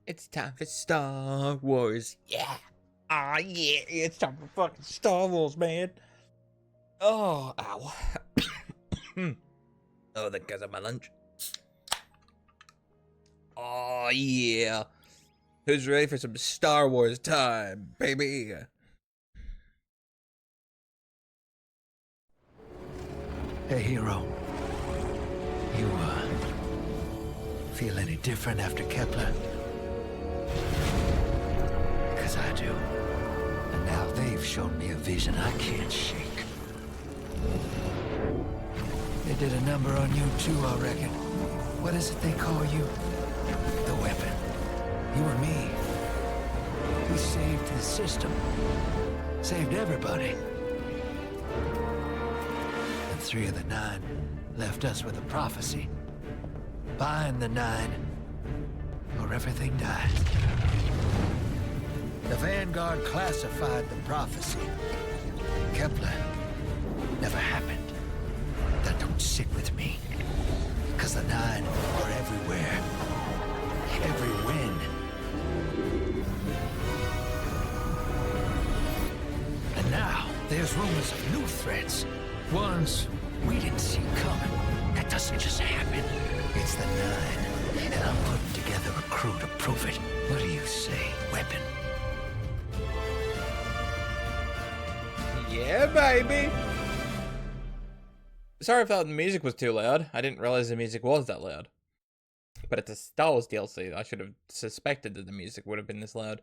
It's time for Star Wars. Yeah. Ah, yeah. It's time for fucking Star Wars, man. Oh, ow. Oh, that goes on my lunch. Oh, yeah. Who's ready for some Star Wars time, baby? Hey, hero. You, feel any different after Kepler? Because I do. And now they've shown me a vision I can't shake. They did a number on you too, I reckon. What is it they call you? The weapon. You and me. We saved the system. Saved everybody. And 3 of the 9 left us with a prophecy. Bind the 9, or everything dies. The Vanguard classified the prophecy. Kepler never happened. That don't sit with me. Cause the 9 are everywhere. Every win. And now, there's rumors of new threats. Ones we didn't see coming. That doesn't just happen. It's the 9, and I'm putting together a crew to prove it. What do you say, weapon? Yeah, baby. Sorry if that music was too loud. I didn't realize the music was that loud. But it's a Star Wars DLC. I should have suspected that the music would have been this loud.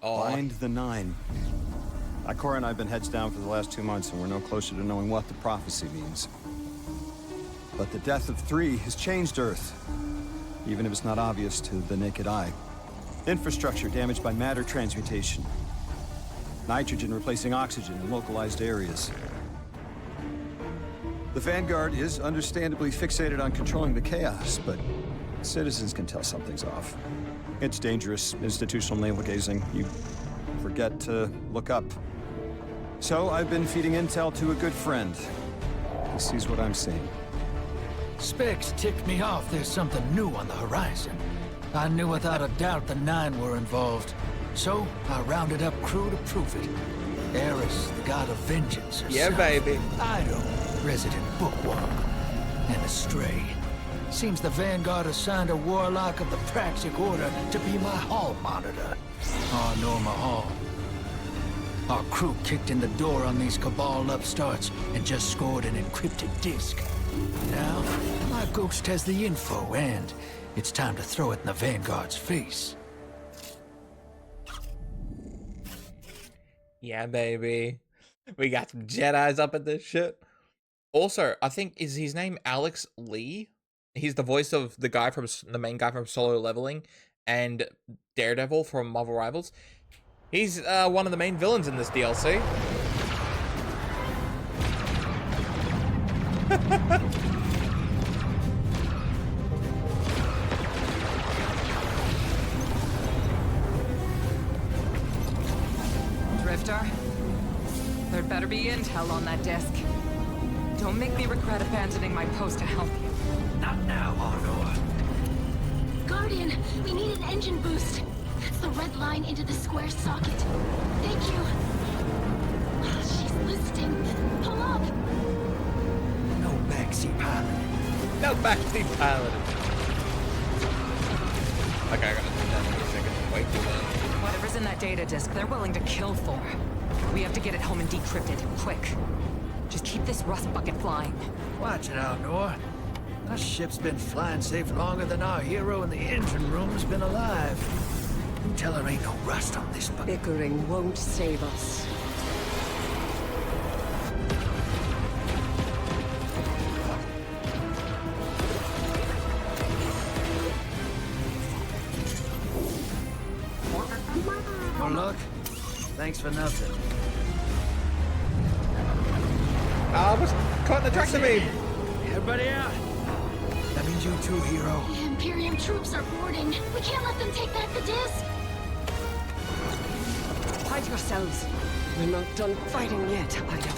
Oh. Bind the 9. Ikora and I have been heads down for the last 2 months, and we're no closer to knowing what the prophecy means. But the death of 3 has changed Earth, even if it's not obvious to the naked eye. Infrastructure damaged by matter transmutation. Nitrogen replacing oxygen in localized areas. The Vanguard is understandably fixated on controlling the chaos, but citizens can tell something's off. It's dangerous, institutional navel-gazing. You forget to look up. So I've been feeding intel to a good friend. He sees what I'm seeing. Specs ticked me off there's something new on the horizon. I knew without a doubt the 9 were involved. So I rounded up crew to prove it. Eris, the god of vengeance herself. Yeah, baby. Ido, resident bookworm. And Astray. Seems the Vanguard assigned a warlock of the Praxic Order to be my hall monitor. Oh, Norma Hall. Our crew kicked in the door on these Cabal upstarts and just scored an encrypted disk. Now, my ghost has the info, and it's time to throw it in the Vanguard's face. Yeah, baby. We got some Jedis up at this shit. Also, I think, is his name Alex Lee? He's the voice of the guy from the main guy from Solo Leveling and Daredevil from Marvel Rivals. He's one of the main villains in this DLC. Drifter, there'd better be intel on that disk. Don't make me regret abandoning my post to help you. Not now, Honor. Guardian, we need an engine boost. That's the red line into the square socket. Thank you. She's listening. Pull up. No backseat pilot. No backseat pilot. Okay, I gotta do that in a second. Wait too long. Whatever's in that data disk, they're willing to kill for. We have to get it home and decrypt it, quick. Just keep this rust bucket flying. Watch it out, Nor. Our ship's been flying safe longer than our hero in the engine room's been alive. You tell her ain't no rust on this bucket. Bickering won't save us. Well, look. Thanks for nothing. I was caught in the tracks of me. Everybody out. That means you too, hero. The Imperium troops are boarding. We can't let them take back the disc. Hide yourselves. We're not done fighting yet, Ido.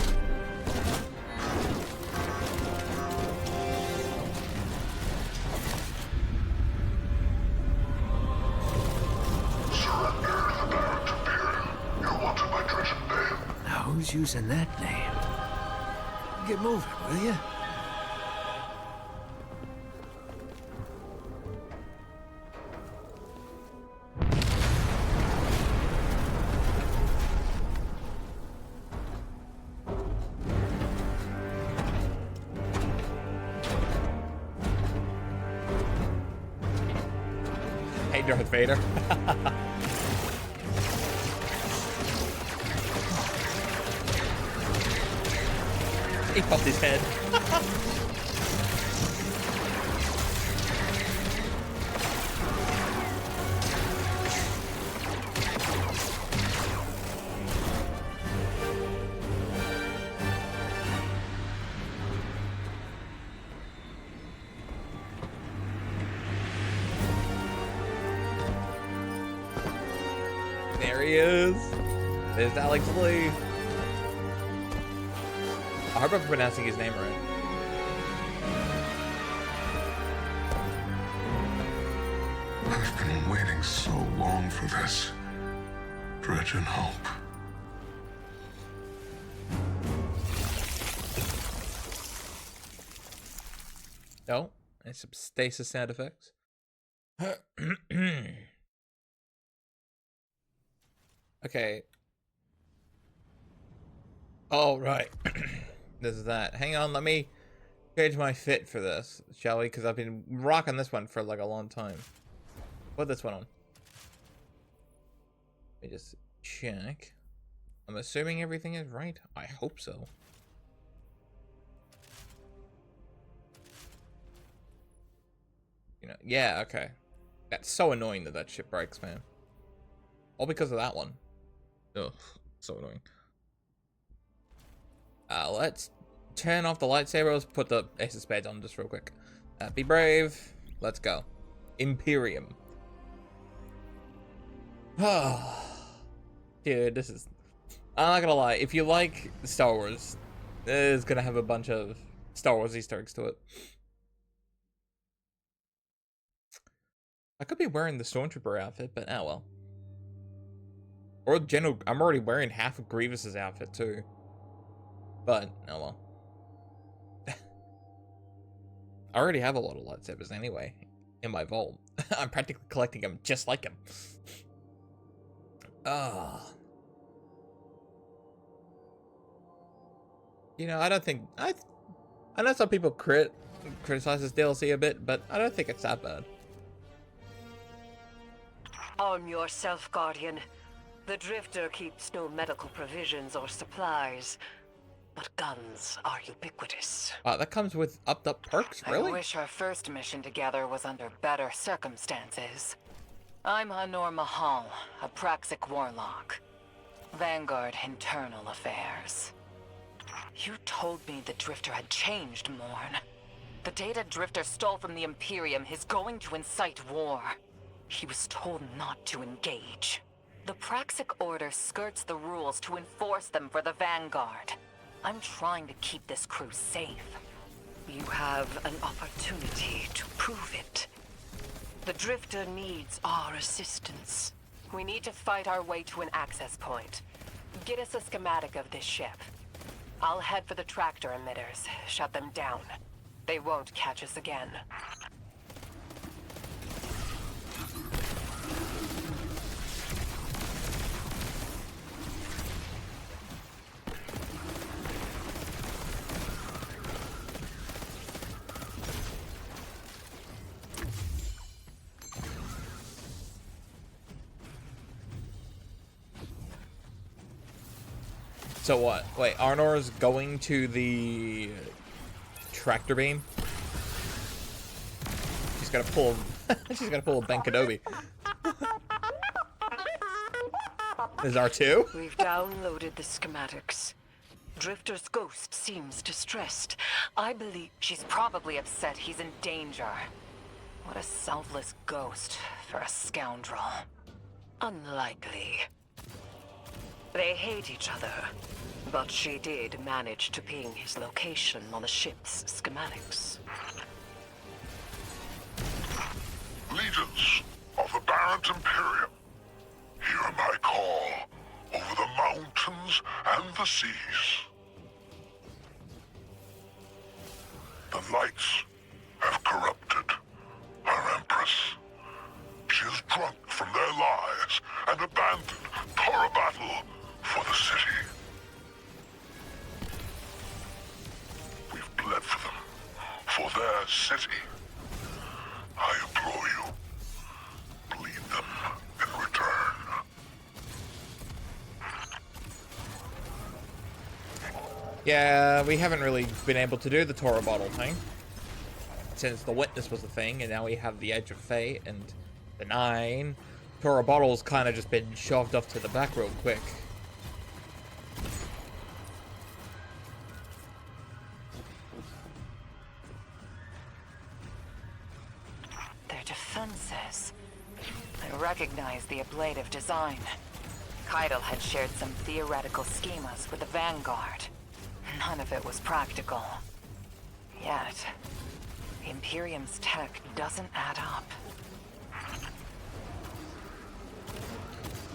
Who's using that name? Get moving, will you? Hey, Darth Vader. He popped his head. There he is. There's Alex Lee. I hope I'm pronouncing his name right. I've been waiting so long for this. Dredge and hope. No, and some stasis sound effects. Okay. Oh, right. This is that. Hang on, let me change my fit for this, shall we? Because I've been rocking this one for like a long time. Put this one on. Let me just check. I'm assuming everything is right. I hope so. You know, yeah, okay. That's so annoying that that shit breaks, man. All because of that one. Ugh, so annoying. Let's turn off the lightsabers, put the Ace of Spades on just real quick. Be brave. Let's go. Imperium. Dude, this is... I'm not gonna lie. If you like Star Wars, it's gonna have a bunch of Star Wars Easter eggs to it. I could be wearing the Stormtrooper outfit, but oh well. Or General... I'm already wearing half of Grievous's outfit too. But, oh well. I already have a lot of lightsabers anyway in my vault. I'm practically collecting them just like him. You know, I don't think... I know some people criticize this DLC a bit, but I don't think it's that bad. Arm yourself, Guardian. The Drifter keeps no medical provisions or supplies. But guns are ubiquitous. That comes with upped-up perks, really? I wish our first mission together was under better circumstances. I'm Hanor Mahal, a Praxic warlock. Vanguard Internal Affairs. You told me the Drifter had changed, Morn. The data Drifter stole from the Imperium is going to incite war. He was told not to engage. The Praxic Order skirts the rules to enforce them for the Vanguard. I'm trying to keep this crew safe. You have an opportunity to prove it. The Drifter needs our assistance. We need to fight our way to an access point. Get us a schematic of this ship. I'll head for the tractor emitters, shut them down. They won't catch us again. So what? Wait, Arnor's going to the tractor beam? She's gotta pull. She's gotta pull a Ben Kenobi. Is R2? We've downloaded the schematics. Drifter's ghost seems distressed. I believe She's probably upset he's in danger. What a selfless ghost for a scoundrel. unlikely. They hate each other, but she did manage to ping his location on the ship's schematics. Legions of the Barrent Imperium, hear my call over the mountains lands and the seas. The Knights have corrupted her Empress. She is drunk from their lies and abandoned Torobatl for the city. We've bled for them, for their city. I implore you, bleed them in return. Yeah, we haven't really been able to do the Torah bottle thing since the Witness was a thing, and now we have the Edge of Fate and the 9. Torah bottle's kind of just been shoved off to the back real quick. Their defenses. I recognize the ablative design. Keitel had shared some theoretical schemas with the Vanguard. None of it was practical. Yet, the Imperium's tech doesn't add up.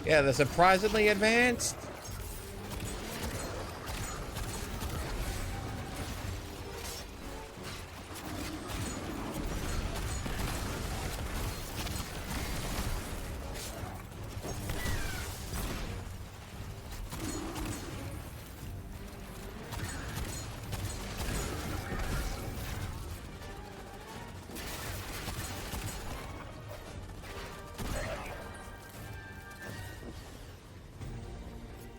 Yeah, they're surprisingly advanced.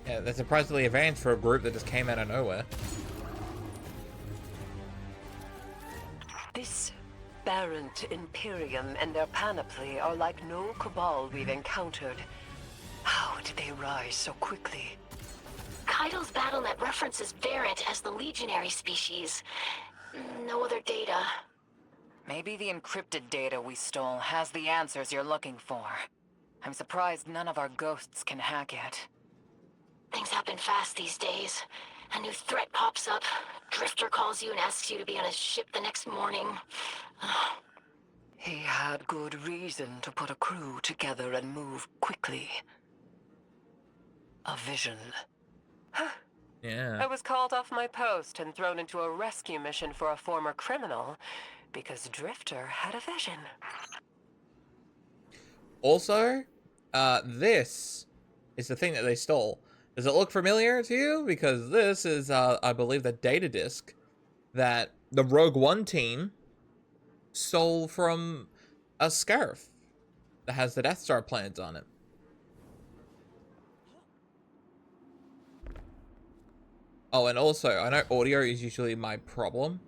Yeah, they're surprisingly advanced for a group that just came out of nowhere. This aberrant Imperium and their panoply are like no Cabal we've encountered. How did they rise so quickly? Keitel's BattleNet references Varant as the legionary species. No other data. Maybe the encrypted data we stole has the answers you're looking for. I'm surprised none of our ghosts can hack it. Things happen fast these days. A new threat pops up. Drifter calls you and asks you to be on his ship the next morning. He had good reason to put a crew together and move quickly. A vision. Yeah. I was called off my post and thrown into a rescue mission for a former criminal because Drifter had a vision. Also, this is the thing that they stole. Does it look familiar to you? Because this is, I believe, the data disk that the Rogue One team stole from a Scarif that has the Death Star plans on it. Oh, and also, I know audio is usually my problem,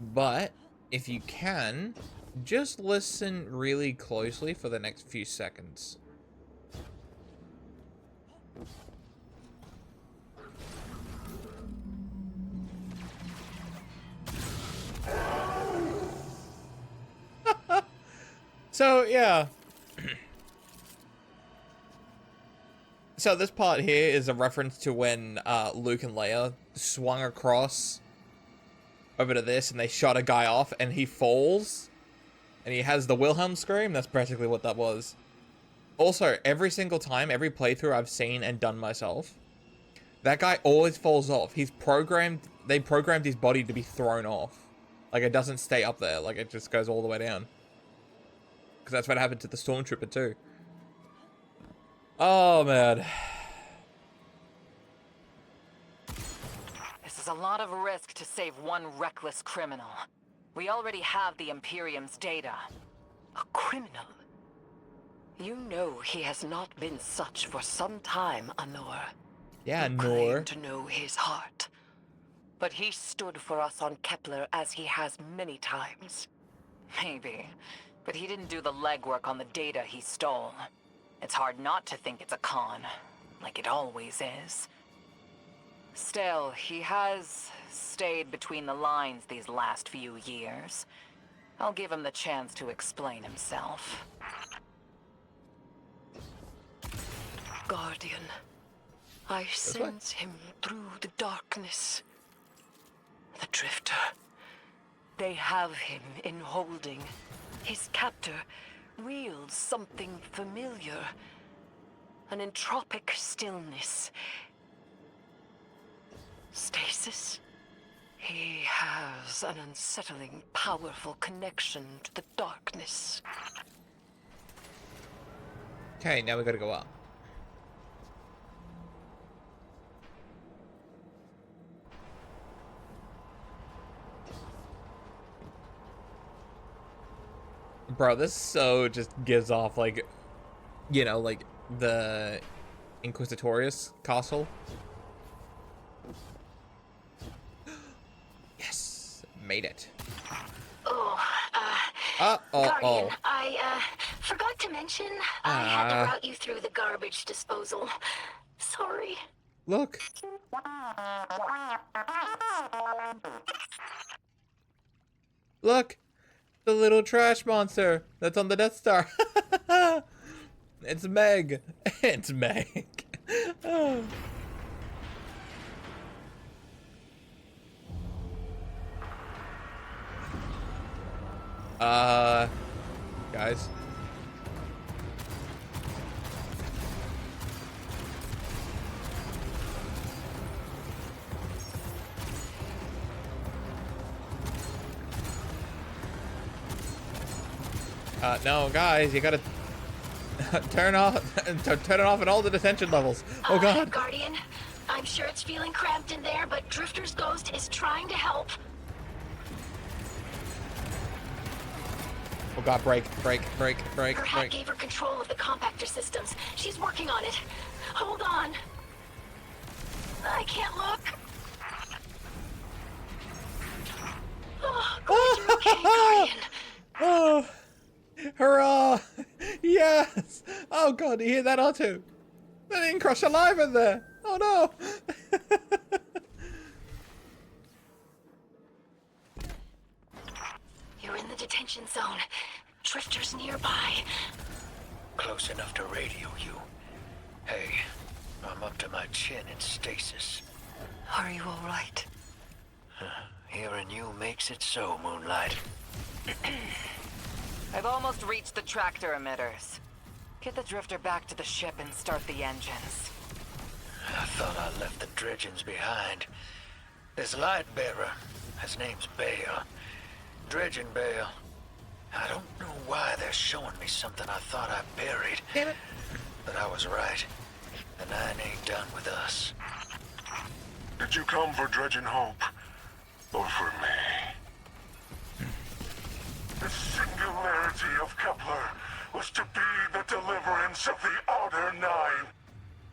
but if you can, just listen really closely for the next few seconds. So, yeah. So this part here is a reference to when Luke and Leia swung across over to this and they shot a guy off and he falls and he has the Wilhelm scream. That's practically what that was. Also, every single time, every playthrough I've seen and done myself, that guy always falls off. He's programmed, they programmed his body to be thrown off. Like, it doesn't stay up there. Like, it just goes all the way down. Because that's what happened to the Stormtrooper too. Oh, man. This is a lot of risk to save one reckless criminal. We already have the Imperium's data. A criminal? You know he has not been such for some time, Anor. Yeah, You Nor. claim to know his heart. But he stood for us on Kepler as he has many times. Maybe. But he didn't do the legwork on the data he stole. It's hard not to think it's a con, like it always is. Still, he has stayed between the lines these last few years. I'll give him the chance to explain himself. Guardian, I sense him through the darkness. The Drifter. They have him in holding. His captor wields something familiar. an entropic stillness. Stasis? He has an unsettling, powerful connection to the darkness. Okay, now we gotta go up. Bro, this so just gives off like, you know, like the Inquisitorius castle. Yes, made it. Guardian, I forgot to mention I had to route you through the garbage disposal. Sorry. Look. Look, the little trash monster that's on the Death Star. It's Meg. It's Meg. Oh. Guys. No, guys, you gotta turn it off at all the detention levels. Oh God. Guardian, I'm sure it's feeling cramped in there, but Drifter's ghost is trying to help. Oh God, break. Her hack gave her control of the compactor systems. She's working on it. Hold on. I can't look. Oh, glad you're okay, Guardian. Oh, hurrah! Yes! Oh God, do you hear that, R2? They didn't crush alive in there. Oh no! You're in the detention zone. Drifter's nearby. Close enough to radio you. Hey, I'm up to my chin in stasis. Are you all right? Hearing you makes it so, Moonlight. I've almost reached the tractor emitters. Get the Drifter back to the ship and start the engines. I thought I left the dredgings behind. This light bearer, his name's Bale. Dredging Bale. I don't know why they're showing me something I thought I buried. Damn it. But I was right. The Nine ain't done with us. Did you come for Dredging Hope? Or for me? The singularity of Kepler was to be the deliverance of the Outer Nine.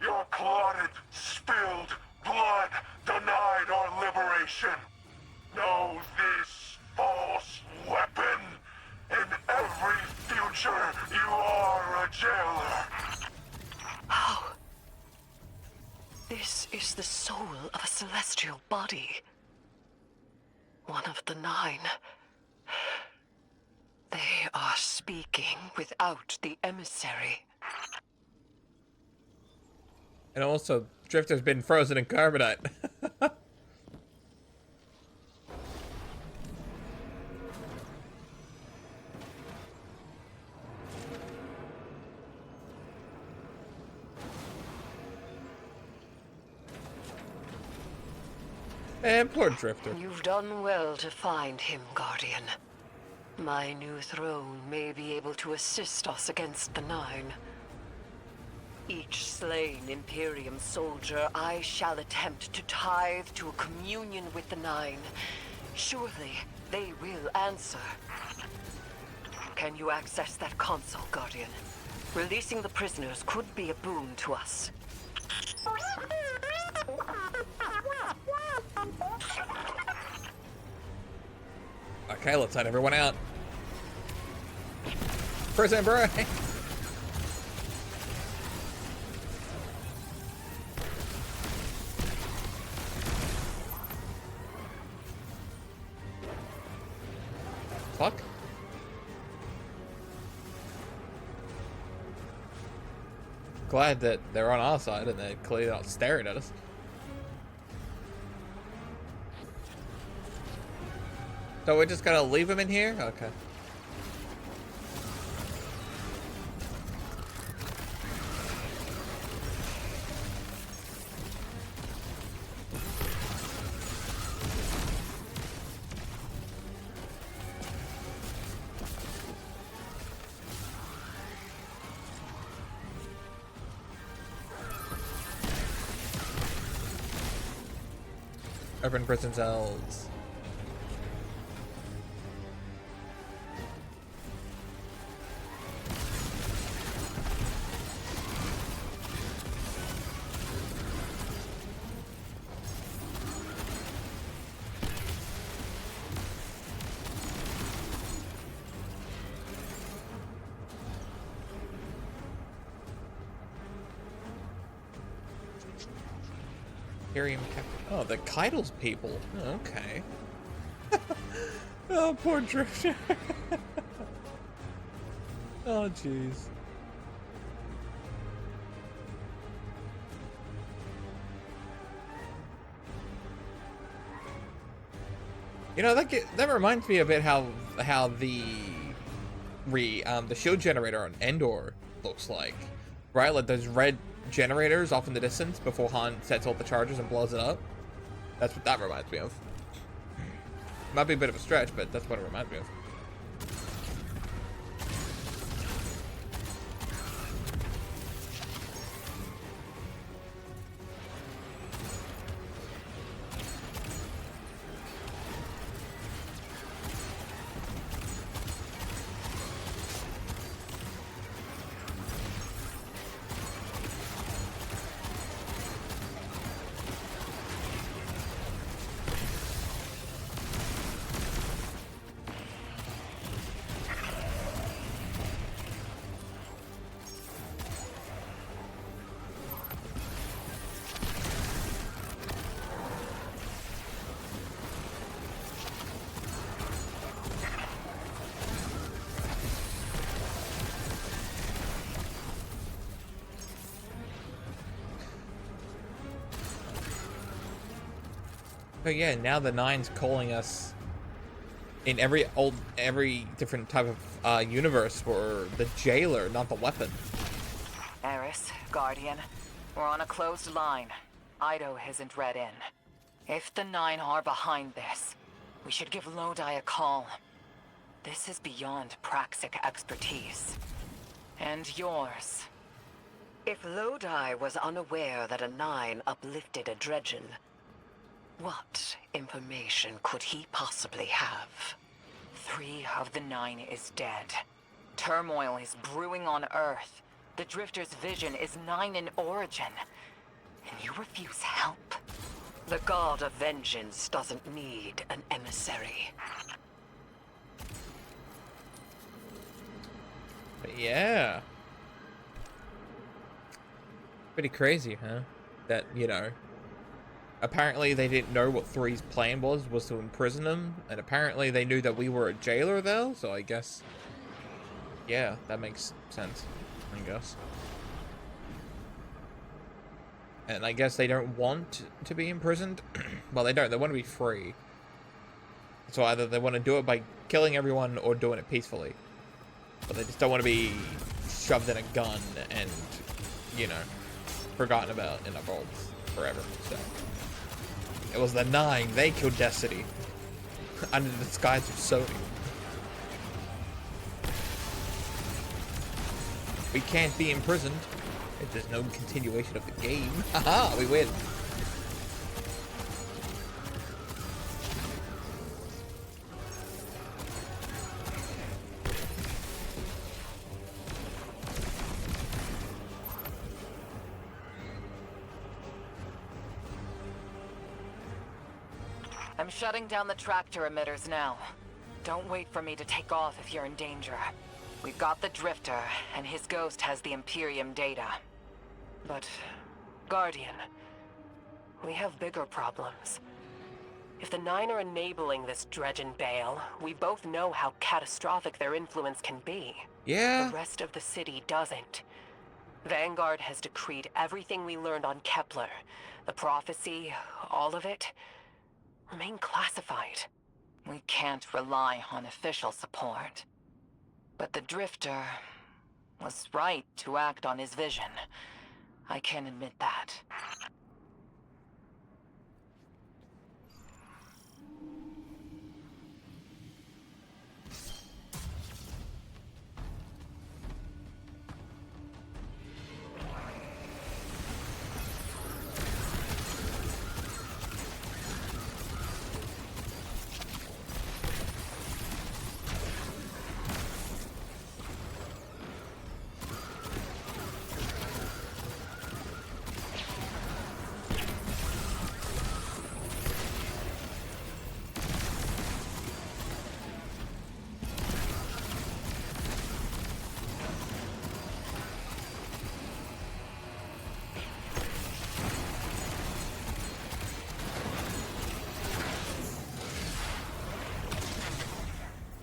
Your clotted, spilled blood denied our liberation. Know this false weapon. In every future, you are a jailer. How? This is the soul of a celestial body. One of the Nine. They are speaking without the emissary. And also, Drifter's been frozen in carbonite. And poor Drifter. You've done well to find him, Guardian. My new throne may be able to assist us against the Nine. Each slain Imperium soldier I shall attempt to tithe to a communion with the Nine. Surely they will answer. Can you access that console, Guardian? Releasing the prisoners could be a boon to us. Okay, let's let everyone out. Prison break. Fuck. Glad that they're on our side and they're clearly not staring at us. So we're just gonna leave him in here? Okay. Open prison cells. Oh, the Keitles people. Oh, okay. Oh, poor Drifter. Oh, jeez. You know, that reminds me a bit how the shield generator on Endor looks like, right? Like those red generators off in the distance before Han sets all the charges and blows it up. That's what that reminds me of. Might be a bit of a stretch, but that's what it reminds me of. But yeah, now the Nine's calling us in every different type of universe for the jailer, not the weapon. Eris, Guardian, we're on a closed line. Ido isn't read in. If the Nine are behind this, we should give Lodi a call. This is beyond Praxic expertise. And yours. If Lodi was unaware that a Nine uplifted a Dredgen, what information could he possibly have? 3 of the 9 is dead. Turmoil is brewing on Earth. The Drifter's vision is 9 in origin. And you refuse help? The God of Vengeance doesn't need an emissary. But yeah. Pretty crazy, huh? That, you know, apparently they didn't know what 3's plan was to imprison him, and apparently they knew that we were a jailer though, so I guess, yeah, that makes sense, I guess. And I guess they don't want to be imprisoned. Well, they don't, they want to be free. So either they want to do it by killing everyone or doing it peacefully. But they just don't want to be shoved in a gun and, you know, forgotten about in a vault forever, so. It was the 9. They killed Destiny under the disguise of Sony. We can't be imprisoned if there's no continuation of the game. Haha, we win. I'm shutting down the tractor emitters now. Don't wait for me to take off if you're in danger. We've got the Drifter, and his ghost has the Imperium data. But, Guardian, we have bigger problems. If the 9 are enabling this Dredgen Bale, we both know how catastrophic their influence can be. Yeah. The rest of the city doesn't. Vanguard has decreed everything we learned on Kepler, the prophecy, all of it, remain classified. We can't rely on official support. But the Drifter was right to act on his vision. I can admit that.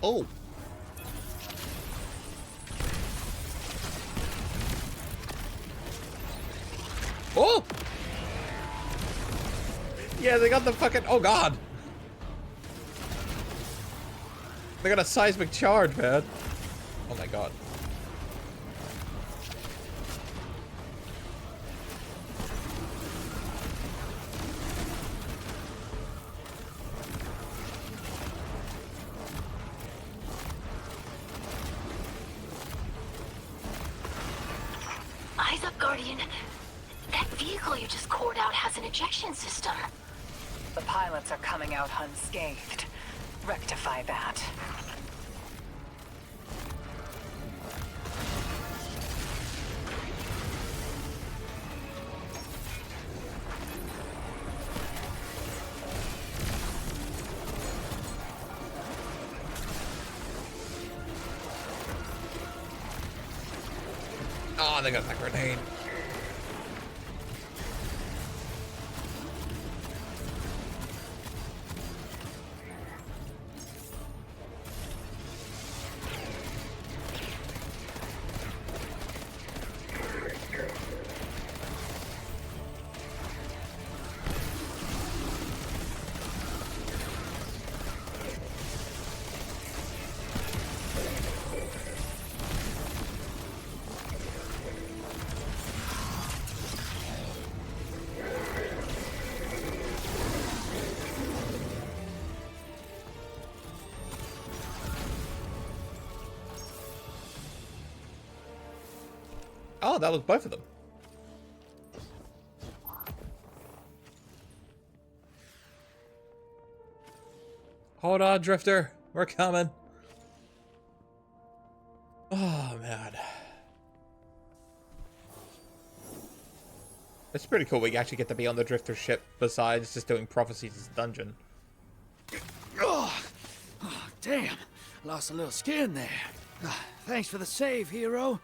Oh. Oh! Yeah, they got the fucking... Oh, God. They got a seismic charge, man. Oh, my God. Eyes up, Guardian. That vehicle you just cored out has an ejection system. The pilots are coming out unscathed. Rectify that. Oh, they got that grenade. Oh, that was both of them. Hold on, Drifter. We're coming. Oh, man. It's pretty cool we actually get to be on the Drifter ship besides just doing Prophecy's dungeon. Oh, damn. Lost a little skin there. Thanks for the save, hero.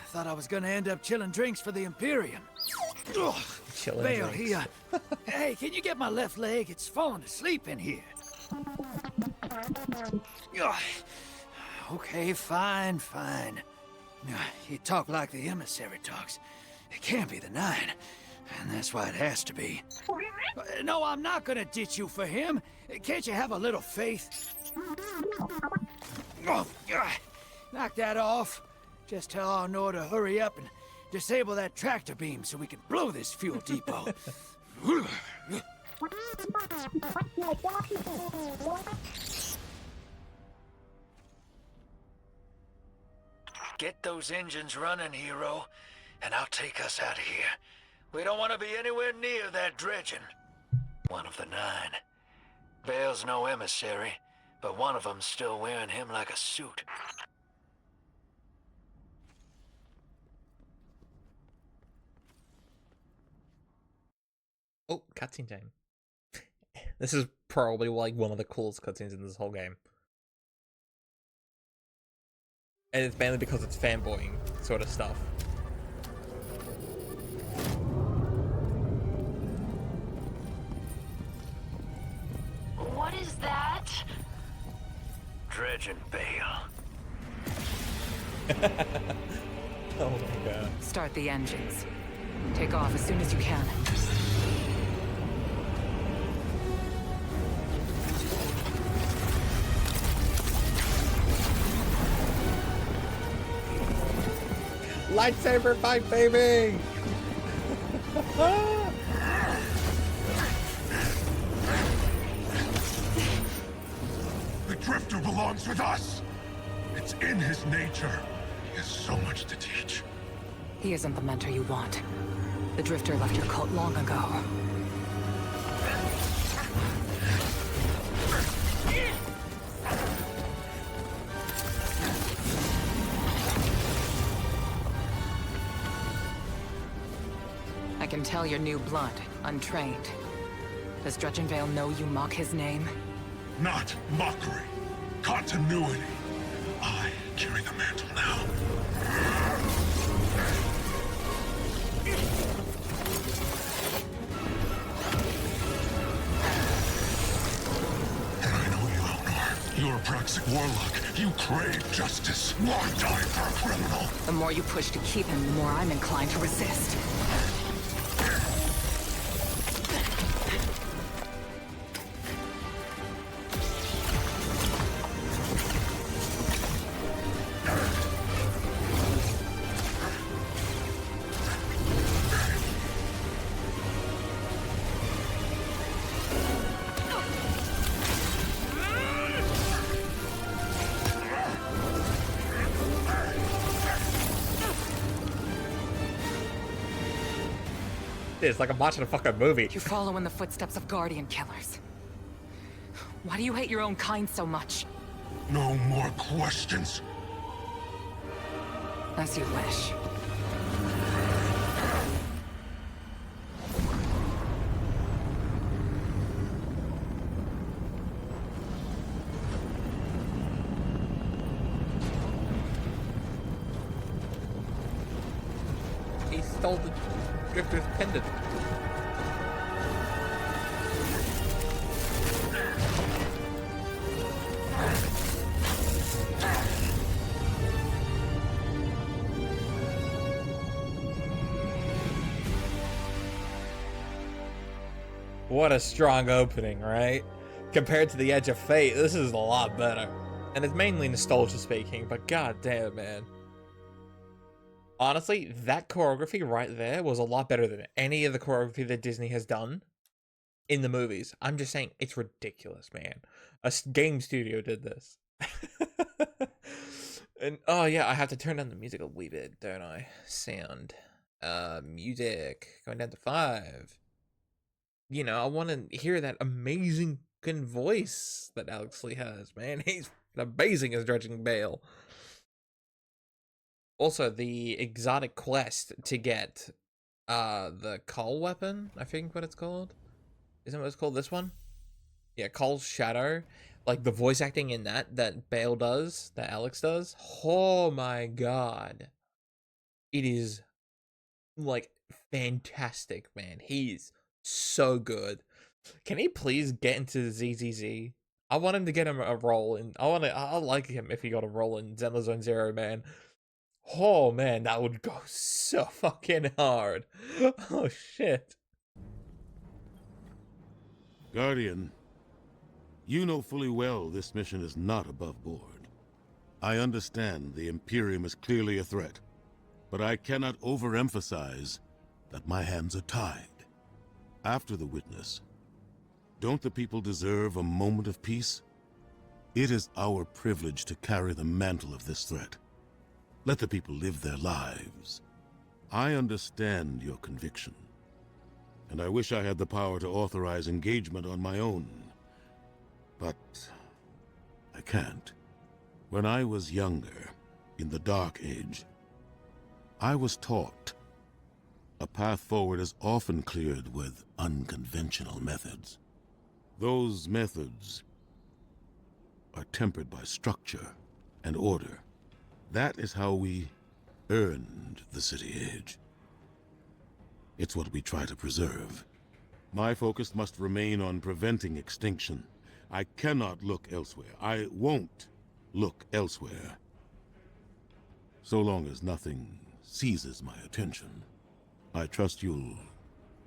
Thought I was gonna end up chilling drinks for the Imperium. Chilling Vale, drinks. hey, can you get my left leg? It's falling asleep in here. Okay, fine. You talk like the emissary talks. It can't be the Nine, and that's why it has to be. No, I'm not gonna ditch you for him. Can't you have a little faith? Knock that off. Just tell Arnor to hurry up and disable that tractor beam so we can blow this fuel depot. Get those engines running, hero, and I'll take us out of here. We don't want to be anywhere near that dredging. One of the Nine. Vale's no emissary, but one of them's still wearing him like a suit. Oh, cutscene time. This is probably like one of the coolest cutscenes in this whole game. And it's mainly because it's fanboying sort of stuff. What is that? Dredging Vale. Oh my god. Start the engines. Take off as soon as you can. Lightsaber fight, baby! The Drifter belongs with us. It's in his nature. He has so much to teach. He isn't the mentor you want. The Drifter left your cult long ago. I can tell you're new blood, untrained. Does Dredgen Vale know you mock his name? Not mockery. Continuity. I carry the mantle now. And I know you, Elnor. You're a Praxic Warlock, you crave justice. Why die for a criminal? The more you push to keep him, the more I'm inclined to resist. It's like I'm watching a fucking movie. You follow in the footsteps of Guardian killers. Why do you hate your own kind so much? No more questions. As you wish. He stole the Drifter's pendant. What a strong opening, right? Compared to the Edge of Fate, this is a lot better. And it's mainly nostalgia speaking, but god damn, man. Honestly, that choreography right there was a lot better than any of the choreography that Disney has done in the movies. I'm just saying, it's ridiculous, man. A game studio did this. And, oh yeah, I have to turn down the music a wee bit, don't I? Sound. Music. Going down to 5. You know, I want to hear that amazing fucking voice that Alex Lee has, man. He's amazing as Dredging Bale. Also, the exotic quest to get the Call weapon, I think what it's called. Isn't what it's called, this one? Yeah, Call's Shadow. Like, the voice acting in that Bale does, that Alex does. Oh my god. It is, like, fantastic, man. He's so good. Can he please get into ZZZ? I want him to get him a role in, I like him if he got a role in Zenless Zone Zero, man. Oh man, that would go so fucking hard. Oh shit. Guardian, you know fully well this mission is not above board. I understand the Imperium is clearly a threat, but I cannot overemphasize that my hands are tied. After the witness, don't the people deserve a moment of peace? It is our privilege to carry the mantle of this threat. Let the people live their lives. I understand your conviction, and I wish I had the power to authorize engagement on my own. But I can't. When I was younger, in the Dark Age, I was taught a path forward is often cleared with unconventional methods. Those methods are tempered by structure and order. That is how we earned the City Age. It's what we try to preserve. My focus must remain on preventing extinction. I cannot look elsewhere. I won't look elsewhere. So long as nothing seizes my attention. I trust you'll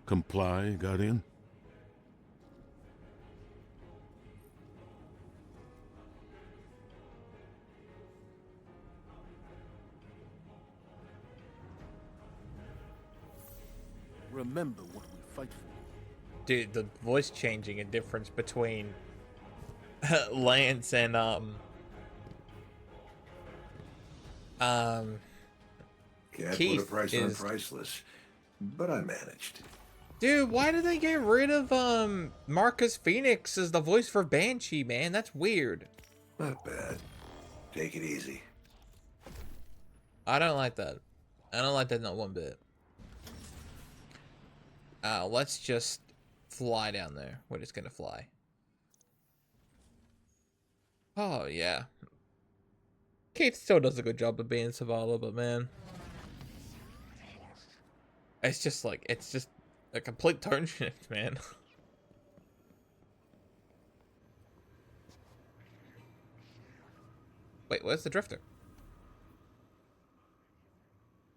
comply, Guardian? Remember what we fight for. Dude, the voice changing and difference between Lance and Can't Keith put a price is... on priceless, but I managed. Dude, why did they get rid of Marcus Phoenix as the voice for Banshee, man? That's weird. Not bad. Take it easy. I don't like that. I don't like that not one bit. Let's just fly down there. We're just gonna fly. Oh, yeah. Keith still does a good job of being Zavala, but man. It's just like, it's just a complete tone shift, man. Wait, where's the drifter?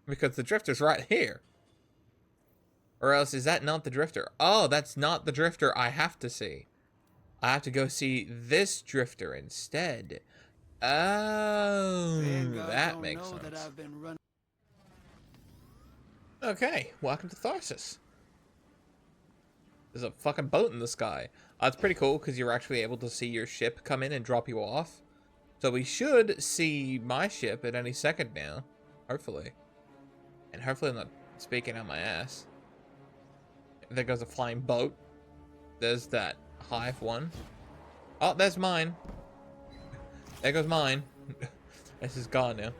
Because the drifter's right here. Or else is that not the drifter? Oh, that's not the drifter I have to see. I have to go see this drifter instead. Oh, that makes sense. Okay, welcome to Tharsis. There's a fucking boat in the sky. That's pretty cool because you're actually able to see your ship come in and drop you off. So we should see my ship at any second now. Hopefully. And hopefully I'm not speaking out my ass. There goes a flying boat. There's that hive one. Oh, there's mine. There goes mine. This is gone now.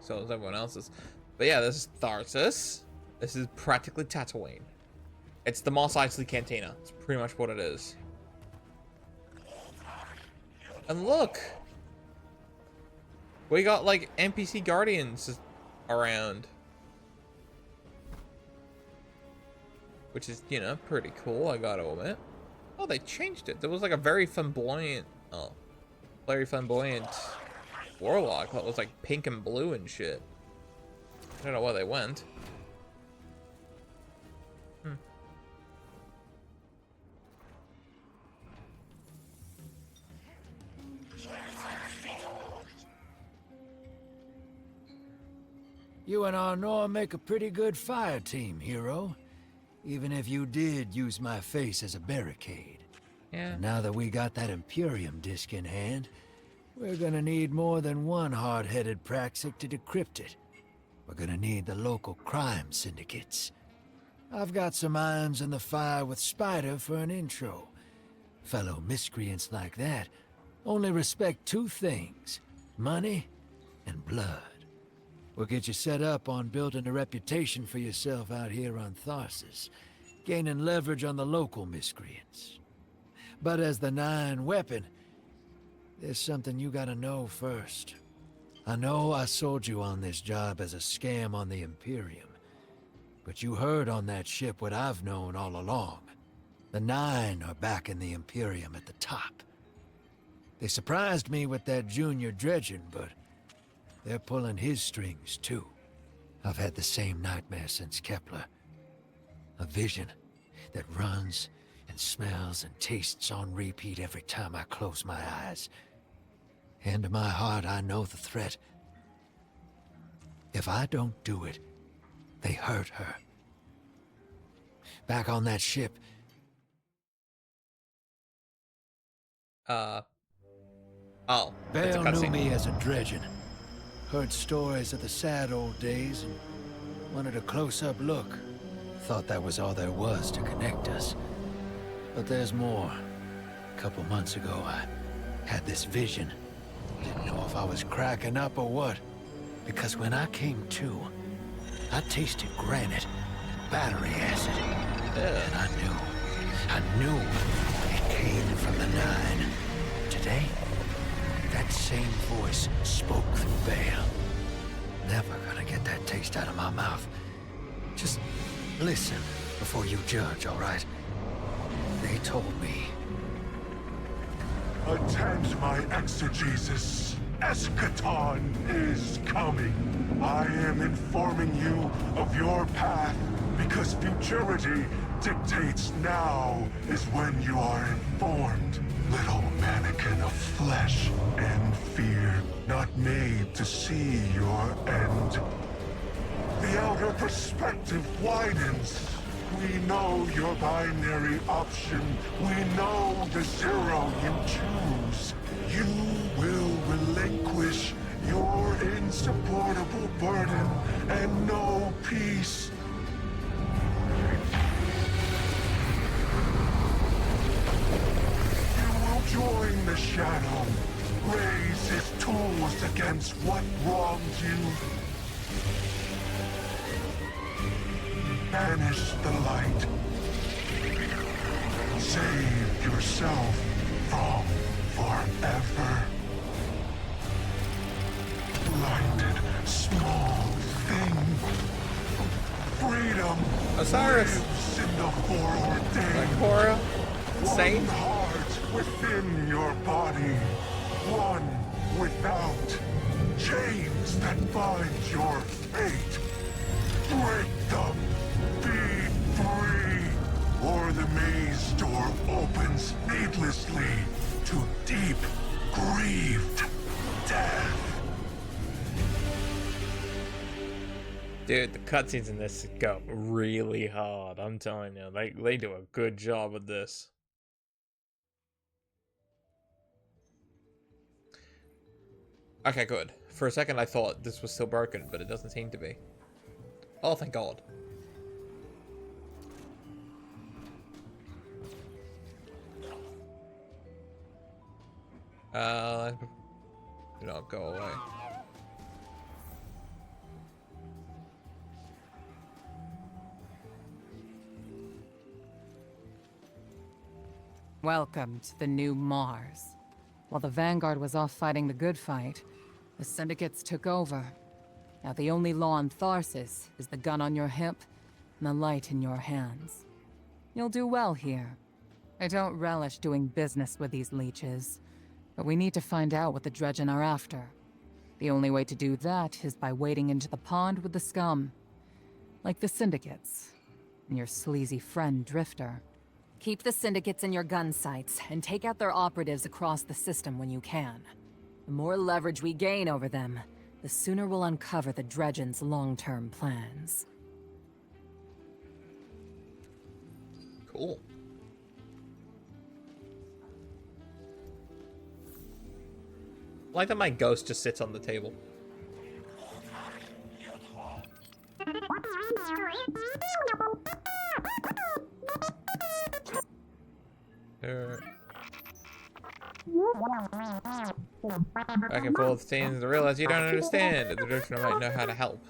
So is everyone else's. But yeah, this is Tharsis. This is practically Tatooine. It's the Mos Eisley Cantina. It's pretty much what it is. And look! We got like NPC guardians around. Which is, you know, pretty cool, I gotta admit. Oh, they changed it. There was like a very flamboyant, warlock that was like pink and blue and shit. I don't know where they went. You and Arnor make a pretty good fire team, hero. Even if you did use my face as a barricade. Yeah. And now that we got that Imperium disc in hand, we're gonna need more than one hard-headed Praxic to decrypt it. We're gonna need the local crime syndicates. I've got some irons in the fire with Spider for an intro. Fellow miscreants like that only respect two things: money and blood. We'll get you set up on building a reputation for yourself out here on Tharsis, gaining leverage on the local miscreants. But as the Nine weapon, there's something you gotta know first. I know I sold you on this job as a scam on the Imperium, but you heard on that ship what I've known all along. The Nine are back in the Imperium at the top. They surprised me with that junior dredging, but they're pulling his strings, too. I've had the same nightmare since Kepler. A vision that runs and smells and tastes on repeat every time I close my eyes. And in my heart, I know the threat. If I don't do it, they hurt her. Back on that ship. Oh. Bale knew me as a dredgen. Heard stories of the sad old days and wanted a close-up look. Thought that was all there was to connect us. But there's more. A couple months ago, I had this vision. Didn't know if I was cracking up or what. Because when I came to, I tasted granite and battery acid. And I knew it came from the Nine. Today, that same voice spoke through Bale. Never gonna get that taste out of my mouth. Just listen before you judge, all right? They told me. Attend my exegesis. Eschaton is coming. I am informing you of your path because futurity dictates now is when you are informed. Little mannequin of flesh and fear, not made to see your end. The outer perspective widens. We know your binary option. We know the zero you choose. You will relinquish your insupportable burden and know peace. Join the Shadow. Raise his tools against what wronged you. Banish the light. Save yourself from forever. Blinded, small thing. Freedom Osiris. lives in the foreordained. Like Cora. Insane. One heart within your body. One that bind your fate. Break them. Be free. Or the maze door opens needlessly to deep, grieved death. Dude, the cutscenes in this go really hard. I'm telling you, they do a good job with this. Okay, good. For a second I thought this was still broken, but it doesn't seem to be. Oh, thank God. Do not go away. Welcome to the new Mars. While the Vanguard was off fighting the good fight, the Syndicates took over. Now the only law on Tharsis is the gun on your hip and the light in your hands. You'll do well here. I don't relish doing business with these leeches, but we need to find out what the Dredgen are after. The only way to do that is by wading into the pond with the scum. Like the Syndicates, and your sleazy friend Drifter. Keep the Syndicates in your gun sights, and take out their operatives across the system when you can. The more leverage we gain over them, the sooner we'll uncover the Dredgen's long-term plans. Cool. I like that my ghost just sits on the table. Back and forth seems to realize you don't understand. The Drifter might know how to help.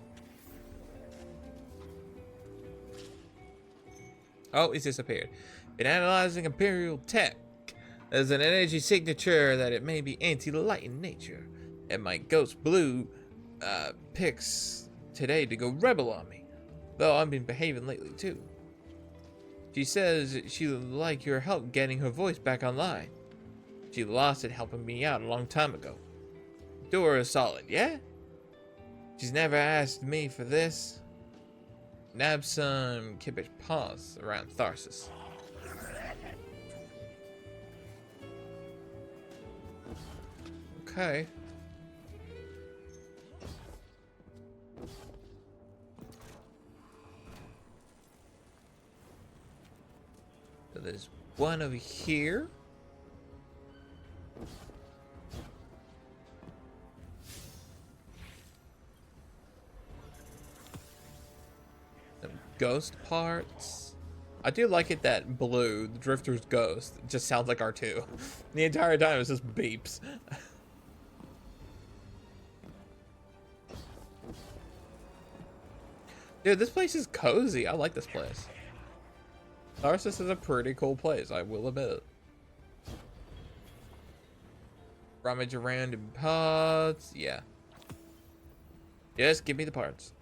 Oh, he's disappeared. Been analyzing Imperial tech. There's an energy signature that it may be anti-light in nature. And my ghost blue picks today to go rebel on me. Though I've been behaving lately too. She says she'll like your help getting her voice back online. She lost it helping me out a long time ago. Door is solid, yeah? She's never asked me for this. Nab some Kibbage paws around Tharsis. Okay. So there's one over here. Some ghost parts. I do like it that Blue, the Drifter's ghost, just sounds like R2. The entire time it just beeps. Dude, this place is cozy. I like this place. Tharsis is a pretty cool place, I will admit. Rummage around in pods. Yeah. Just give me the parts.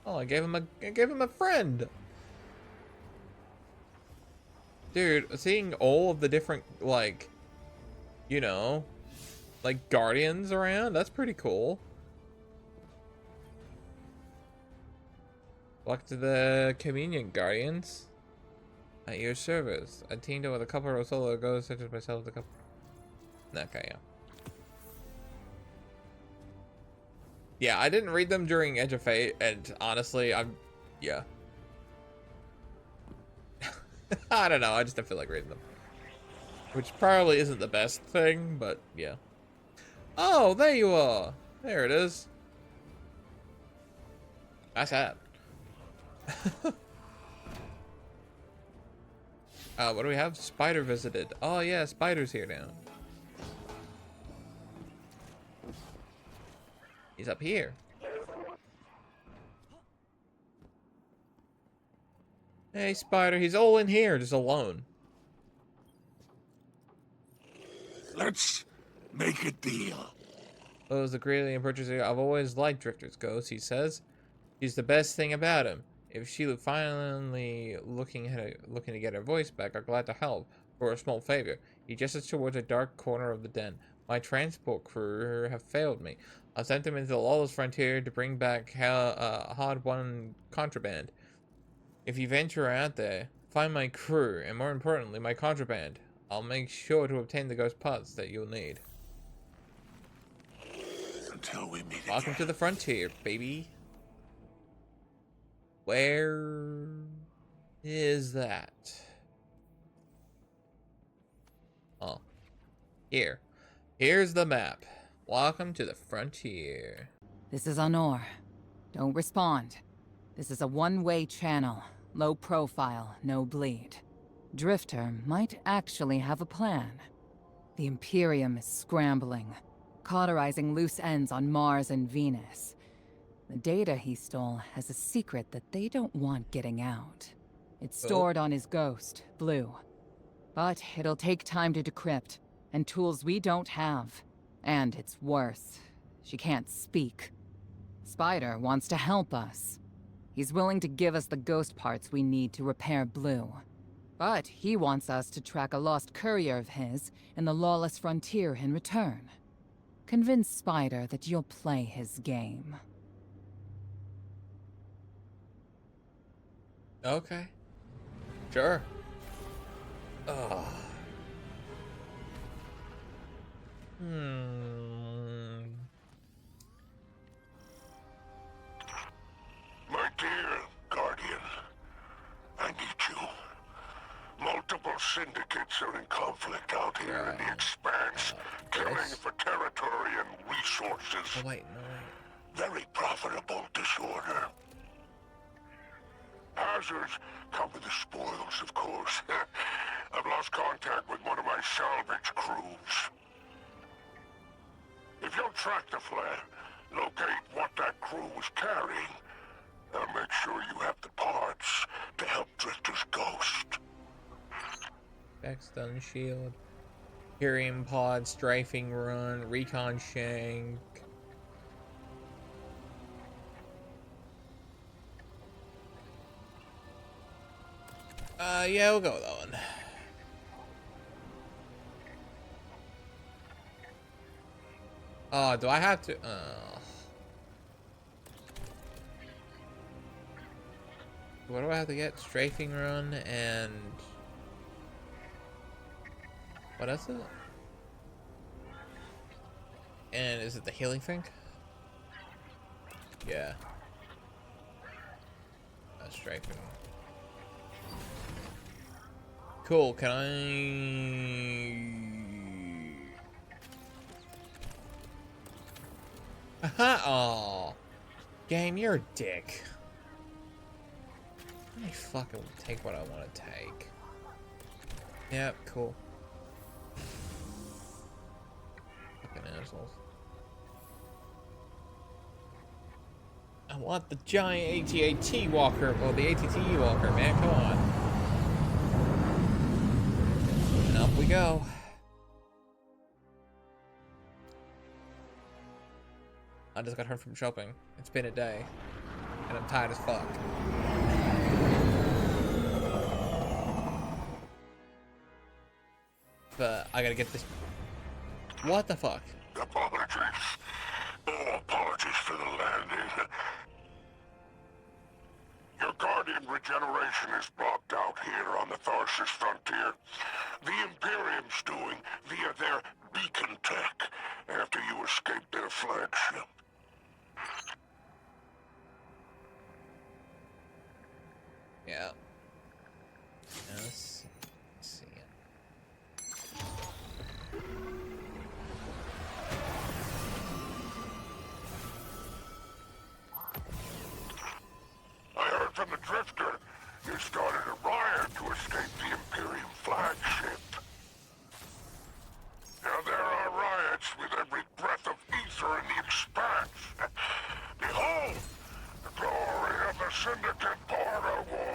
Oh, I gave him a friend. Dude, seeing all of the different, like, you know, like guardians around, that's pretty cool. Welcome to the Communion Guardians. At your service. I teamed up with a couple of solo ghosts such as myself. The couple. Okay, yeah. Yeah, I didn't read them during Edge of Fate, and honestly, yeah. I don't know, I just don't feel like reading them. Which probably isn't the best thing, but yeah. Oh, there you are! There it is. Nice hat. What do we have? Spider visited. Oh yeah, Spider's here now. He's up here. Hey, Spider, he's all in here, just alone. Let's make a deal. Oh, the greatly and purchaser. I've always liked Drifter's ghost, he says. He's the best thing about him. If she finally looking to get her voice back, I'm glad to help for a small favor. He gestures towards a dark corner of the den. My transport crew have failed me. I sent them into the lawless frontier to bring back hard-won contraband. If you venture out there, find my crew, and more importantly, my contraband. I'll make sure to obtain the ghost parts that you'll need. Until we meet Welcome to the frontier, baby. Where is that? Oh. Here. Here's the map. Welcome to the frontier. This is Honor. Don't respond. This is a one-way channel. Low profile, no bleed. Drifter might actually have a plan. The Imperium is scrambling, cauterizing loose ends on Mars and Venus. The data he stole has a secret that they don't want getting out. It's stored on his ghost, Blue. But it'll take time to decrypt, and tools we don't have. And it's worse. She can't speak. Spider wants to help us. He's willing to give us the ghost parts we need to repair Blue. But he wants us to track a lost courier of his in the lawless frontier in return. Convince Spider that you'll play his game. Okay. Sure. Ugh. My dear Guardian, I need you. Multiple syndicates are in conflict out here in the Expanse, killing for territory and resources. Oh, wait, no, wait. Very profitable disorder. Hazards come with the spoils, of course. I've lost contact with one of my salvage crews. If you'll track the flare, locate what that crew was carrying, I'll make sure you have the parts to help Drifter's ghost. Backstun shield. Imperium pod, strafing run, recon shank. Yeah, we'll go with that one. Oh, do I have to? What do I have to get? Strafing run and what else is it? And is it the healing thing? Yeah. Strafing. Cool. Can I? Oh, game, you're a dick. Let me fucking take what I want to take. Yep, cool. Fucking assholes. I want the giant AT-AT walker, or the ATTE walker, man. Come on. And up we go. I just got home from shopping. It's been a day. And I'm tired as fuck. But I gotta get this. What the fuck? Apologies. Oh, apologies for the landing. Your Guardian regeneration is blocked out here on the Tharsis frontier. The Imperium's doing via their beacon tech after you escaped their flagship. Yeah. Let's see it. I heard from the Drifter you started a riot to escape the Imperium flagship. Now there are riots with every breath of ether in the Expanse. Behold, the glory of the Syndicate Border Wars.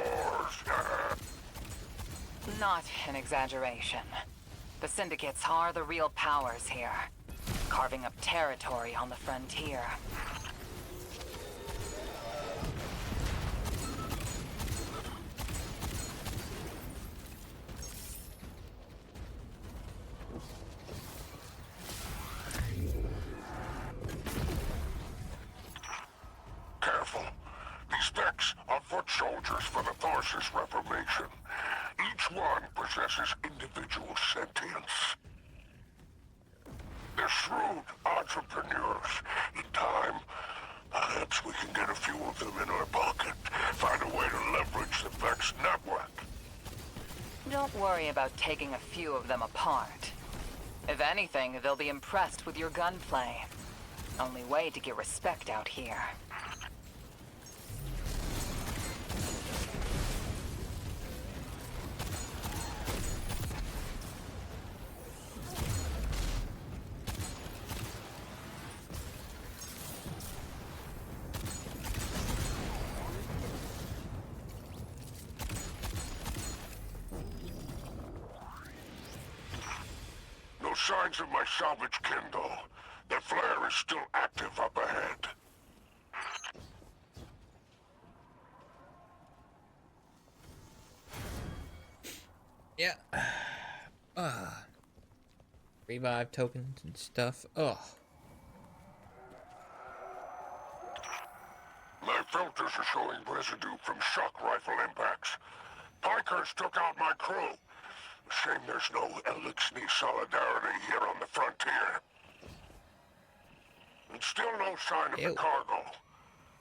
Not an exaggeration. The Syndicates are the real powers here, carving up territory on the frontier. soldiers for the Tharsis Reformation. Each one possesses individual sentience. They're shrewd entrepreneurs. In time, perhaps we can get a few of them in our pocket. Find a way to leverage the Vex network. Don't worry about taking a few of them apart. If anything, they'll be impressed with your gunplay. Only way to get respect out here. No signs of my salvage Kindle. The flare is still active up ahead. Yeah. Revive tokens and stuff. Ugh. My filters are showing residue from shock rifle impacts. Pikers took out my crew. Shame there's no Elixir solidarity here on the frontier. And still no sign of the cargo.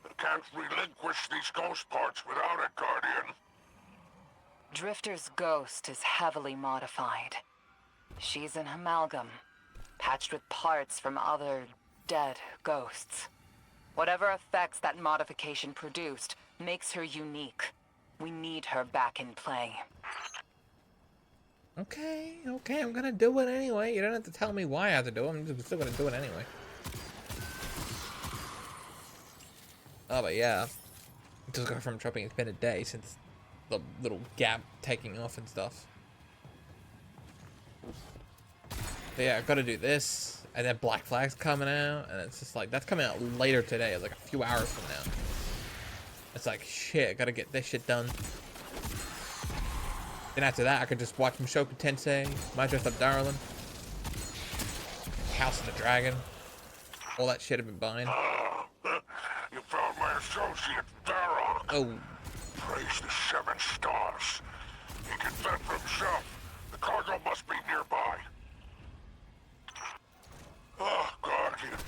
I can't relinquish these ghost parts without it, Guardian. Drifter's ghost is heavily modified. She's an amalgam, patched with parts from other dead ghosts. Whatever effects that modification produced makes her unique. We need her back in play. Okay, I'm gonna do it anyway. You don't have to tell me why I have to do it. I'm still gonna do it anyway. Oh, but yeah. Just go from dropping. It's been a day since the little gap taking off and stuff. But yeah, I've got to do this, and then Black Flag's coming out, and it's just like, that's coming out later today, like a few hours from now. It's like, shit, I gotta get this shit done. Then after that, I could just watch Mushoku Tensei, My Dressed Up Darling, House of the Dragon, all that shit I've been buying. You found my associate, Varrock. Oh. Praise the 7 stars. He can fend for himself. The cargo must be nearby. Ah, Guardian.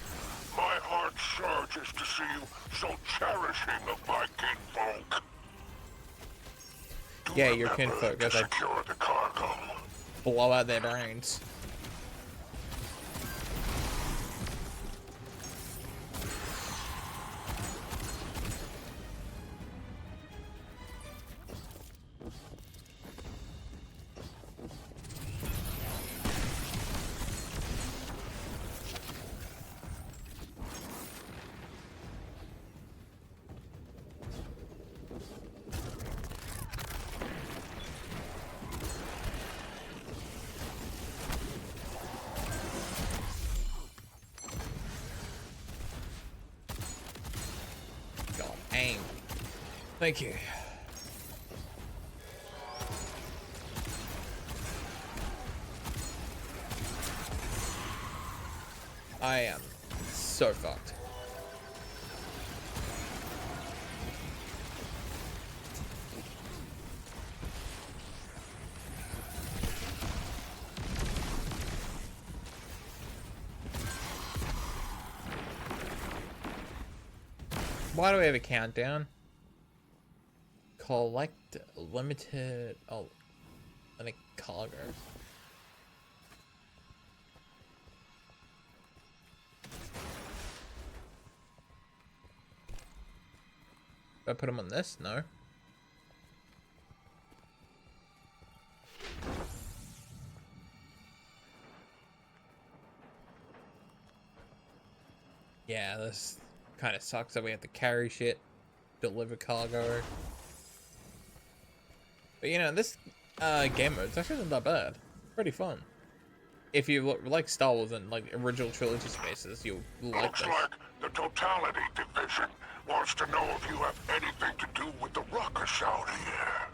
My heart surges to see you so cherishing of my kinfolk. Yeah, your kinfolk, as I secure the cargo. blow out their brains. Aim. Thank you. I am so fucked. Why do we have a countdown? Collect limited cargo. Do I put them on this? No. Yeah, this kind of sucks that we have to carry shit, deliver cargo. But you know, this game mode's actually not that bad. Pretty fun. If you like Star Wars and like original trilogy spaces, you'll like Looks this. like the Totality Division wants to know if you have anything to do with the ruckus out here.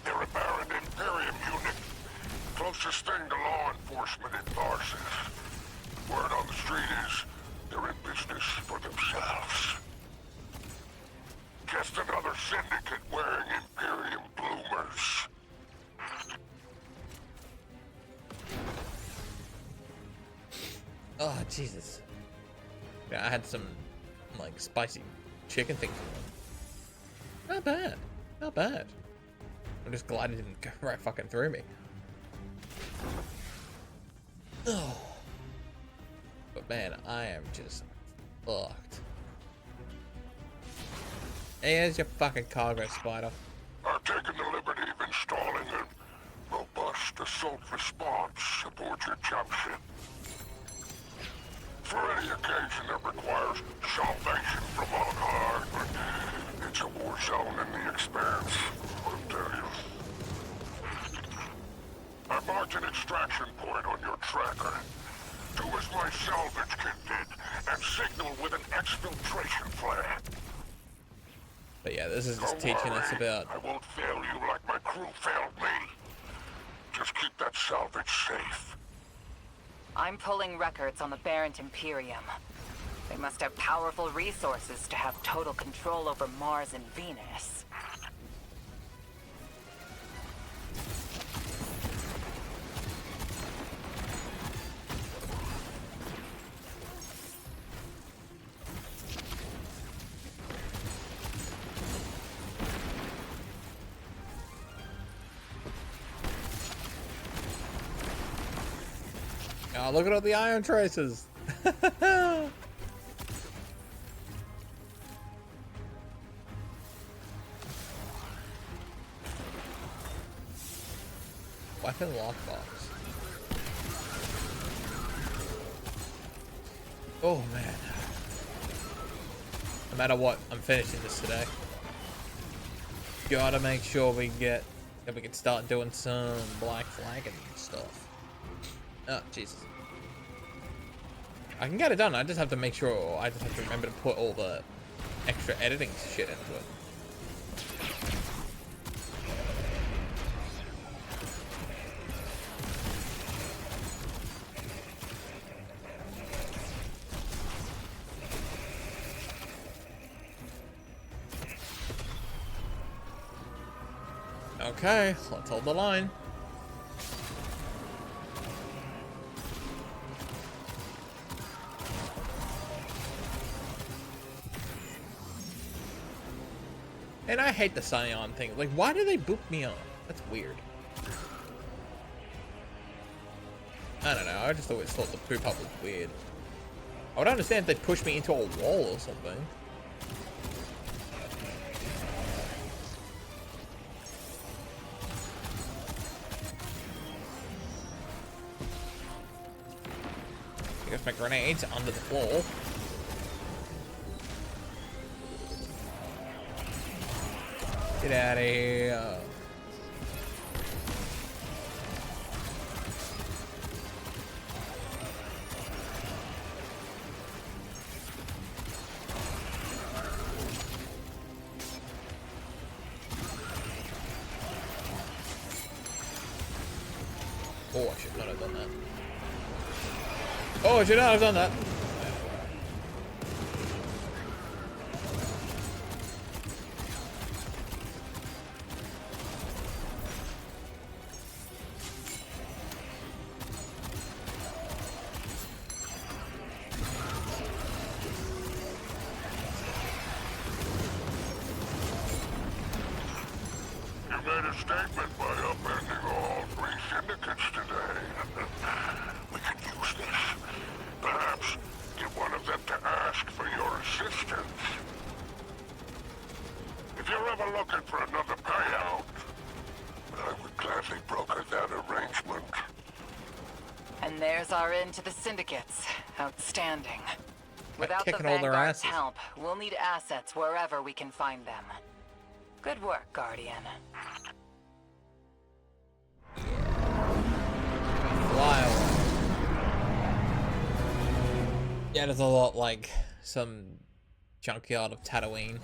They're a Baron Imperium unit. Closest thing to law enforcement in Tharsis. Word on the street is they're in business for themselves. Guess Jesus. Yeah, I had some, like, spicy chicken thing. Not bad. Not bad. I'm just glad it didn't go right fucking through me. Oh. But man, I am just fucked. Hey, here's your fucking cargo, Spider. I've taken the liberty of installing a robust assault response aboard your jump ship. For any occasion that requires salvation from on high, but it's a war zone in the expanse, I'll tell you. I marked an extraction point on your tracker. Do as my salvage kit did, and signal with an exfiltration flare. But yeah, this is just teaching us about... I won't fail you like my crew failed me. Just keep that salvage safe. I'm pulling records on the Barrent Imperium. They must have powerful resources to have total control over Mars and Venus. Oh, look at all the ion traces. Weapon lockbox. Oh man. No matter what, I'm finishing this today. Gotta make sure we get that we can start doing some black flagging stuff. Oh, Jesus. I can get it done, I just have to make sure, I just have to remember to put all the extra editing shit into it. Okay, let's hold the line. And I hate the Scion thing. Like, why do they boop me on? That's weird. I don't know. I just always thought the poop up was weird. I would understand if they pushed me into a wall or something. I guess my grenade's under the floor. Get out of here. Oh, I should not have done that. Oh, I should not have done that. Statement by upending all three syndicates today. We could use this. Perhaps get one of them to ask for your assistance. If you're ever looking for another payout, I would gladly broker that arrangement. And there's our end to the syndicates. Outstanding. Without the kicking all their Vanguard's asses. help, we'll need assets wherever we can find them. Good work, Guardian. Fly away. Yeah, there's a lot like some junkyard of Tatooine.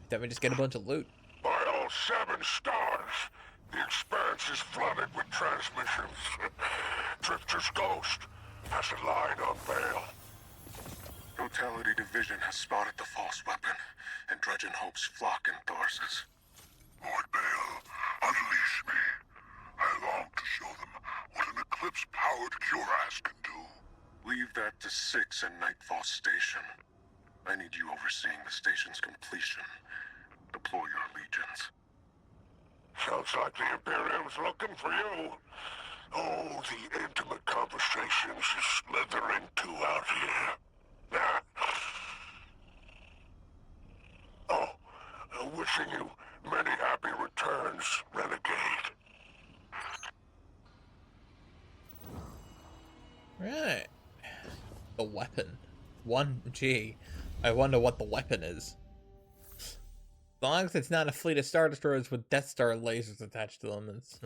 Then we just get a bunch of loot. By all 7 stars, the expanse is flooded with transmissions. Drifter's Ghost has a line on bail. Totality Division has spotted the false weapon, and Dredgen hopes flock in Tharsis. Lord Bale, unleash me. I long to show them what an Eclipse-powered cuirass can do. Leave that to 6 and Nightfall Station. I need you overseeing the station's completion. Deploy your legions. Sounds like the Imperium's looking for you. Oh, the intimate conversations you're slithering to out here. Oh, wishing you many happy returns, Renegade. Right. The weapon. 1G. I wonder what the weapon is. As long as it's not a fleet of Star Destroyers with Death Star lasers attached to them, it's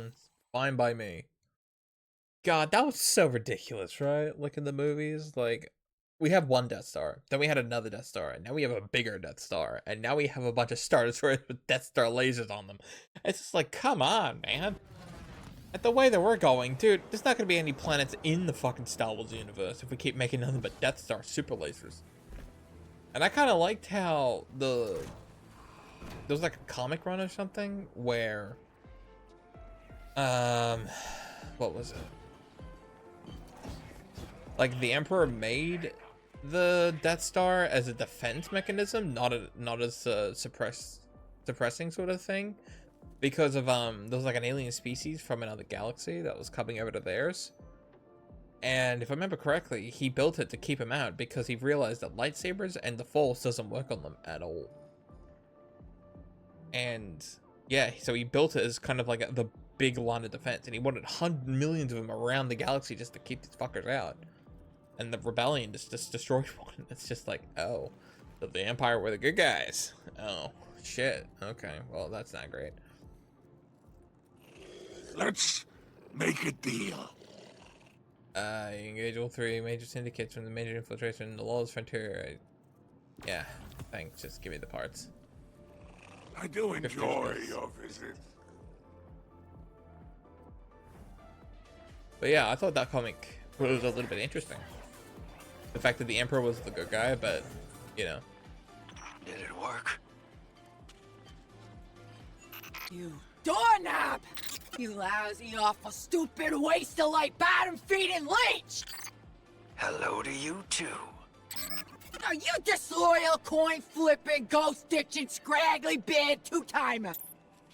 fine by me. God, that was so ridiculous, right? Like in the movies, like, we have one Death Star, then we had another Death Star, and now we have a bigger Death Star, and now we have a bunch of Star Destroyers with Death Star lasers on them. It's just like, come on, man. At the way that we're going, dude, there's not gonna be any planets in the fucking Star Wars universe if we keep making nothing but Death Star super lasers. And I kind of liked how there was like a comic run or something where, what was it? Like the Emperor made the Death Star as a defense mechanism, not as a suppressing sort of thing. Because of, there was like an alien species from another galaxy that was coming over to theirs. And if I remember correctly, he built it to keep him out because he realized that lightsabers and the Force doesn't work on them at all. And yeah, so he built it as kind of like the big line of defense. And he wanted millions of them around the galaxy just to keep these fuckers out. And the rebellion just destroyed one. It's just like, oh, so the Empire were the good guys. Oh, shit. Okay, well, that's not great. Let's make a deal. Engage all 3 major syndicates from the major infiltration in the Lawless Frontier. Yeah, thanks. Just give me the parts. I do enjoy your visit. But yeah, I thought that comic was a little bit interesting. The fact that the Emperor was the good guy, but, you know. Did it work? You doorknob! You lousy, awful, stupid, waste of light, bottom-feeding leech! Hello to you, too. Now you disloyal, coin-flipping, ghost-ditching, scraggly beard two-timer!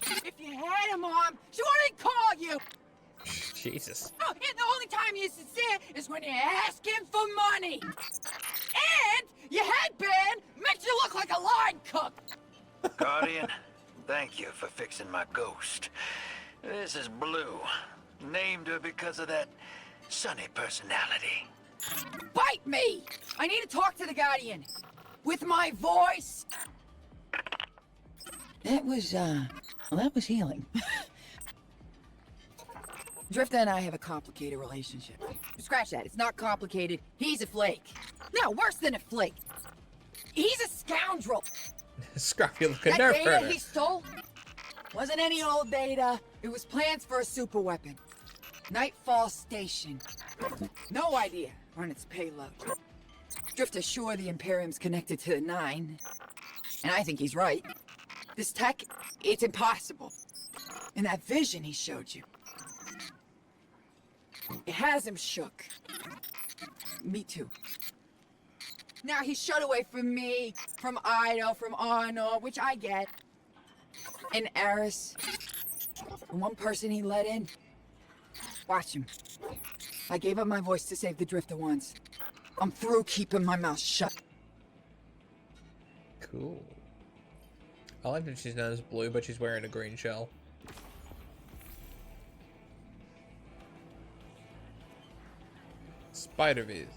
If you had a mom, she wouldn't call you! Jesus. Oh, and the only time you're sincere is when you're asking for money! And your headband makes you look like a line cook! Guardian, thank you for fixing my ghost. This is Blue. Named her because of that sunny personality. Bite me! I need to talk to the Guardian. With my voice. That was, well, that was healing. Drifter and I have a complicated relationship. Scratch that, it's not complicated. He's a flake. No, worse than a flake. He's a scoundrel. Scruffy looking That nerf data herder. he stole wasn't any old data. It was plans for a super weapon. Nightfall Station. No idea on its payload. Drifter's sure the Imperium's connected to the Nine. And I think he's right. This tech, it's impossible. And that vision he showed you. It has him shook. Me too. Now he's shut away from me, from Ido, from Arnor, which I get. And Eris. And one person he let in. Watch him. I gave up my voice to save the Drifter once. I'm through keeping my mouth shut. Cool. I like that she's known as Blue, but she's wearing a green shell. Spider-Viz.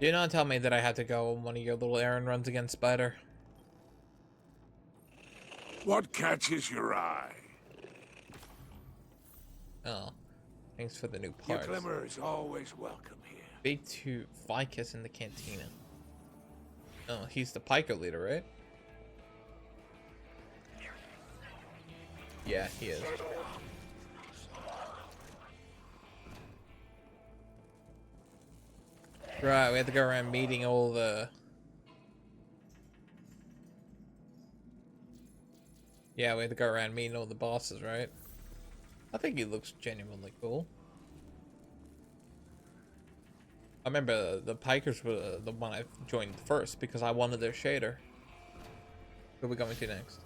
Do not tell me that I have to go on one of your little errand runs against Spider. What catches your eye? Oh, thanks for the new Your parts. glimmer is always welcome here. Big 2 Vicus in the cantina. Oh, he's the Piker leader, right? Yeah, he is. Right, we have to go around meeting all the... Yeah, we have to go around meeting all the bosses, right? I think he looks genuinely cool. I remember the Pikers were the one I joined first because I wanted their shader. Where are we going to next?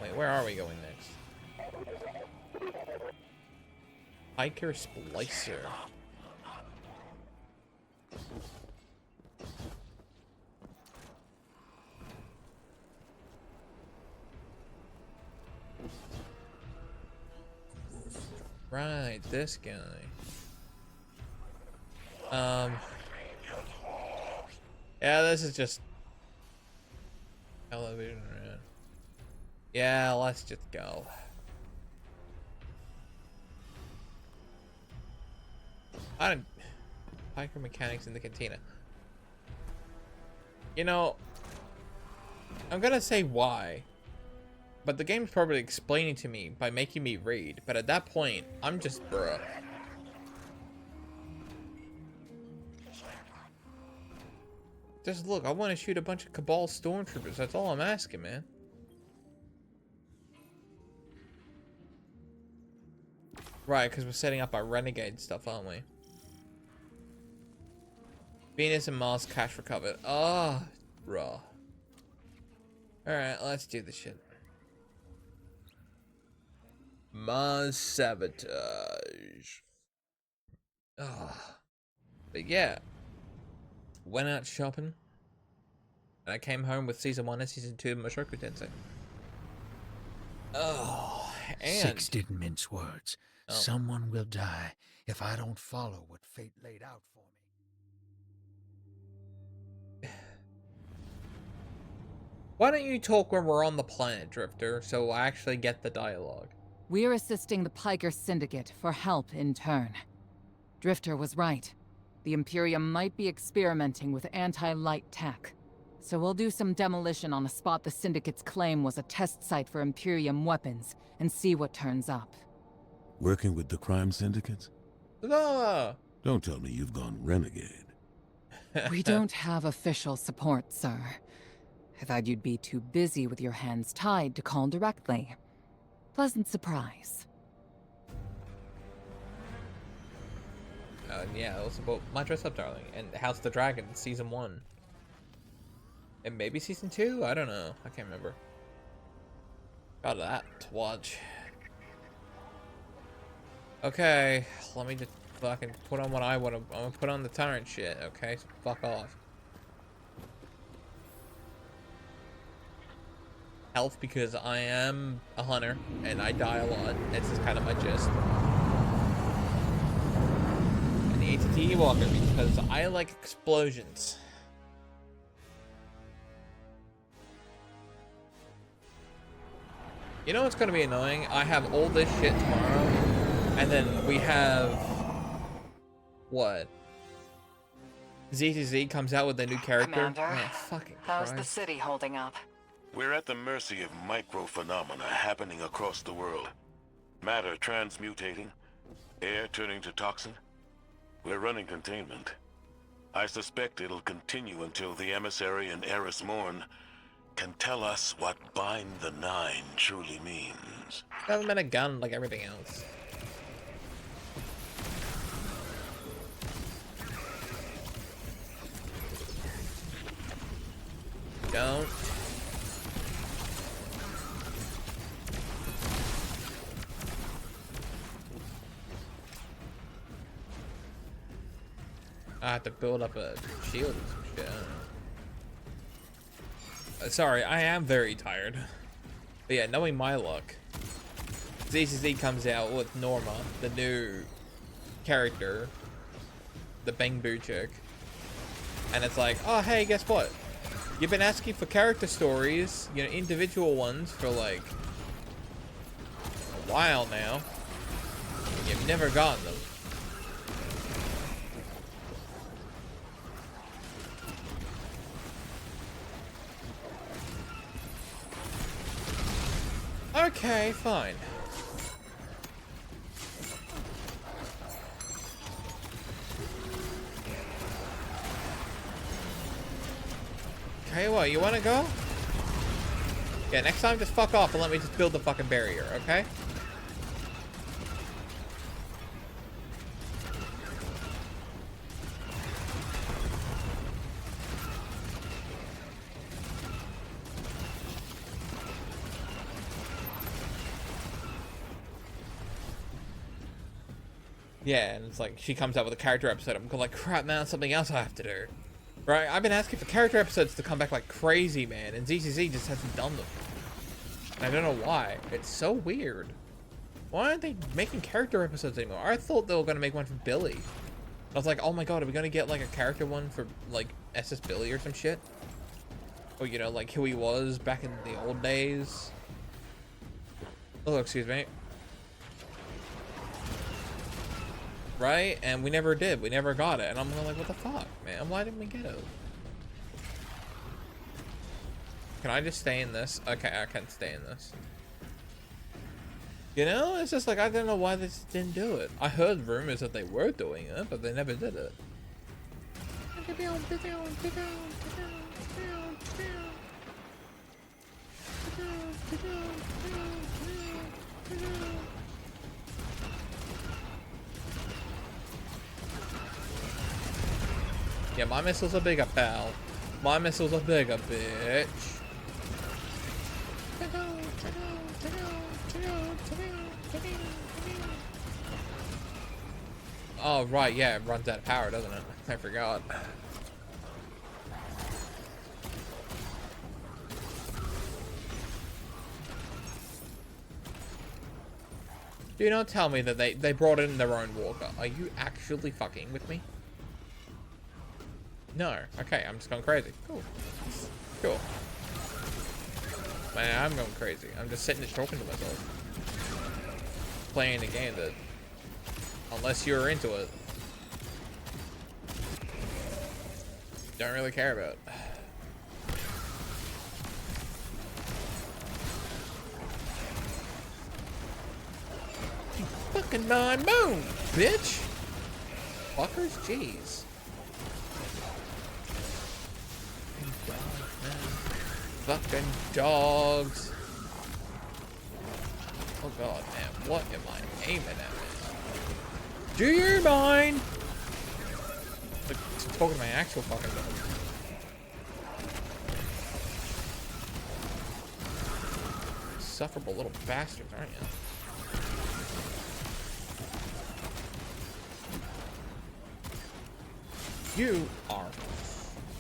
Wait, where are we going next? Piker Splicer. Right, this guy. Yeah, this is just television. Yeah, let's just go. I don't. Piker mechanics in the cantina. You know, I'm gonna say why, but the game's probably explaining to me by making me read. But at that point, I'm just bruh. Just look, I want to shoot a bunch of Cabal stormtroopers. That's all I'm asking, man. Right, because we're setting up our renegade stuff, aren't we? Venus and Mars cache recovered. Ah, raw. Alright, let's do this shit. Mars sabotage. Ah. But yeah. Went out shopping. And I came home with season 1 and season 2 of Mushoku Tensei. Oh, and... Six didn't mince words. Oh. Someone will die if I don't follow what fate laid out for me. Why don't you talk when we're on the planet, Drifter, so I actually get the dialogue? We're assisting the Piker Syndicate for help in turn. Drifter was right. The Imperium might be experimenting with anti-light tech. So we'll do some demolition on a spot the Syndicate's claim was a test site for Imperium weapons and see what turns up. Working with the crime syndicates? No! Don't tell me you've gone renegade. We don't have official support, sir. I thought you'd be too busy with your hands tied to call directly. Pleasant surprise. Yeah, it was about My Dress Up Darling and House of the Dragon, season 1. And maybe season 2? I don't know. I can't remember. Got that to watch. Okay, let me just fucking put on what I want to. I'm gonna put on the tyrant shit, okay? So fuck off. Health, because I am a hunter and I die a lot. This is kind of my gist. And the ATT Walker, because I like explosions. You know what's gonna be annoying? I have all this shit tomorrow, and then we have what? Z2Z comes out with a new character. Commander, oh, fucking how's Christ. the city holding up? We're at the mercy of micro-phenomena happening across the world. Matter transmutating, air turning to toxin. We're running containment. I suspect it'll continue until the emissary and Eris Morn can tell us what Bind the Nine truly means. Hasn't been a gun like everything else. Don't. I have to build up a shield or some shit. I don't know. Sorry, I am very tired. But yeah, knowing my luck, ZCZ comes out with Norma, the new character, the Bang Boo chick. And it's like, oh hey, guess what? You've been asking for character stories, you know, individual ones for like a while now. And you've never gotten them. Okay, fine. Okay, what, you wanna go? Yeah, next time just fuck off and let me just build the fucking barrier, okay? Yeah, and it's like she comes out with a character episode. I'm going like, crap, man, something else I have to do. Right? I've been asking for character episodes to come back like crazy, man, and ZZZ just hasn't done them. And I don't know why. It's so weird. Why aren't they making character episodes anymore? I thought they were gonna make one for Billy. I was like, oh my god, are we gonna get like a character one for like SS Billy or some shit? Or you know, like who he was back in the old days. Oh, excuse me. Right? And we never did. We never got it. And I'm like, what the fuck, man? Why didn't we get it? Can I just stay in this? Okay, I can stay in this. You know, it's just like, I don't know why they just didn't do it. I heard rumors that they were doing it, but they never did it. Yeah, my missiles are bigger, pal. My missiles are bigger, bitch. Oh, right, yeah, it runs out of power, doesn't it? I forgot. Do not tell me that they brought in their own walker. Are you actually fucking with me? No. Okay, I'm just going crazy. Cool. Cool. Man, I'm going crazy. I'm just sitting there talking to myself. Playing a game that, unless you're into it, don't really care about. You fucking non-moon, bitch! Fuckers, jeez. Fucking dogs. Oh god, man, what am I aiming at? Do you mind? Like, talking to my actual fucking dog. Insufferable little bastards, aren't you? You are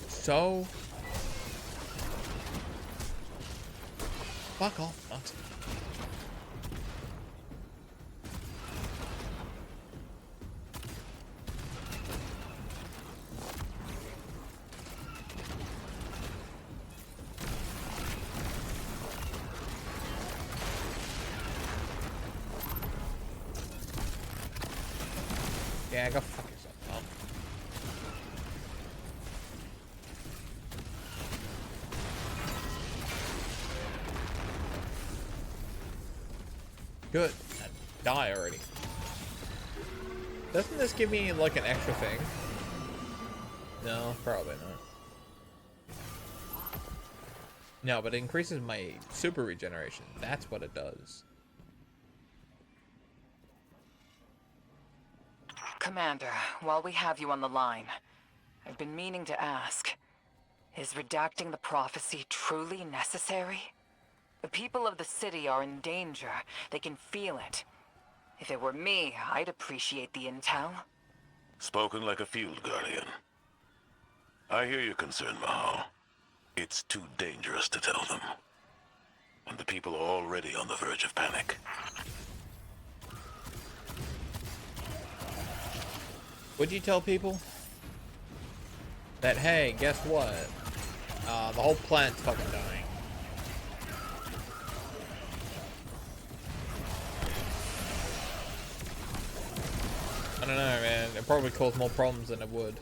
so... Fuck off, nuts. Yeah, go fuck yourself, pal. Good. Die already. Doesn't this give me like an extra thing? No, probably not. No, but it increases my super regeneration. That's what it does. Commander, while we have you on the line, I've been meaning to ask, is redacting the prophecy truly necessary? The people of the city are in danger. They can feel it. If it were me, I'd appreciate the intel. Spoken like a field guardian. I hear your concern, Mahal. It's too dangerous to tell them. And the people are already on the verge of panic. Would you tell people that, hey, guess what? The whole planet's fucking dying. I don't know, man. It probably cause more problems than it would.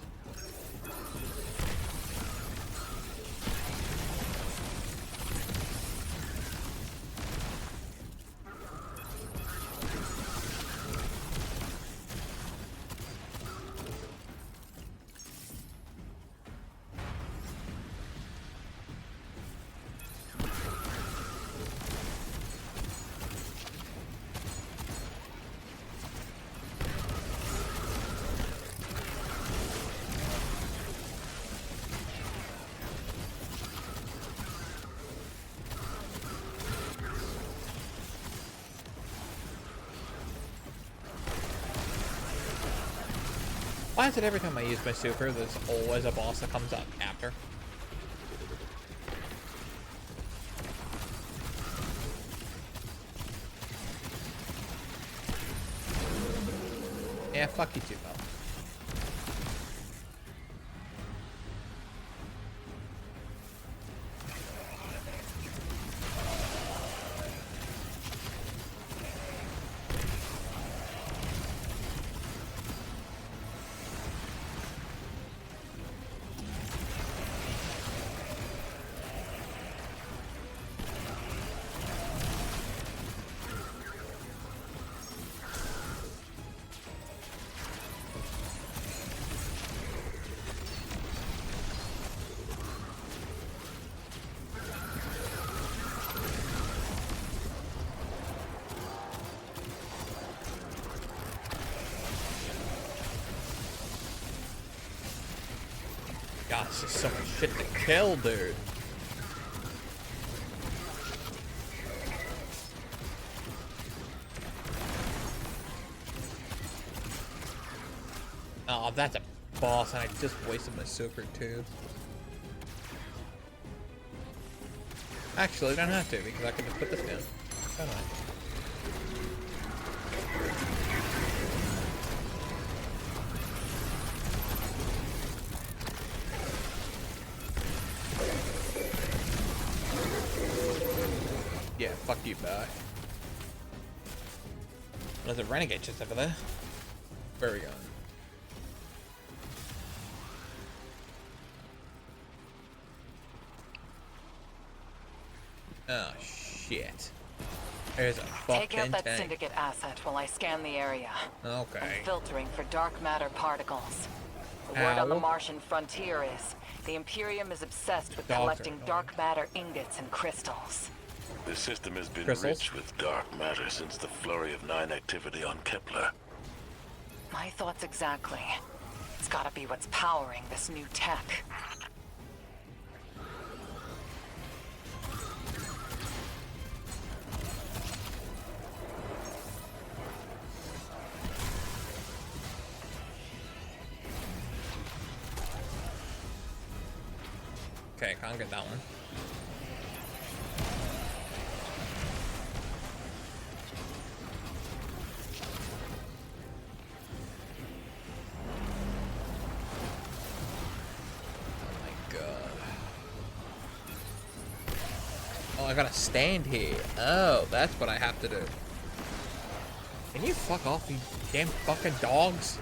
Why is it every time I use my super, there's always a boss that comes up after? Yeah, fuck you too, pal. Gosh, there's so much shit to kill, dude. Oh, that's a boss, and I just wasted my super too. Actually, I don't have to, because I can just put this down. Don't I? Yeah, fuck you, bye. There's a renegade just over there. Where are we going? Oh, shit. There's a fucking Take out that tank. Syndicate asset while I scan the area. Okay. I'm filtering for dark matter particles. The word on the Martian frontier is the Imperium is obsessed with collecting dark matter ingots and crystals. The system has been Crystals? rich with dark matter since the Flurry of 9 activity on Kepler. My thoughts exactly. It's gotta be what's powering this new tech. Okay, can't get that one. Oh my god. Oh, I gotta stand here. Oh, that's what I have to do. Can you fuck off, you damn fucking dogs?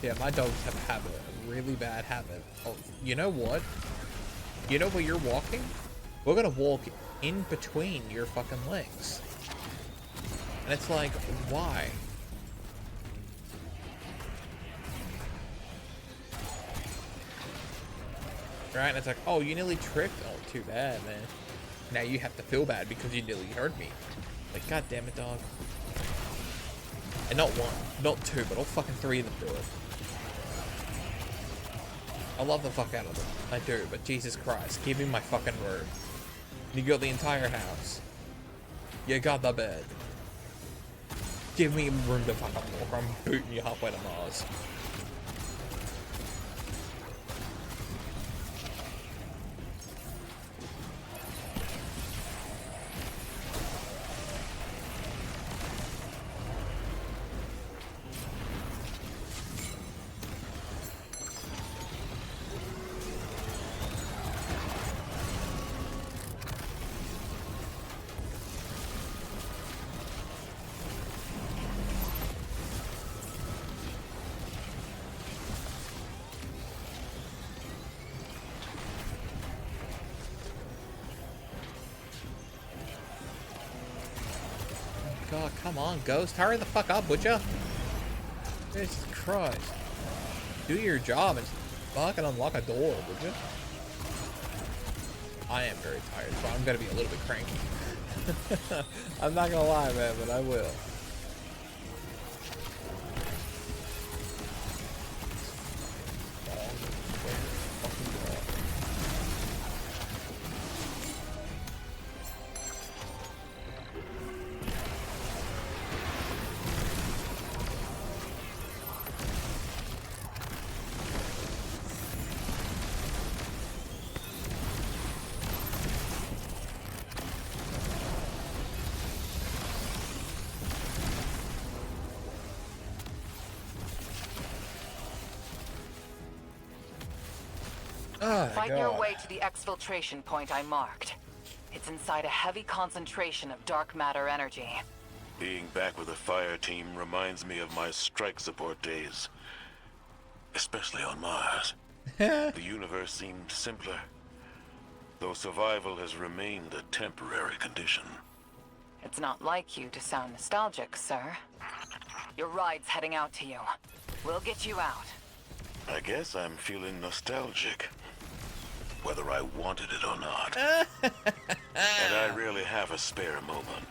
Yeah, my dogs have a habit, a really bad habit. Oh, you know what? You know where you're walking? We're gonna walk in between your fucking legs. And it's like, why? Right? And it's like, oh, you nearly tripped? Oh, too bad, man. Now you have to feel bad because you nearly hurt me. Like, god damn it, dog. And not one, not two, but all fucking three of them do it. I love the fuck out of them. I do, but Jesus Christ, give me my fucking room. You got the entire house. You got the bed. Give me room to fucking walk, or I'm booting you halfway to Mars. God, come on, Ghost. Hurry the fuck up, would ya? Jesus Christ. Do your job and fucking unlock a door, would ya? I am very tired, so I'm gonna be a little bit cranky. I'm not gonna lie, man, but I will. Oh, Fight God. your way to the exfiltration point I marked. It's inside a heavy concentration of dark matter energy. Being back with the fire team reminds me of my strike support days. Especially on Mars. The universe seemed simpler, though survival has remained a temporary condition. It's not like you to sound nostalgic, sir. Your ride's heading out to you. We'll get you out. I guess I'm feeling nostalgic, whether I wanted it or not. And I really have a spare moment.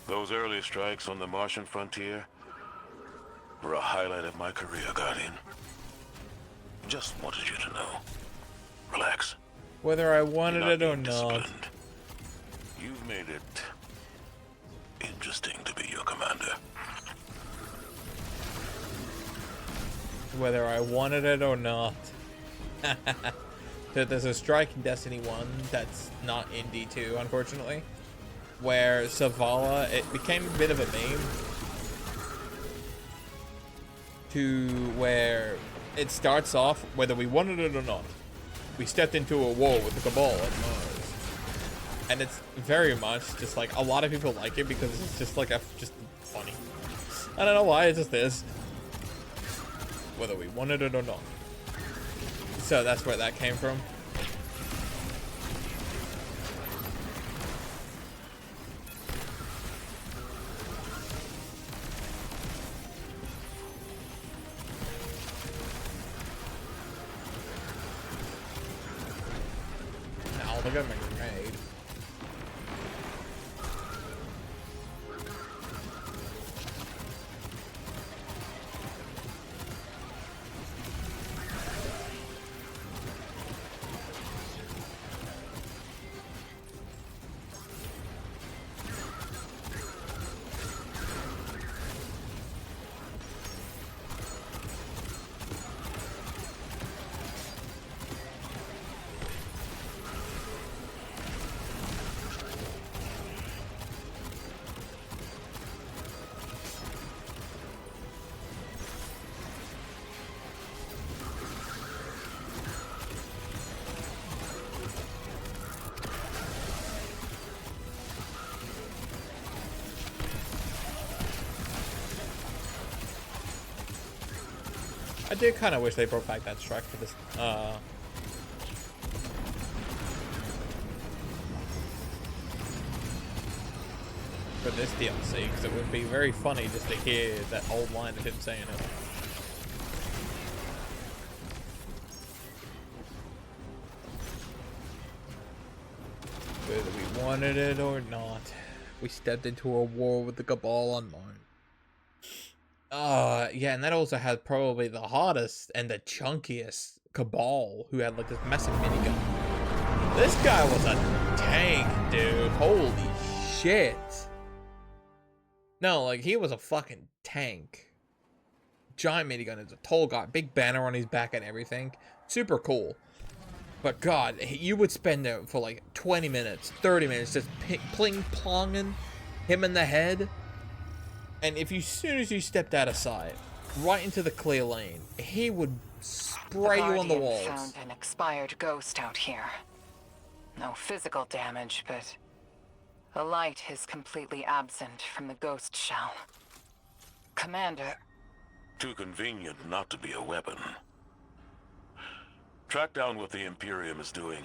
Those early strikes on the Martian frontier were a highlight of my career, Guardian. Just wanted you to know. Relax. Whether I wanted You're it or being not. disciplined. You've made it interesting to be your commander. Whether I wanted it or not. So there's a strike in Destiny 1 that's not in D2, unfortunately, where Zavala, it became a bit of a meme to where it starts off, whether we wanted it or not, we stepped into a war with the Cabal on Mars. And it's very much just like, a lot of people like it because it's just like, just funny. I don't know why, it just is. Whether we wanted it or not. So that's where that came from. Now look at my grenade. I do kind of wish they brought back that strike for this, for this DLC, because it would be very funny just to hear that old line of him saying it. Whether we wanted it or not, we stepped into a war with the Cabal on Mars. Yeah, and that also had probably the hottest and the chunkiest Cabal, who had like this massive minigun. This guy was a tank, dude. Holy shit. No, like, he was a fucking tank. Giant minigun, is a tall guy, big banner on his back and everything. Super cool. But god, you would spend there for like 20 minutes, 30 minutes just pling-plonging him in the head. And if you, as soon as you stepped out of sight, right into the clear lane, he would spray you on the walls. Found an expired ghost out here. No physical damage, but the light is completely absent from the ghost shell. Commander. Too convenient not to be a weapon. Track down what the Imperium is doing.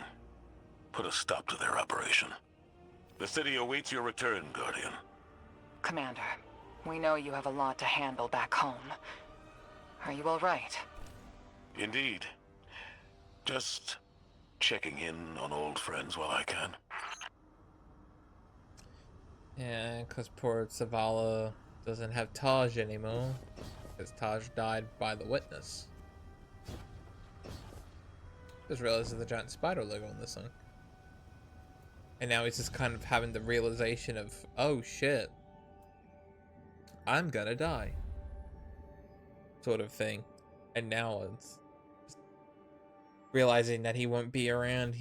Put a stop to their operation. The city awaits your return, Guardian. Commander, we know you have a lot to handle back home. Are you all right? Indeed. Just checking in on old friends while I can. Yeah, because poor Zavala doesn't have Taj anymore. Because Taj died by the witness. Just realized there's a giant spider logo on this thing. And now he's just kind of having the realization of, oh shit, I'm gonna die. Sort of thing. And now it's just realizing that he won't be around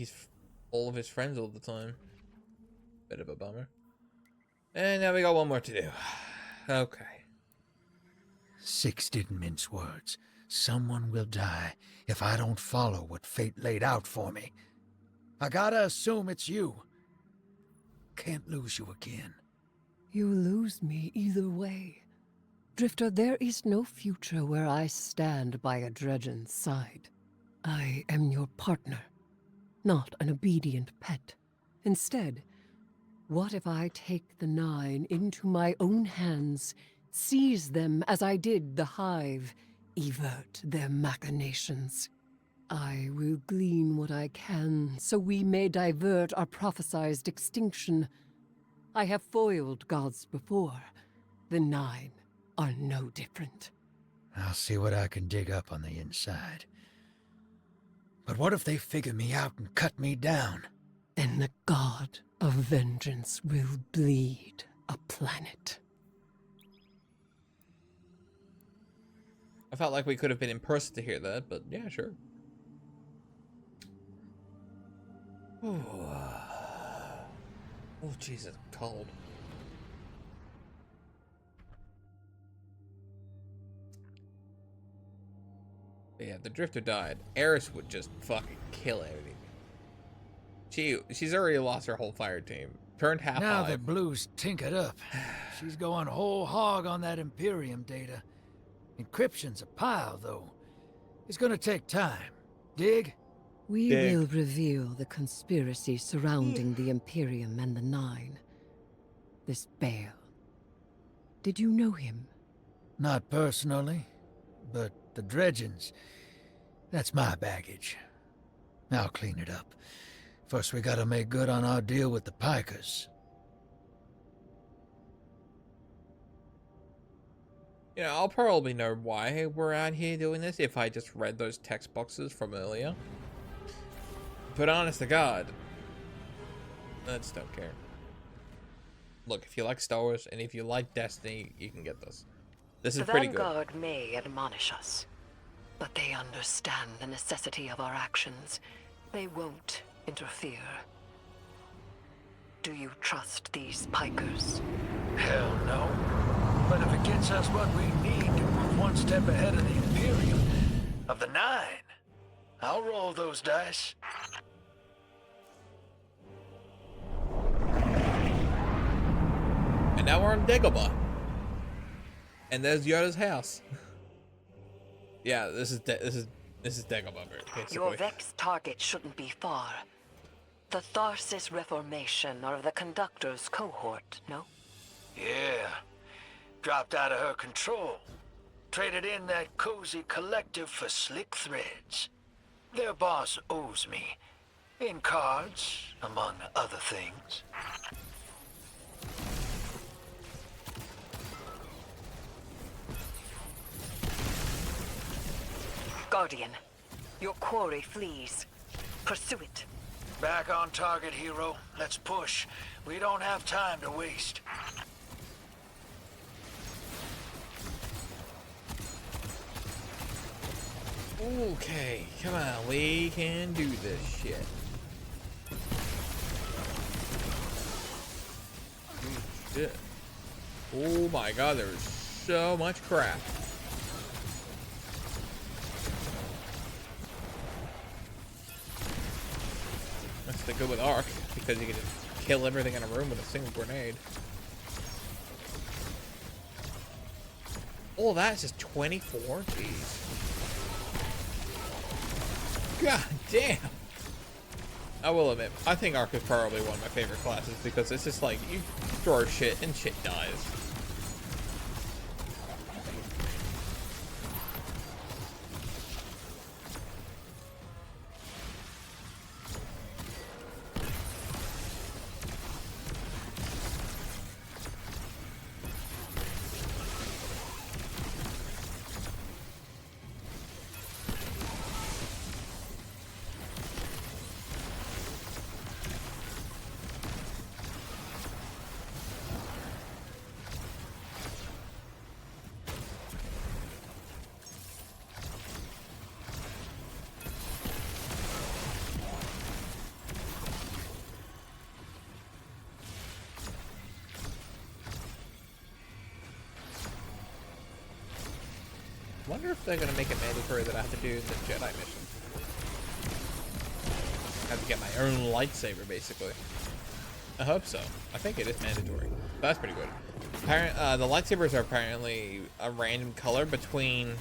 all of his friends all the time. Bit of a bummer. And now we got one more to do. Okay. Six didn't mince words. Someone will die if I don't follow what fate laid out for me. I gotta assume it's you. Can't lose you again. You lose me either way. Drifter, there is no future where I stand by a Dredgen's side. I am your partner, not an obedient pet. Instead, what if I take the Nine into my own hands, seize them as I did the Hive, evert their machinations? I will glean what I can, so we may divert our prophesized extinction. I have foiled gods before. The Nine are no different. I'll see what I can dig up on the inside. But what if they figure me out and cut me down? Then the god of vengeance will bleed a planet. I felt like we could have been in person to hear that, but yeah, sure. Oh, Jesus, cold. But yeah, the Drifter died. Eris would just fucking kill everything. She's already lost her whole fire team. Turned half Now Hive. that Blue's tinkered up, she's going whole hog on that Imperium data. Encryption's a pile, though. It's gonna take time. Dig? We will reveal the conspiracy surrounding the Imperium and the Nine. This Bale. Did you know him? Not personally, but the Dredgens. That's my baggage. I'll clean it up. First, we gotta make good on our deal with the Pikers. You know, I'll probably know why we're out here doing this if I just read those text boxes from earlier. But honest to God, I just don't care. Look, if you like Star Wars and if you like Destiny, you can get this. This is pretty good. The Vanguard may admonish us, but they understand the necessity of our actions. They won't interfere. Do you trust these Pikers? Hell no. But if it gets us what we need to move one step ahead of the Imperium, of the Nine, I'll roll those dice. And now we're on Dagobah. And there's Yoda's house. Yeah, this is Dagobah, basically. Your Vex target shouldn't be far. The Tharsis Reformation or the Conductor's cohort, no? Yeah. Dropped out of her control. Traded in that cozy collective for slick threads. Their boss owes me. In cards, among other things. Guardian, your quarry flees. Pursue it. Back on target, hero. Let's push. We don't have time to waste. Okay, come on, we can do this shit. Shit. Oh my god, there's so much crap. That's the good with Arc, because you can just kill everything in a room with a single grenade. Oh, that's just 24? Jeez. God damn. I will admit, I think Arc is probably one of my favorite classes because it's just like, you throw shit and shit dies. wonder if they're gonna make it mandatory that I have to do the Jedi mission. I have to get my own lightsaber, basically. I hope so. I think it is mandatory. That's pretty good. The lightsabers are apparently a random color between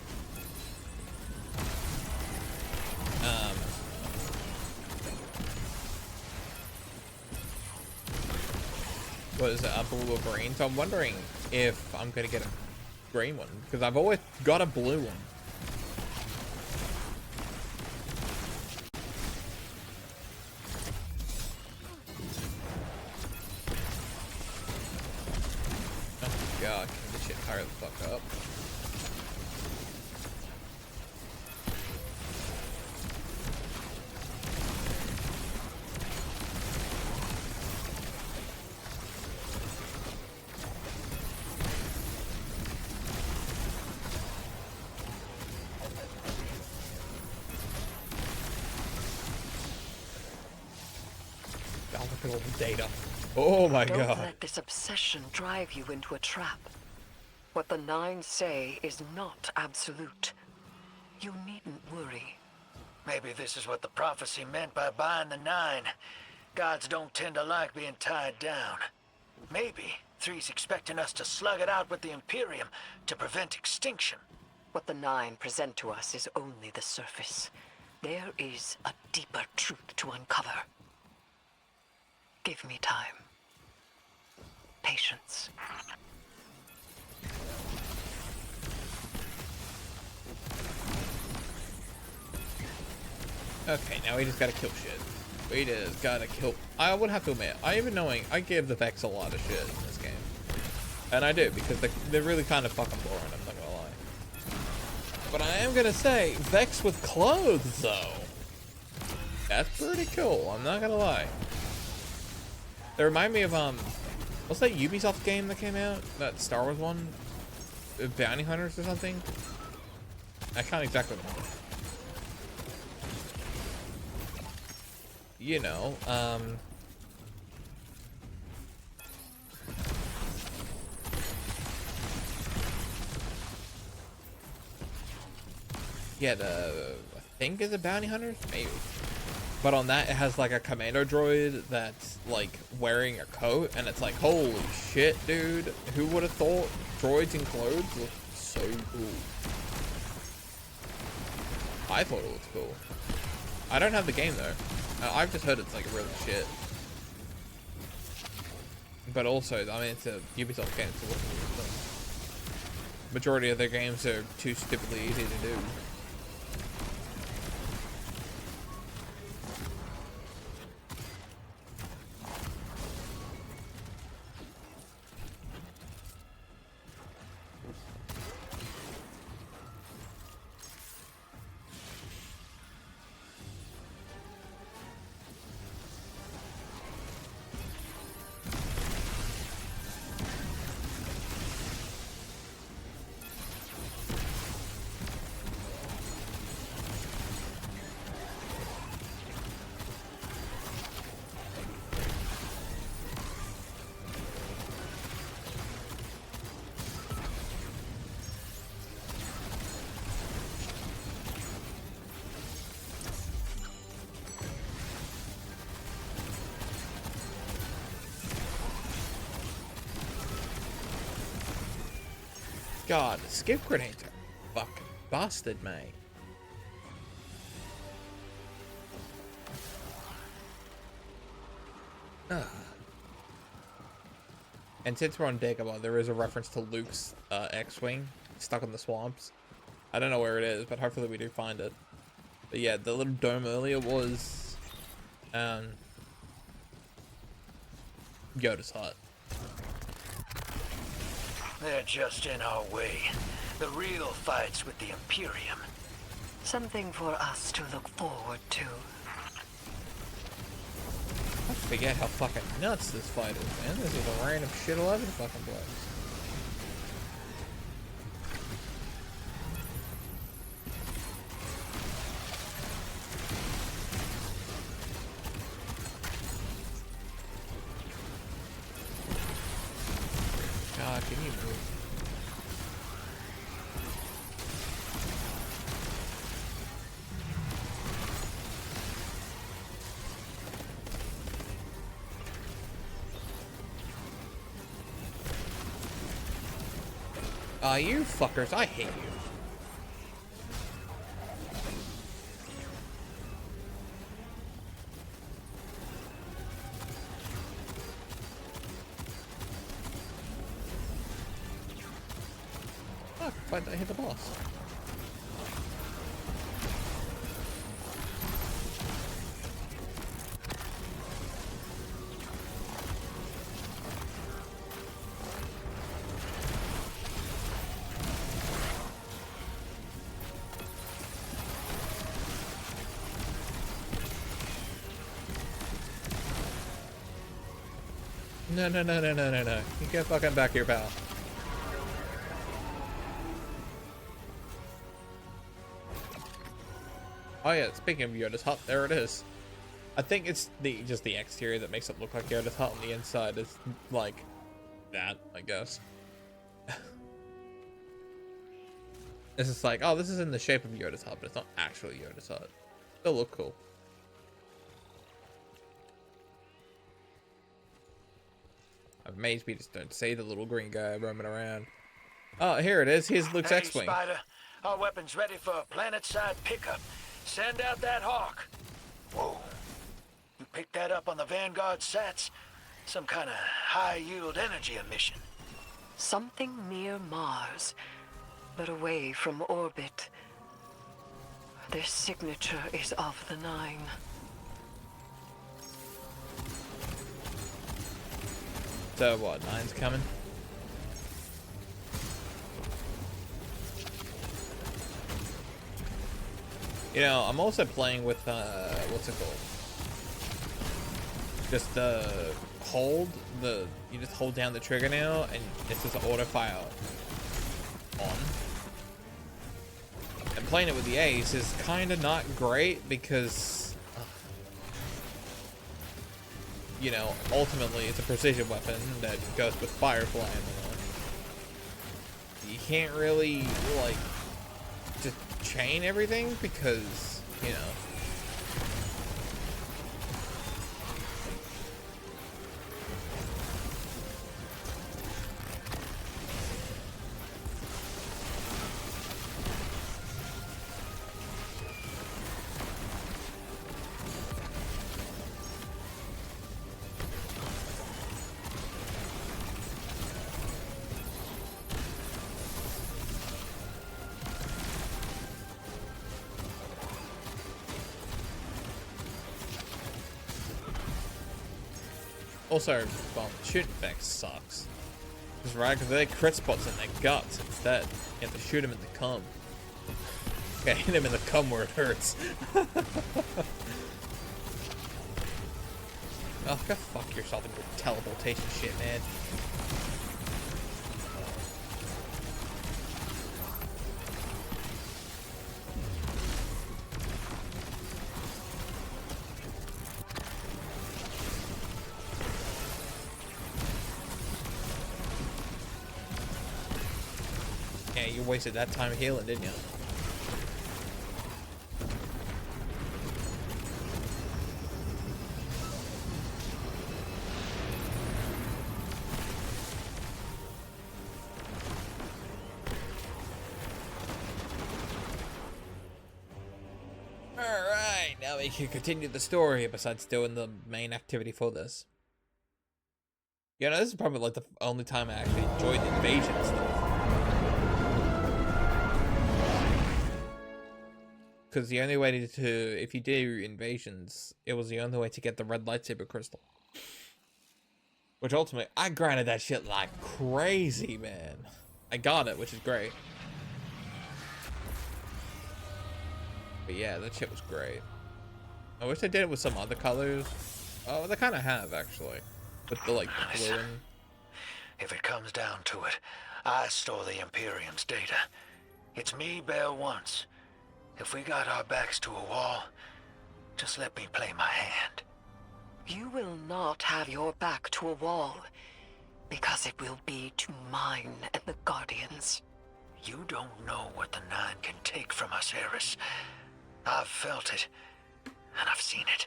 what is it, a blue or green? So I'm wondering if I'm gonna get a green one, because I've always got a blue one. Oh god, can this shit hurry the fuck up? Look at all the data. Oh my god. Don't let this obsession drive you into a trap. What the Nine say is not absolute. You needn't worry. Maybe this is what the prophecy meant by buying the Nine. Gods don't tend to like being tied down. Maybe Three's expecting us to slug it out with the Imperium to prevent extinction. What the Nine present to us is only the surface. There is a deeper truth to uncover. Give me time. Patience. Okay, now we just gotta kill shit. We just gotta kill. I would have to admit, I give the Vex a lot of shit in this game. And I do, because they're really kind of fucking boring, I'm not gonna lie. But I am gonna say, Vex with clothes, though. That's pretty cool, I'm not gonna lie. They remind me of, what's that Ubisoft game that came out? That Star Wars one? Bounty Hunters or something? I can't exactly remember. You know, yeah, I think is it Bounty Hunters? Maybe. But on that, it has like a commando droid that's like wearing a coat, and it's like, holy shit, dude. Who would have thought droids in clothes look so cool? I thought it looked cool. I don't have the game though. I've just heard it's like really shit. But also, I mean, it's a Ubisoft game, so majority of their games are too stupidly easy to do. God, skip grenades are fucking busted, mate. Ugh. And since we're on Dagobah, there is a reference to Luke's X-Wing stuck in the swamps. I don't know where it is, but hopefully we do find it. But yeah, the little dome earlier was Yoda's hut. They're just in our way. The real fight's with the Imperium. Something for us to look forward to. I forget how fucking nuts this fight is, man. This is a random shit all over the fucking place. God, can you move? Ah, you fuckers, I hate you. Oh, I hit the boss. No, no, no, no, no, no, no. You get fucking back here, pal. Oh yeah, speaking of Yoda's hut, there it is. I think it's just the exterior that makes it look like Yoda's hut, and the inside is like that, I guess. It's just like, oh, this is in the shape of Yoda's hut, but it's not actually Yoda's hut. It'll look cool. Amazed me just don't see the little green guy roaming around. Oh, here it is. Here's Luke's X-Wing. Spider, our weapon's ready for a planet-side pickup. Send out that hawk. Whoa. You picked that up on the Vanguard sats? Some kind of high-yield energy emission. Something near Mars, but away from orbit. Their signature is of the Nine. So what, Nine's coming? You know, I'm also playing with, what's it called? Just, you just hold down the trigger now, and it's just auto fire on. And playing it with the Ace is kind of not great because, you know, ultimately it's a precision weapon that goes with Firefly and all. You can't really, like, just chain everything because, you know. Also, well, shooting back sucks. Just right, because they crit spots in their guts instead. You have to shoot him in the cum. Okay, hit him in the cum where it hurts. Oh, go fuck yourself and your teleportation shit, man. Yeah, you wasted that time healing, didn't you? Alright, now we can continue the story besides doing the main activity for this. You know, this is probably like the only time I actually enjoyed the invasion stuff. Because the only way to, if you do invasions, it was the only way to get the red lightsaber crystal. Which ultimately, I grinded that shit like crazy, man. I got it, which is great. But yeah, that shit was great. I wish they did it with some other colors. Oh, they kind of have, actually. With the, like, blue and... If it comes down to it, I store the Imperium's data. It's me, Bell, once. If we got our backs to a wall, just let me play my hand. You will not have your back to a wall, because it will be to mine and the Guardians. You don't know what the Nine can take from us, Eris. I've felt it, and I've seen it.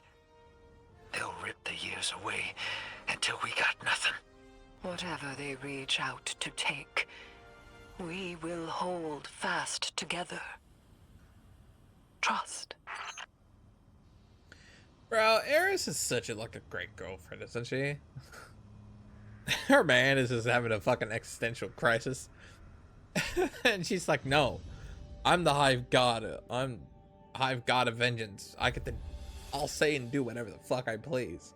They'll rip the years away until we got nothing. Whatever they reach out to take, We will hold fast together. Trust. Bro, Eris is such a great girlfriend, isn't she? Her man is just having a fucking existential crisis. And she's like, no, I'm the Hive God. I'm Hive God of Vengeance. I'll say and do whatever the fuck I please.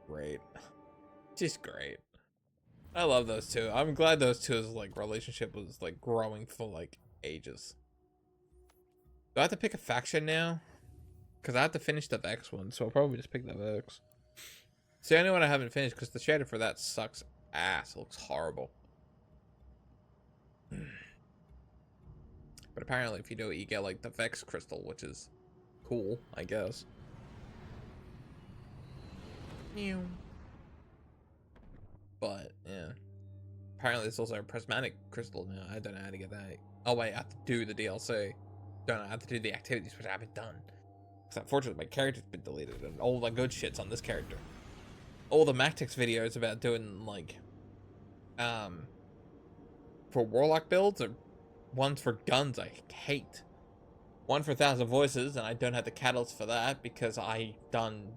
Great. Just great. I love those two. I'm glad those two's relationship was growing for ages. Do I have to pick a faction now? Because I have to finish the Vex one, so I'll probably just pick the Vex. It's the only one I haven't finished because the shader for that sucks ass. It looks horrible. But apparently if you do it, you get the Vex crystal, which is cool, I guess. But yeah, apparently there's also a prismatic crystal now. I don't know how to get that. Oh wait, I have to do the DLC. Don't know, I have to do the activities, which I haven't done. Because unfortunately my character's been deleted and all the good shit's on this character. All the Mactix videos about doing for Warlock builds are ones for guns I hate. One for 1,000 Voices, and I don't have the catalyst for that because I done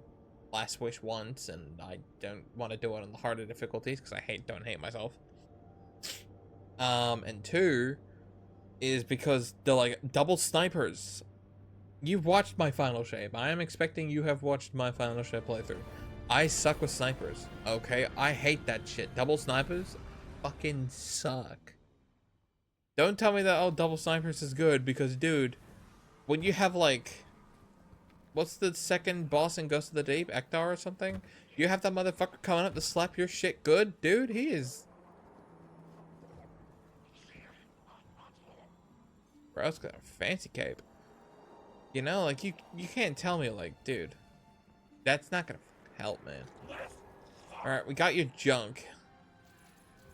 Last Wish once, and I don't want to do it on the harder difficulties because I don't hate myself. And 2 is because the double snipers. You've watched my Final Shape. I am expecting you have watched my Final Shape playthrough. I suck with snipers. Okay, I hate that shit. Double snipers fucking suck. Don't tell me that double snipers is good because, dude, when you have what's the second boss in Ghost of the Deep? Ektar or something? You have that motherfucker coming up to slap your shit good? Dude, he is... Bro's got a fancy cape. You know, you can't tell me, dude, that's not gonna help, man. Alright, we got your junk.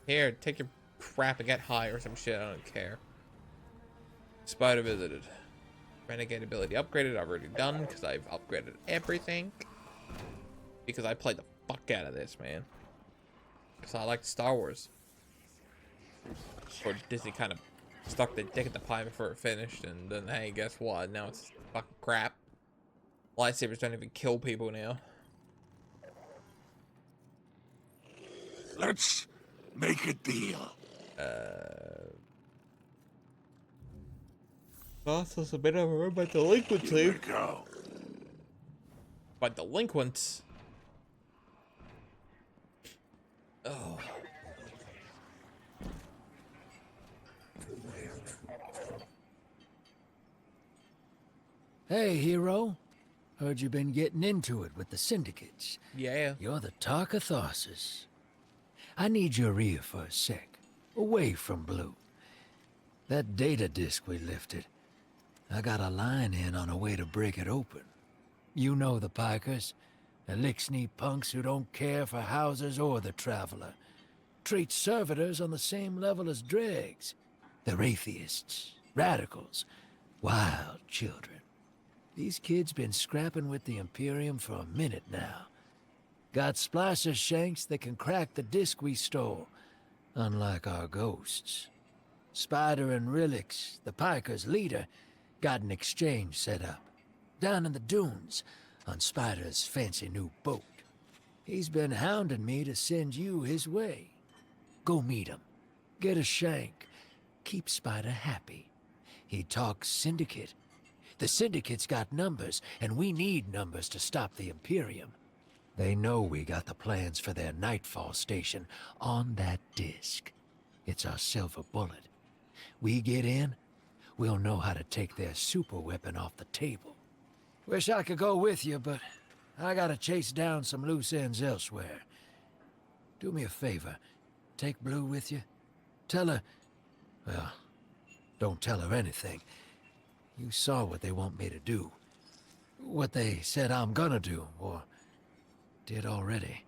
Here, take your crap and get high or some shit, I don't care. Spider visited. Renegade ability upgraded, I've already done because I've upgraded everything. Because I played the fuck out of this, man. Because I like Star Wars. Or Disney kind of stuck the dick in the pie before it finished, and then hey, guess what? Now it's fucking crap. Lightsabers don't even kill people now. Let's make a deal. Boss was a bit overrun by delinquency. Go. By delinquents. Oh. Hey, hero. Heard you been getting into it with the syndicates. Yeah. You're the talk of Tharsis. I need your ear for a sec. Away from Blue. That data disk we lifted. I got a line in on a way to break it open. You know the Pikers. Elixir punks who don't care for houses or the Traveler. Treat servitors on the same level as dregs. They're atheists, radicals, wild children. These kids been scrapping with the Imperium for a minute now. Got splicer shanks that can crack the disk we stole, unlike our ghosts. Spider and Rilix, the Pikers' leader, got an exchange set up. Down in the dunes, on Spider's fancy new boat. He's been hounding me to send you his way. Go meet him. Get a shank. Keep Spider happy. He talks Syndicate. The Syndicate's got numbers, and we need numbers to stop the Imperium. They know we got the plans for their Nightfall station on that disk. It's our silver bullet. We get in, we'll know how to take their super weapon off the table. Wish I could go with you, but I gotta chase down some loose ends elsewhere. Do me a favor. Take Blue with you. Tell her... Well, don't tell her anything. You saw what they want me to do. What they said I'm gonna do, or did already.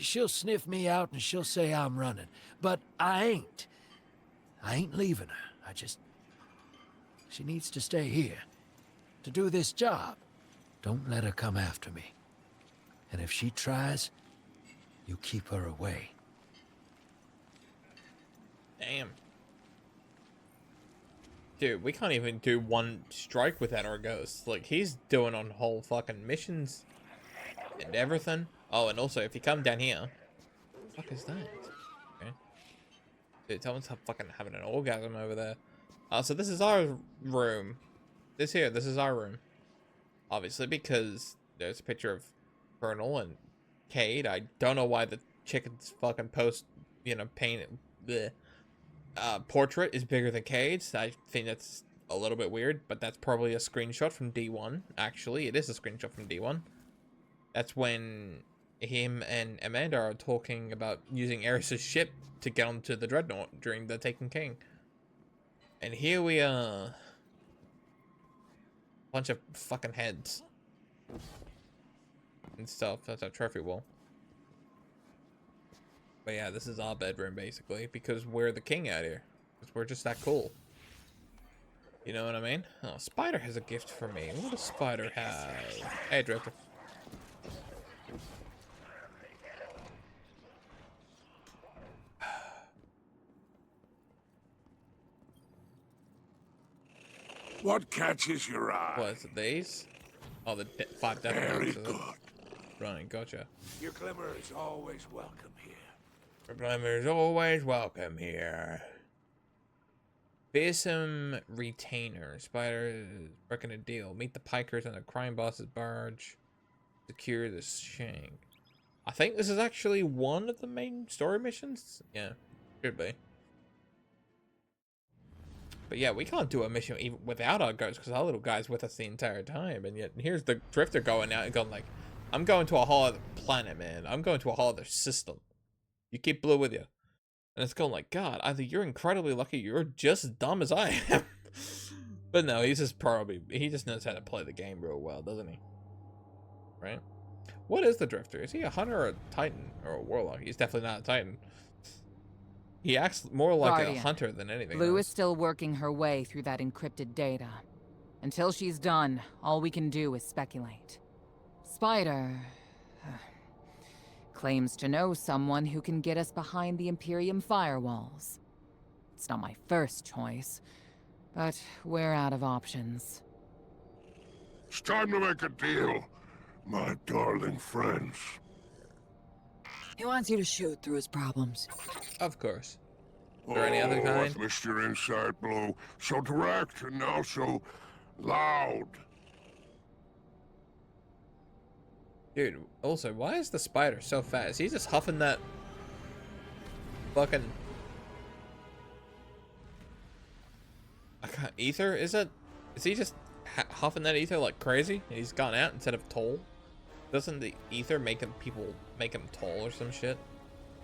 She'll sniff me out and she'll say I'm running. But I ain't. I ain't leaving her. I just... She needs to stay here. To do this job. Don't let her come after me. And if she tries, you keep her away. Damn. Dude, we can't even do one strike without our ghost. Like, he's doing on whole fucking missions and everything. Oh, and also, if you come down here... What the fuck is that? Okay. Dude, someone's fucking having an orgasm over there. So this is our room. This is our room. Obviously, because there's a picture of Colonel and Cade. I don't know why the chicken's fucking post, you know, painted... Bleh. Portrait is bigger than Cade's. I think that's a little bit weird, but that's probably a screenshot from D1. Actually, it is a screenshot from D1. That's when him and Amanda are talking about using Eris's ship to get onto the Dreadnought during the Taken King. And here we are. Bunch of fucking heads. And stuff. That's our trophy wall. But yeah, this is our bedroom, basically, because we're the king out here. Because we're just that cool. You know what I mean? Oh, Spider has a gift for me. What does Spider have? Hey, Drifter. What catches your eye? What is it, these? Oh, the 5 death Very marks, good. Right, gotcha. Your glimmer is always welcome here. Your glimmer is always welcome here. Fearsome Retainer. Spider is breaking a deal. Meet the Pikers on the crime boss's barge. Secure the shank. I think this is actually one of the main story missions. Yeah, should be. But yeah, we can't do a mission even without our ghost because our little guy's with us the entire time. And yet here's the Drifter going out and going like, I'm going to a whole other planet, man. I'm going to a whole other system. You keep Blue with you. And it's going like, God, either you're incredibly lucky, you're just as dumb as I am. But no, he just knows how to play the game real well, doesn't he? Right? What is the Drifter? Is he a hunter or a titan or a warlock? He's definitely not a titan. He acts more like Guardian. a hunter than anything Blue else. is still working her way through that encrypted data. Until she's done, all we can do is speculate. Spider claims to know someone who can get us behind the Imperium firewalls. It's not my first choice, but we're out of options. It's time to make a deal, my darling friends. He wants you to shoot through his problems. Of course. Is there any other kind? I've missed your insight, Blue. So direct and now so loud. Dude, also, why is the Spider so fast? He's just huffing that fucking... ether, is it? Is he just huffing that ether like crazy? He's gone out instead of tall? Doesn't the ether make him tall or some shit?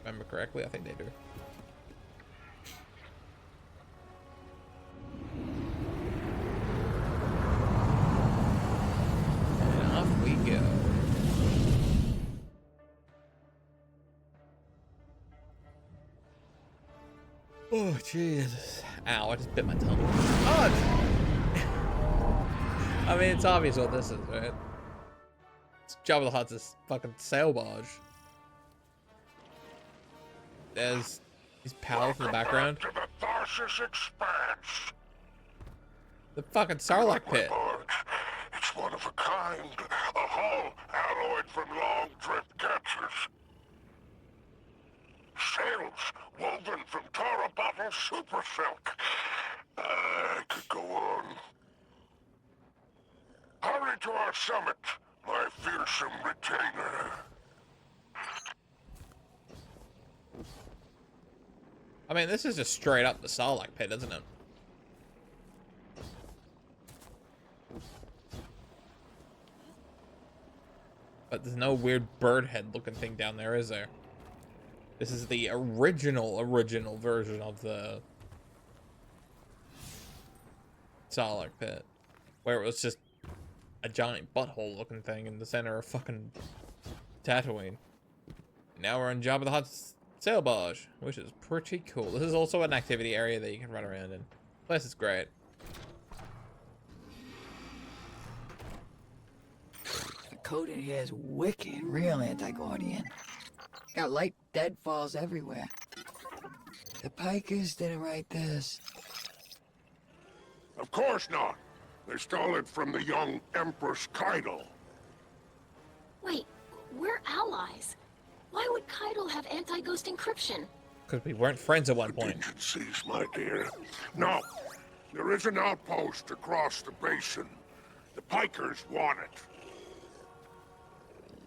Remember correctly? I think they do. And off we go. Oh, Jesus. Ow, I just bit my tongue. Oh! I mean, it's obvious what this is, right? It's Jabba the Hutt's fucking sail barge. There's these pals in the background. To the Tharsis Expanse. The fucking Sarlacc pit. It's one of a kind. A hull alloyed from long drift catchers. Sails woven from Tarabattle super silk. I could go on. Hurry to our summit, my fearsome retainer. I mean, this is just straight up the Sarlacc pit, isn't it? But there's no weird bird head looking thing down there, is there? This is the original version of the Sarlacc pit, where it was just a giant butthole looking thing in the center of fucking Tatooine. Now we're in Jabba the Hutt's sail barge, which is pretty cool. This is also an activity area that you can run around in. Plus, it's great. The code in here is wicked, real anti-Guardian. Got light deadfalls everywhere. The Pikers didn't write this. Of course not. They stole it from the young Empress Keitel. Wait, we're allies. Why would Keitel have anti-ghost encryption? Because we weren't friends at one point. Contingencies, my dear. No, there is an outpost across the basin. The Pikers want it.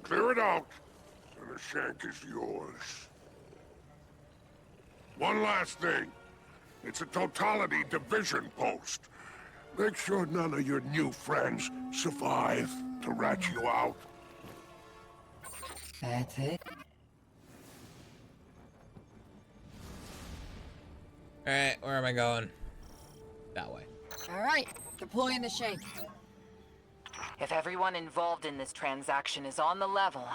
Clear it out, and the shank is yours. One last thing. It's a Totality Division post. Make sure none of your new friends survive to rat you out. That's it. Alright, where am I going? That way. Alright, deploying the shank. If everyone involved in this transaction is on the level,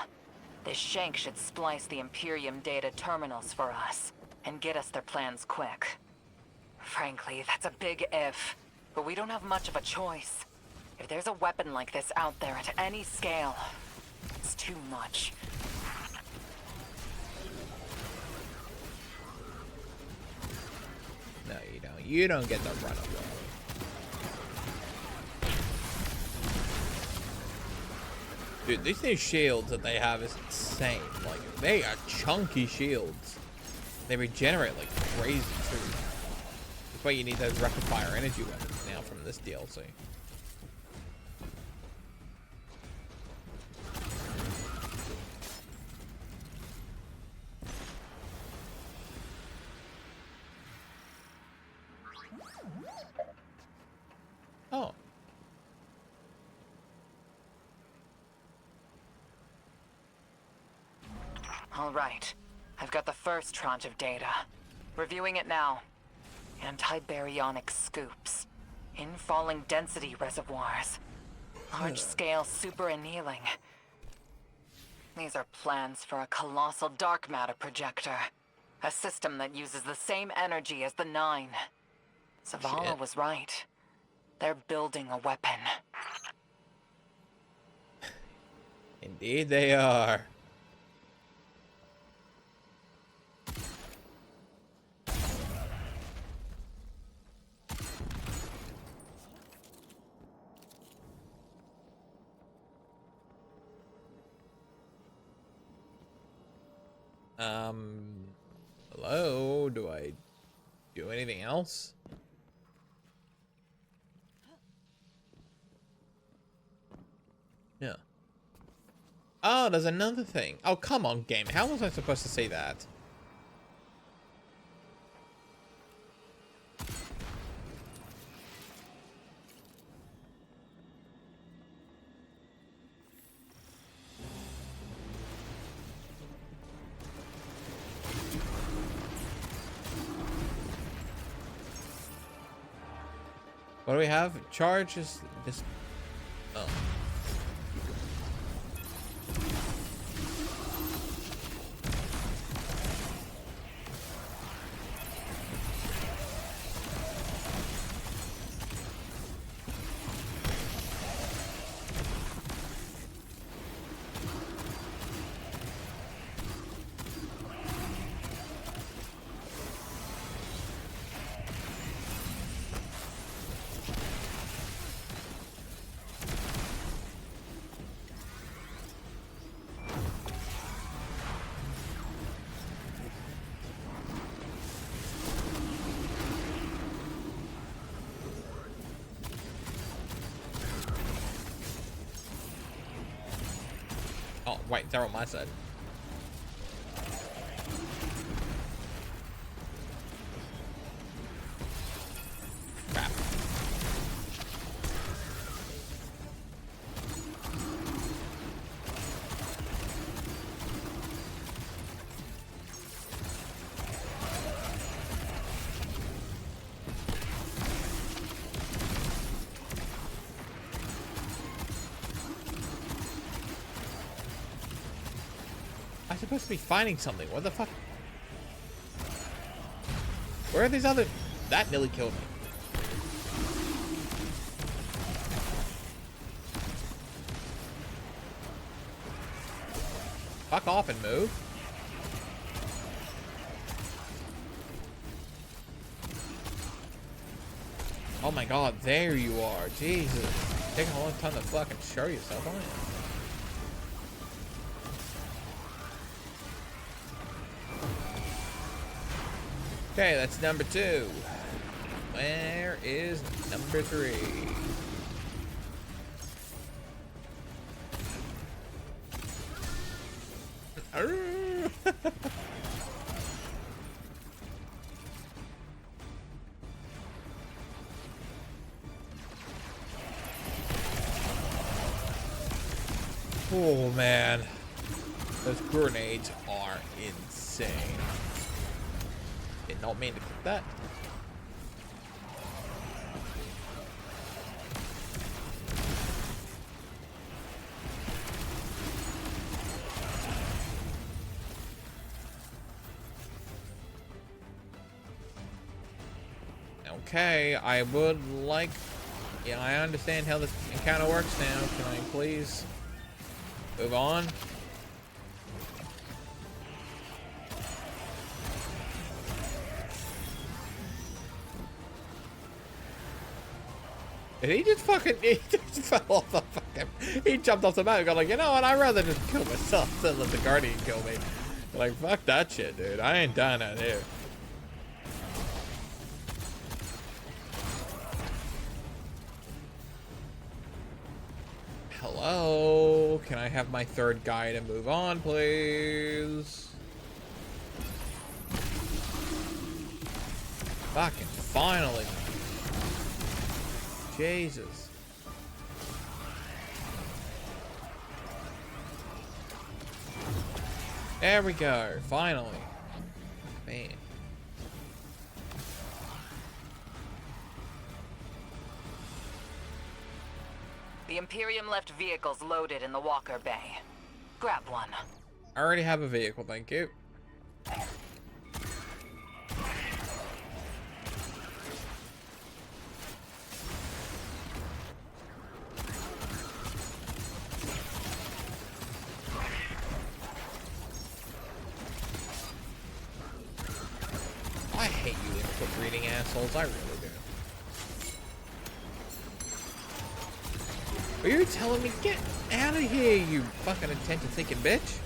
this shank should splice the Imperium data terminals for us, and get us their plans quick. Frankly, that's a big if, but we don't have much of a choice. If there's a weapon like this out there at any scale, it's too much. No, you don't. You don't get the run away. Dude, these new shields that they have is insane. Like, they are chunky shields. They regenerate like crazy, too. That's why you need those rapid fire energy weapons now from this DLC. Oh. All right. I've got the first tranche of data. Reviewing it now. Anti-baryonic scoops. Infalling density reservoirs. Large-scale super annealing. These are plans for a colossal dark matter projector. A system that uses the same energy as the Nine. Zavala Shit. was right. They're building a weapon. Indeed they are. Hello? Do I do anything else? Yeah. Oh, there's another thing. Oh, come on, game. How was I supposed to see that? What do we have? Charge is this. Oh. Oh, wait, they're on my side. Crap. I'm supposed to be finding something. What the fuck? Where are these other... That nearly killed me. Fuck off and move. Oh my god, there you are. Jesus. Taking a long time to fucking show yourself, aren't you? Okay, that's number 2. Where is number 3? Oh man, those grenades are insane. Did not mean to click that. Okay, I would like... Yeah, I understand how this encounter works now. Can I please move on? Did he just fucking... He just fell off the fucking... He jumped off the mountain and got like, you know what, I'd rather just kill myself than let the Guardian kill me. Like, fuck that shit, dude. I ain't done that here. Hello? Can I have my 3rd guy to move on, please? Fucking finally. Jesus. There we go. Finally. Man. The Imperium left vehicles loaded in the Walker Bay. Grab one. I already have a vehicle, thank you. I hate you input reading assholes, I really do. Are you telling me get out of here, you fucking attention-seeking bitch?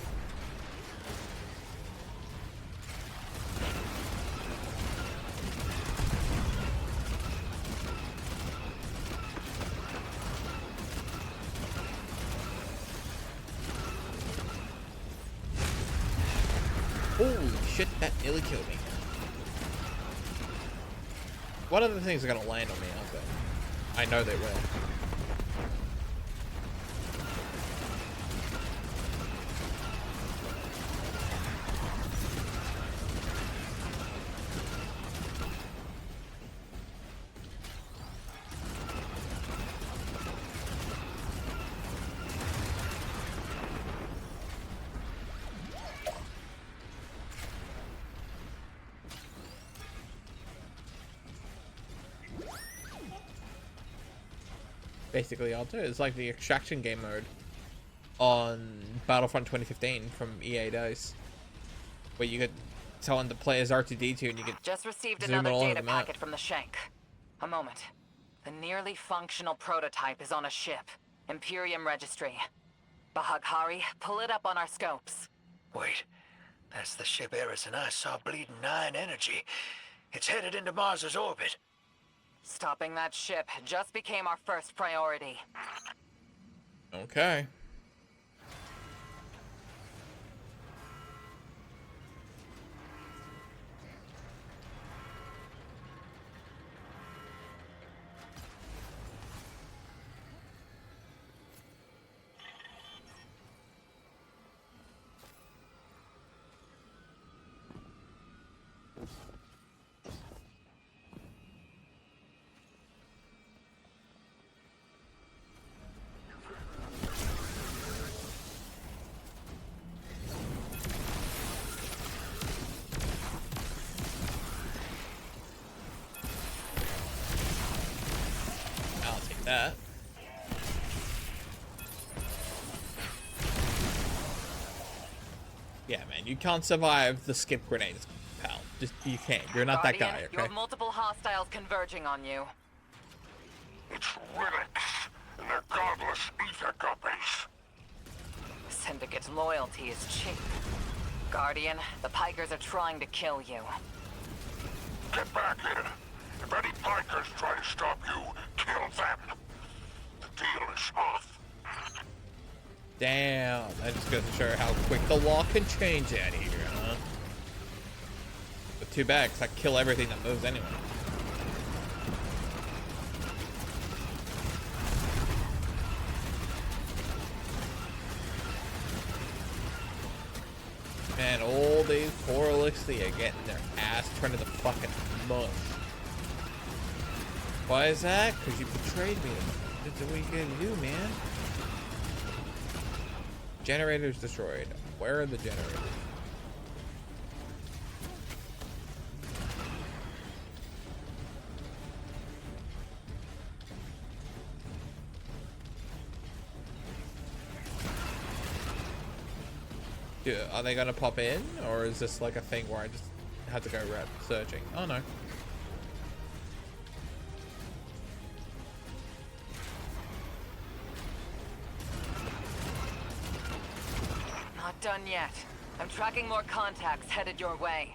Holy shit, that nearly killed me. One of the things are gonna land on me, aren't they? I know they will. Basically, I'll do it. It's like the extraction game mode on Battlefront 2015 from EA Dice, where you could tell them to play as R2-D2 and you could just received zoom another all over data the map. packet from the Shank. A moment. The nearly functional prototype is on a ship. Imperium Registry. Bahaghari, pull it up on our scopes. Wait, that's the ship Eris and I saw bleeding 9 energy. It's headed into Mars's orbit. Stopping that ship just became our first priority. Okay. That. Yeah, man, you can't survive the skip grenades, pal. Just you can't. You're not Guardian, that guy, you okay? have multiple hostiles converging on you. It's relics and their godless ether guppies. Syndicate's loyalty is cheap. Guardian, the Pikers are trying to kill you. Get back here. If any Pikers try to stop you, kill them. The deal is off. Damn, that just goes to show how quick the law can change out here, huh? But too bad, 'cause I kill everything that moves anyway. Man, all these poor Elixir are getting their ass turned into fucking mush. Why is that? Because you betrayed me. That's what you gonna do, man. Generators destroyed. Where are the generators? Are they gonna pop in, or is this like a thing where I just had to go searching? Oh no. Not done yet. I'm tracking more contacts headed your way.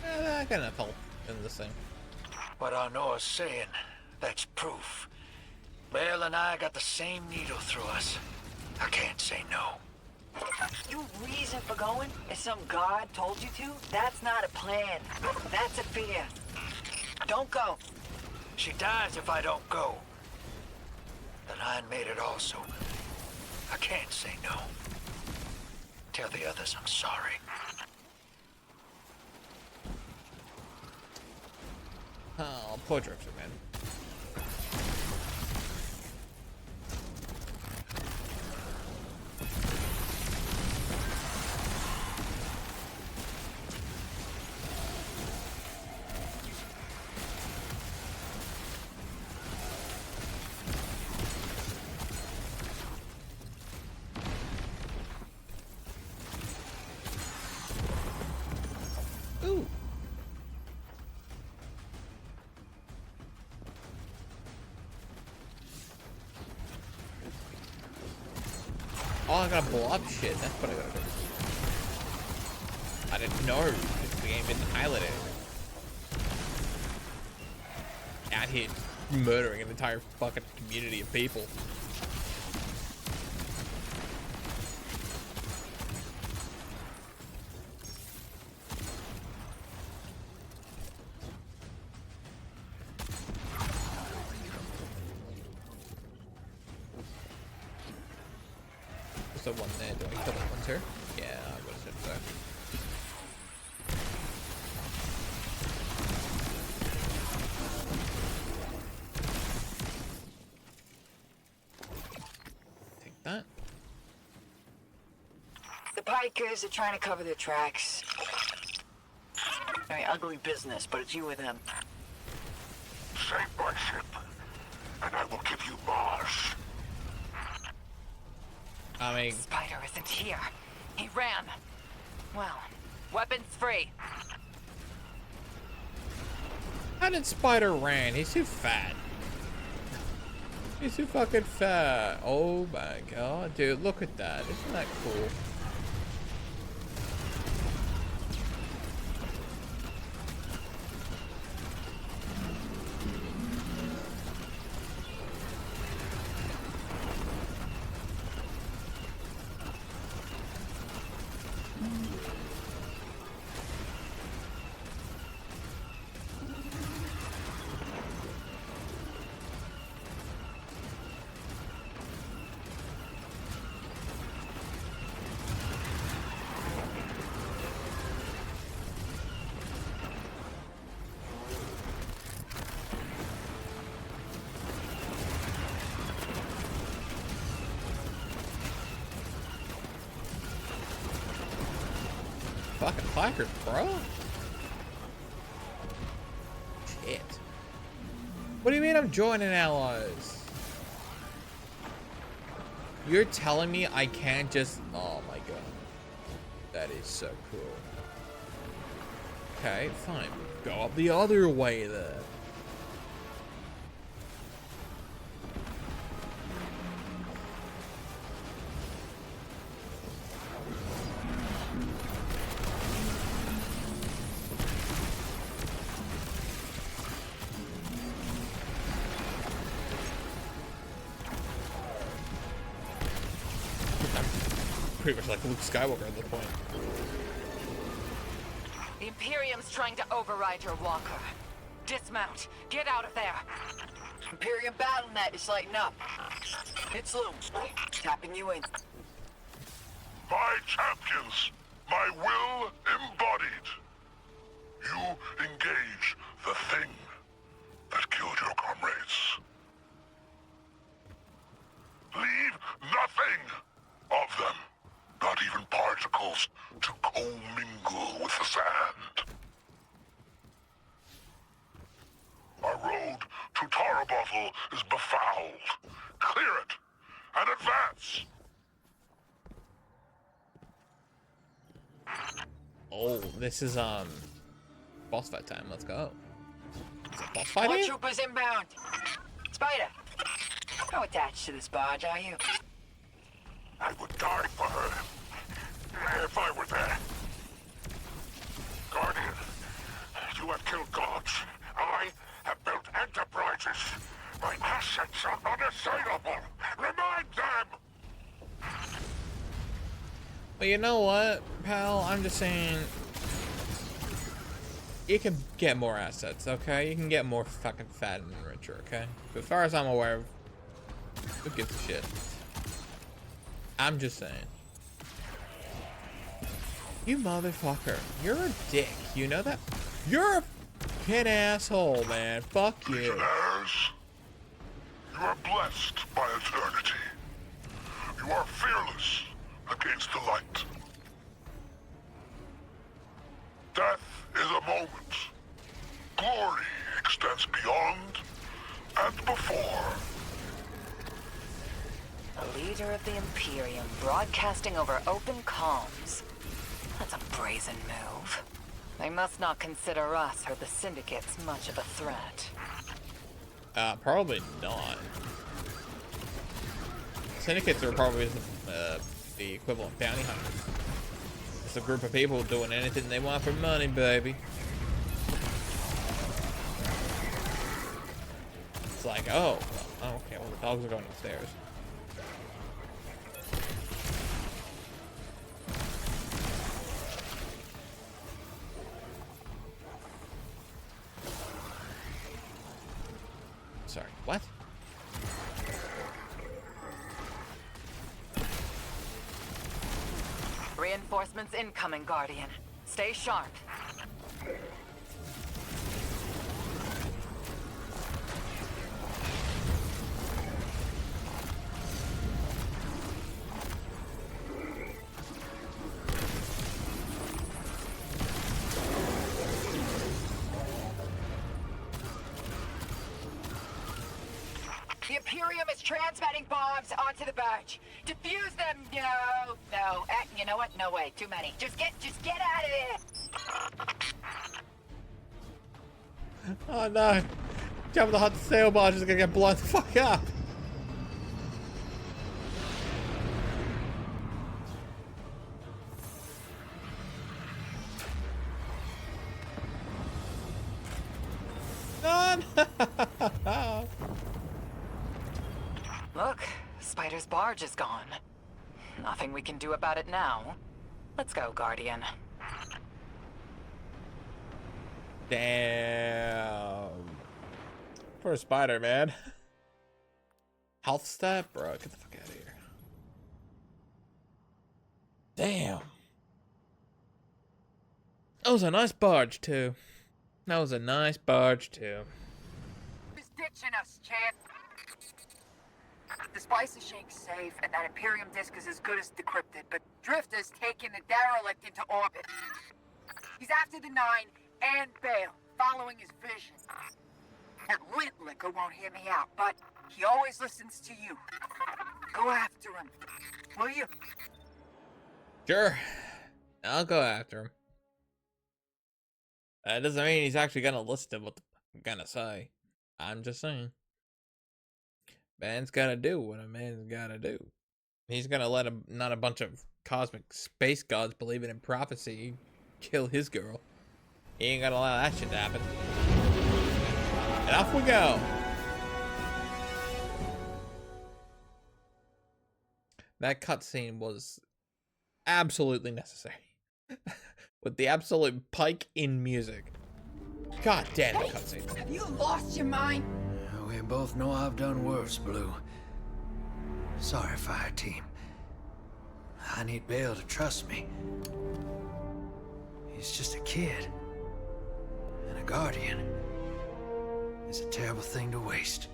That kind of help in this thing. What Arnoa's saying, that's proof. Bale and I got the same needle through us. I can't say no. Your reason for going is some god told you to? That's not a plan. That's a fear. Don't go. She dies if I don't go. The Line made it also. I can't say no. Tell the others I'm sorry. Oh, poor Drifter, man. Ooh. Oh, I gotta blow up shit. That's what I gotta do. I didn't know. The game didn't highlight it. Out here murdering an entire fucking community of people. There's the one there. Do I kill that one too? Yeah, I would have said so. Take that. The Pikers are trying to cover their tracks. Very ugly business, but it's you or them. Save my ship, and I will give you Mars. I mean, Spider isn't here. He ran. Well, weapons free. How did Spider ran? He's too fat. He's too fucking fat. Oh my god, dude, look at that. Isn't that cool? Fucking placard, bro. Shit. What do you mean I'm joining allies? You're telling me I can't just... Oh my god. That is so cool. Okay, fine. Go up the other way then. Pretty much like Luke Skywalker at this point. The Imperium's trying to override your walker. Dismount. Get out of there. Imperium BattleNet is lighting up. It's Luke. Tapping you in. My champions, my will embodied. You engage the thing that killed your comrades. Leave nothing of them. Not even particles to commingle with the sand. Our road to Tarabattle is befouled. Clear it and advance. Oh, this is boss fight time. Let's go. Is it boss fight More here? troopers inbound. Spider, how attached to this barge are you? I would die for her if I were there. Guardian, you have killed gods. I have built enterprises. My assets are unassailable. Remind them! But you know what, pal? I'm just saying... You can get more assets, okay? You can get more fucking fat and richer, okay? But as far as I'm aware of, who gives a shit? I'm just saying. You motherfucker. You're a dick. You know that? You're a fucking asshole, man. Fuck you. Legionnaires, you are blessed by eternity. You are fearless against the light. Death is a moment. Glory extends beyond and before. The leader of the Imperium broadcasting over open comms. That's a brazen move. They must not consider us or the Syndicates much of a threat. Probably not. Syndicates are probably the equivalent of bounty hunters. It's a group of people doing anything they want for money, baby. It's like, oh, okay, well, the dogs are going upstairs. Sorry, what? Reinforcements incoming, Guardian. Stay sharp. The Imperium is transmitting bombs onto the barge. Defuse them. No. You know what? No way. Too many. Just get out of here. Oh no. Jabba the Hutt sail barge is gonna get blown the fuck up. No. Look, Spider's barge is gone. Nothing we can do about it now. Let's go, Guardian. Damn. Poor Spider, man. Health stat? Bro, get the fuck out of here. Damn. That was a nice barge, too. That was a nice barge, too. He's ditching us, Chad. The Spicer Shank's safe, and that Imperium disk is as good as decrypted, but Drifter's taking the derelict into orbit. He's after the Nine and Bale, following his vision. That lint liquor won't hear me out, but he always listens to you. Go after him, will you? Sure. I'll go after him. That doesn't mean he's actually gonna listen to what I'm gonna say. I'm just saying. Man's gotta do what a man's gotta do. He's gonna let not a bunch of cosmic space gods believing in prophecy kill his girl. He ain't gonna allow that shit to happen. And off we go. That cutscene was absolutely necessary. With the absolute pike in music. God damn it, cutscene. Have you lost your mind? We both know I've done worse, Blue. Sorry, Fire Team. I need Bale to trust me. He's just a kid. And a Guardian is a terrible thing to waste.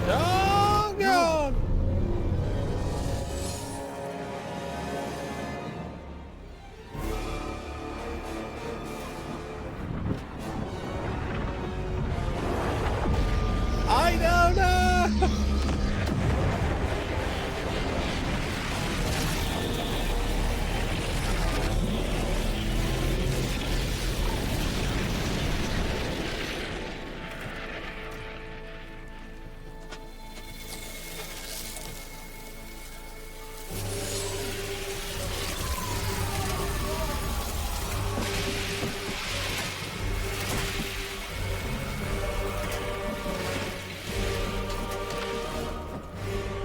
Oh, God! I don't know!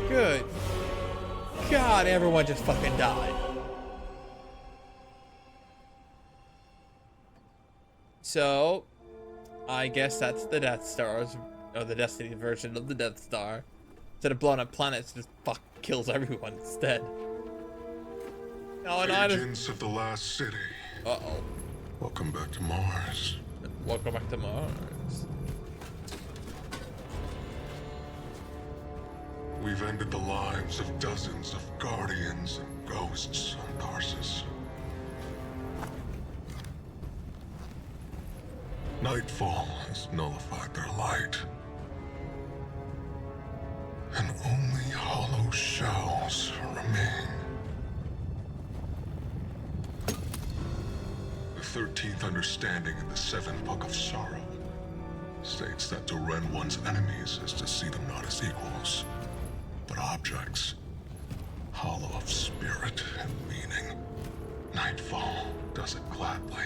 Good God, everyone just fucking died. So, I guess that's the Death Stars, or the Destiny version of the Death Star. Instead of blowing up planets, just fuck kills everyone instead. Oh, and Agents of the Last City. Uh-oh. Welcome back to Mars. Welcome back to Mars. We've ended the lives of dozens of Guardians and Ghosts on Tarsus. Nightfall has nullified their light. And only hollow shells remain. The 13th understanding in the 7th Book of Sorrow states that to rend one's enemies is to see them not as equals, but objects, hollow of spirit and meaning. Nightfall does it gladly.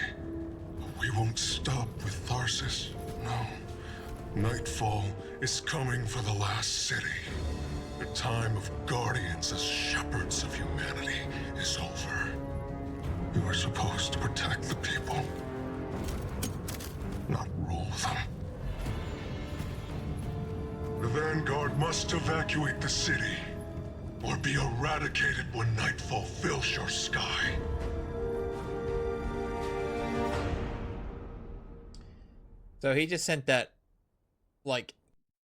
But we won't stop with Tharsis, no. Nightfall is coming for the last city. The time of Guardians as shepherds of humanity is over. We were supposed to protect the people, not rule them. The Vanguard must evacuate the city, or be eradicated when Nightfall fills your sky. So he just sent that, like,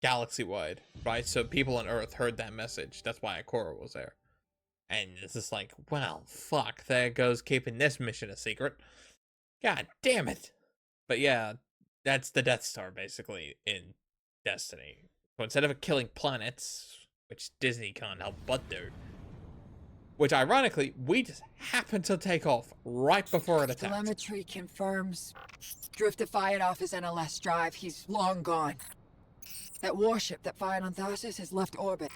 galaxy-wide, right? So people on Earth heard that message. That's why Ikora was there. And it's just like, well, fuck, there goes keeping this mission a secret. God damn it. But yeah, that's the Death Star, basically, in Destiny. So instead of killing planets, which Disney can't help but do, which ironically, we just happened to take off right before it attacked. Telemetry confirms. Drifter fired off his NLS drive. He's long gone. That warship that fired on Tharsis has left orbit.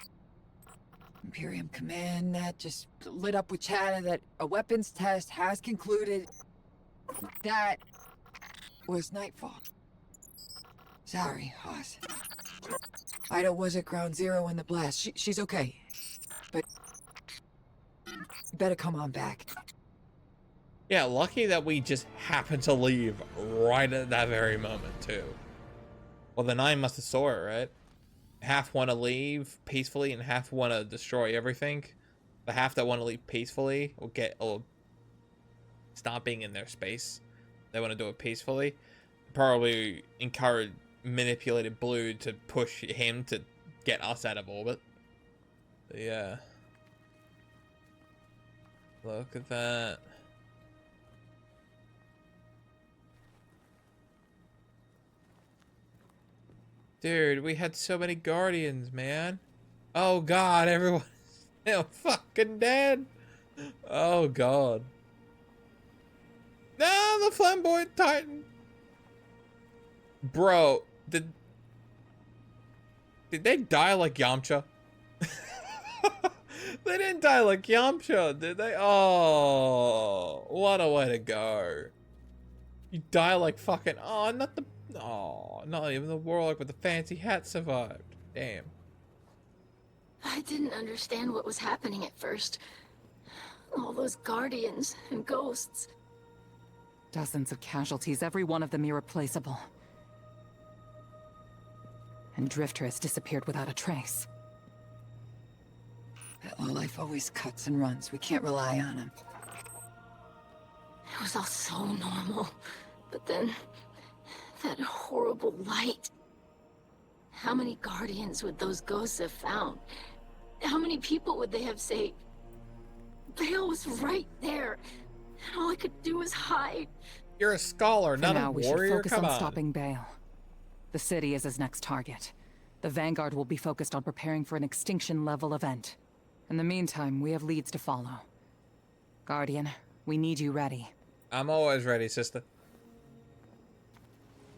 Imperium Command Net just lit up with chatter that a weapons test has concluded. That was nightfall. Sorry, Hoss. Ida was at ground zero in the blast. She's okay. But you better come on back. Yeah, lucky that we just happened to leave right at that very moment, too. Well, the 9 must have saw it, right? Half want to leave peacefully and half want to destroy everything. The half that want to leave peacefully will stop being in their space. They want to do it peacefully. Probably manipulated Blue to push him to get us out of orbit. But yeah. Look at that. Dude, we had so many Guardians, man. Oh god, everyone's still fucking dead. Oh god. No, the Flamboyant Titan. Bro, did they die like Yamcha? They didn't die like Yamcha, did they? Oh, what a way to go. You die like fucking, not even the Warlock with the fancy hat survived. Damn. I didn't understand what was happening at first. All those Guardians and ghosts. Dozens of casualties, every one of them irreplaceable. And Drifter has disappeared without a trace. That lowlife always cuts and runs. We can't rely on him. It was all so normal. But then, that horrible light. How many Guardians would those ghosts have found? How many people would they have saved? Bale was right there, and all I could do was hide. You're a scholar, not a warrior. We should focus Come on on. stopping Bale. The city is his next target. The Vanguard will be focused on preparing for an extinction-level event. In the meantime, we have leads to follow. Guardian, we need you ready. I'm always ready, sister.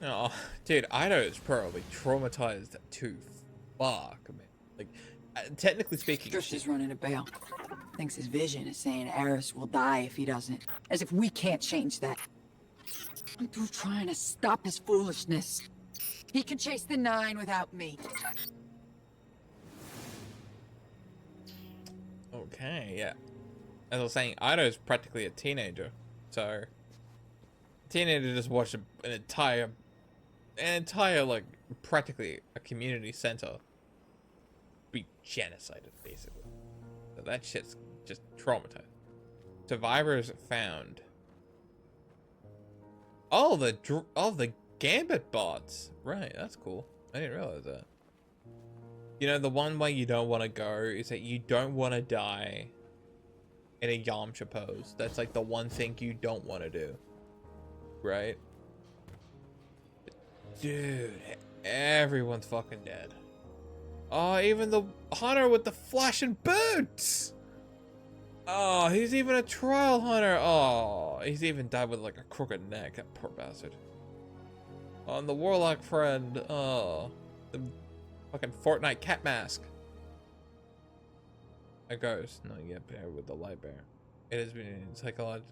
Oh, dude, Ido is probably traumatized to fuck, man. Like, technically speaking, Drifter's running a Bale. Thinks his vision is saying Eris will die if he doesn't. As if we can't change that. I'm through trying to stop his foolishness. He can chase the 9 without me. Okay, yeah. As I was saying, Ido's practically a teenager, so a teenager just watched an entire like practically a community center be genocided, basically. So that shit's just traumatizing. Survivors found. Oh, the Gambit bots. Right, that's cool. I didn't realize that. You know, the one way you don't want to go is that you don't want to die in a Yamcha pose. That's like the one thing you don't want to do. Right? Dude, everyone's fucking dead. Oh, even the hunter with the flashing boots! Oh, he's even a trial hunter. Oh, he's even died with like a crooked neck. That poor bastard. Oh, and the warlock friend. Oh, the fucking Fortnite cat mask. A ghost. No, you get paired with the light bear. It has been psychological.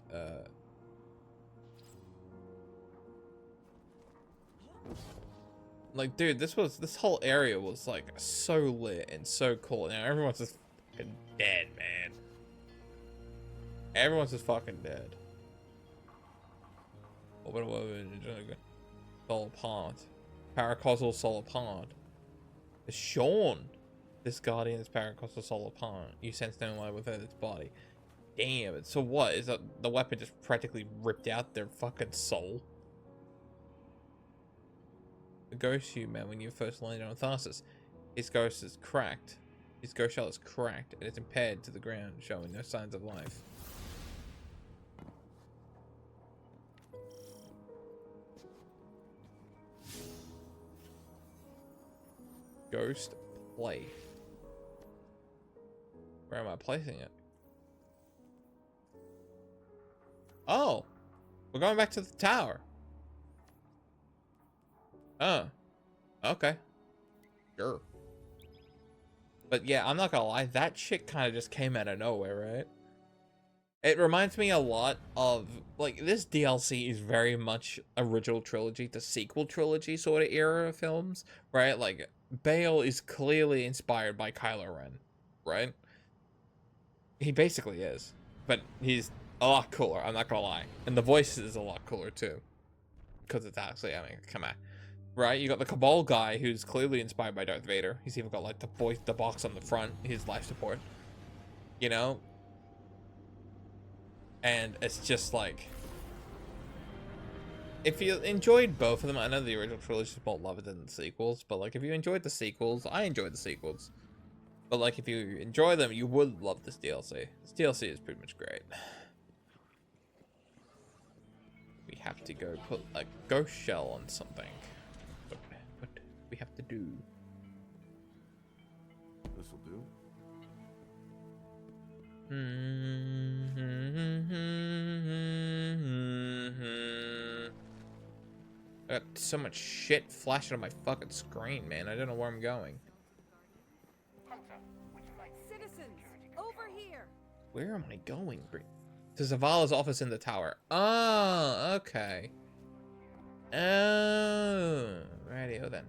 Like, dude, this whole area was like so lit and so cool. Now everyone's just fucking dead, man. Everyone's just fucking dead. Solar Pond. Paracausal Solar Pond. It's Sean. This Guardian is Paracausal Solar Pond. You sense no light within its body. Damn it. So what? Is that the weapon just practically ripped out their fucking soul? The ghost human when you first landed on Tharsis. His ghost is cracked. His ghost shell is cracked and is impaired to the ground, showing no signs of life. Ghost plate. Where am I placing it? Oh, we're going back to the tower. Oh, okay. Sure. But yeah, I'm not gonna lie, that shit kind of just came out of nowhere, right? It reminds me a lot of, like, this DLC is very much original trilogy, the sequel trilogy sort of era of films, right? Like, Bale is clearly inspired by Kylo Ren, right? He basically is. But he's a lot cooler, I'm not gonna lie. And the voice is a lot cooler, too. Because it's actually, I mean, come on. Right, you got the Cabal guy who's clearly inspired by Darth Vader. He's even got like the box on the front, his life support. You know? And it's just like, if you enjoyed both of them, I know the original trilogy won't love it than the sequels, but like if you enjoyed the sequels, I enjoyed the sequels. But like if you enjoy them, you would love this DLC. This DLC is pretty much great. We have to go put a ghost shell on something. What do we have to do? This'll do. I got so much shit flashing on my fucking screen, man. I don't know where I'm going. Citizens, over here. Where am I going? To Zavala's office in the tower. Oh, okay. Oh, radio then.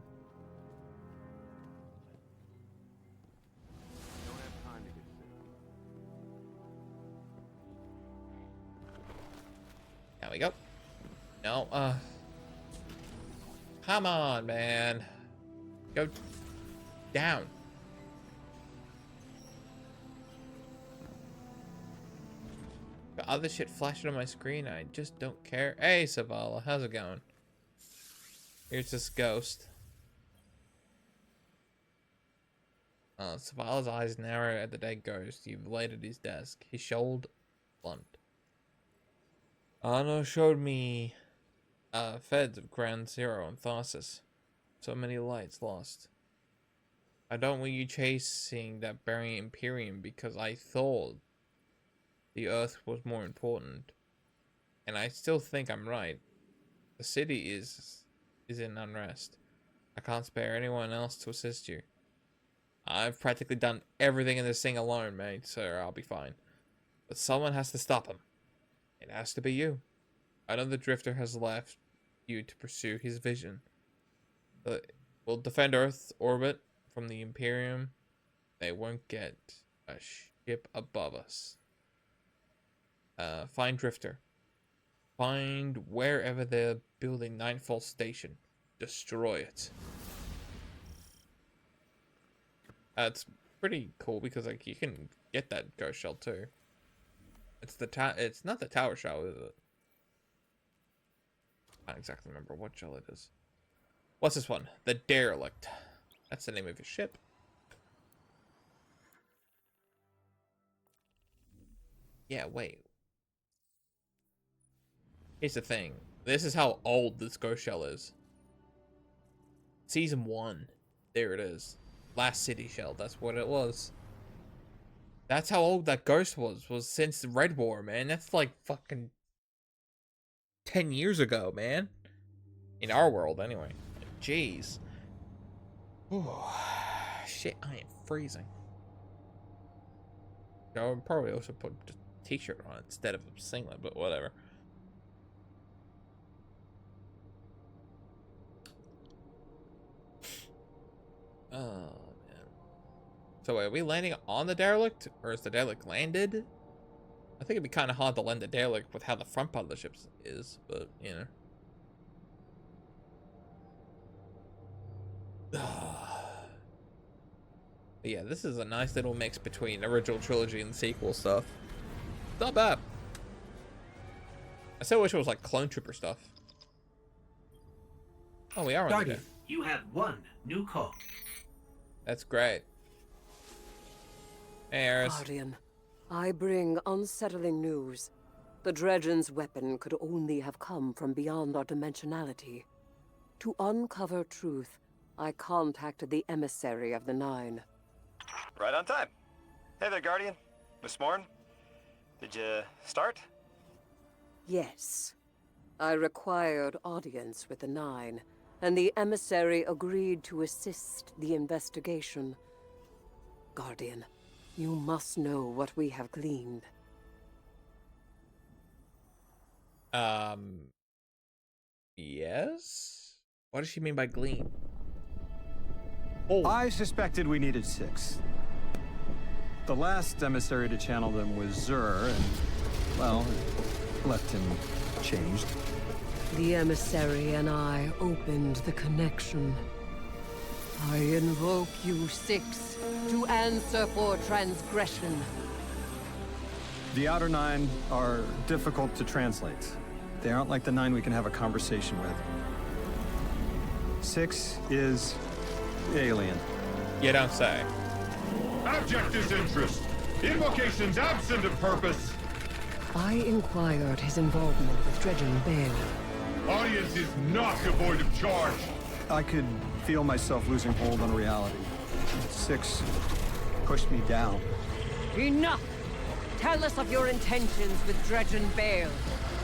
There we go. No, come on, man. Go down. Got other shit flashing on my screen. I just don't care. Hey, Zavala, how's it going? Here's this ghost. Zavala's eyes narrow at the dead ghost. You've laid at his desk. His shoulder blunt. Arno showed me feds of Ground Zero and Tharsis. So many lights lost. I don't want you chasing that Barian Imperium because I thought the Earth was more important. And I still think I'm right. The city is in unrest. I can't spare anyone else to assist you. I've practically done everything in this thing alone, mate, so I'll be fine. But someone has to stop him. It has to be you. I know the Drifter has left you to pursue his vision. But we'll defend Earth's orbit from the Imperium. They won't get a ship above us. Find Drifter. Find wherever they're building Nightfall Station. Destroy it. It's pretty cool because like you can get that ghost shell too. It's not the tower shell, is it? I don't exactly remember what shell it is. What's this one? The Derelict. That's the name of your ship. Yeah, wait. Here's the thing. This is how old this ghost shell is. Season 1. There it is. Last city shell. That's what it was. That's how old that ghost was since Red War, man. That's like fucking 10 years ago, man. In our world, anyway. Jeez. Ooh, shit, I am freezing. I would probably also put a t-shirt on instead of a singlet, but whatever. Oh, man. So wait, are we landing on the Derelict? Or is the Derelict landed? I think it'd be kind of hard to land the Derelict with how the front part of the ship is, but, you know. But yeah, this is a nice little mix between original trilogy and sequel stuff. Not bad. I still wish it was like Clone Trooper stuff. Oh, we are on Guardian, you have one new call. That's great. Hey, Eris. Guardian, I bring unsettling news. The Dredgen's weapon could only have come from beyond our dimensionality. To uncover truth, I contacted the emissary of the Nine. Right on time. Hey there, Guardian. Miss Morn. Did you start? Yes. I required audience with the Nine, and the emissary agreed to assist the investigation. Guardian, you must know what we have gleaned. Yes? What does she mean by glean? I suspected we needed 6. The last emissary to channel them was Zur, and, well, it left him changed. The emissary and I opened the connection. I invoke you 6 to answer for transgression. The Outer Nine are difficult to translate. They aren't like the 9 we can have a conversation with. 6 is alien. You don't say. Abject disinterest. Invocations absent of purpose. I inquired his involvement with Dredgen Bale. Audience is not devoid of charge. I could feel myself losing hold on reality. 6 pushed me down. Enough! Tell us of your intentions with Dredgen Bale.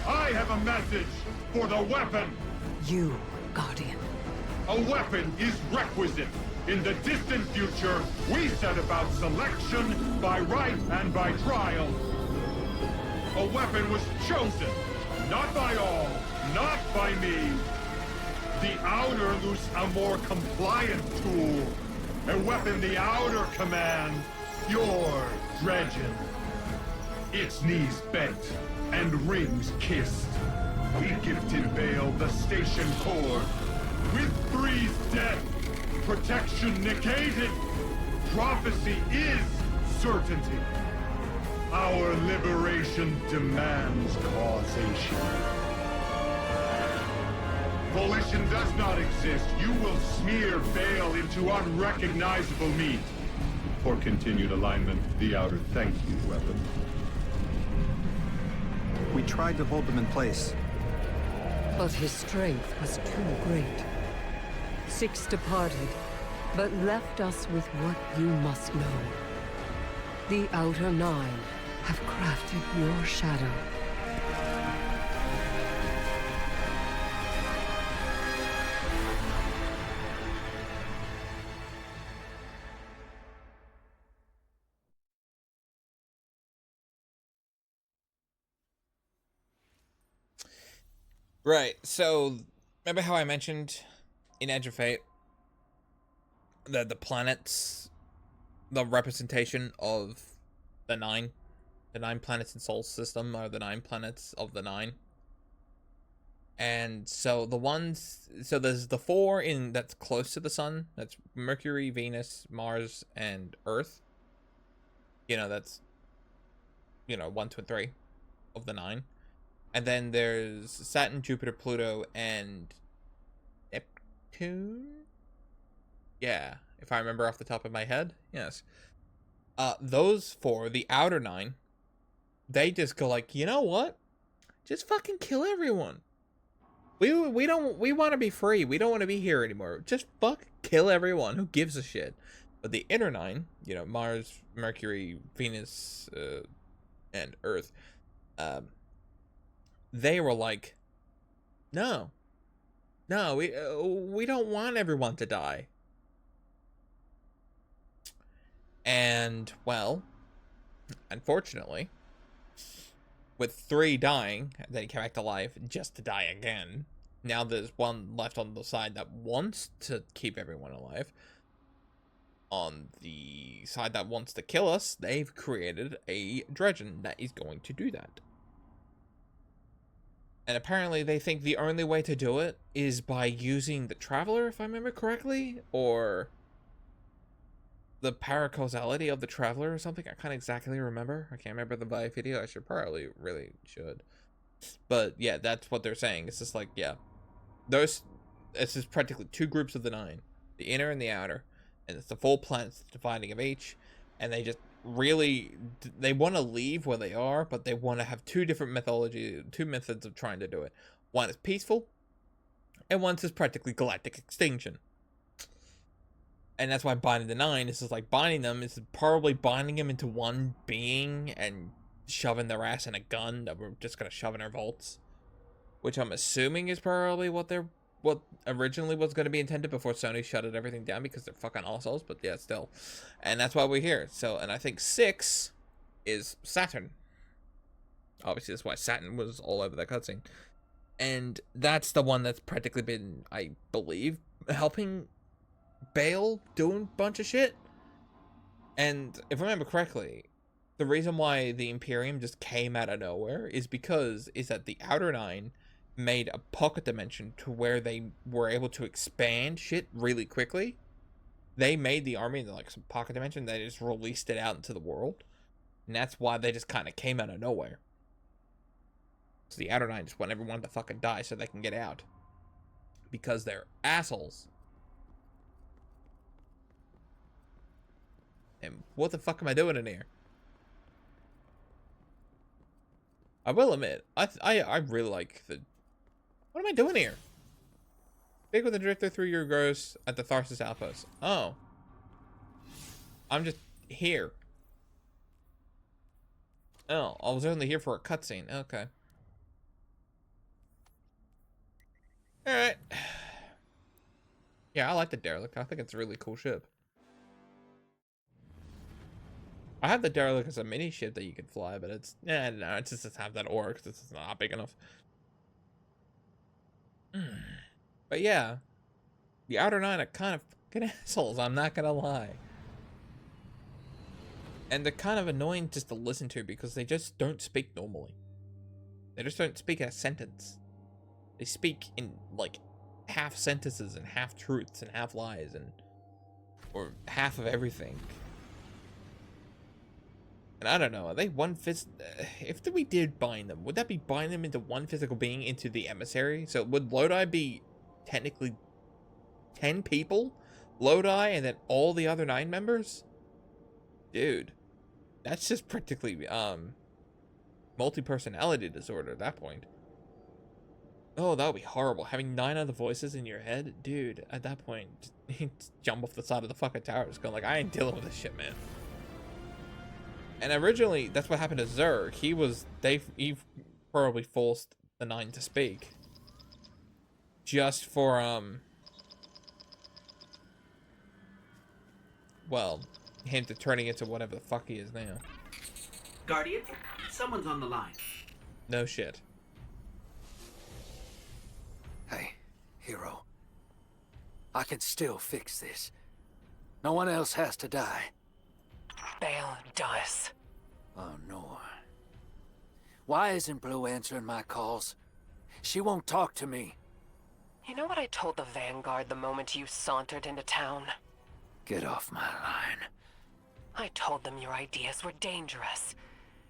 I have a message for the weapon. You, Guardian. A weapon is requisite. In the distant future, we set about selection by right and by trial. A weapon was chosen, not by all, not by me. The Outer loose a more compliant tool. A weapon the Outer command, your Dredgen. Its knees bent and rings kissed. We gifted Bale the station core. With Three's death, protection negated. Prophecy is certainty. Our liberation demands causation. Volition does not exist. You will smear Bale into unrecognizable meat. For continued alignment, the Outer thank you, weapon. We tried to hold them in place. But his strength was too great. 6 departed, but left us with what you must know. The Outer Nine have crafted your shadow. Right, so remember how I mentioned in Edge of Fate that the planets, the representation of the 9 planets in Sol system are the 9 planets of the 9. And so so there's the 4 in that's close to the sun, that's Mercury, Venus, Mars, and Earth. You know, that's 1, 2, and 3 of the 9. And then there's Saturn, Jupiter, Pluto, and Neptune? Yeah, if I remember off the top of my head. Yes. Those 4, the Outer 9, they just go like, you know what? Just fucking kill everyone. We want to be free. We don't want to be here anymore. Just fuck kill everyone. Who gives a shit? But the Inner 9, Mars, Mercury, Venus, and Earth, they were like, no, we don't want everyone to die. And, well, unfortunately, with 3 dying, then he came back to life just to die again. Now there's 1 left on the side that wants to keep everyone alive. On the side that wants to kill us, they've created a Dredgen that is going to do that. And apparently they think the only way to do it is by using the Traveler, if I remember correctly, or the paracausality of the Traveler or something. I can't exactly remember. I can't remember the Vive video. I really should. But yeah, that's what they're saying. It's just like, yeah, this is practically 2 groups of the 9, the inner and the outer, and it's the full planets dividing of each, and they just really, they want to leave where they are, but they want to have two different methods of trying to do it. One is peaceful, and one is practically galactic extinction. And that's why binding the Nine is just like binding them is probably binding them into one being and shoving their ass in a gun that we're just gonna shove in our vaults, which I'm assuming is probably what originally was going to be intended before Sony shutted everything down because they're fucking assholes. But yeah, still, and that's why we're here. So, and I think 6 is Saturn. Obviously, that's why Saturn was all over that cutscene, and that's the one that's practically been, I believe, helping Bale doing a bunch of shit. And if I remember correctly, the reason why the Imperium just came out of nowhere is that the Outer Nine made a pocket dimension to where they were able to expand shit really quickly. They made the army in like some pocket dimension. They just released it out into the world, and that's why they just kind of came out of nowhere. So the Outer Nine just want everyone to fucking die so they can get out, because they're assholes. And what the fuck am I doing in here? I will admit, I really like the... What am I doing here? Speak with the Drifter through your ghost at the Tharsis Outpost. Oh. I'm just here. Oh, I was only here for a cutscene. Okay. Alright. Yeah, I like the Derelict. I think it's a really cool ship. I have the Derelict as a mini ship that you can fly, but it's... Yeah, no, it just doesn't have that aura because it's not big enough. But yeah, the Outer Nine are kind of fucking assholes, I'm not gonna lie. And they're kind of annoying just to listen to because they just don't speak normally. They just don't speak a sentence. They speak in like half sentences and half truths and half lies and or half of everything. And I don't know, are they one fist? If we did bind them, would that be binding them into one physical being into the emissary? So would Lodi be technically 10 people? Lodi and then all the other 9 members? Dude, that's just practically multi-personality disorder at that point. Oh, that would be horrible. Having 9 other voices in your head? Dude, at that point, just jump off the side of the fucking tower. Just go like, I ain't dealing with this shit, man. And originally, that's what happened to Zerg. He probably forced the 9 to speak. Just for, well, him to turning into whatever the fuck he is now. Guardian, someone's on the line. No shit. Hey, Hero. I can still fix this. No one else has to die. Bale does. Oh, no. Why isn't Blue answering my calls? She won't talk to me. You know what I told the Vanguard the moment you sauntered into town? Get off my line. I told them your ideas were dangerous.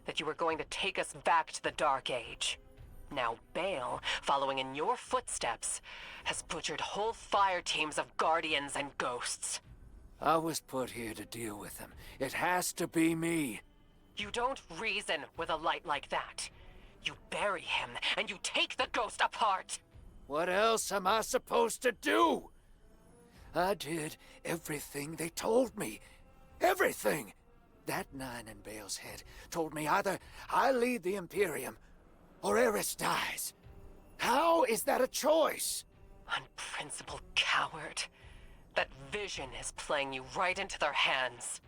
That you were going to take us back to the Dark Age. Now Bale, following in your footsteps, has butchered whole fire teams of Guardians and Ghosts. I was put here to deal with him. It has to be me. You don't reason with a light like that. You bury him, and you take the Ghost apart! What else am I supposed to do? I did everything they told me. Everything! That 9 in Bale's head told me either I lead the Imperium, or Eris dies. How is that a choice? Unprincipled coward. That vision is playing you right into their hands.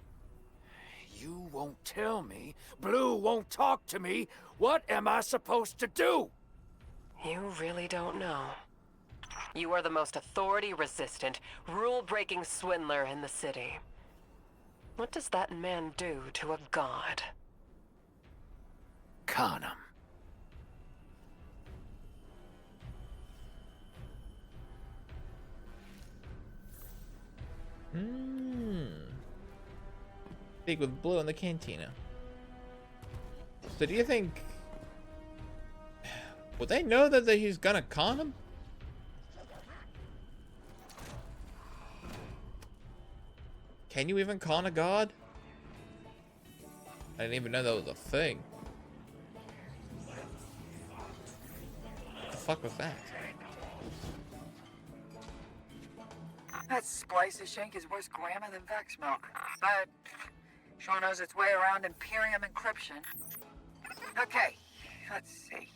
You won't tell me. Blue won't talk to me. What am I supposed to do? You really don't know. You are the most authority-resistant, rule-breaking swindler in the city. What does that man do to a god? Con him. Speak with Blue in the cantina. So do you think... Would they know that he's gonna con him? Can you even con a god? I didn't even know that was a thing. What the fuck was that? That splicer shank is worse grammar than Vex milk. But sure knows its way around Imperium encryption. Okay, let's see.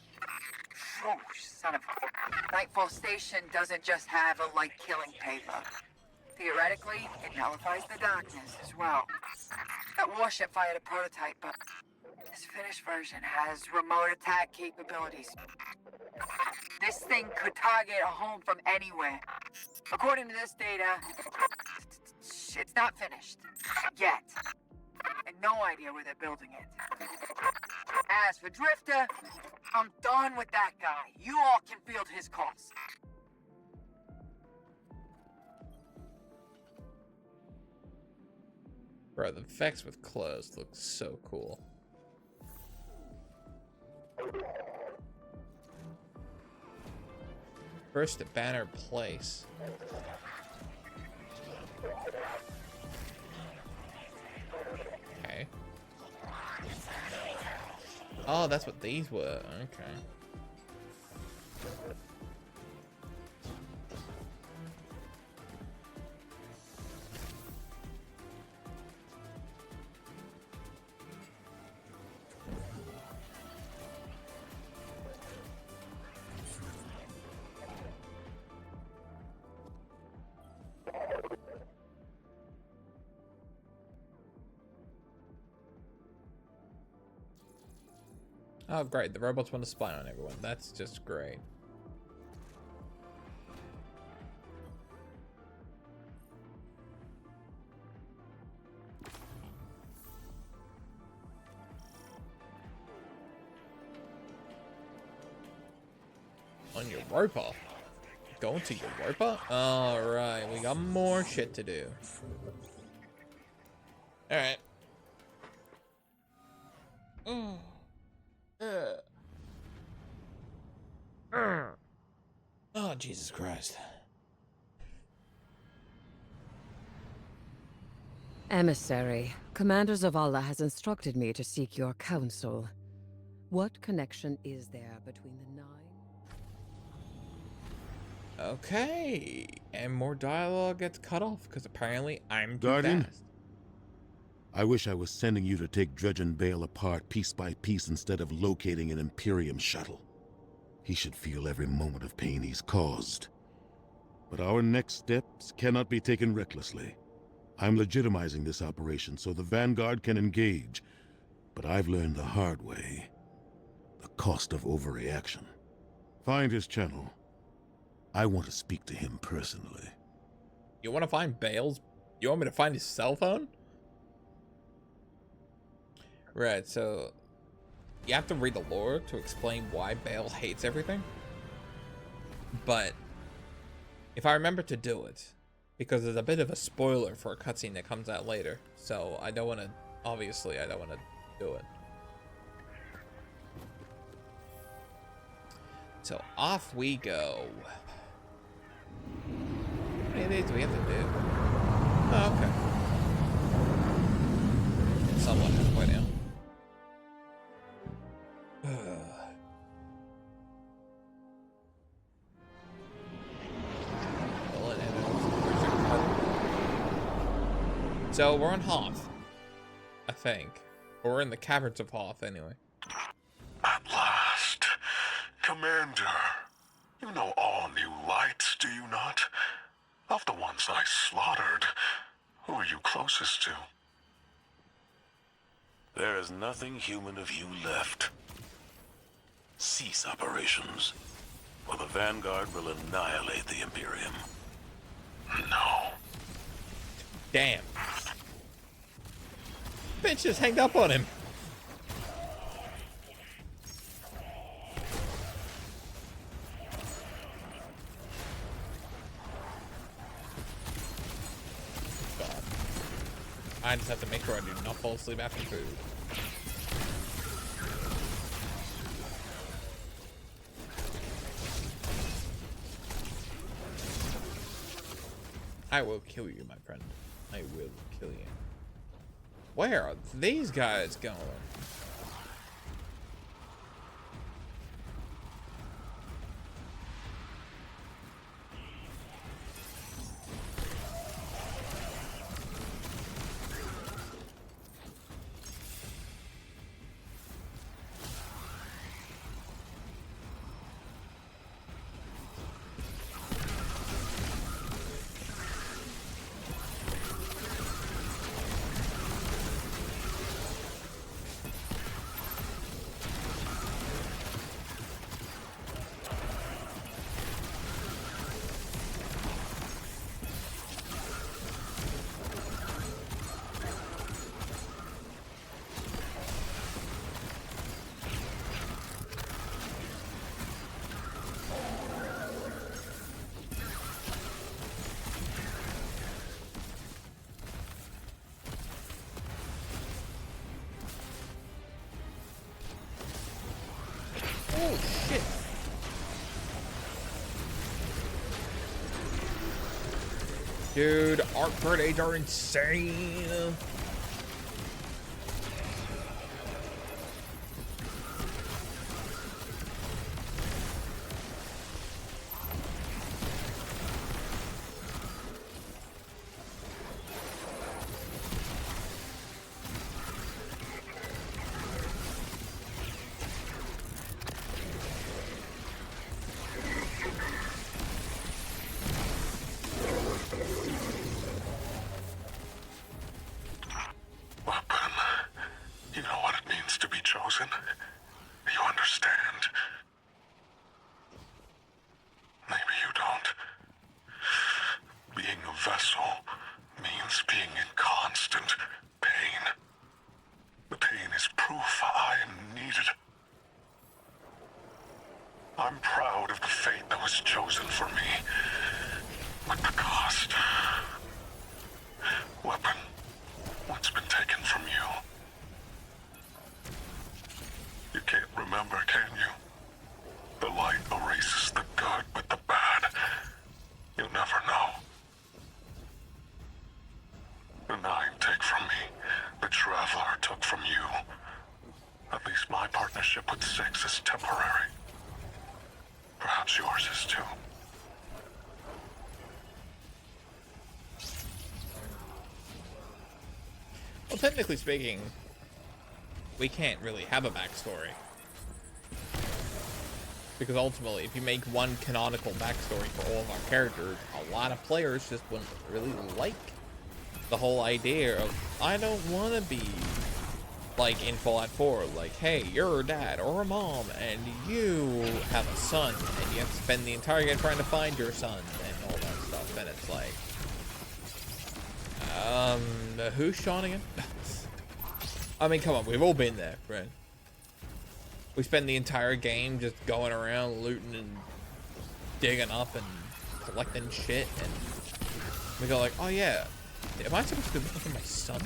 Oh, son of a... Nightfall Station doesn't just have a light-killing paper. Theoretically, it nullifies the darkness as well. That warship fired a prototype, but this finished version has remote attack capabilities. This thing could target a home from anywhere. According to this data, it's not finished. Yet. And no idea where they're building it. As for Drifter, I'm done with that guy. You all can field his calls. Bro, the effects with clothes look so cool. First at Banner Place. Okay. Oh, that's what these were. Okay. Oh, great. The robots want to spy on everyone. That's just great. On Europa? Going to Europa? Alright, we got more shit to do. Alright. Oh, Jesus Christ. Emissary, Commander Zavala has instructed me to seek your counsel. What connection is there between the 9? Okay, and more dialogue gets cut off because apparently I'm too Guardian? fast. I wish I was sending you to take Dredge and Bale apart piece by piece instead of locating an Imperium shuttle. He should feel every moment of pain he's caused. But our next steps cannot be taken recklessly. I'm legitimizing this operation so the Vanguard can engage, but I've learned the hard way. The cost of overreaction. Find his channel. I want to speak to him personally. You want to find Bale's? You want me to find his cell phone? Right, so you have to read the lore to explain why Bale hates everything. But if I remember to do it, because there's a bit of a spoiler for a cutscene that comes out later, so I don't want to, obviously I don't want to do it. So off we go. How many of these do we have to do? Oh, okay. Somewhat halfway down. So we're on Hoth, I think. Or we're in the caverns of Hoth, anyway. At last. Commander, you know all new lights, do you not? Of the ones I slaughtered, who are you closest to? There is nothing human of you left. Cease operations, or the Vanguard will annihilate the Imperium. No. Damn. Bitch just hanged up on him. God. I just have to make sure I do not fall asleep after food. I will kill you, my friend. I will kill you. Where are these guys going? Oh shit. Dude, art parades are insane. You know what it means to be chosen? You understand? Maybe you don't. Being a vessel means being in constant pain. The pain is proof I am needed. I'm proud of the fate that was chosen for me. But the cost... Weapon, what's been taken from you? You can't remember, can you? The light erases the good, but the bad, you'll never know. The Nine take from me, the Traveler took from you. At least my partnership with Six is temporary. Perhaps yours is too. Well, technically speaking, we can't really have a backstory. Because ultimately, if you make one canonical backstory for all of our characters, a lot of players just wouldn't really like the whole idea of, I don't want to be like in Fallout 4, like, hey, you're a dad or a mom, and you have a son, and you have to spend the entire game trying to find your son, and all that stuff, and it's like, who's Sean again? I mean, come on, we've all been there, right? We spend the entire game just going around looting and digging up and collecting shit, and we go like, oh yeah, am I supposed to be looking for my son?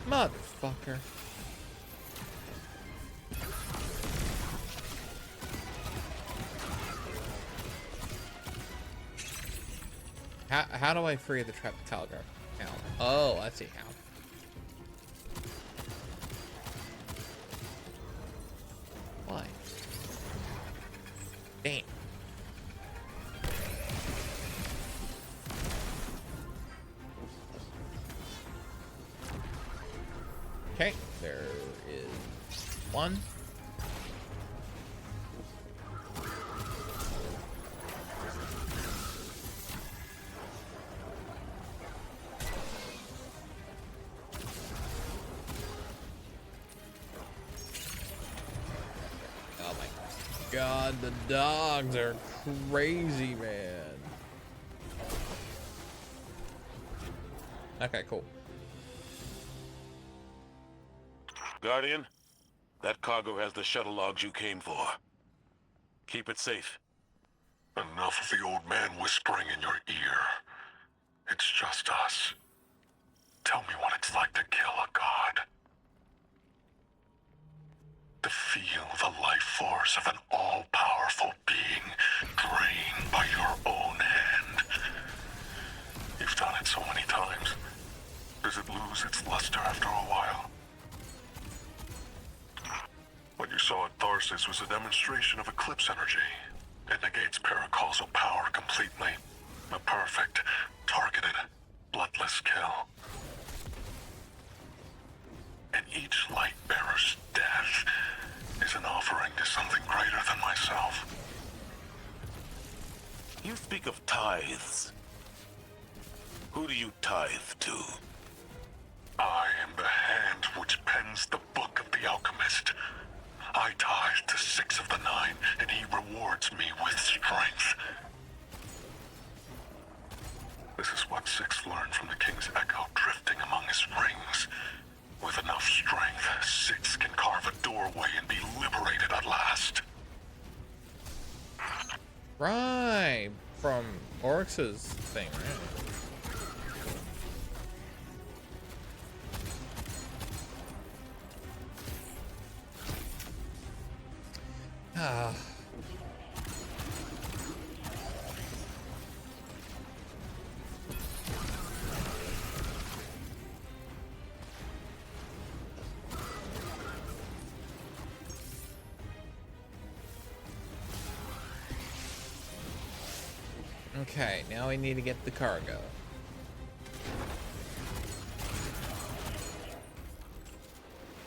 Motherfucker. How do I free the trapped Calgar? How? Oh, I see how. Why? Damn. Okay, there is one. Oh my god, the dogs are crazy, man. Okay, cool. Guardian, That cargo has the shuttle logs you came for. Keep it safe. Enough of the old man whispering in your ear. It's just us. Tell me what it's like to kill a god. To feel the life force of an all-powerful being drained by your own hand. You've done it so many times. Does it lose its luster after a while? What you saw at Tharsis was a demonstration of Eclipse energy. It negates paracausal power completely. A perfect, targeted, bloodless kill. And each light bearer's death is an offering to something greater than myself. You speak of tithes. Who do you tithe to? I am the hand which pens the book of the alchemist. I tithe to 6 of the 9, and he rewards me with strength. This is what 6 learned from the King's Echo drifting among his rings. With enough strength, 6 can carve a doorway and be liberated at last. Right, from Oryx's thing, right? Ah. Okay, now we need to get the cargo.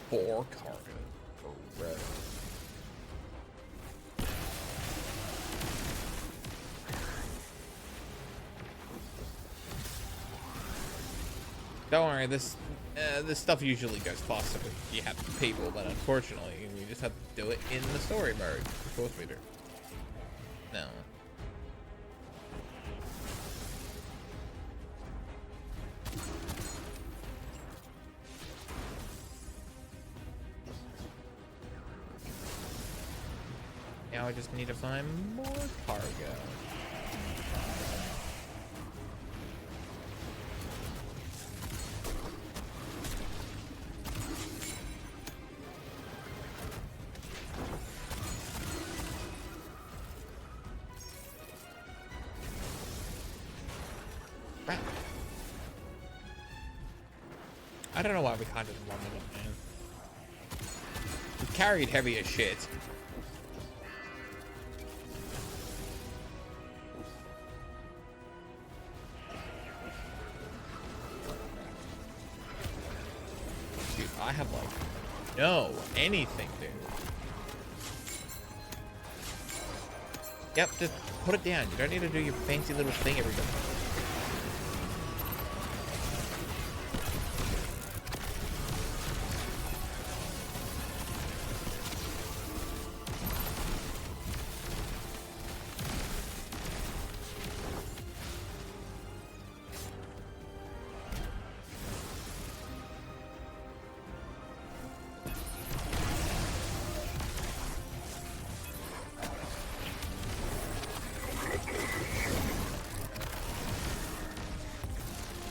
For cargo. For red. Don't worry, this stuff usually goes faster if you have people, but unfortunately, we just have to do it in the story mode. Of course we do. No. Now I just need to find more cargo. I don't know why we can't just run with it, man. We carried heavy as shit. Dude, I have like no anything, dude. Yep, just put it down. You don't need to do your fancy little thing every time.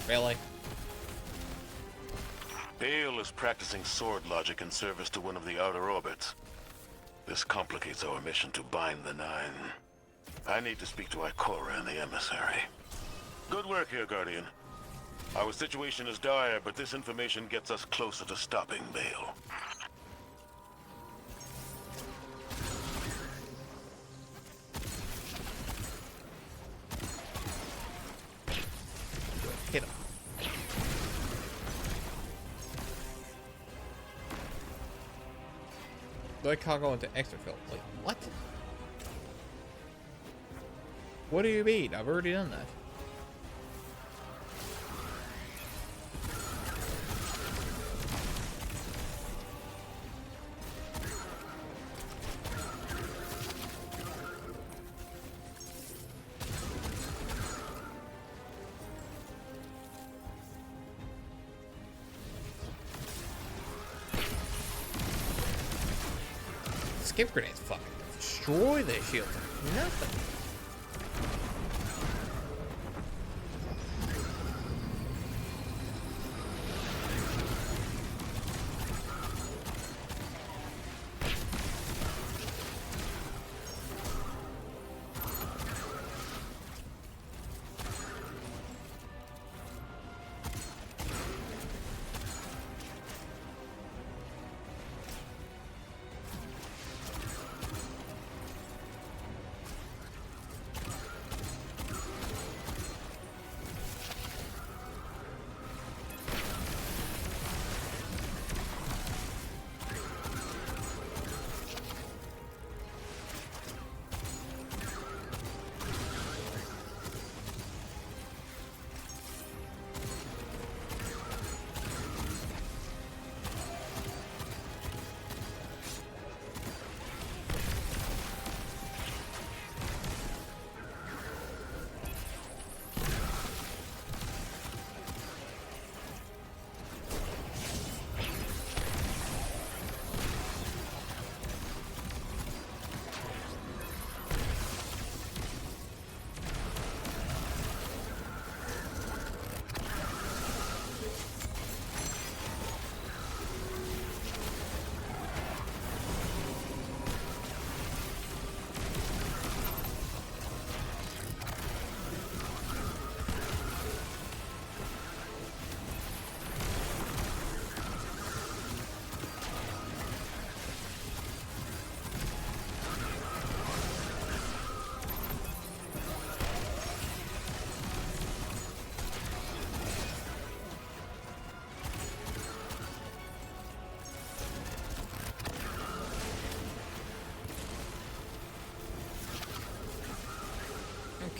Really? Bale is practicing sword logic in service to one of the outer orbits. This complicates our mission to bind the Nine. I need to speak to Ikora and the emissary. Good work here, Guardian. Our situation is dire, but this information gets us closer to stopping Bale. Hit him. Load cargo into exfil. Wait, what? What do you mean? I've already done that. escape grenades fucking destroy their shields like nothing.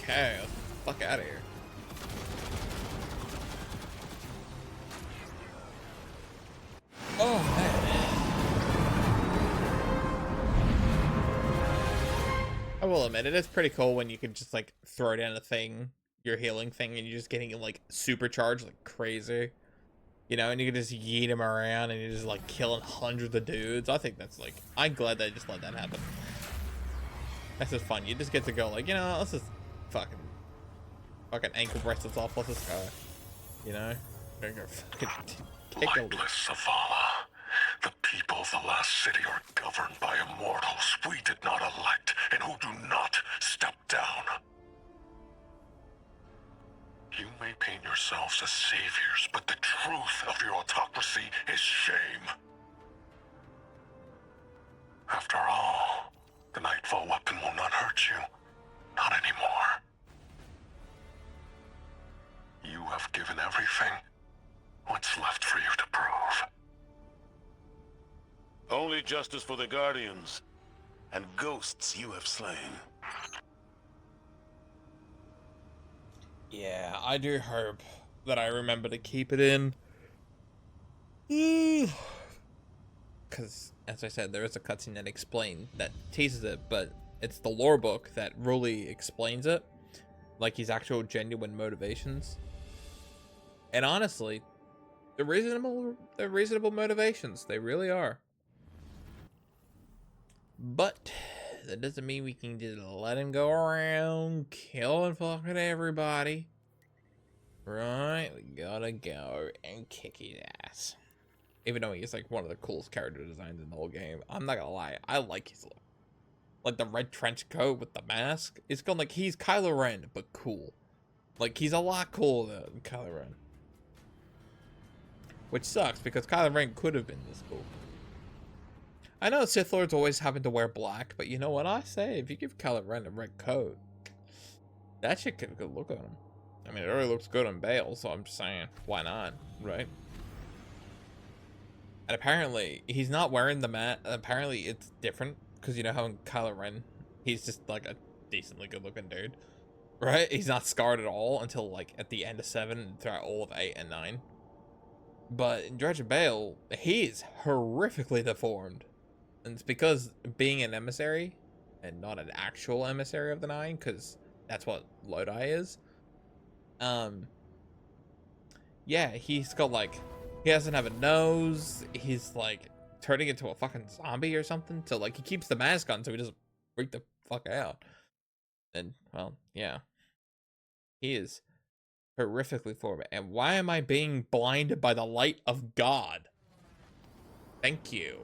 Okay, let's fuck out of here. Oh man. I will admit it is pretty cool when you can just like throw down a thing, your healing thing, and you're just getting like supercharged like crazy. You know, and you can just yeet him around and you're just like killing hundreds of dudes. I think that's like, I'm glad they just let that happen. That's just fun. You just get to go like, you know, let's just fucking ankle bracelets off. Let's just go. You know? We're gonna fucking kick a Lightless Zavala, the people of the last city are governed by immortals we did not elect and who do not step down. You may paint yourselves as saviors, but the truth of your autocracy is shame. After all, the Nightfall weapon will not hurt you. Not anymore. You have given everything. What's left for you to prove? Only justice for the Guardians, and ghosts you have slain. Yeah, I do hope that I remember to keep it in. Because, as I said, there is a cutscene that teases it, but it's the lore book that really explains it. Like his actual genuine motivations. And honestly, they're reasonable motivations. They really are. But that doesn't mean we can just let him go around killing fucking everybody. Right? We gotta go and kick his ass. Even though he's like one of the coolest character designs in the whole game. I'm not gonna lie, I like his look. Like the red trench coat with the mask. It's going like he's Kylo Ren, but cool. Like he's a lot cooler than Kylo Ren. Which sucks because Kylo Ren could have been this cool. I know Sith Lords always happen to wear black, but you know what I say? If you give Kylo Ren a red coat, that shit could good look on him. I mean, it already looks good on Bale, so I'm just saying, why not, right? And apparently, he's not wearing the mask. Apparently, it's different, because you know how in Kylo Ren, he's just like a decently good looking dude, right? He's not scarred at all until like at the end of 7 and throughout all of 8 and 9. But in Dredge Bale, he is horrifically deformed. And it's because being an emissary and not an actual emissary of the Nine, because that's what Lodi is. Yeah, he's got like, he doesn't have a nose. He's like turning into a fucking zombie or something. So like he keeps the mask on so he doesn't freak the fuck out. And well, yeah, he is horrifically forward. And why am I being blinded by the light of God? Thank you.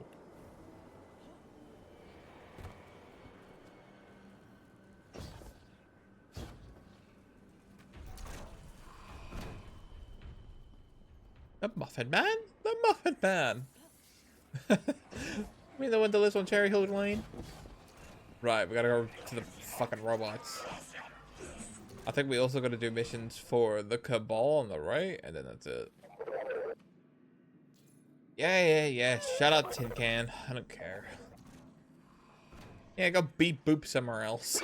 The Muffin Man? The Muffin Man! I mean the one that lives on Cherry Hill Lane? Right, we gotta go to the fucking robots. I think we also gotta do missions for the Cabal on the right, and then that's it. Yeah. Shut up, Tin Can. I don't care. Yeah, go beat Boop somewhere else.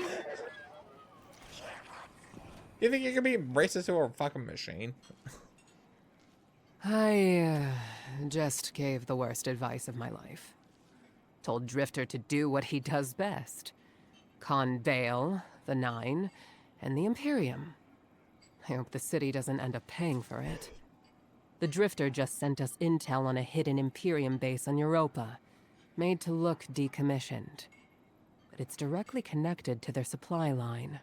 You think you can be racist to a fucking machine? I just gave the worst advice of my life. Told Drifter to do what he does best. Con Vale, the Nine, and the Imperium. I hope the city doesn't end up paying for it. The Drifter just sent us intel on a hidden Imperium base on Europa, made to look decommissioned. But it's directly connected to their supply line.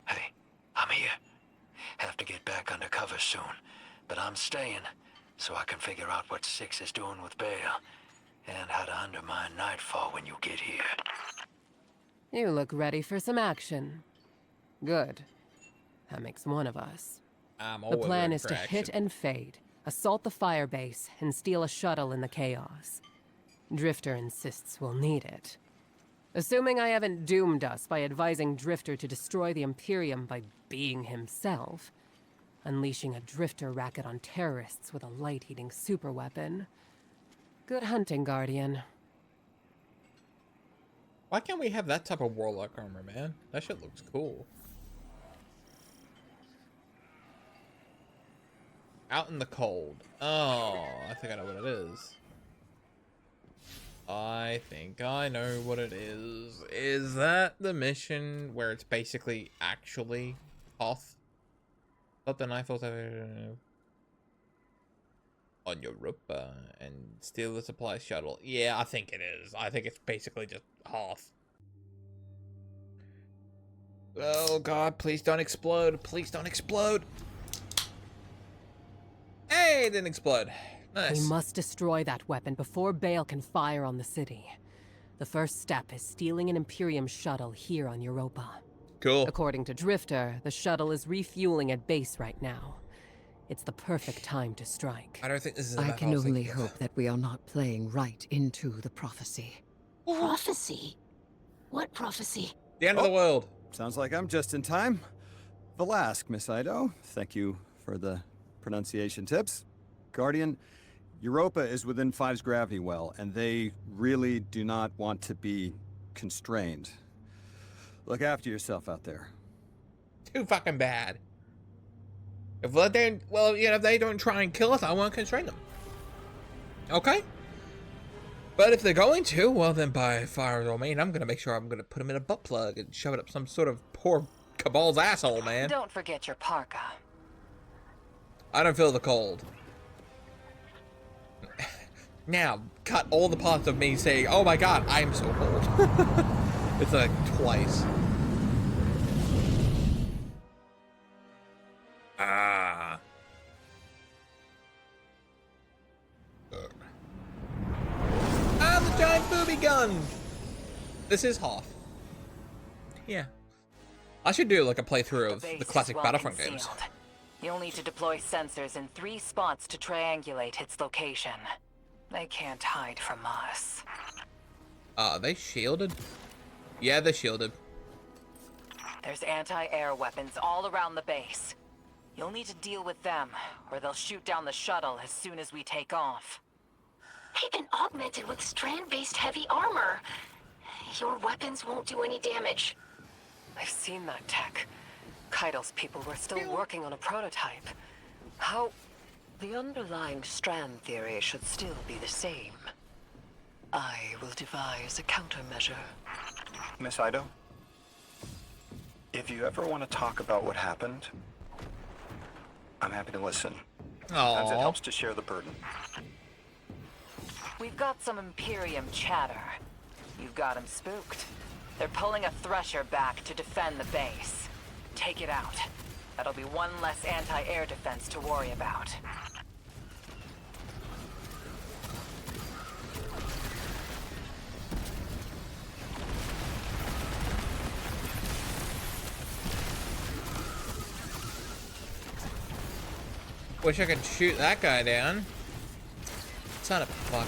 Hey, I'm here. Have to get back under cover soon, but I'm staying so I can figure out what Six is doing with Bale and how to undermine Nightfall when you get here. You look ready for some action. Good. That makes one of us. The plan is to hit and fade, assault the firebase, and steal a shuttle in the chaos. Drifter insists we'll need it. Assuming I haven't doomed us by advising Drifter to destroy the Imperium by being himself, unleashing a Drifter racket on terrorists with a light-eating superweapon. Good hunting, Guardian. Why can't we have that type of Warlock armor, man? That shit looks cool. Out in the cold. Oh, I think I know what it is. I think I know what it is. Is that the mission where it's basically actually Hoth? Stop the Nightfall on Europa and steal the supply shuttle. Yeah, I think it is. I think it's basically just Hoth. Oh god, please don't explode. Please don't explode. Hey, it didn't explode. Nice. We must destroy that weapon before Bale can fire on the city. The first step is stealing an Imperium shuttle here on Europa. Cool. According to Drifter, the shuttle is refueling at base right now. It's the perfect time to strike. I don't think this is I can only hope that we are not playing right into the prophecy. Prophecy? What prophecy? The end of the world. Sounds like I'm just in time. Valask, Miss Ido. Thank you for the pronunciation tips. Guardian, Europa is within Five's gravity well, and they really do not want to be constrained. Look after yourself out there. Too fucking bad. If they, well, you know, if they don't try and kill us, I won't constrain them. Okay? But if they're going to, well then by fire or main, I'm gonna make sure I'm gonna put them in a butt plug and shove it up some sort of poor Cabal's asshole, man. Don't forget your parka. I don't feel the cold. Now, cut all the parts of me saying, oh my god, I am so cold. It's like twice. Ah. Ah, the giant booby gun! This is Hoth. Yeah. I should do like a playthrough of the classic Battlefront games. You'll need to deploy sensors in 3 spots to triangulate its location. They can't hide from us. Are they shielded? Yeah, they're shielded. There's anti-air weapons all around the base. You'll need to deal with them, or they'll shoot down the shuttle as soon as we take off. They've been augmented with strand-based heavy armor. Your weapons won't do any damage. I've seen that tech. Kaido's people were still working on a prototype. How... The underlying strand theory should still be the same. I will devise a countermeasure. Miss Ido, if you ever want to talk about what happened, I'm happy to listen. Sometimes it helps to share the burden. We've got some Imperium chatter. You've got them spooked. They're pulling a Thresher back to defend the base. Take it out. That'll be one less anti-air defense to worry about. Wish I could shoot that guy down. Son of a fuck.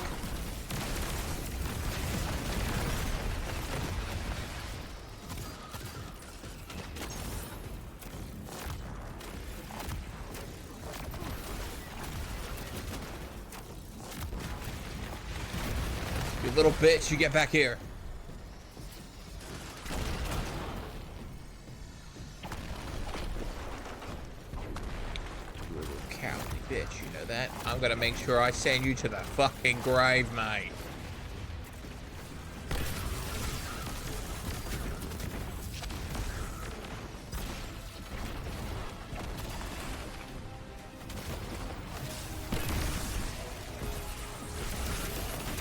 You little bitch, you get back here. Bitch, you know that. I'm gonna make sure I send you to the fucking grave, mate.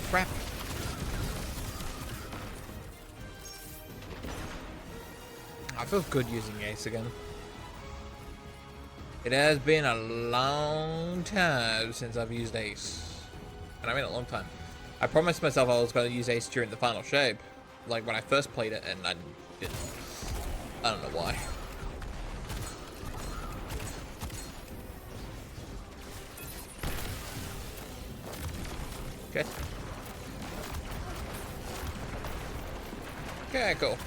Crap. I feel good using Ace again. It has been a long time since I've used Ace. And I mean a long time. I promised myself I was going to use Ace during the final shape. Like when I first played it, and I didn't. I don't know why. Okay. Okay, cool.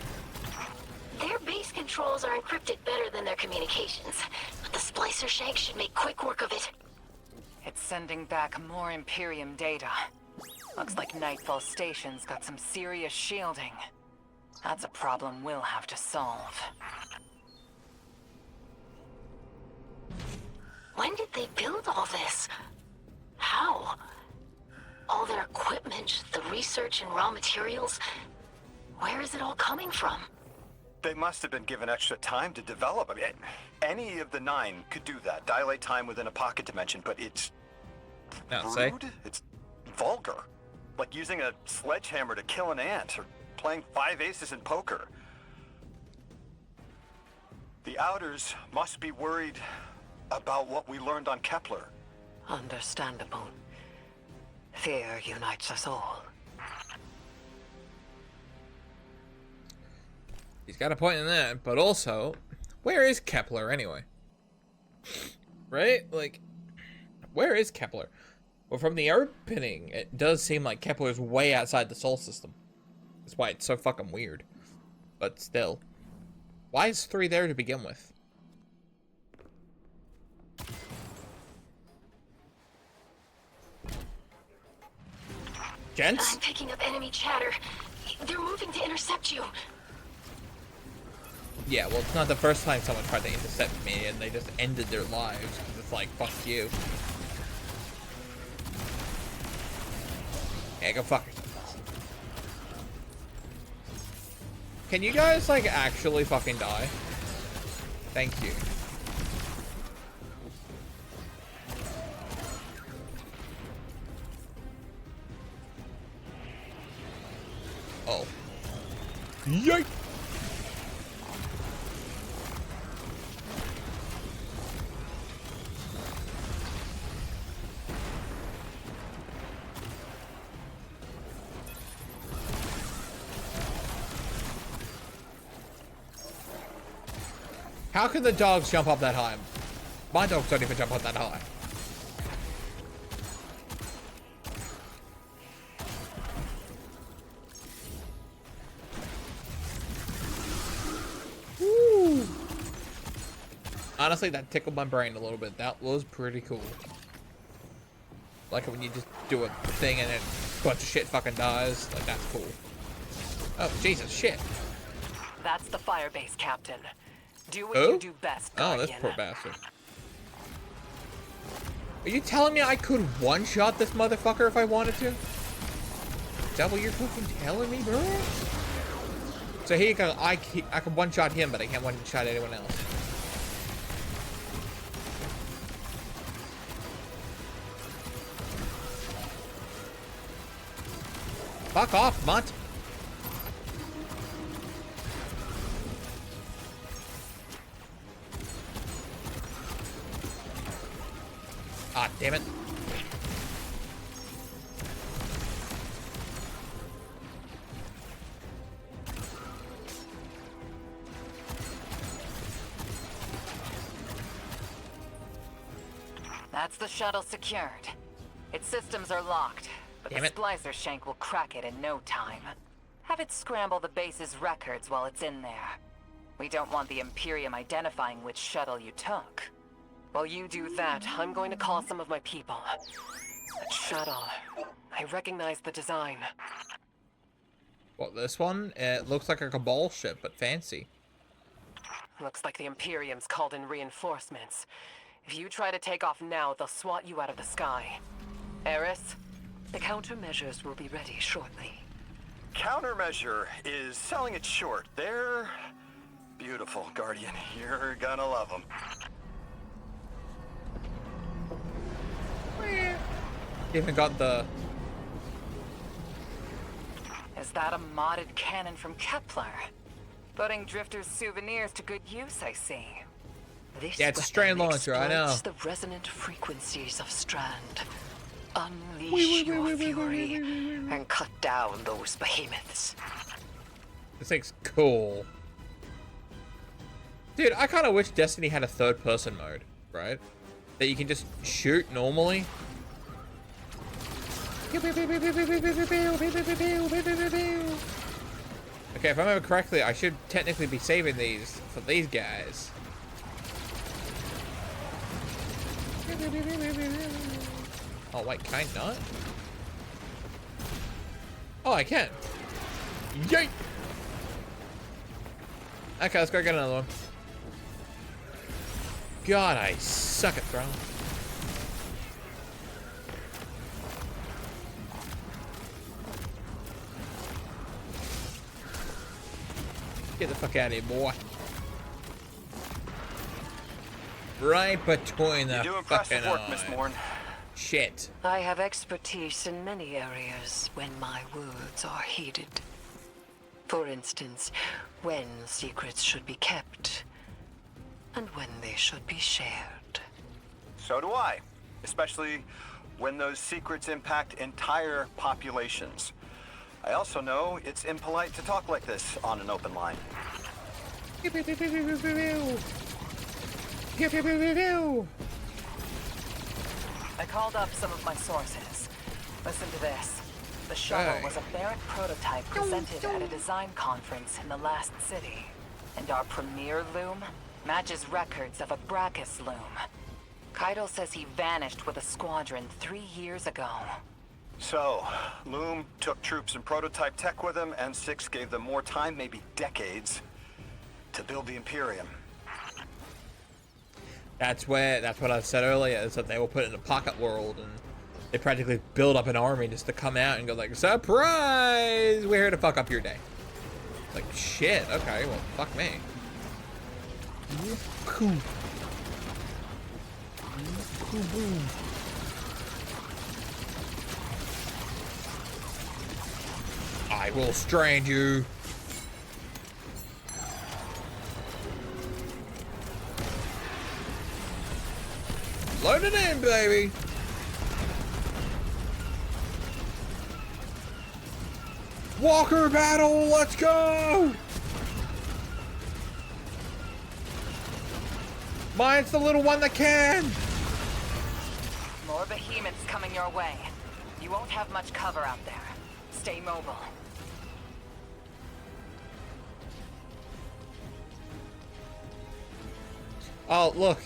Their base controls are encrypted better than their communications, but the splicer shank should make quick work of it. It's sending back more Imperium data. Looks like Nightfall Station's got some serious shielding. That's a problem we'll have to solve. When did they build all this? How? All their equipment, the research and raw materials, where is it all coming from? They must have been given extra time to develop. I mean, any of the 9 could do that. Dilate time within a pocket dimension, but it's rude. It's vulgar. Like using a sledgehammer to kill an ant, or playing 5 aces in poker. The Outers must be worried about what we learned on Kepler. Understandable. Fear unites us all. He's got a point in that, but also, where is Kepler anyway? Right? Like, where is Kepler? Well, from the opening, it does seem like Kepler is way outside the Sol system. That's why it's so fucking weird. But still. Why is 3 there to begin with? Gents? I'm picking up enemy chatter. They're moving to intercept you. Yeah, well, it's not the first time someone tried to intercept me and they just ended their lives. 'Cause it's like, fuck you. Yeah, go fuck yourself. Can you guys, like, actually fucking die? Thank you. Oh. Yikes! How can the dogs jump up that high? My dogs don't even jump up that high. Woo. Honestly, that tickled my brain a little bit. That was pretty cool. Like when you just do a thing and then a bunch of shit fucking dies. Like, that's cool. Oh, Jesus, shit. That's the firebase, Captain. Do what Oh? you do best, Oh, Guardian. this poor bastard. Are you telling me I could one-shot this motherfucker if I wanted to? Is that what you're fucking telling me, bro? So here you go. I can one-shot him, but I can't one-shot anyone else. Fuck off, mutt. Ah, damn it. That's the shuttle secured. Its systems are locked, but Damn the it. splicer shank will crack it in no time. Have it scramble the base's records while it's in there. We don't want the Imperium identifying which shuttle you took. While you do that, I'm going to call some of my people. That shuttle. I recognize the design. What, this one? It looks like a Cabal ship, but fancy. Looks like the Imperium's called in reinforcements. If you try to take off now, they'll swat you out of the sky. Eris, the countermeasures will be ready shortly. Countermeasure is selling it short. They're beautiful, Guardian. You're gonna love them. Even got the... Is that a modded cannon from Kepler? Putting Drifter's souvenirs to good use, I see. This Yeah, it's a Strand weapon launcher, I know. exploits the resonant frequencies of Strand. Unleash your fury and cut down those behemoths. This thing's cool. Dude, I kind of wish Destiny had a third-person mode, right? That you can just shoot normally. Okay, if I remember correctly, I should technically be saving these for these guys. Oh wait, can I not? Oh, I can. Yay! Okay, let's go get another one. God, I suck at throwing. Get the fuck out of here, boy. Right between the You do impressive fucking work, Miss eyes. Morn. Shit. I have expertise in many areas when my words are heeded. For instance, when secrets should be kept, and when they should be shared. So do I. Especially when those secrets impact entire populations. I also know it's impolite to talk like this on an open line. I called up some of my sources. Listen to this. The shuttle Hey. was a Barrett prototype presented at a design conference in the last city. And our premier loom matches records of a Brachus loom. Keitel says he vanished with a squadron 3 years ago. So, Loom took troops and prototype tech with him, and Six gave them more time, maybe decades, to build the Imperium. That's what I said earlier, is that they were put in a pocket world and they practically build up an army just to come out and go like, surprise! We're here to fuck up your day. It's like, shit, okay, well, fuck me. Cool. Cool, boom. I will strand you. Load it in, baby. Walker battle, let's go. Mine's the little one that can. More behemoths coming your way. You won't have much cover out there. Stay mobile. Oh, look.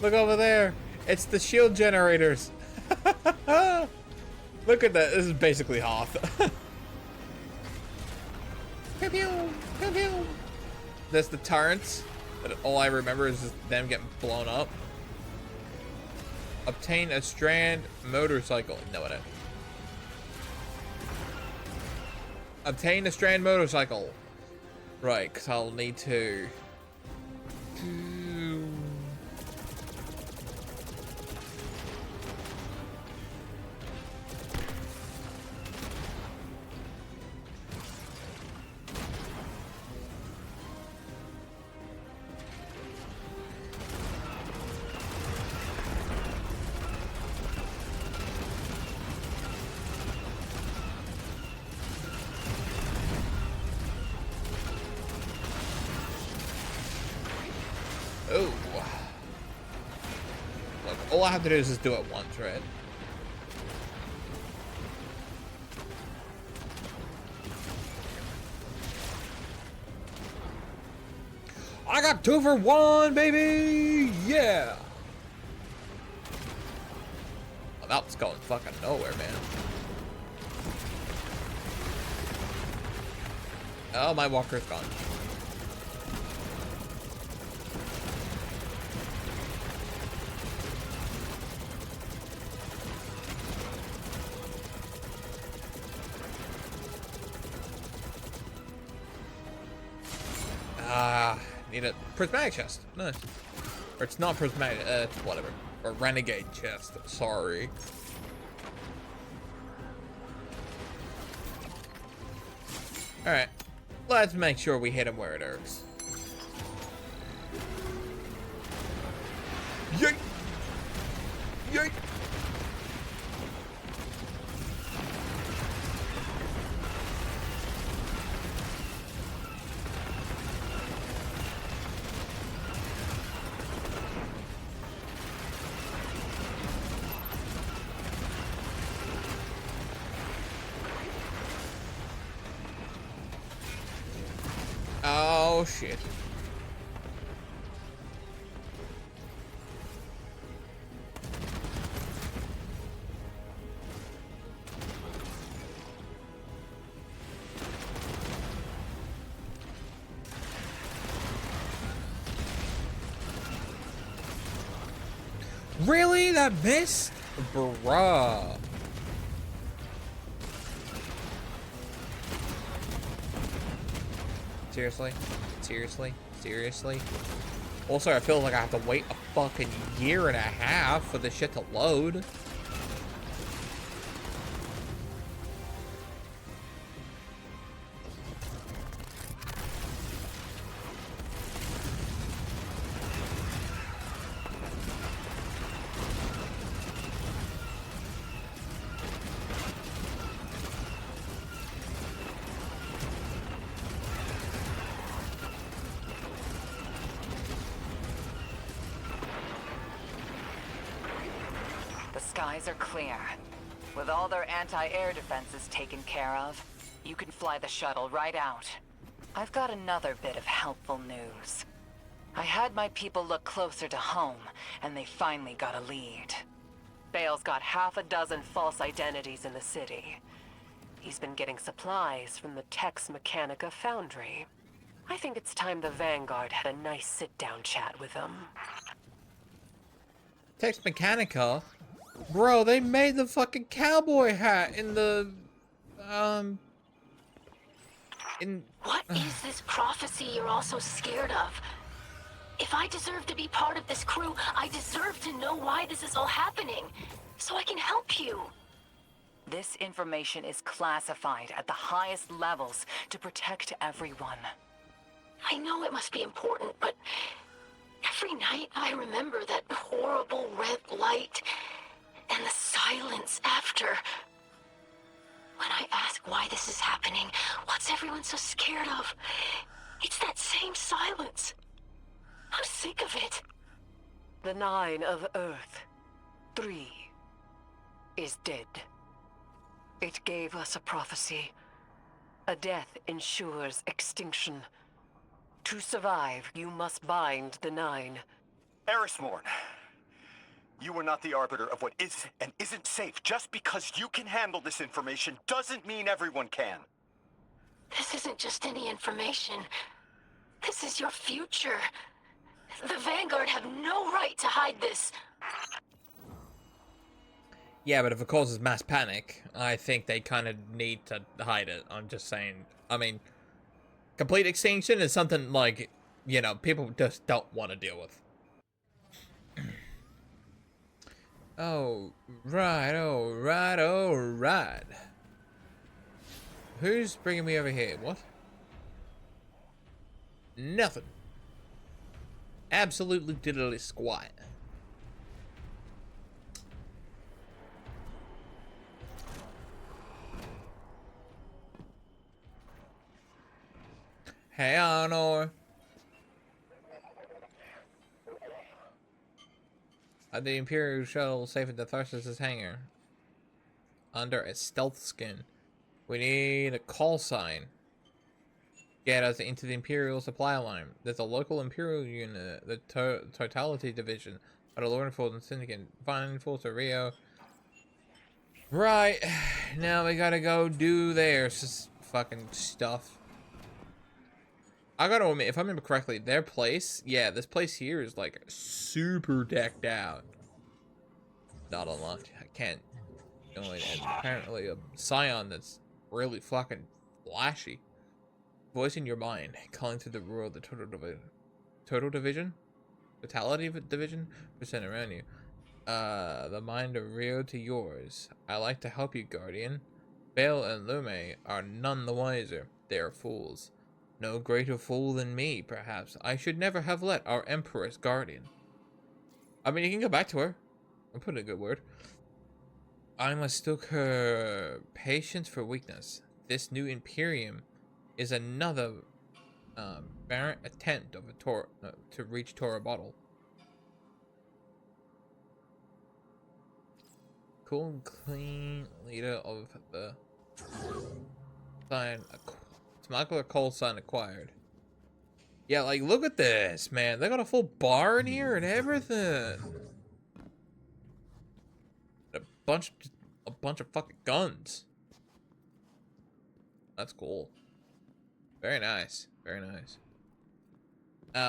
Look over there. It's the shield generators. Look at that. This is basically Hoth. Pew, pew, pew, pew. That's the turrets. But all I remember is just them getting blown up. Obtain a Strand motorcycle. No, I don't. Obtain a Strand motorcycle. Right, because I'll need to... Oh. Look, all I have to do is just do it once, right? I got 2 for 1, baby! Yeah! Oh, that was going fucking nowhere, man. Oh, my walker's gone. Need a prismatic chest. No. Or it's not prismatic, whatever. Or renegade chest, sorry. Alright. Let's make sure we hit him where it hurts. Yeet! Yeet! Oh shit. Really? That missed? Bruh. Seriously? Seriously? Seriously? Also, I feel like I have to wait a fucking year and a half for this shit to load. Skies are clear. With all their anti-air defenses taken care of, you can fly the shuttle right out. I've got another bit of helpful news. I had my people look closer to home, and they finally got a lead. Bale's got half a dozen false identities in the city. He's been getting supplies from the Tex Mechanica foundry. I think it's time the Vanguard had a nice sit-down chat with him. Tex Mechanica? Bro, they made the fucking cowboy hat in the, What is this prophecy you're all so scared of? If I deserve to be part of this crew, I deserve to know why this is all happening, so I can help you. This information is classified at the highest levels to protect everyone. I know it must be important, but every night I remember that horrible red light and the silence after. When I ask why this is happening, what's everyone so scared of? It's that same silence. I'm sick of it. The 9 of Earth, 3, is dead. It gave us a prophecy. A death ensures extinction. To survive, you must bind the 9. Eris Morn, you are not the arbiter of what is and isn't safe. Just because you can handle this information doesn't mean everyone can. This isn't just any information. This is your future. The Vanguard have no right to hide this. Yeah, but if it causes mass panic, I think they kind of need to hide it. I'm just saying. I mean, complete extinction is something like, you know, people just don't want to deal with. Oh, right, oh, right, oh, right. Who's bringing me over here? What? Nothing. Absolutely diddly squat. Hey, Honor. The Imperial shuttle safe at the Tharsis' hangar. Under a stealth skin. We need a call sign. Get us into the Imperial supply line. There's a local Imperial unit, the Totality Division, at a Law Enforcement Syndicate. Find Forza Rio. Right, now we gotta go do their fucking stuff. I gotta admit, if I remember correctly, their place, yeah, this place here is like super decked out. Not unlocked. I can't. And apparently a Scion that's really fucking flashy. Voice in your mind, calling to the roar of the Total Division? Totality Division? Percent around you. The mind of Rio to yours. I like to help you, Guardian. Bale and Lume are none the wiser. They are fools. No greater fool than me, perhaps. I should never have let our Empress Guardian. I mean, you can go back to her. I'm putting a good word. I mistook her patience for weakness. This new Imperium is another barren attempt of a to reach Tora Bottle. Cool and clean leader of the sign. Smuggler call sign acquired. Yeah, like look at this, man. They got a full bar in here and everything. A bunch of fucking guns. That's cool. Very nice. Very nice.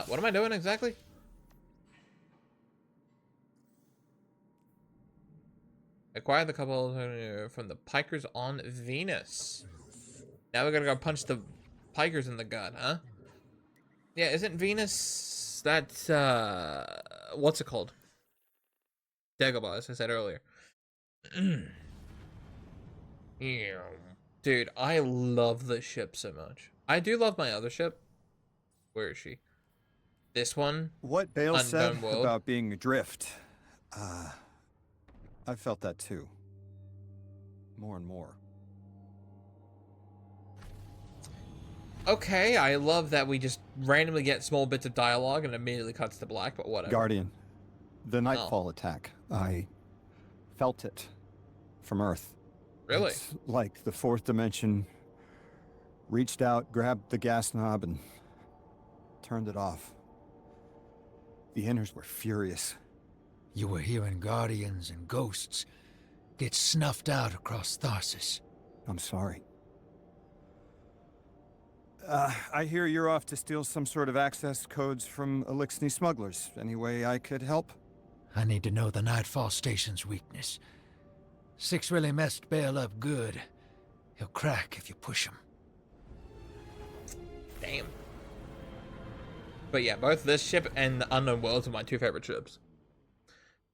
What am I doing exactly? Acquire the couple from the Pikers on Venus. Now we gotta go punch the Pikers in the gut, huh? Yeah, isn't Venus that's what's it called? Dagobah, as I said earlier. Yeah. Dude, I love this ship so much. I do love my other ship. Where is she? This one? What Bale said World. about being adrift. I felt that too. More and more. Okay, I love that we just randomly get small bits of dialogue and immediately cuts to black, but whatever. Guardian, the Nightfall attack. I felt it from Earth. Really? It's like the fourth dimension reached out, grabbed the gas knob, and turned it off. The Inners were furious. You were hearing Guardians and ghosts get snuffed out across Tharsis. I'm sorry. I hear you're off to steal some sort of access codes from Elixni smugglers. Any way I could help? I need to know the Nightfall Station's weakness. Six really messed Bale up good. He'll crack if you push him. Damn. But yeah, both this ship and the Unknown Worlds are my two favorite ships.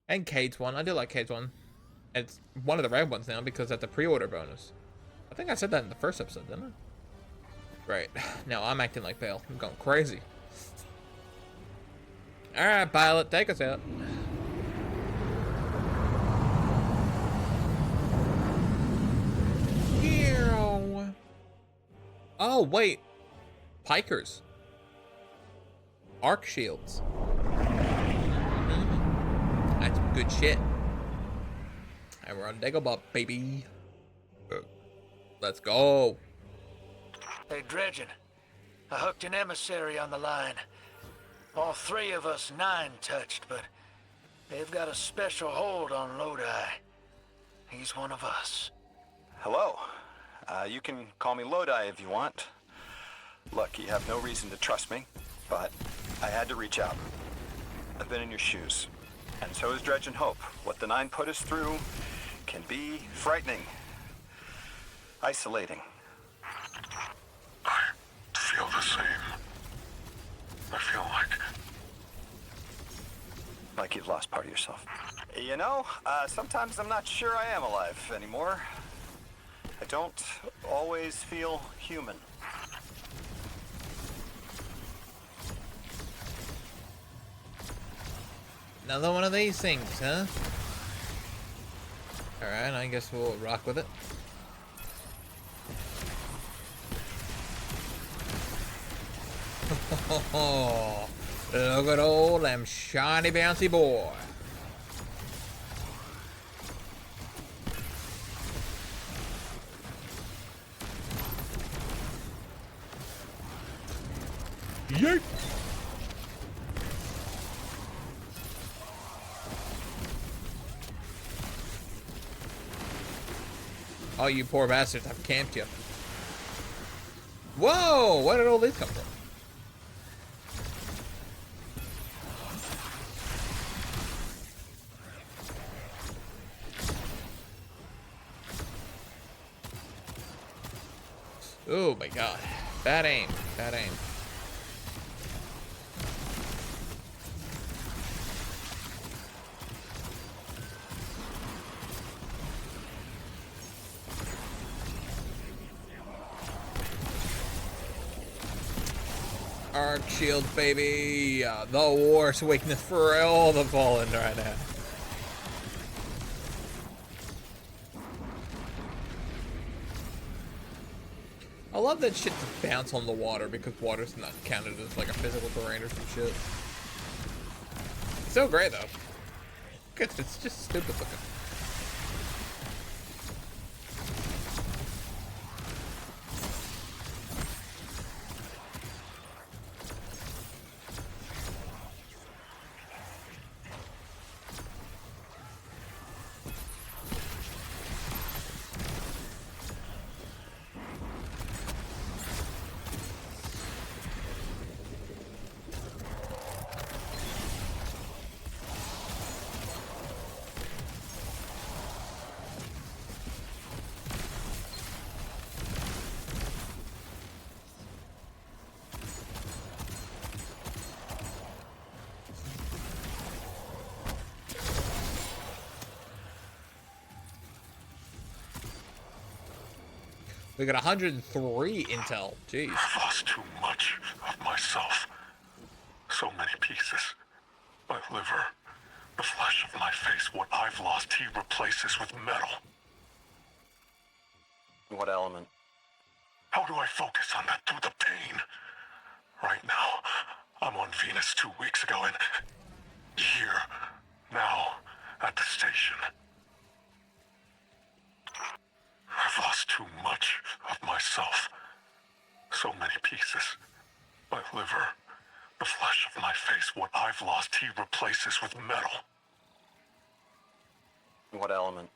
And Cade's one. I do like Cade's one. It's one of the red ones now because that's a pre-order bonus. I think I said that in the first episode, didn't I? Right. Now I'm acting like Bale. I'm going crazy. Alright, pilot, take us out. Oh, wait. Pikers. Arc shields. That's good shit. And we're on Dagobah, baby. Let's go. Hey, Dredgen. I hooked an emissary on the line. All three of us nine-touched, but they've got a special hold on Lodi. He's one of us. Hello. You can call me Lodi if you want. Look, you have no reason to trust me, but I had to reach out. I've been in your shoes. And so is Dredge and Hope. What the Nine put us through can be frightening. Isolating. I feel the same. I feel like you've lost part of yourself. You know, sometimes I'm not sure I am alive anymore. I don't always feel human. Another one of these things, huh? Alright, I guess we'll rock with it. Look at all them shiny bouncy boy. Yeet! Oh, you poor bastards, I've camped you. Whoa! Where did all this come from? Oh my god. Bad aim. Bad aim. Arc shield, baby. The worst weakness for all the fallen right now. I love that shit to bounce on the water because water's not counted as like a physical terrain or some shit. So great though. It's just stupid looking. We got 103 intel. Jeez. I've lost too much of myself. So many pieces. My liver, the flesh of my face, what I've lost, he replaces with metal. What element? How do I focus on that through the pain? Right now, I'm on Venus 2 weeks ago and here, now, at the station. I've lost too much of myself. So many pieces. My liver, the flesh of my face, what I've lost, he replaces with metal. What element?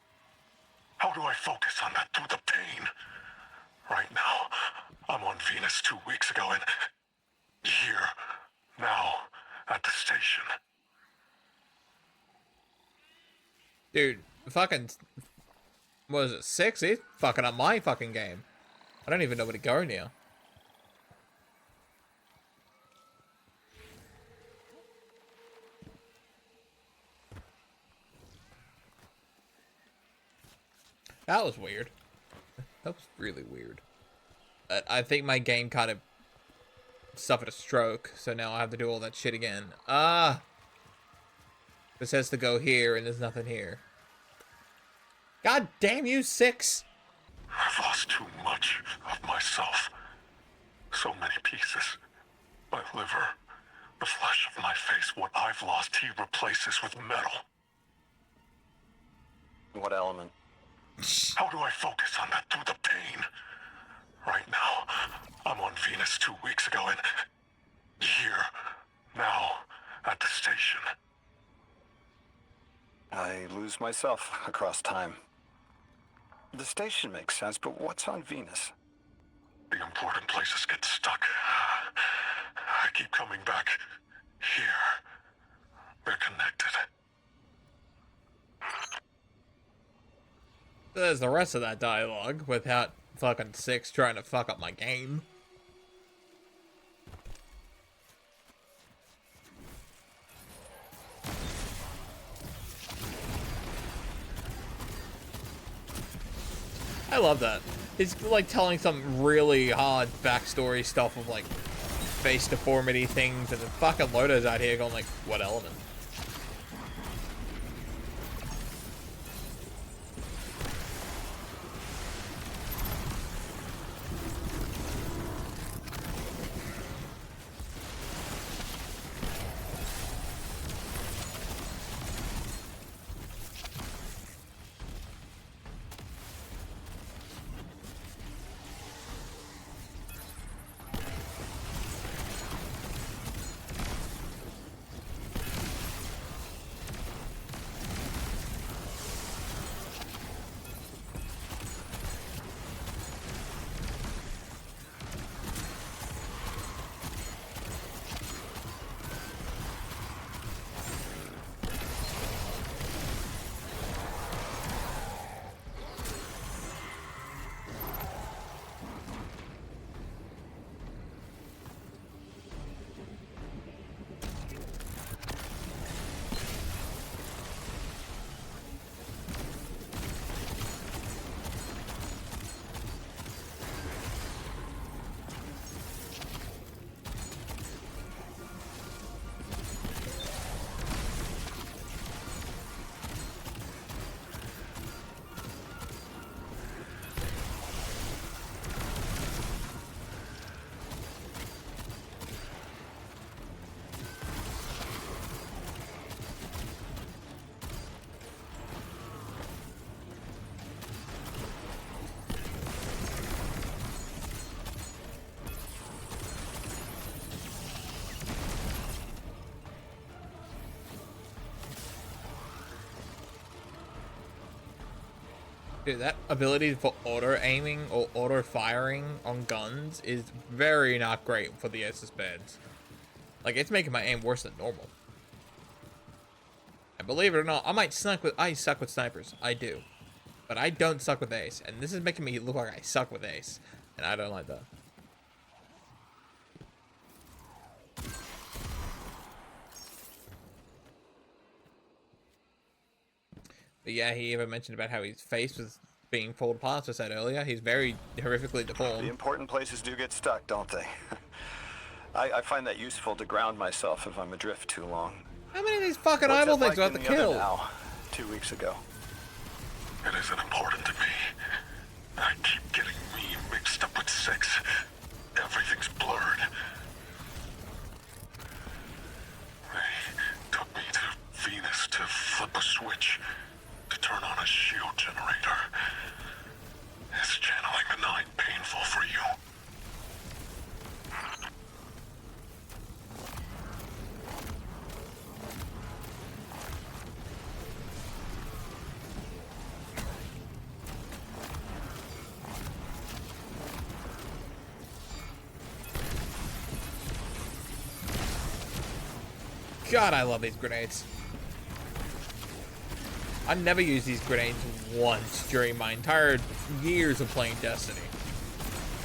How do I focus on that through the pain? Right now, I'm on Venus 2 weeks ago and here, now, at the station. Dude, fucking, what is it, 6? He's fucking up my fucking game. I don't even know where to go now. That was weird. That was really weird. I think my game kind of suffered a stroke, so now I have to do all that shit again. Ah! It says to go here, and there's nothing here. God damn you, 6! I've lost too much of myself. So many pieces. My liver, the flesh of my face, what I've lost, he replaces with metal. What element? How do I focus on that through the pain? Right now, I'm on Venus 2 weeks ago and here, now, at the station. I lose myself across time. The station makes sense, but what's on Venus? The important places get stuck. I keep coming back here. They're connected. There's the rest of that dialogue without fucking 6 trying to fuck up my game. I love that. He's like telling some really hard backstory stuff of like face deformity things, and the fucking Loda's out here going like, what element? Dude, that ability for auto aiming or auto firing on guns is very not great for the Asus beds. Like, it's making my aim worse than normal. And believe it or not, I suck with snipers. I do. But I don't suck with Ace. And this is making me look like I suck with Ace. And I don't like that. But yeah, he even mentioned about how his face was being pulled apart, as I said earlier. He's very horrifically deformed. The important places do get stuck, don't they? I find that useful to ground myself if I'm adrift too long. How many of these fucking eyeball things do I have to kill? Now, 2 weeks ago. It isn't important to me. I keep getting me mixed up with 6. Everything's blurred. They took me to Venus to flip a switch to turn on a shield generator. Is channeling the 9 painful for you? God, I love these grenades. I've never used these grenades once during my entire years of playing Destiny.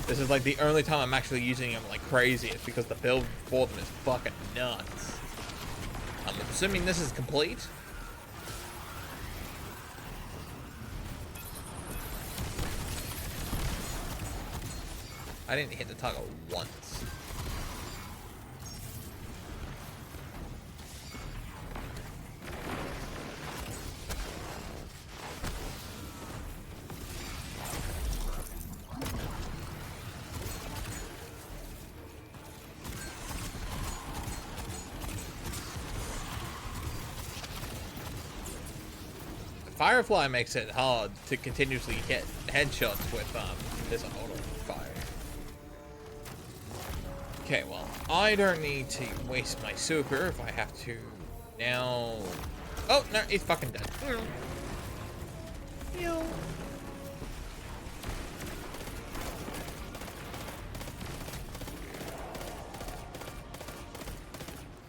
This is like the only time I'm actually using them like crazy. It's because the build for them is fucking nuts. I'm assuming this is complete. I didn't hit the toggle once. Firefly makes it hard to continuously hit headshots with this auto fire. Okay, well, I don't need to waste my super if I have to now. Oh no, he's fucking dead. Do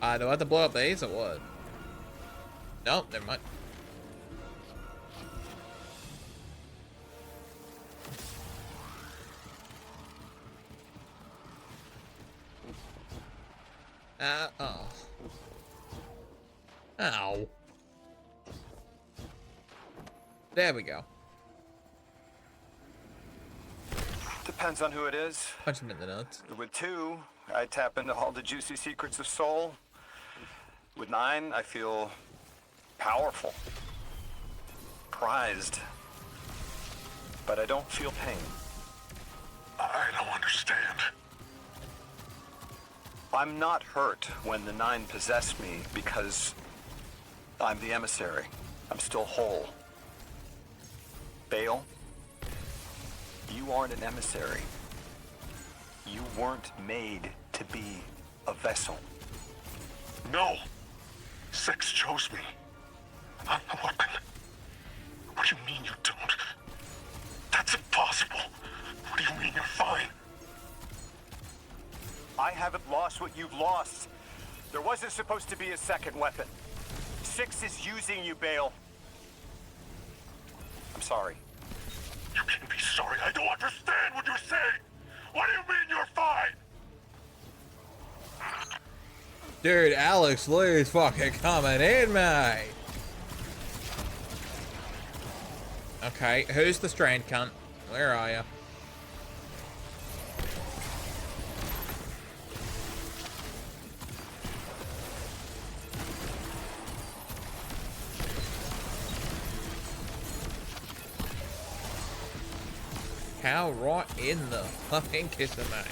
I have to blow up these or what? Nope, never mind. Oh. Ow. There we go. Depends on who it is. Punch him in the nuts. With 2, I tap into all the juicy secrets of Soul. With 9, I feel powerful. Prized. But I don't feel pain. I don't understand. I'm not hurt when the 9 possess me because I'm the emissary. I'm still whole. Bale, you aren't an emissary. You weren't made to be a vessel. No. 6 chose me. I'm the weapon. What do you mean you don't? That's impossible. What do you mean you're fine? I haven't lost what you've lost. There wasn't supposed to be a second weapon. 6 is using you, Bale. I'm sorry. You can be sorry. I don't understand what you're saying. What do you mean you're fine? Dude, Alex Lee's fucking coming in, mate. Okay, who's the strand cunt? Where are you? Cow right in the fucking kisser, mate.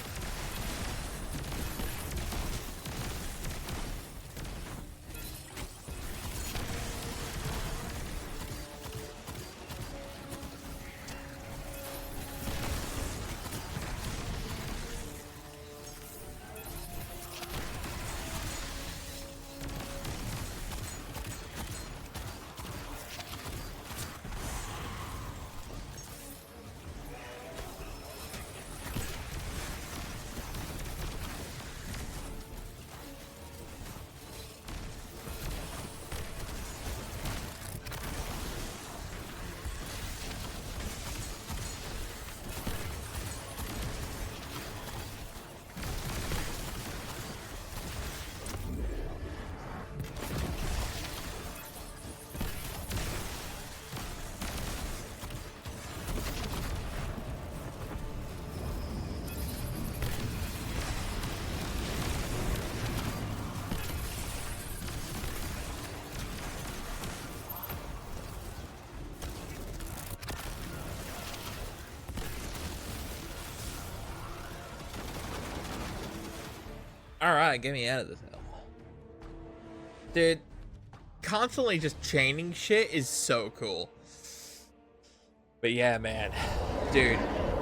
Alright, get me out of this hell. Dude, constantly just chaining shit is so cool. But yeah, man. Dude,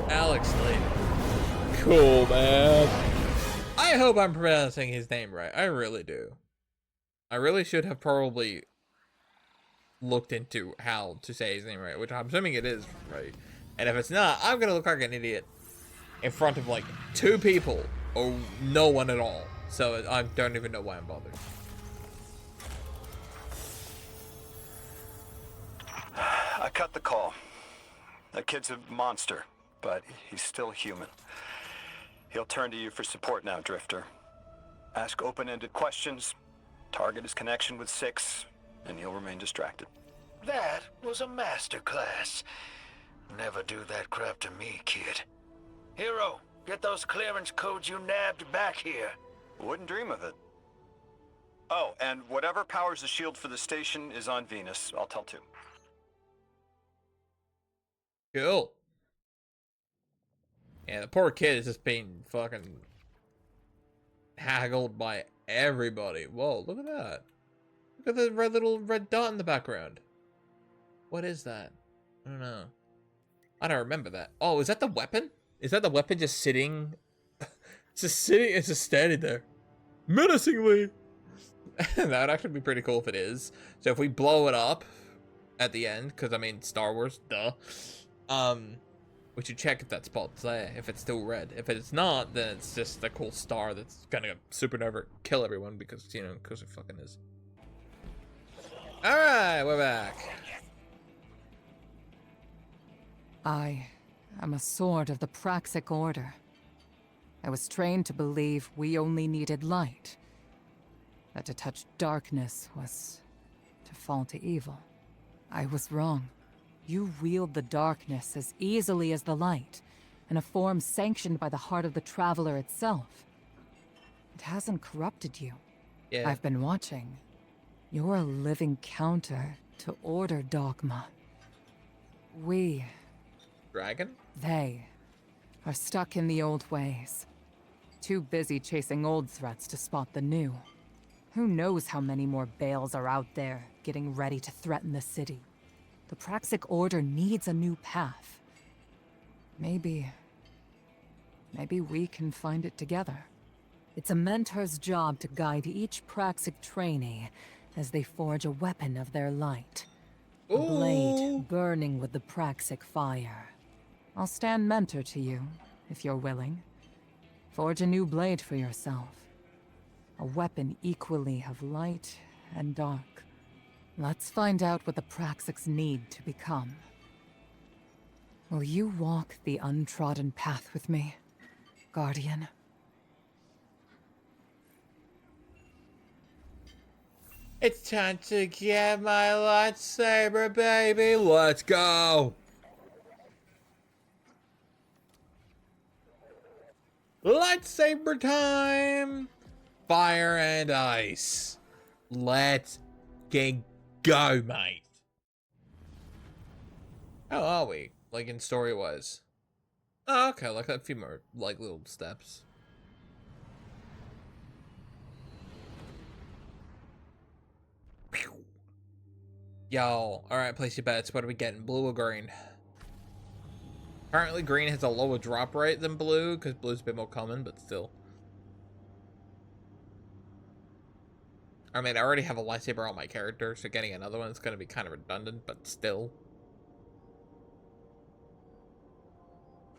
Alex Lee. Cool, man. I hope I'm pronouncing his name right. I really do. I really should have probably looked into how to say his name right, which I'm assuming it is right. And if it's not, I'm gonna look like an idiot in front of like 2 people or no one at all. So I don't even know why I'm bothered. I cut the call. That kid's a monster, but he's still human. He'll turn to you for support now, Drifter. Ask open-ended questions, target his connection with Six, and he'll remain distracted. That was a masterclass. Never do that crap to me, kid. Hero, get those clearance codes you nabbed back here. Wouldn't dream of it. Oh, and whatever powers the shield for the station is on Venus. I'll tell too. Cool. Yeah, the poor kid is just being fucking haggled by everybody. Whoa, look at that. Look at the little red dot in the background. What is that? I don't know. I don't remember that. Oh, is that the weapon? Is that the weapon just sitting? It's just standing there. Menacingly. That would actually be pretty cool if it is. So if we blow it up at the end, because I mean, Star Wars, duh. We should check if that spot's there, if it's still red. If it's not, then it's just a cool star that's gonna supernova kill everyone because, you know, because it fucking is. Alright, we're back. I am a sword of the Praxic Order. I was trained to believe we only needed light. That to touch darkness was to fall to evil. I was wrong. You wield the darkness as easily as the light, in a form sanctioned by the heart of the Traveler itself. It hasn't corrupted you. Yeah. I've been watching. You're a living counter to Order dogma. We... Dragon? They are stuck in the old ways. Too busy chasing old threats to spot the new. Who knows how many more Bales are out there, getting ready to threaten the city. The Praxic Order needs a new path. Maybe we can find it together. It's a mentor's job to guide each Praxic trainee as they forge a weapon of their light. A blade burning with the Praxic fire. I'll stand mentor to you, if you're willing. Forge a new blade for yourself. A weapon equally of light and dark. Let's find out what the Praxics need to become. Will you walk the untrodden path with me, Guardian? It's time to get my lightsaber, baby. Let's go. Lightsaber time. Fire and ice. Let's get go, mate. How are we? Like in story-wise? Oh, okay, like a few more, like, little steps. Yo, alright, place your bets. What are we getting, blue or green? Apparently green has a lower drop rate than blue, because blue's a bit more common, but still. I mean, I already have a lightsaber on my character, so getting another one is going to be kind of redundant, but still.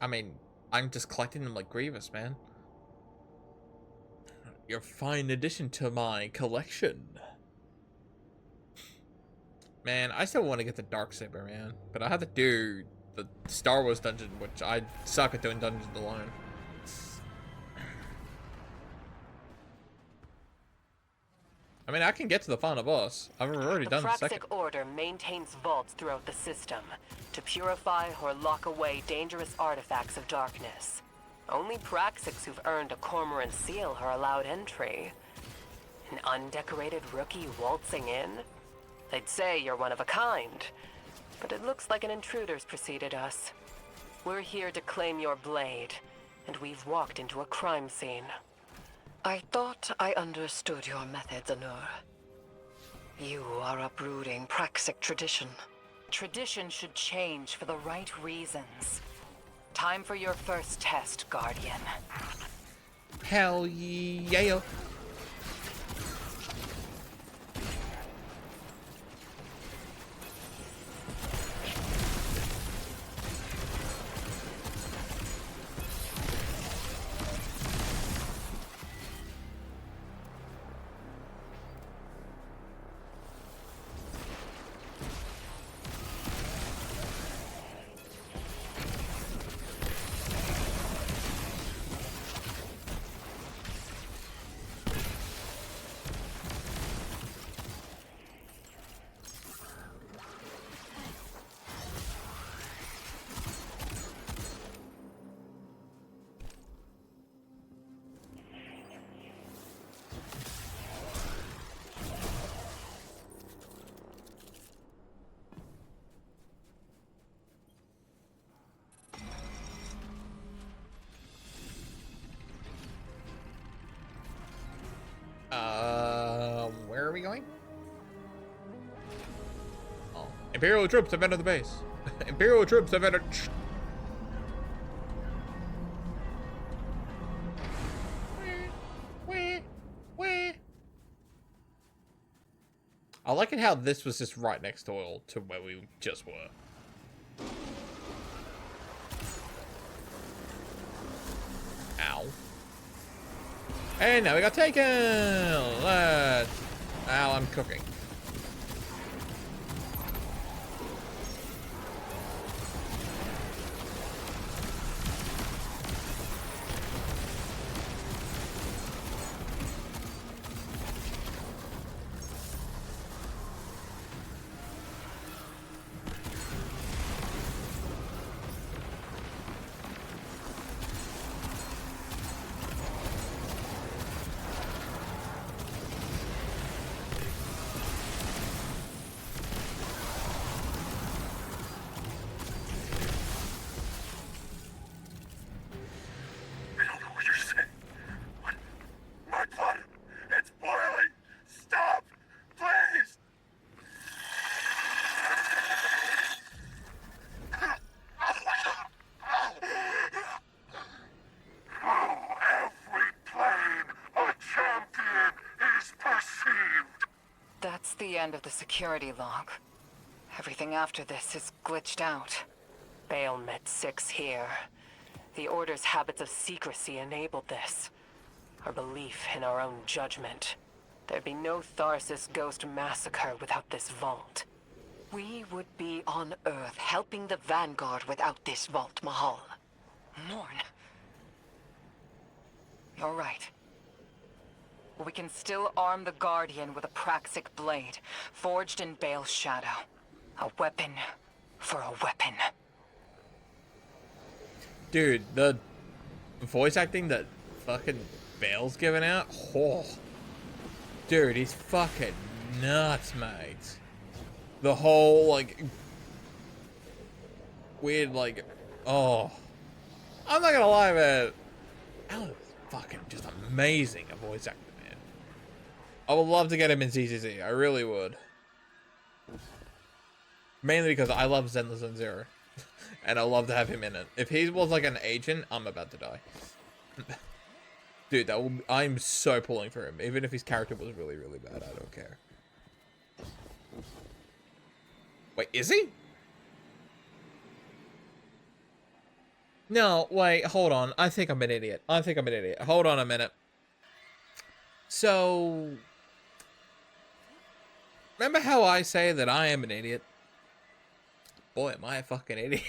I mean, I'm just collecting them like Grievous, man. You're a fine addition to my collection. Man, I still want to get the Darksaber, man. But I have to do the Star Wars dungeon, which I suck at doing dungeons alone. I mean, I can get to the final boss. I've already done the second. The Praxic Order maintains vaults throughout the system to purify or lock away dangerous artifacts of darkness. Only Praxics who've earned a Cormoran seal are allowed entry. An undecorated rookie waltzing in? They'd say you're one of a kind, but it looks like an intruder's preceded us. We're here to claim your blade, and we've walked into a crime scene. I thought I understood your methods, Anur. You are uprooting Praxic tradition. Tradition should change for the right reasons. Time for your first test, Guardian. Hell yeah. Where are we going? Oh, Imperial troops have entered the base. Imperial troops have entered. I like it how this was just right next door to where we just were. Ow. And now we got taken! Ow, I'm cooking. That's the end of the security log. Everything after this is glitched out. Bailmet 6 here. The Order's habits of secrecy enabled this. Our belief in our own judgment. There'd be no Tharsis Ghost massacre without this vault. We would be on Earth helping the Vanguard without this vault, Mahal. Morn. You're right. We can still arm the Guardian with a Praxic blade, forged in Bale's shadow. A weapon for a weapon. Dude, the voice acting that fucking Bale's giving out, oh. Dude, he's fucking nuts, mate. The whole, like, weird, like, oh. I'm not gonna lie, man. Alan's fucking just amazing at voice acting, man. I would love to get him in ZZZ. I really would. Mainly because I love Zenless and Zero. And I love to have him in it. If he was like an agent, I'm about to die. Dude, that will, I'm so pulling for him. Even if his character was really, really bad, I don't care. Wait, is he? No, wait, hold on. I think I'm an idiot. Hold on a minute. So, remember how I say that I am an idiot? Boy, am I a fucking idiot.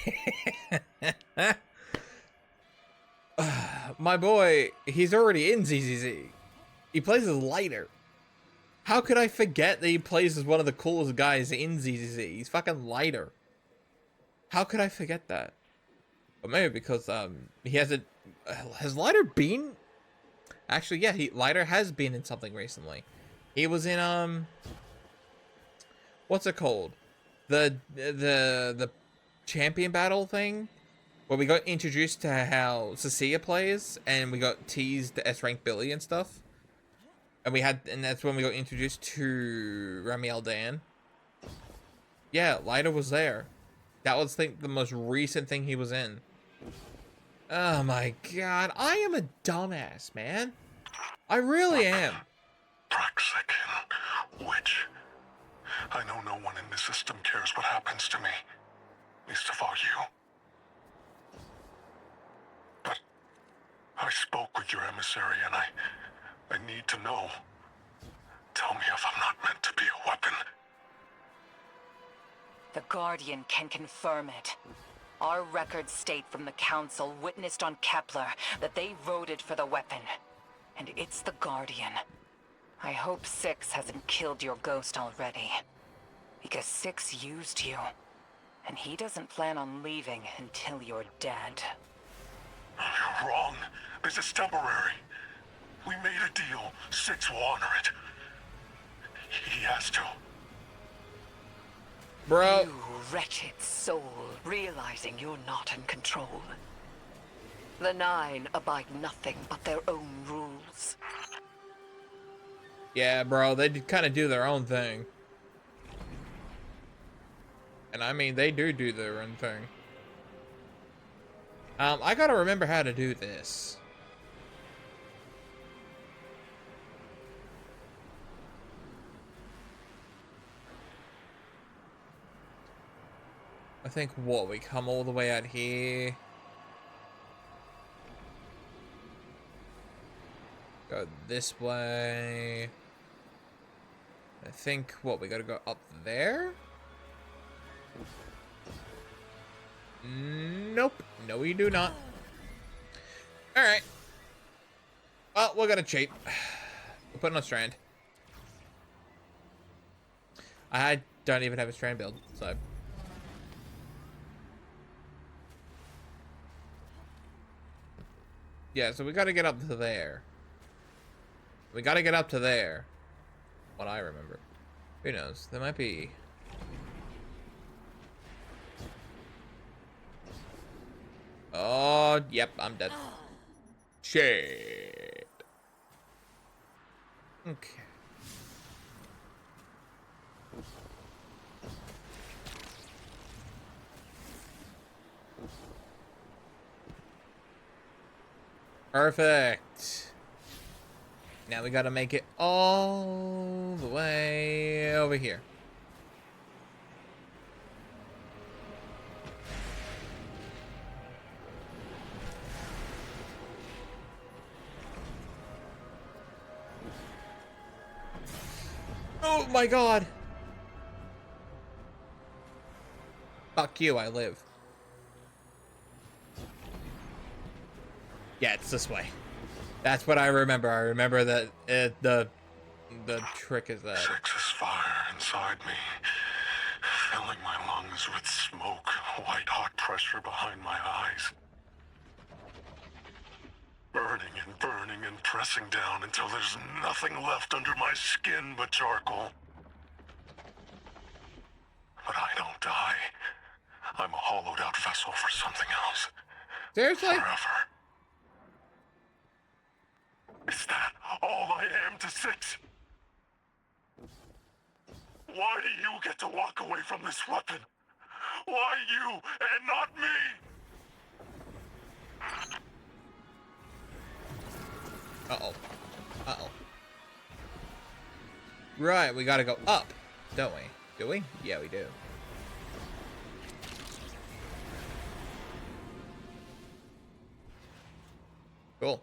My boy, he's already in ZZZ. He plays as Lighter. How could I forget that he plays as one of the coolest guys in ZZZ? He's fucking Lighter. How could I forget that? But maybe because he hasn't. Has Lighter been? Actually, yeah, Lighter has been in something recently. He was in what's it called? The champion battle thing, where we got introduced to how Cecilia plays, and we got teased the S rank Billy and stuff. And that's when we got introduced to Rami Aldan. Yeah, Leiter was there. That was, I think, the most recent thing he was in. Oh my god, I am a dumbass, man. I really am. Praxic, witch. I know no one in the system cares what happens to me. Least of all you. But I spoke with your emissary and I need to know. Tell me if I'm not meant to be a weapon. The Guardian can confirm it. Our records state from the Council witnessed on Kepler that they voted for the weapon. And it's the Guardian. I hope Six hasn't killed your ghost already. Because Six used you. And he doesn't plan on leaving until you're dead. You're wrong. This is temporary. We made a deal. Six will honor it. He has to. Bro. You wretched soul, realizing you're not in control. The Nine abide nothing but their own rules. Yeah, bro, they kind of do their own thing. And I mean, they do their own thing. I gotta remember how to do this. I think what, we come all the way out here. Go this way. I think what, we gotta go up there? Nope. No, we do not. Alright. Well, we're gonna cheat. We're putting on Strand. I don't even have a Strand build, so. Yeah, so we gotta get up to there. We gotta get up to there. What I remember. Who knows? There might be... Oh, yep, I'm dead. Shit. Okay. Perfect. Now we gotta make it all the way over here. Oh my god! Fuck you, I live. Yeah, it's this way. That's what I remember. I remember that the trick is that. Six's fire inside me, filling my lungs with smoke, white hot pressure behind my eyes. Burning and pressing down until there's nothing left under my skin but charcoal. But I don't die. I'm a hollowed out vessel for something else. Seriously? Forever. Is that all I am to Six? Why do you get to walk away from this weapon? Why you and not me? Uh-oh. Uh-oh. Right, we gotta go up, don't we? Do we? Yeah, we do. Cool.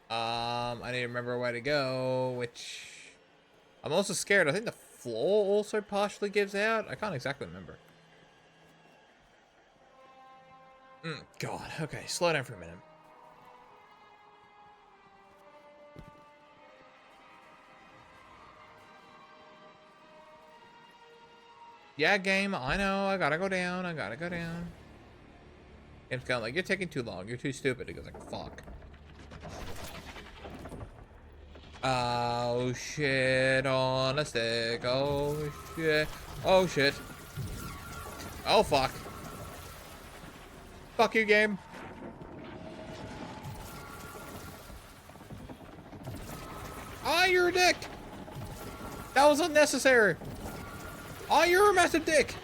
I need to remember where to go, which... I'm also scared. I think the floor also partially gives out. I can't exactly remember. God. Okay, slow down for a minute. Yeah, game, I know, I gotta go down, Game's going like, you're taking too long, you're too stupid. It goes like, fuck. Oh shit, on a stick, oh shit, oh shit. Oh fuck. Fuck you, game. Ah, you're a dick. That was unnecessary. Oh, you're a massive dick.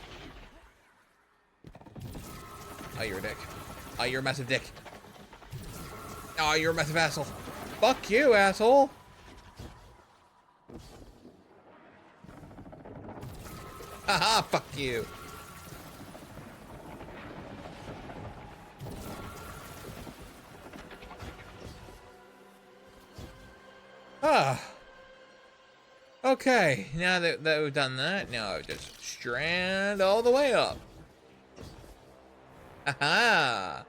Oh, you're a dick. Oh, you're a massive dick. Oh, you're a massive asshole. Fuck you, asshole. Haha, fuck you. Ah. Okay, now that we've done that, now just strand all the way up. Haha.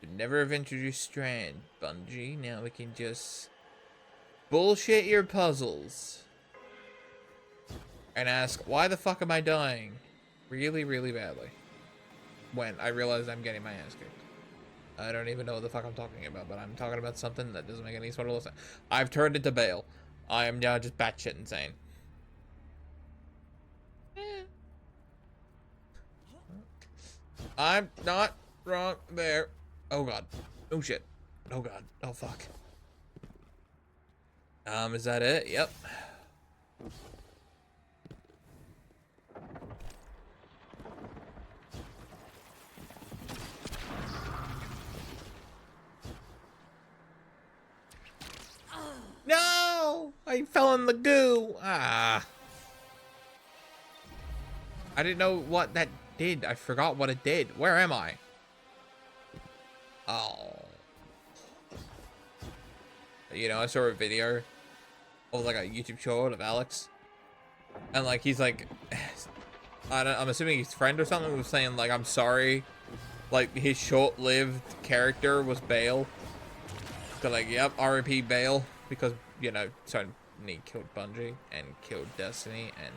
Should never have introduced Strand, Bungie. Now we can just bullshit your puzzles. And ask, why the fuck am I dying? Really, really badly. When I realize I'm getting my ass kicked. I don't even know what the fuck I'm talking about, but I'm talking about something that doesn't make any sort of sense. I've turned into Bale. I am now just batshit insane. I'm not wrong there. Oh god. Oh shit. Oh god. Oh fuck. Is that it? Yep. No! I fell in the goo! Ah. I didn't know what that did. I forgot what it did. Where am I? Oh. You know, I saw a video of like a YouTube short of Alex. And like, he's like, I'm assuming his friend or something was saying like, I'm sorry. Like, his short-lived character was Bale. So like, yep, R.I.P. Bale. Because, you know, Sony killed Bungie and killed Destiny and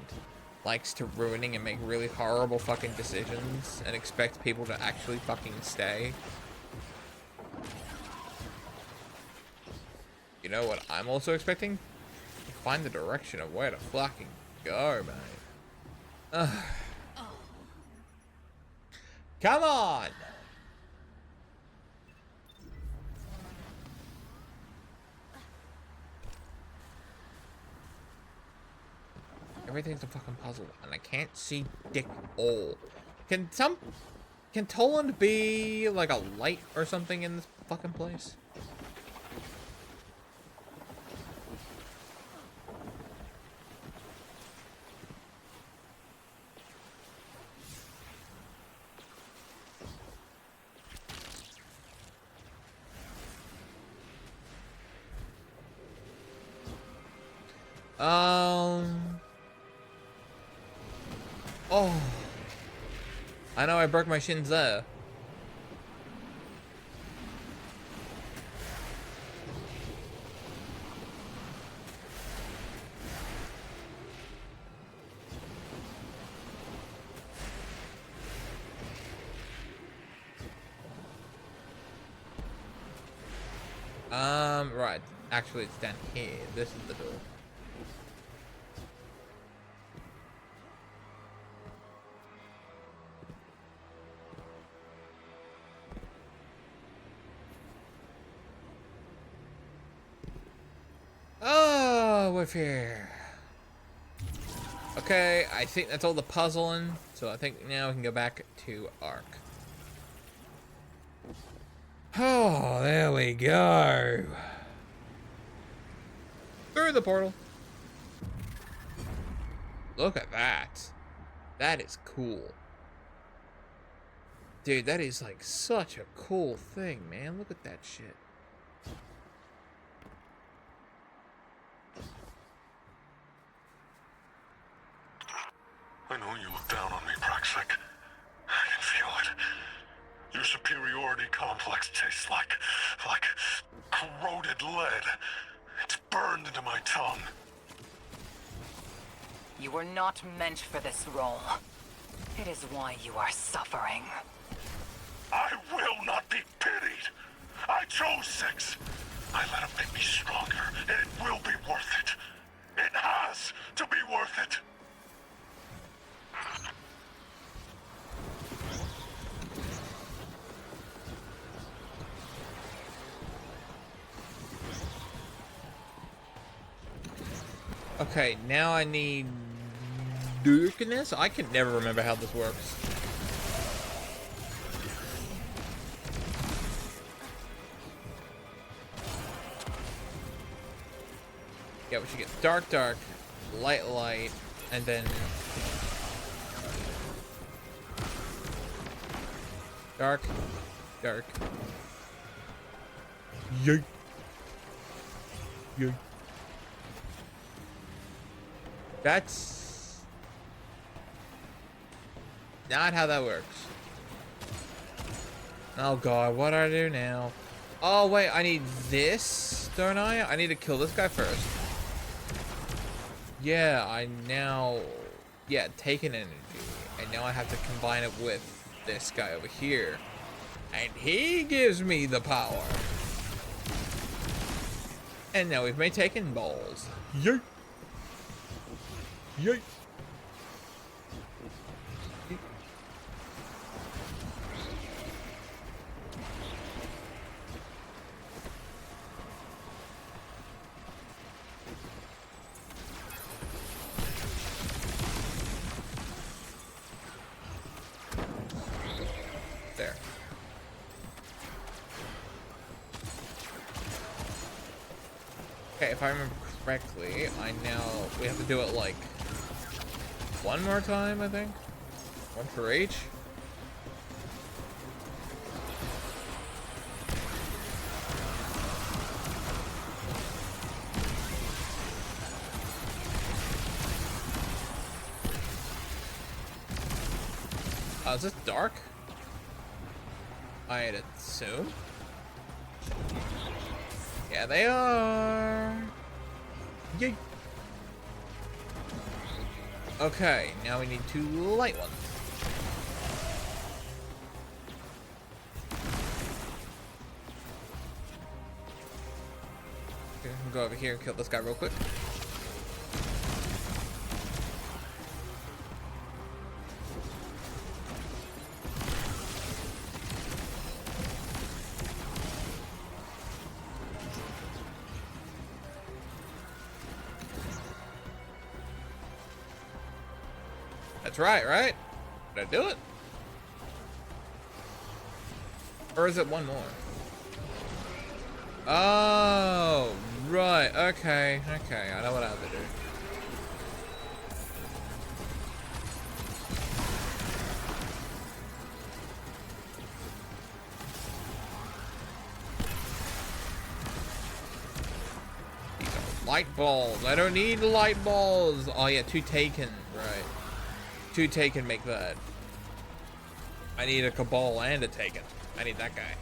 likes to ruining and make really horrible fucking decisions and expect people to actually fucking stay. You know what I'm also expecting? To find the direction of where to fucking go, mate. Ugh. Come on! Everything's a fucking puzzle, and I can't see dick all. Can Toland be like a light or something in this fucking place? Oh. I know I broke my shins there. Right. Actually, it's down here. This is the door. Oh, we're here. Okay, I think that's all the puzzling. So I think now we can go back to Ark. Oh, there we go. Through the portal. Look at that. That is cool. Dude, that is like such a cool thing, man. Look at that shit. I know you look down on me, Praxic. I can feel it. Your superiority complex tastes like corroded lead. It's burned into my tongue. You were not meant for this role. It is why you are suffering. I will not be pitied. I chose 6. I let him make me stronger, and it will be worth it. It has to be worth it. Okay, now I need darkness. I can never remember how this works. Yeah, we should get dark, dark, light, light, and then dark, dark. Yeet. Yeet. That's not how that works. Oh god, what do I do now? Oh wait, I need this, don't I? I need to kill this guy first. Yeah, take an energy. And now I have to combine it with this guy over here. And he gives me the power. And now we've made taken balls. Yeet. Yeet. There. Okay, if I remember correctly, we have to do it like one more time, I think. One for each. Is this dark? I'd assume. Yeah, they are. Yay. Okay, now we need two light ones. Okay, I'll go over here and kill this guy real quick. That's right? Did I do it? Or is it one more? Oh, right. Okay. I know what I have to do. These are light balls. I don't need light balls. Oh yeah, two taken. Right. Two taken make that. I need a Cabal and a taken. I need that guy.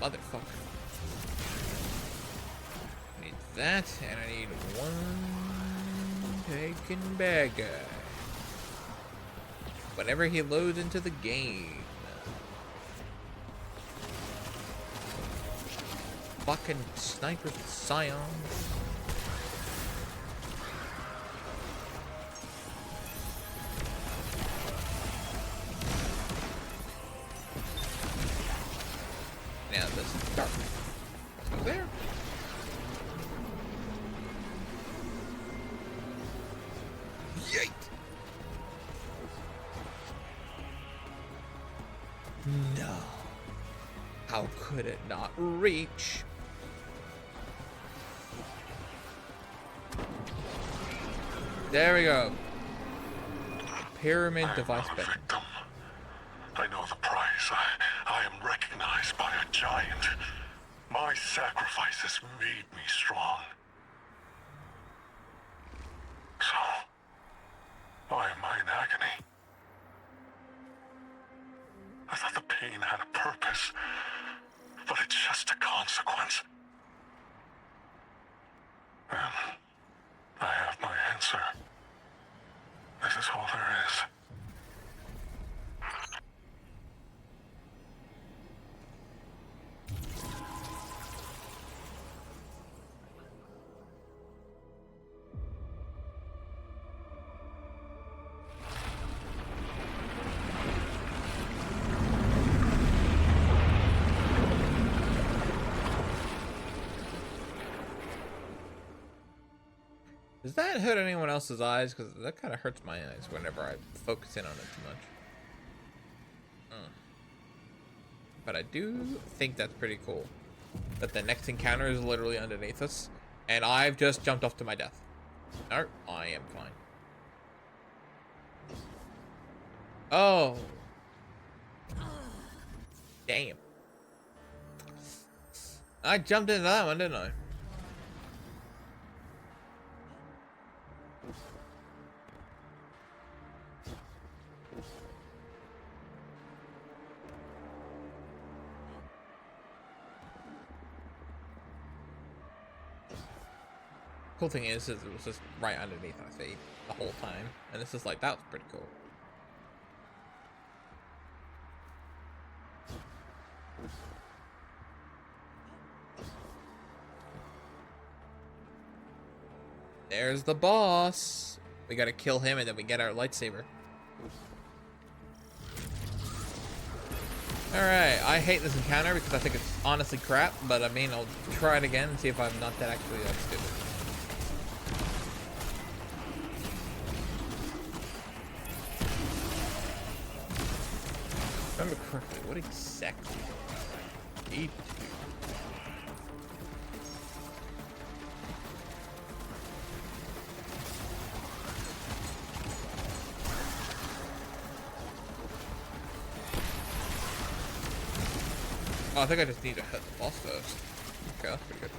Motherfucker. I need that, and I need one taken bad guy. Whenever he loads into the game. Fucking sniper scions. Now this is dark. Let's go there. Yeet! No. How could it not reach? There we go. Pyramid device button. I know the price. I am recognized by a giant. My sacrifices made me strong. So, why am I in agony? I thought the pain had a purpose, but it's just a consequence. And I have my answer. This is all there is. Does that hurt anyone else's eyes? Because that kind of hurts my eyes whenever I focus in on it too much. But I do think that's pretty cool. That the next encounter is literally underneath us. And I've just jumped off to my death. No, I am fine. Oh. Damn. I jumped into that one, didn't I? Cool thing is it was just right underneath my feet the whole time, and this is like, that was pretty cool. There's the boss. We gotta kill him and then we get our lightsaber. Alright, I hate this encounter because I think it's honestly crap, but I mean, I'll try it again and see if I'm not that actually that stupid. Remember correctly, what exactly do I need to do? Oh, I think I just need to hit the boss first. Okay, that's pretty good.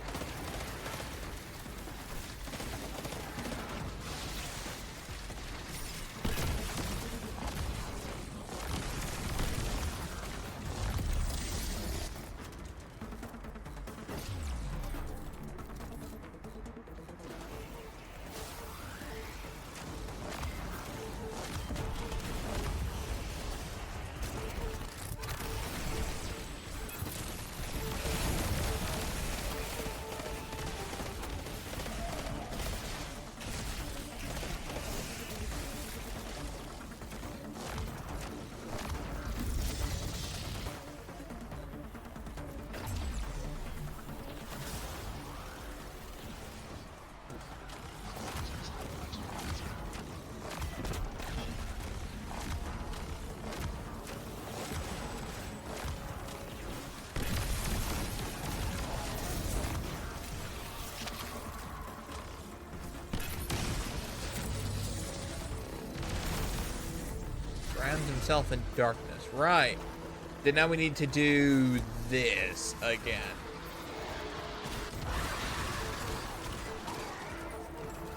Drowns himself in darkness. Right. Then now we need to do this again.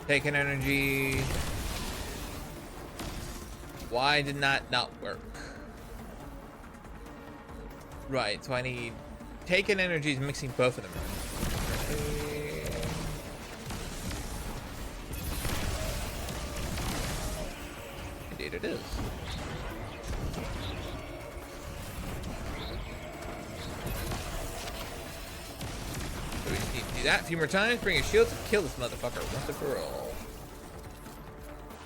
Taking energy. Why did that not work? Right, so I need taking energies, mixing both of them. Indeed it is. So we just need to do that a few more times, bring a shield to kill this motherfucker once and for all.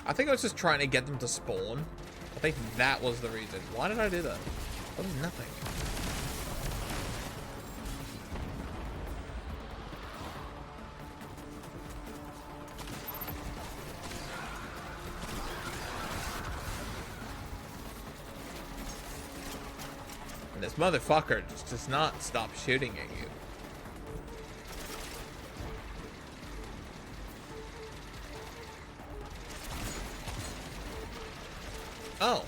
I think I was just trying to get them to spawn. I think that was the reason. Why did I do that? That was nothing. And this motherfucker just does not stop shooting at you. Oh.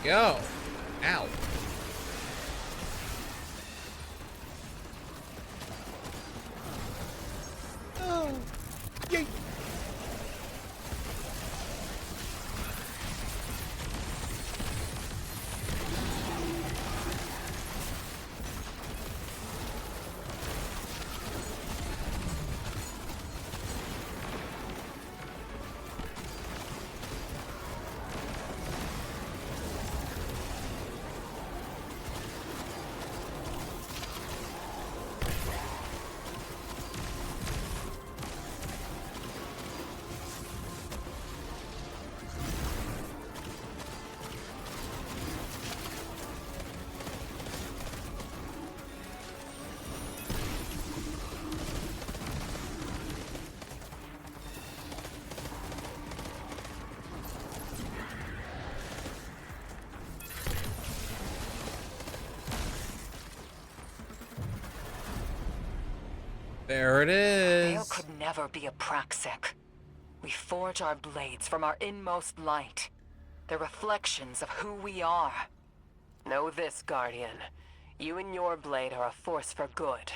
Go. Ow. Oh. Yay. There it Bale is. could never be a Praxic. We forge our blades from our inmost light. They're reflections of who we are. Know this, Guardian. You and your blade are a force for good,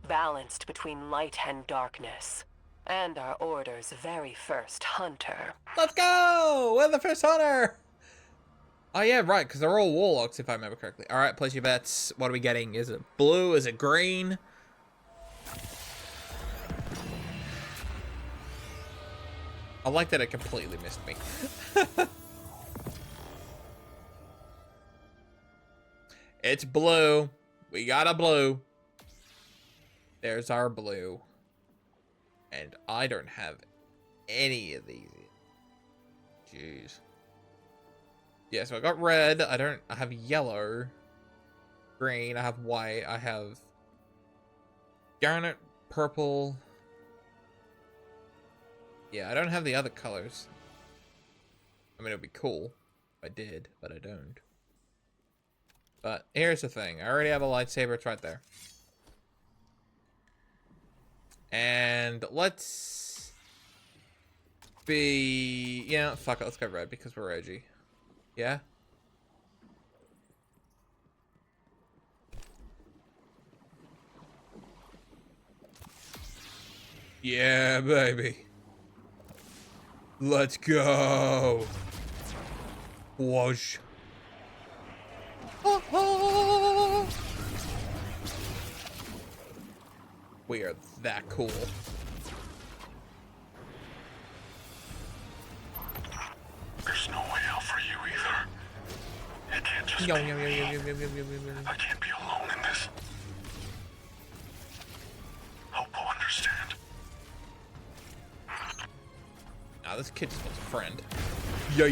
balanced between light and darkness. And our Order's very first hunter. Let's go! We're the first hunter! Oh yeah, right, because they're all warlocks, if I remember correctly. Alright, place your bets. What are we getting? Is it blue? Is it green? I like that it completely missed me. It's blue. We got a blue. There's our blue. And I don't have any of these. Jeez. Yeah, so I got red. I have yellow. Green. I have white. I have garnet, purple. Yeah, I don't have the other colors. I mean, it would be cool if I did, but I don't. But here's the thing. I already have a lightsaber. It's right there. And let's be... Yeah, fuck it. Let's go red because we're edgy. Yeah? Yeah, baby. Let's go. Whoosh. We are that cool. There's no way out for you either. It can't just be me. I can't be alone in this. Hope will understand. Nah, this kid just wants a friend. Yeah.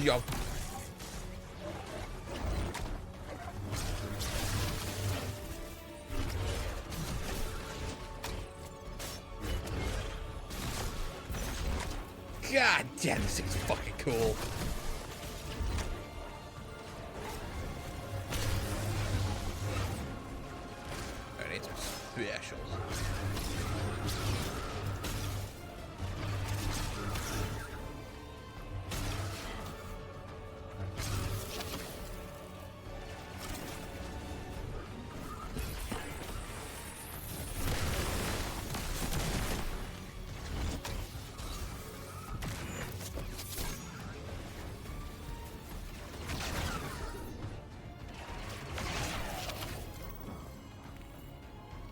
Yo. God damn, this thing's fucking cool. I need some specials.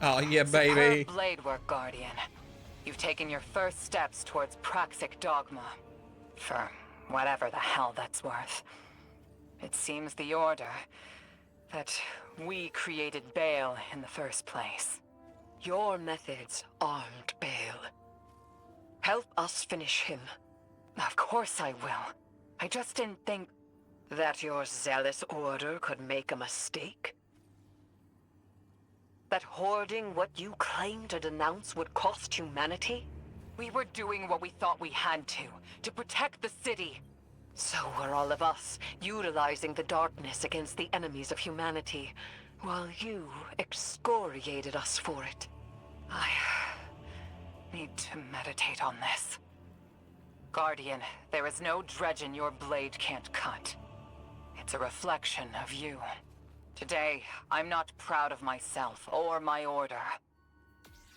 Oh yeah, baby. Superb blade work, Guardian. You've taken your first steps towards Praxic dogma. For whatever the hell that's worth. It seems the Order that we created Bale in the first place. Your methods aren't Bale. Help us finish him. Of course I will. I just didn't think that your zealous Order could make a mistake. That hoarding what you claim to denounce would cost humanity? we were doing what we thought we had to protect the city. So were all of us, utilizing the darkness against the enemies of humanity, while you excoriated us for it. I need to meditate on this. Guardian, there is no dredgen your blade can't cut. It's a reflection of you. Today, I'm not proud of myself or my order.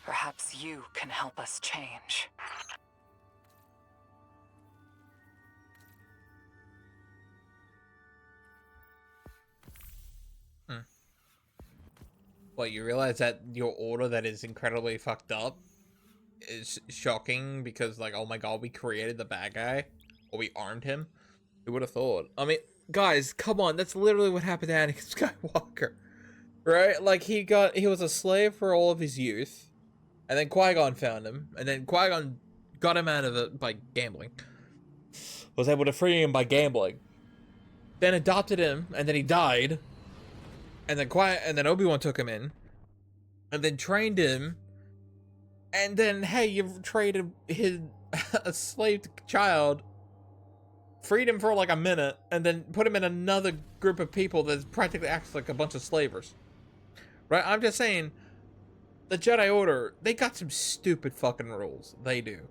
Perhaps you can help us change. Well, you realize that your order that is incredibly fucked up is shocking because, like, oh my god, we created the bad guy, or we armed him. Who would have thought? I mean, guys, come on, that's literally what happened to Anakin Skywalker, right? Like, he was a slave for all of his youth, and then Qui-Gon found him, and then Qui-Gon got him out of it by gambling. Was able to free him by gambling. Then adopted him, and then he died. And then Obi-Wan took him in, and then trained him, and then, hey, you've traded a slave child freed him for like a minute, and then put him in another group of people that practically acts like a bunch of slavers. Right? I'm just saying, the Jedi Order, they got some stupid fucking rules. They do.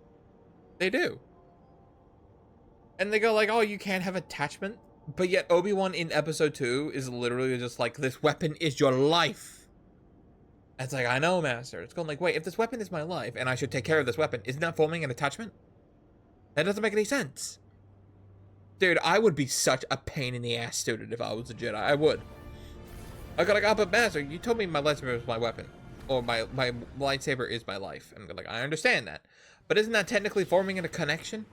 They do. And they go like, oh, you can't have attachment? But yet Obi-Wan in episode 2 is literally just like, this weapon is your life. And it's like, I know, Master. It's going like, wait, if this weapon is my life, and I should take care of this weapon, isn't that forming an attachment? That doesn't make any sense. Dude, I would be such a pain in the ass student if I was a Jedi. I would. I go like, oh, but Master, you told me my lightsaber was my weapon. Or my lightsaber is my life. And I'm like, I understand that. But isn't that technically forming a connection?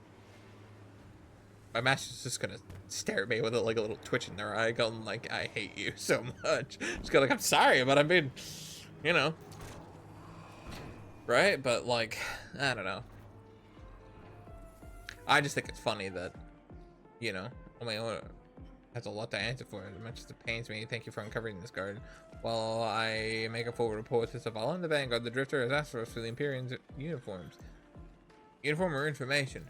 My Master's just gonna stare at me with like a little twitch in their eye, going like, I hate you so much. Just go like, I'm sorry, but I mean, you know. Right? But like, I don't know. I just think it's funny that, you know, oh my God, has a lot to answer for. As much as it pains me, thank you for uncovering this guard. While I make a full report to Zavala and the Vanguard, the Drifter has asked for us for the Imperium's uniforms. Uniform or information?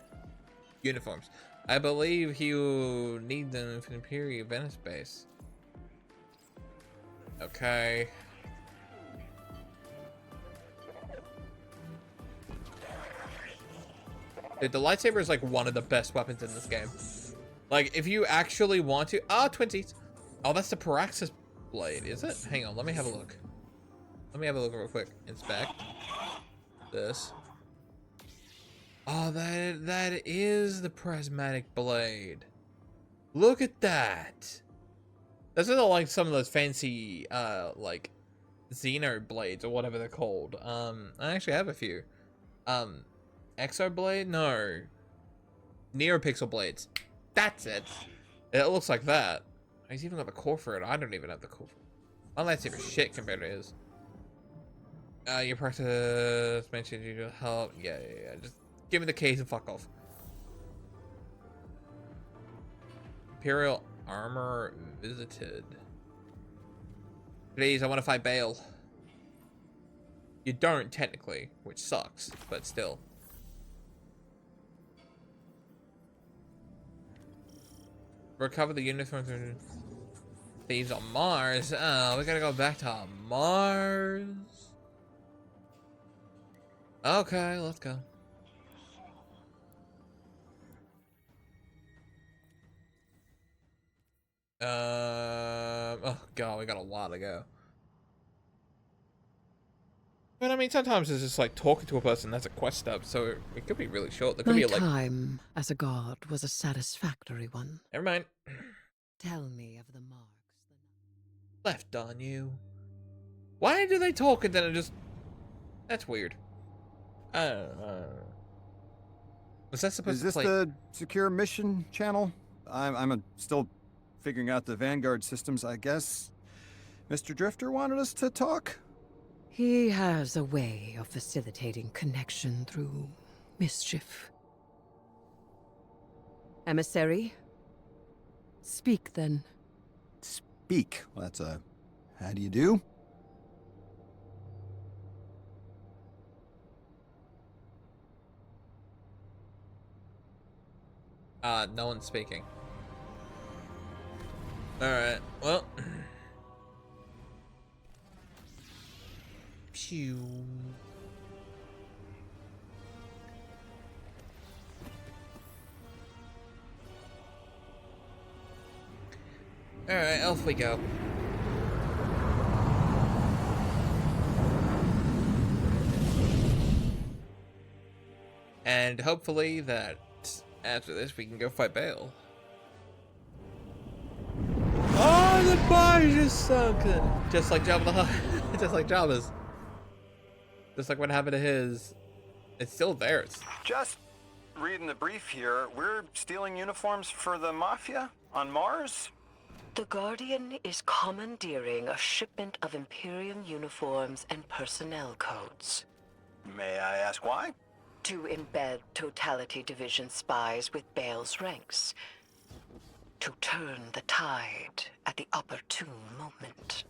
Uniforms. I believe he will need them for the Imperial Venice base. Okay. Dude, the lightsaber is like one of the best weapons in this game. Like, if you actually want to... Ah, twinsies. Oh, that's the Paraxis blade, is it? Hang on, let me have a look. Let me have a look real quick. Inspect. This. Oh, that is the prismatic blade. Look at that. Those are like some of those fancy, like, Xeno blades or whatever they're called. I actually have a few. Exoblade? No. NeoPixel blades. That's it. It looks like that. He's even got the core for it. I don't even have the core for it. My lightsaber shit compared to his. Your practice mentioned you to help. Yeah. Just give me the case and fuck off. Imperial armor visited. Please, I want to fight Bail. You don't, technically, which sucks, but still. Recover the uniforms and thieves on Mars. Oh, we gotta go back to Mars. Okay, let's go. Oh god, we got a lot to go. But I mean, sometimes it's just like talking to a person that's a quest step, so it could be really short. There could My be like time as a god was a satisfactory one. Never mind. Tell me of the marks Left on you. Why do they talk and then it just... That's weird. I don't know. Was that supposed Is to this play... the secure mission channel? I'm still figuring out the Vanguard systems, I guess. Mr. Drifter wanted us to talk? He has a way of facilitating connection through mischief. Emissary? Speak, then. Speak? Well, that's a... How do you do? No one's speaking. Alright, well... Pew. Alright, off we go. And hopefully that after this we can go fight Bail. Oh, the bar is just so good. Just like Jabba the Hutt. Just like Jabba's. Just like what happened to his. It's still theirs. Just reading the brief here, we're stealing uniforms for the Mafia on Mars? The Guardian is commandeering a shipment of Imperium uniforms and personnel codes. May I ask why? To embed Totality Division spies with Bail's ranks. To turn the tide at the opportune moment.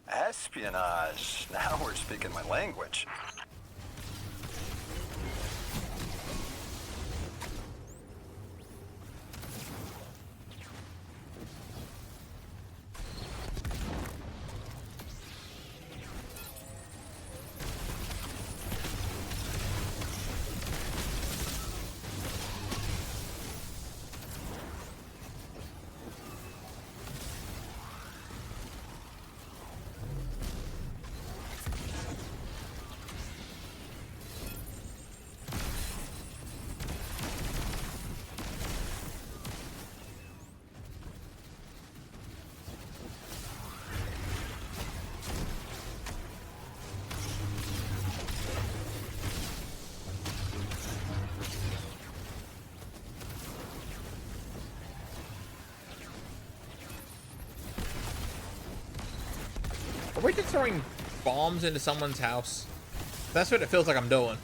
Espionage. Now we're speaking my language. Are we just throwing bombs into someone's house? That's what it feels like I'm doing.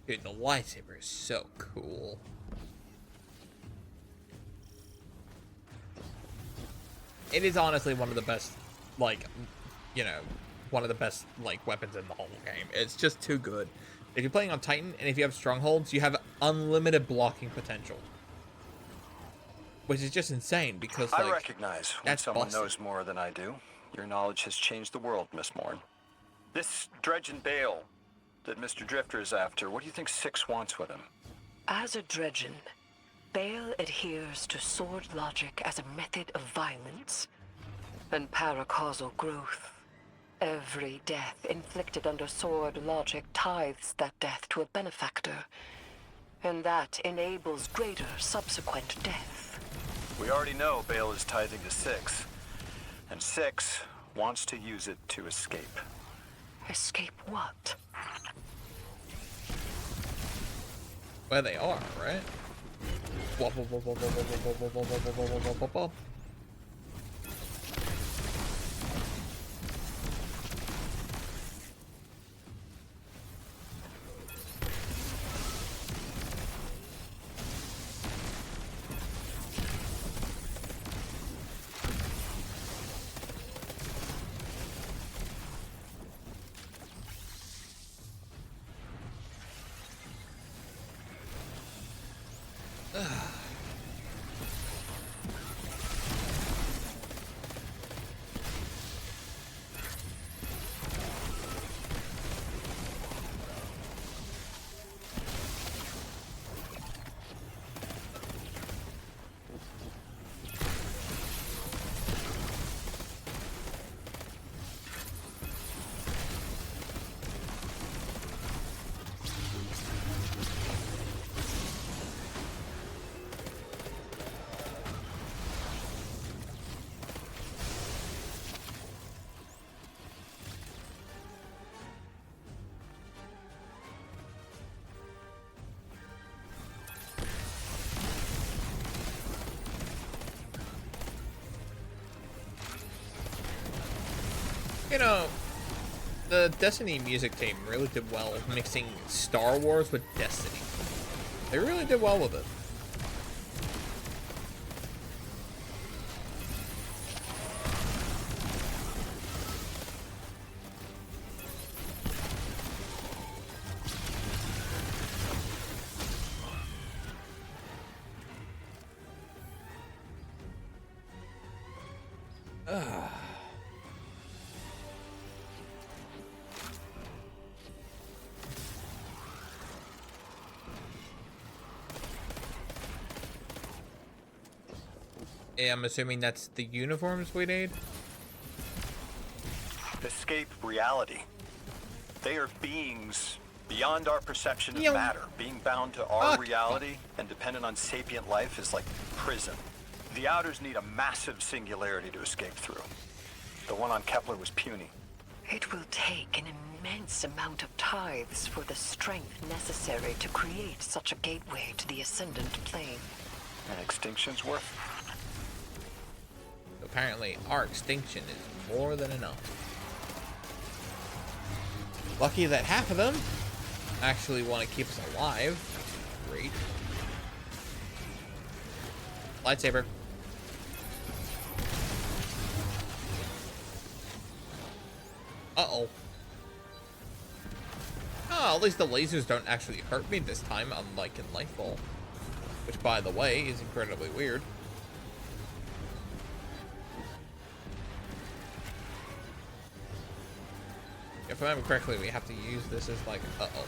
Dude, the lightsaber is so cool. It is honestly one of the best, like, you know, one of the best, like, weapons in the whole game. It's just too good. If you're playing on Titan, and if you have strongholds, you have unlimited blocking potential. Which is just insane, because, like, I recognize when someone busted. knows more than I do. Your knowledge has changed the world, Miss Morn. This Dredgen Bale that Mr. Drifter is after, what do you think Six wants with him? As a Dredgen, Bale adheres to sword logic as a method of violence and paracausal growth. Every death inflicted under sword logic tithes that death to a benefactor, and that enables greater subsequent death. We already know Bale is tithing to Six, and Six wants to use it to escape. Escape what? Where they are, right? You know, the Destiny music team really did well mixing Star Wars with Destiny. They really did well with it. Yeah, I'm assuming that's the uniforms we need. Escape reality. They are beings beyond our perception of Yo. matter. Being bound to our reality and dependent on sapient life is like prison. The Outers need a massive singularity to escape through. The one on Kepler was puny. It will take an immense amount of tithes for the strength necessary to create such a gateway to the Ascendant Plane. And extinction's worth. Apparently, our extinction is more than enough. Lucky that half of them actually want to keep us alive. Great. Lightsaber. Uh-oh. Oh, at least the lasers don't actually hurt me this time, unlike in Lightfall. Which, by the way, is incredibly weird. I remember correctly, we have to use this as like, uh-oh.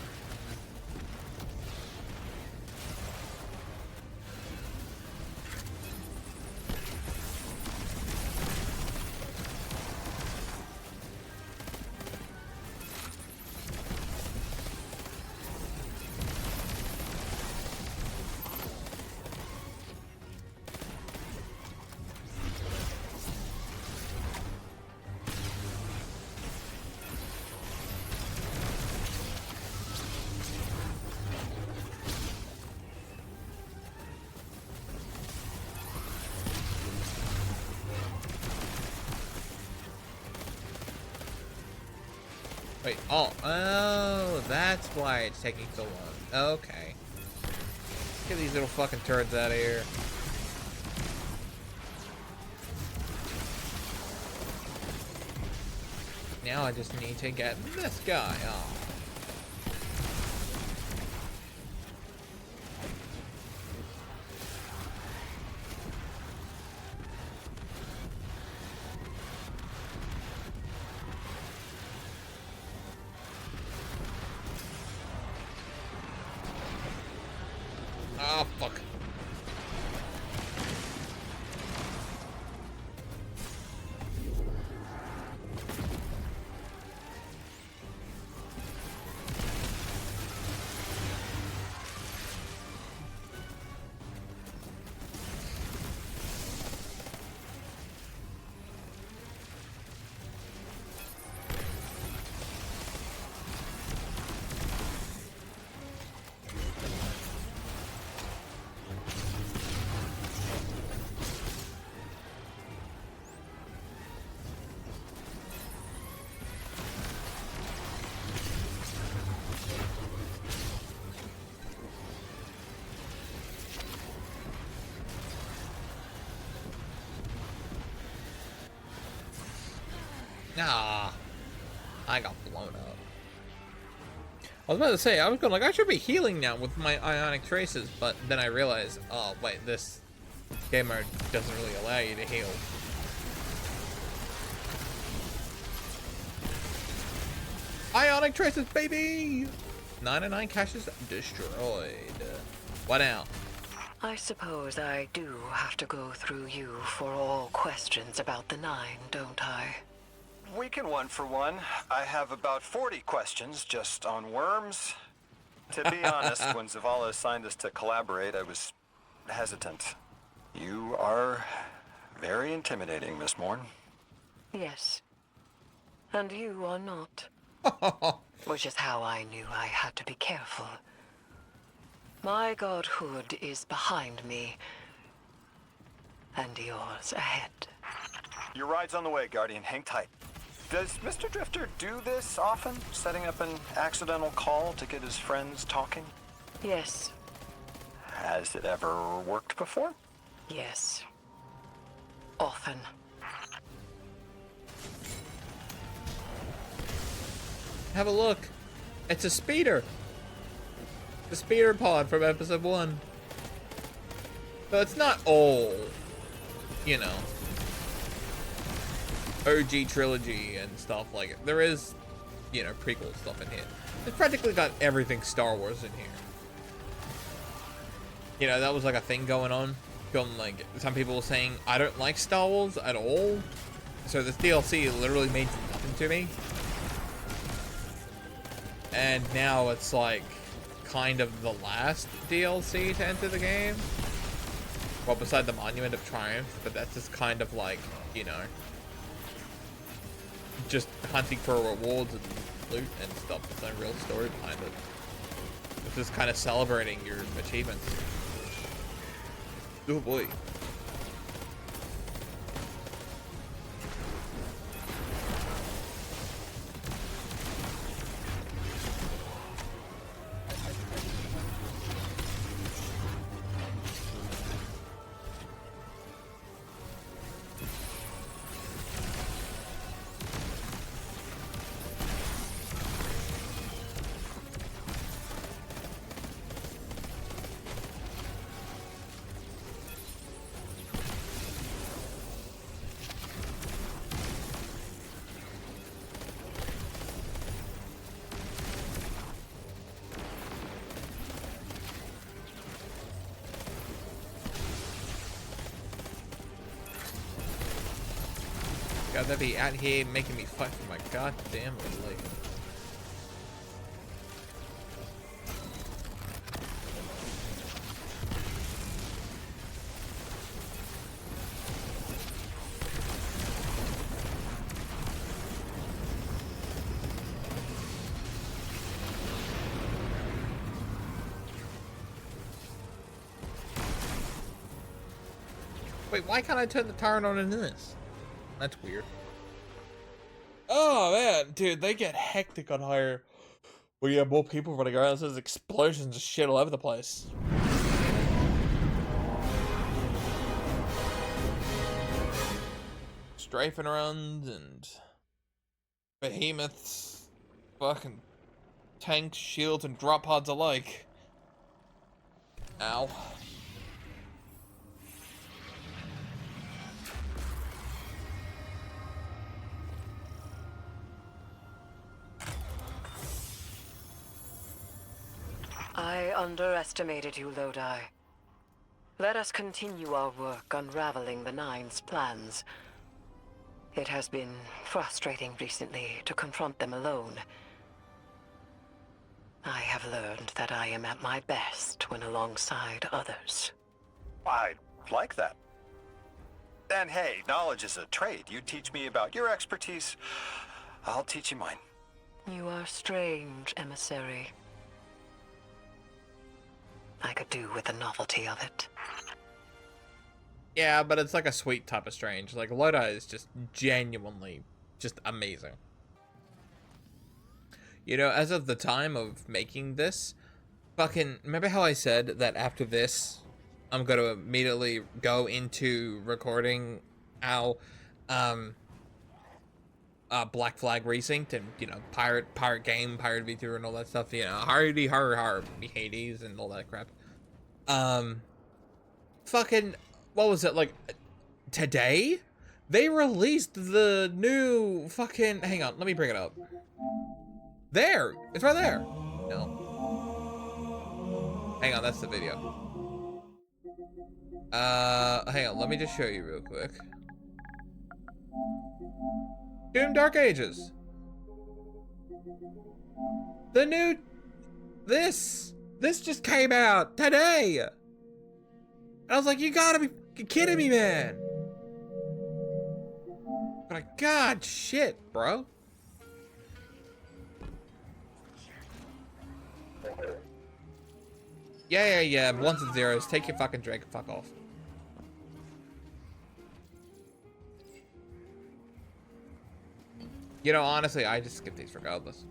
Wait, oh, that's why it's taking so long. Okay. Get these little fucking turds out of here. Now I just need to get this guy off. Oh, fuck. Nah, I got blown up. I was about to say, I was going like, I should be healing now with my ionic traces, but then I realized, oh wait, this game mode doesn't really allow you to heal. Ionic traces, baby! 99 caches destroyed. What now? I suppose I do have to go through you for all questions about the Nine, don't I? We can one for one. I have about 40 questions just on worms. To be honest, when Zavala assigned us to collaborate, I was hesitant. You are very intimidating, Miss Morn. Yes. And you are not. Which is how I knew I had to be careful. My godhood is behind me, and yours ahead. Your ride's on the way, Guardian. Hang tight. Does Mr. Drifter do this often? Setting up an accidental call to get his friends talking? Yes. Has it ever worked before? Yes. Often. Have a look. It's a speeder. The speeder pod from episode 1. But it's not all, you know, OG trilogy and stuff like it. There is, you know, prequel stuff in here. It's practically got everything Star Wars in here. You know, that was like a thing going on. Like, some people were saying, I don't like Star Wars at all. So this DLC literally means nothing to me. And now it's like kind of the last DLC to enter the game. Well, beside the Monument of Triumph, but that's just kind of like, you know, just hunting for rewards and loot and stuff. There's no real story behind it. It's just kind of celebrating your achievements. Oh boy. God, they'd be out here making me fight for my goddamn life. Wait, why can't I turn the turret on in this? That's weird. Oh man, dude, they get hectic on higher. Well, you have more people running around. There's explosions and shit all over the place. Strafing runs and behemoths, fucking tanks, shields, and drop pods alike. Ow. I underestimated you, Lodi. Let us continue our work unraveling the Nine's plans. It has been frustrating recently to confront them alone. I have learned that I am at my best when alongside others. I like that. And hey, knowledge is a trade. You teach me about your expertise, I'll teach you mine. You are strange, emissary. I could do with the novelty of it. Yeah, but it's like a sweet type of strange. Like, Lodi is just genuinely just amazing. You know, as of the time of making this, fucking, remember how I said that after this, I'm gonna immediately go into recording our, Black Flag Resynced and, you know, Pirate Game, Pirate V2 and all that stuff, you know, hardy har Hades and all that crap. Fucking, what was it, like, today? They released the new fucking, hang on, let me bring it up. There, it's right there. No. Hang on, that's the video. Hang on, let me just show you real quick. Doom Dark Ages. The new... This just came out today. And I was like, you gotta be kidding me, man. But God, shit, bro. Yeah. Ones and zeros. Take your fucking drink and fuck off. You know, honestly, I just skip these regardless.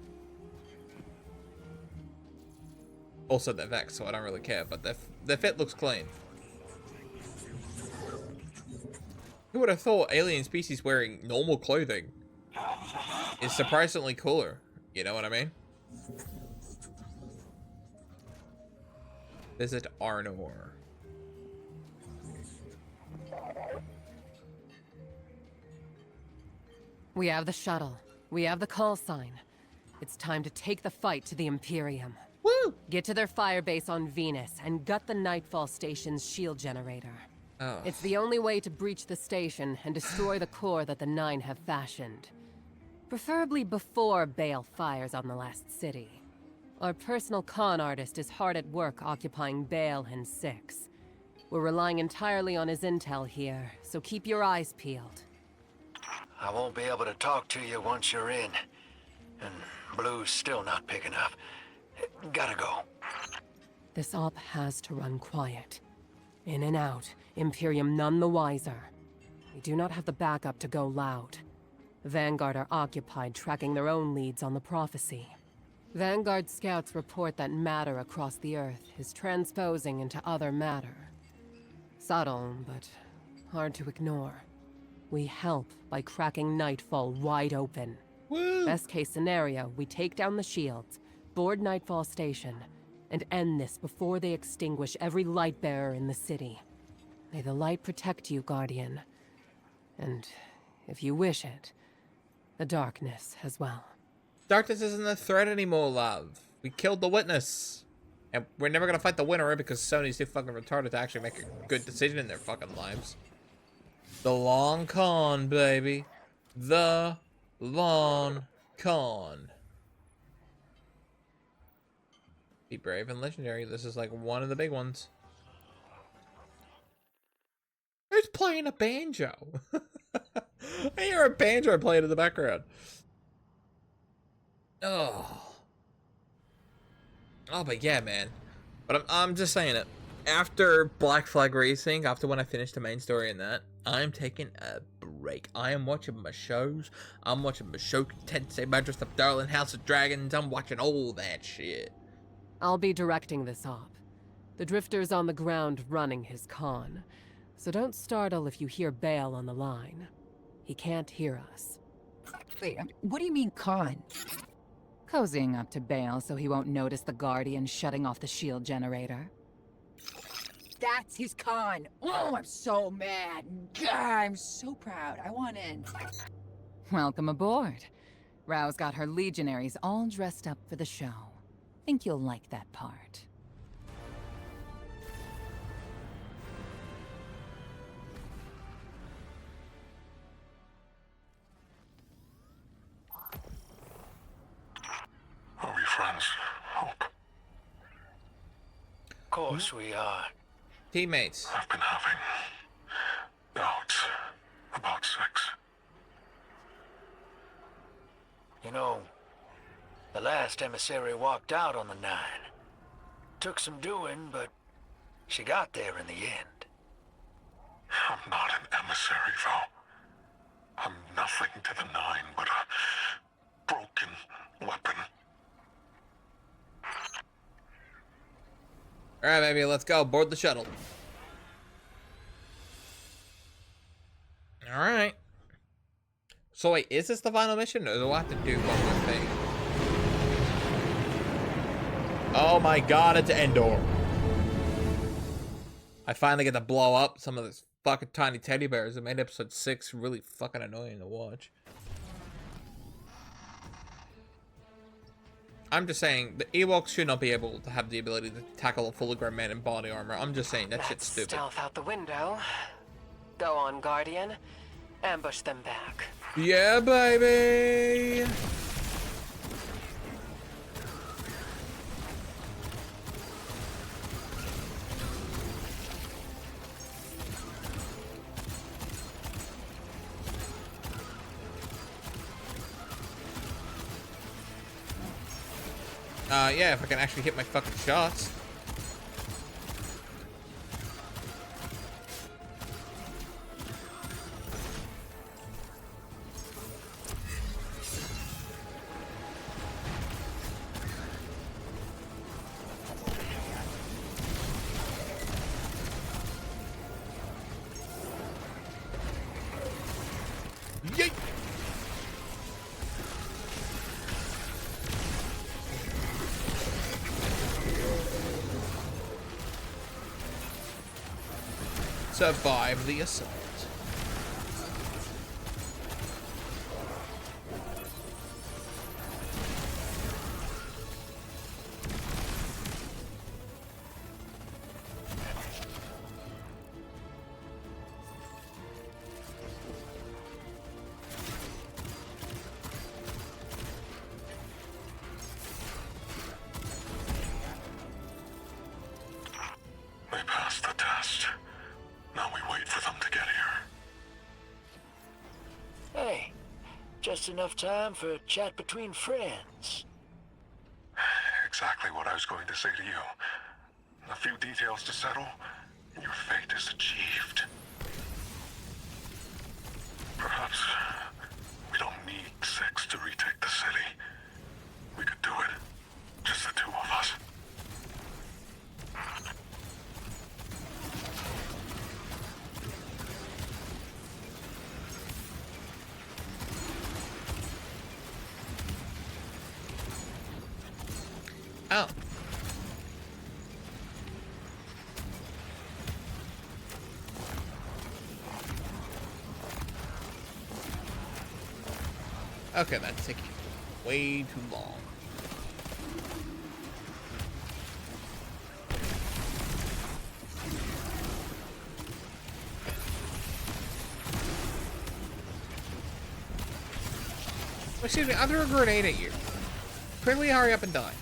Also, they're Vex, so I don't really care, but their fit looks clean. Who would have thought alien species wearing normal clothing is surprisingly cooler? You know what I mean? Visit Arnor. We have the shuttle. We have the call sign. It's time to take the fight to the Imperium. Woo! Get to their firebase on Venus and gut the Nightfall Station's shield generator. Oh. It's the only way to breach the station and destroy the core that the Nine have fashioned. Preferably before Bale fires on the last city. Our personal con artist is hard at work occupying Bale and Six. We're relying entirely on his intel here, so keep your eyes peeled. I won't be able to talk to you once you're in. And Blue's still not picking up. Gotta go. This op has to run quiet. In and out, Imperium none the wiser. We do not have the backup to go loud. Vanguard are occupied tracking their own leads on the prophecy. Vanguard scouts report that matter across the Earth is transposing into other matter. Subtle, but hard to ignore. We help by cracking Nightfall wide open. Woo! Best case scenario, we take down the shields, board Nightfall Station, and end this before they extinguish every light bearer in the city. May the light protect you, Guardian. And, if you wish it, the darkness as well. Darkness isn't a threat anymore, love. We killed the Witness. And we're never gonna fight the winner because Sony's too fucking retarded to actually make a good decision in their fucking lives. The long con, baby. The Long Con. Be brave and legendary. This is like one of the big ones. Who's playing a banjo? I hear a banjo playing in the background. Oh, but yeah, man. But I'm just saying it. After Black Flag Racing, after when I finished the main story and that, I'm taking a break. I am watching my shows. I'm watching Mushoku Tensei, Madrasa of Darling, House of Dragons. I'm watching all that shit. I'll be directing this op. The Drifter's on the ground running his con. So don't startle if you hear Bale on the line. He can't hear us. Wait, what do you mean con? Cozying up to Bale so he won't notice the Guardian shutting off the shield generator. That's his con. Oh, I'm so mad. God, I'm so proud. I want in. Welcome aboard. Rao's got her legionaries all dressed up for the show. Think you'll like that part. Are we friends, Hope? Of course we are. Teammates. I've been having doubts about sex. You know, the last emissary walked out on the 9. Took some doing, but she got there in the end. I'm not an emissary, though. I'm nothing to the 9 but a broken weapon. Alright, baby, let's go. Board the shuttle. Alright. So wait, is this the final mission, or do I have to do one more thing? Oh my god, it's Endor. I finally get to blow up some of those fucking tiny teddy bears that made episode 6 really fucking annoying to watch. I'm just saying, the Ewoks should not be able to have the ability to tackle a fully grown man in body armor. I'm just saying, that shit's stupid. Stealth out the window. Go on, Guardian. Ambush them back. Yeah, baby! Yeah, if I can actually hit my fucking shots. Yeet! Survive the assault. They passed the test. Now we wait for them to get here. Hey, just enough time for a chat between friends. Exactly what I was going to say to you. A few details to settle, and your fate is achieved. Perhaps we don't need 6 to retake the city. We could do it. Just the 2 of us. Oh. Okay, that's taking way too long. Excuse me, I threw a grenade at you. Quickly hurry up and die.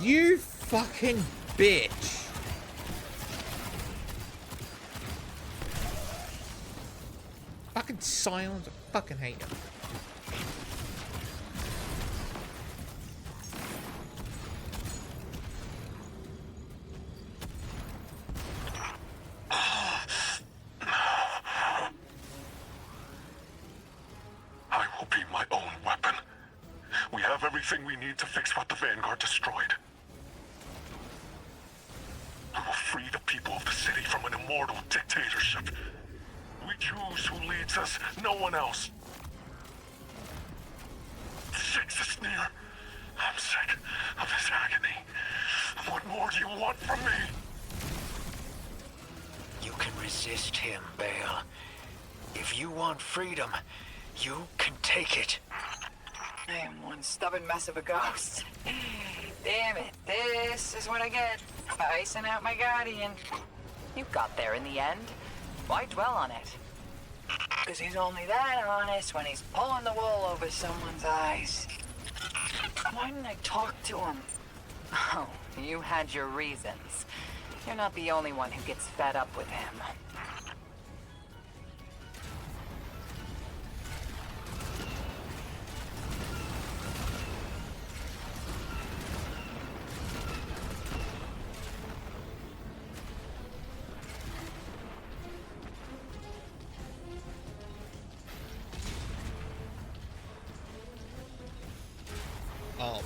You fucking bitch. Fucking silence. I fucking hate you. I will be my own weapon. We have everything we need to fix what the Vanguard destroyed. We will free the people of the city from an immortal dictatorship. We choose who leads us, no one else. Six is near. I'm sick of this agony. What more do you want from me? You can resist him, Bale. If you want freedom, you can take it. I am one stubborn mess of a ghost. Damn it, this is what I get. Icing out my guardian. You got there in the end. Why dwell on it? Because he's only that honest when he's pulling the wool over someone's eyes. Why didn't I talk to him? Oh, you had your reasons. You're not the only one who gets fed up with him. Oh.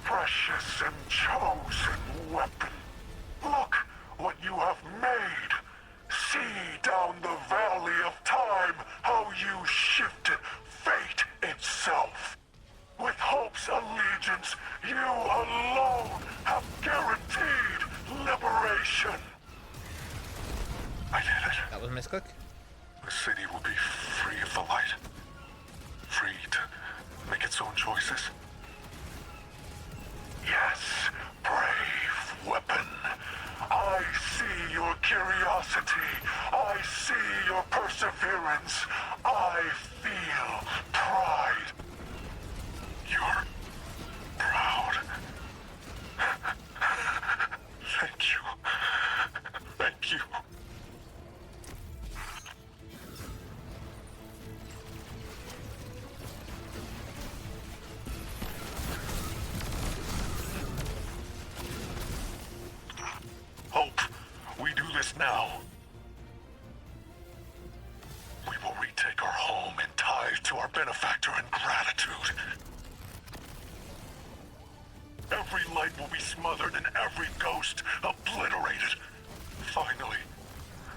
Precious and chosen weapon. Look what you have made. See down the valley of time how you shifted fate itself. With Hope's allegiance, you alone have guaranteed liberation. I did it. That was Miscook. The city will be free of the light. Free to make its own choices. Yes, brave weapon. I see your curiosity. I see your perseverance. I feel pride. You're proud. Thank you. Thank you. Hope, we do this now. We will retake our home and tie to our benefactor in gratitude. Every light will be smothered and every ghost obliterated. Finally,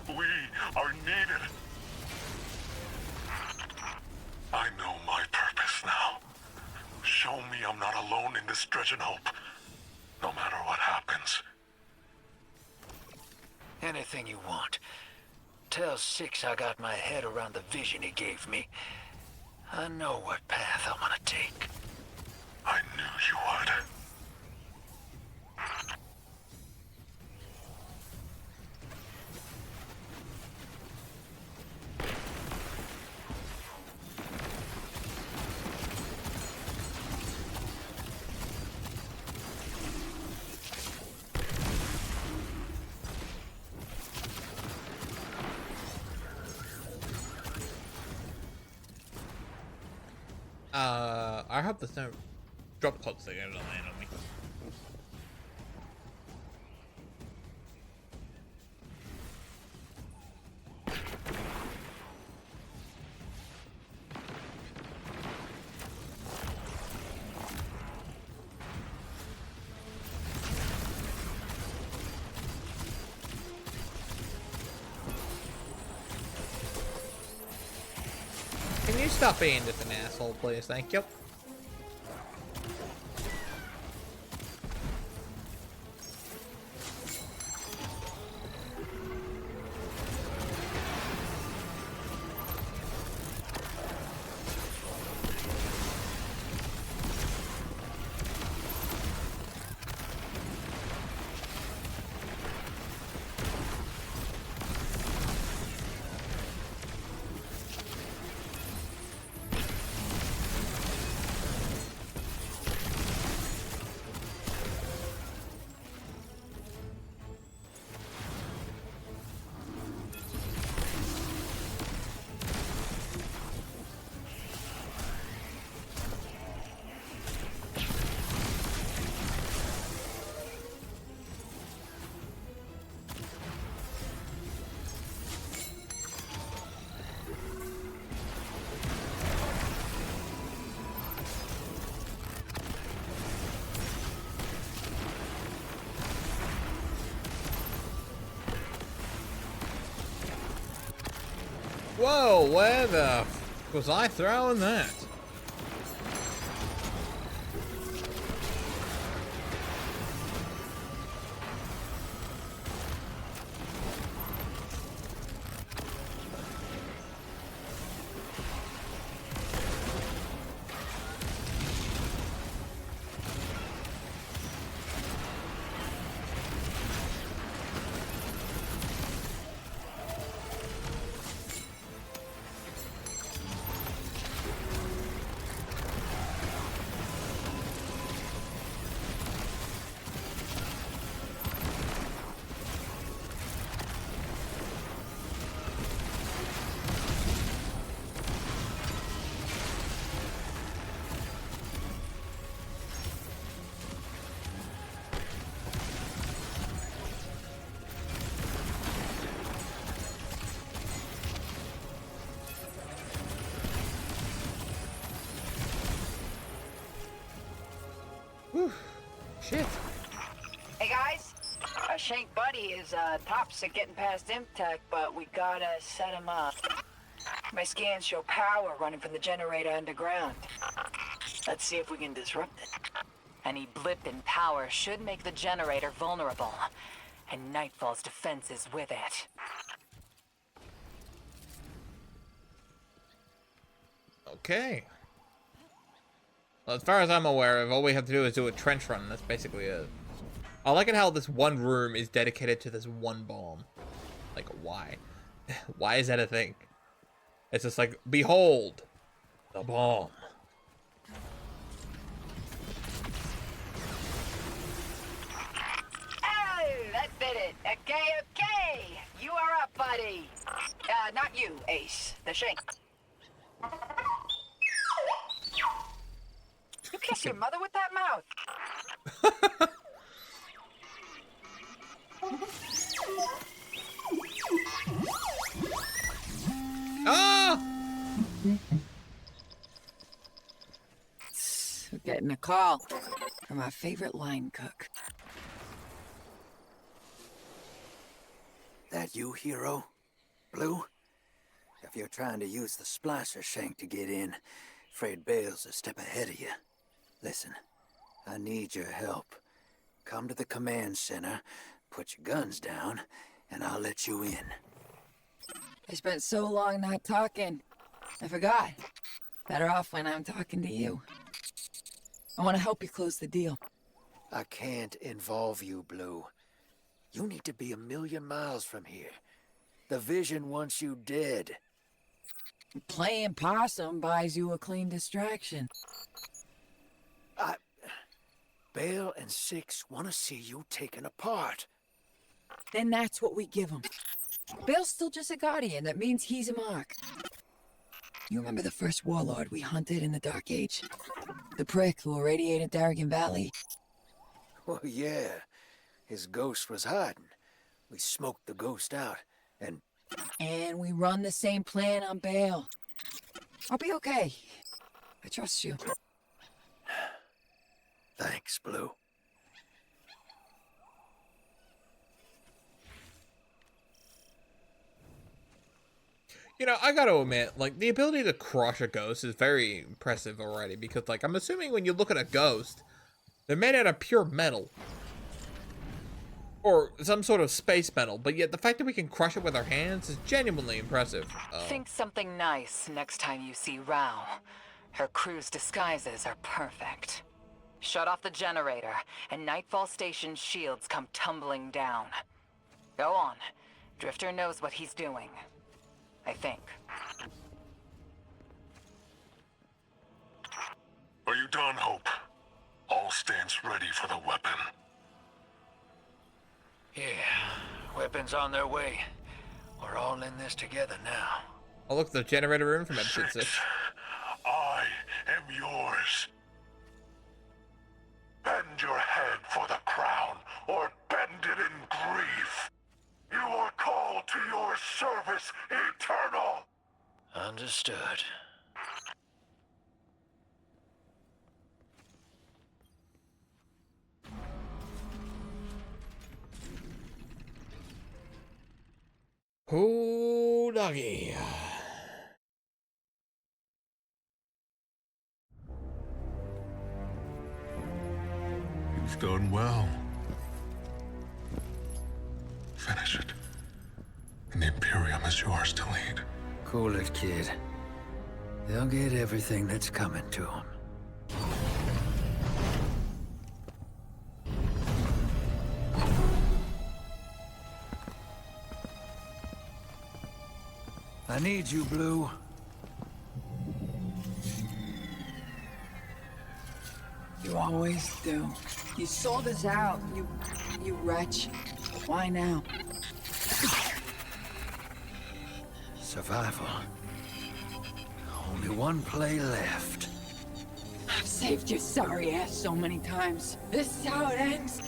we are needed. I know my purpose now. Show me I'm not alone in this dredging hope, no matter what happens. Anything you want. Tell Six I got my head around the vision he gave me. I know what path I'm gonna take. I knew you would. I hope there's no drop pods that are going to land on me. Can you stop being just an asshole, please? Thank you. Whoa, where the f was I throwing that? Whew. Shit. Hey guys, Shank Buddy is tops at getting past Imtech, but we gotta set him up. My scans show power running from the generator underground. Let's see if we can disrupt it. Any blip in power should make the generator vulnerable, and Nightfall's defenses with it. Okay. Well, as far as I'm aware of, all we have to do is do a trench run. That's basically it. I like it how this one room is dedicated to this one bomb. Like, why? Why is that a thing? It's just like, behold, the bomb. Oh, that did it. Okay. You are up, buddy. Not you, Ace. The Shank. You kiss your mother with that mouth. Ah! We're getting a call from our favorite line cook. That you, Hero? Blue? If you're trying to use the splicer shank to get in, Fred Bale's a step ahead of you. Listen, I need your help. Come to the command center, put your guns down, and I'll let you in. I spent so long not talking. I forgot. Better off when I'm talking to you. I want to help you close the deal. I can't involve you, Blue. You need to be 1,000,000 miles from here. The Vision wants you dead. Playing possum buys you a clean distraction. Bale and Six want to see you taken apart. Then that's what we give him. Bale's still just a Guardian. That means he's a mark. You remember the first warlord we hunted in the Dark Age? The prick who irradiated Darrigan Valley? Well, yeah. His ghost was hiding. We smoked the ghost out, and... And we run the same plan on Bale. I'll be okay. I trust you. Thanks, Blue. You know, I gotta admit, like, the ability to crush a ghost is very impressive already, because, like, I'm assuming when you look at a ghost, they're made out of pure metal. Or some sort of space metal, but yet the fact that we can crush it with our hands is genuinely impressive. Think something nice next time you see Rao. Her crew's disguises are perfect. Shut off the generator, and Nightfall Station's shields come tumbling down. Go on. Drifter knows what he's doing. I think. Are you done, Hope? All stands ready for the weapon. Yeah, weapons on their way. We're all in this together now. Oh, look, the generator room from episode 6. I am yours. Bend your head for the crown, or bend it in grief. You are called to your service eternal. Understood. Oh, doggy. You've done well. Finish it. And the Imperium is yours to lead. Cool it, kid. They'll get everything that's coming to them. I need you, Blue. You always do. You sold us out, you wretch. Why now? Survival. Only one play left. I've saved your sorry ass so many times. This is how it ends.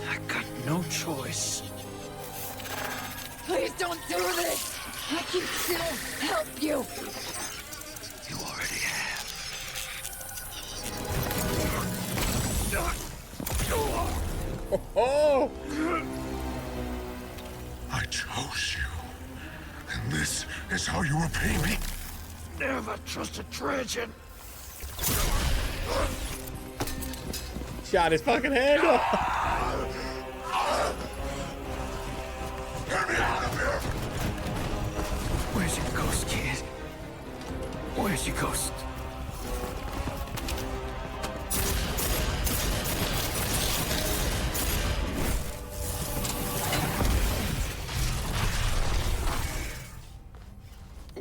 I got no choice. Please don't do this. I can still help you. You already have. Oh! I chose you. And this is how you repay me? Never trust a Trajan. Shot his fucking head off. Get me out of here! Where's your ghost, kid? Where's your ghost?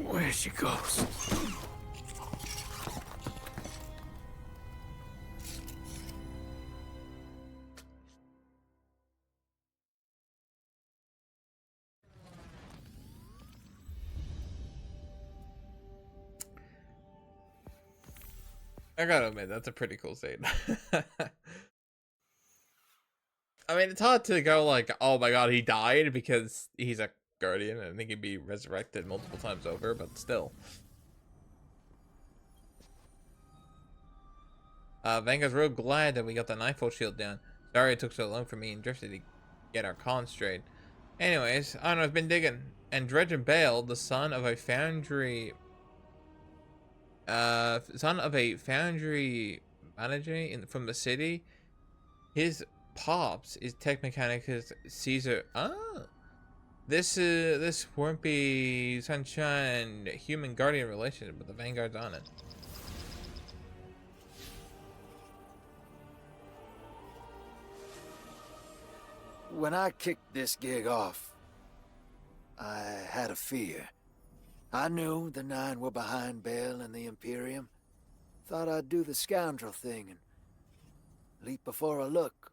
Where's your ghost? I gotta admit, that's a pretty cool scene. I mean, it's hard to go like, oh my god, he died, because he's a Guardian and I think he'd be resurrected multiple times over, but still. Vanguard's real glad that we got the Nightfall shield down. Sorry it took so long for me and Drifter to get our con straight. Anyways, I don't know, I've been digging. And Dredgen Bale, the son of a foundry manager from the city, his pops is Tech Mechanicus Caesar. This won't be Sunshine human guardian relationship, but the Vanguard's on it. When I kicked this gig off, I had a fear. I knew the Nine were behind Bale and the Imperium. Thought I'd do the scoundrel thing and leap before I look.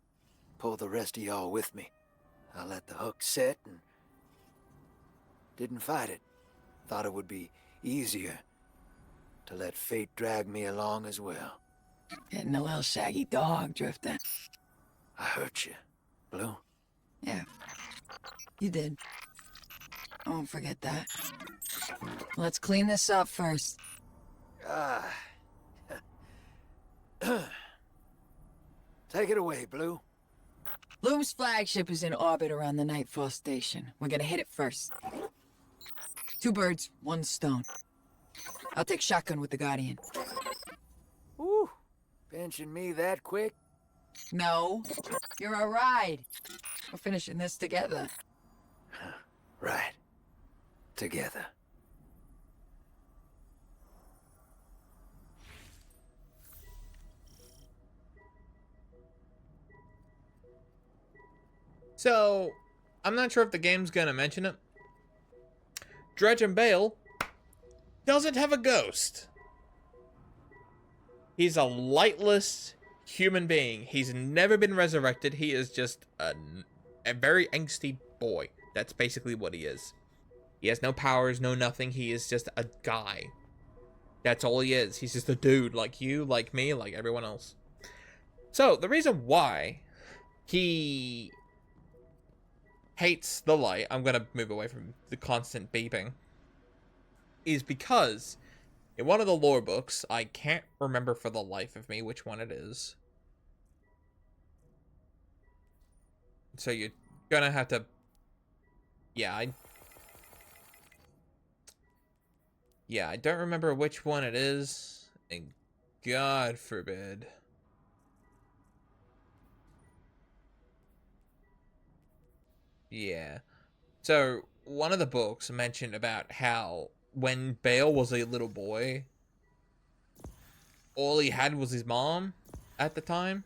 Pull the rest of y'all with me. I let the hook set and didn't fight it. Thought it would be easier to let fate drag me along as well. Getting a little shaggy dog, Drifter. I hurt you, Blue. Yeah, you did. I won't forget that. Let's clean this up first. Take it away, Blue. Lume's flagship is in orbit around the Nightfall station. We're gonna hit it first. 2 birds, 1 stone. I'll take shotgun with the Guardian. Ooh, pinching me that quick? No, you're a ride. We're finishing this together. Right. Together. So, I'm not sure if the game's gonna mention it. Dredgen Bale doesn't have a ghost. He's a lightless human being. He's never been resurrected. He is just a very angsty boy. That's basically what he is. He has no powers, no nothing. He is just a guy. That's all he is. He's just a dude like you, like me, like everyone else. So, the reason why he hates the light, I'm gonna move away from the constant beeping, is because in one of the lore books, I can't remember for the life of me which one it is. So you're gonna have to, I don't remember which one it is, and God forbid Yeah. So, one of the books mentioned about how when Bale was a little boy, all he had was his mom at the time.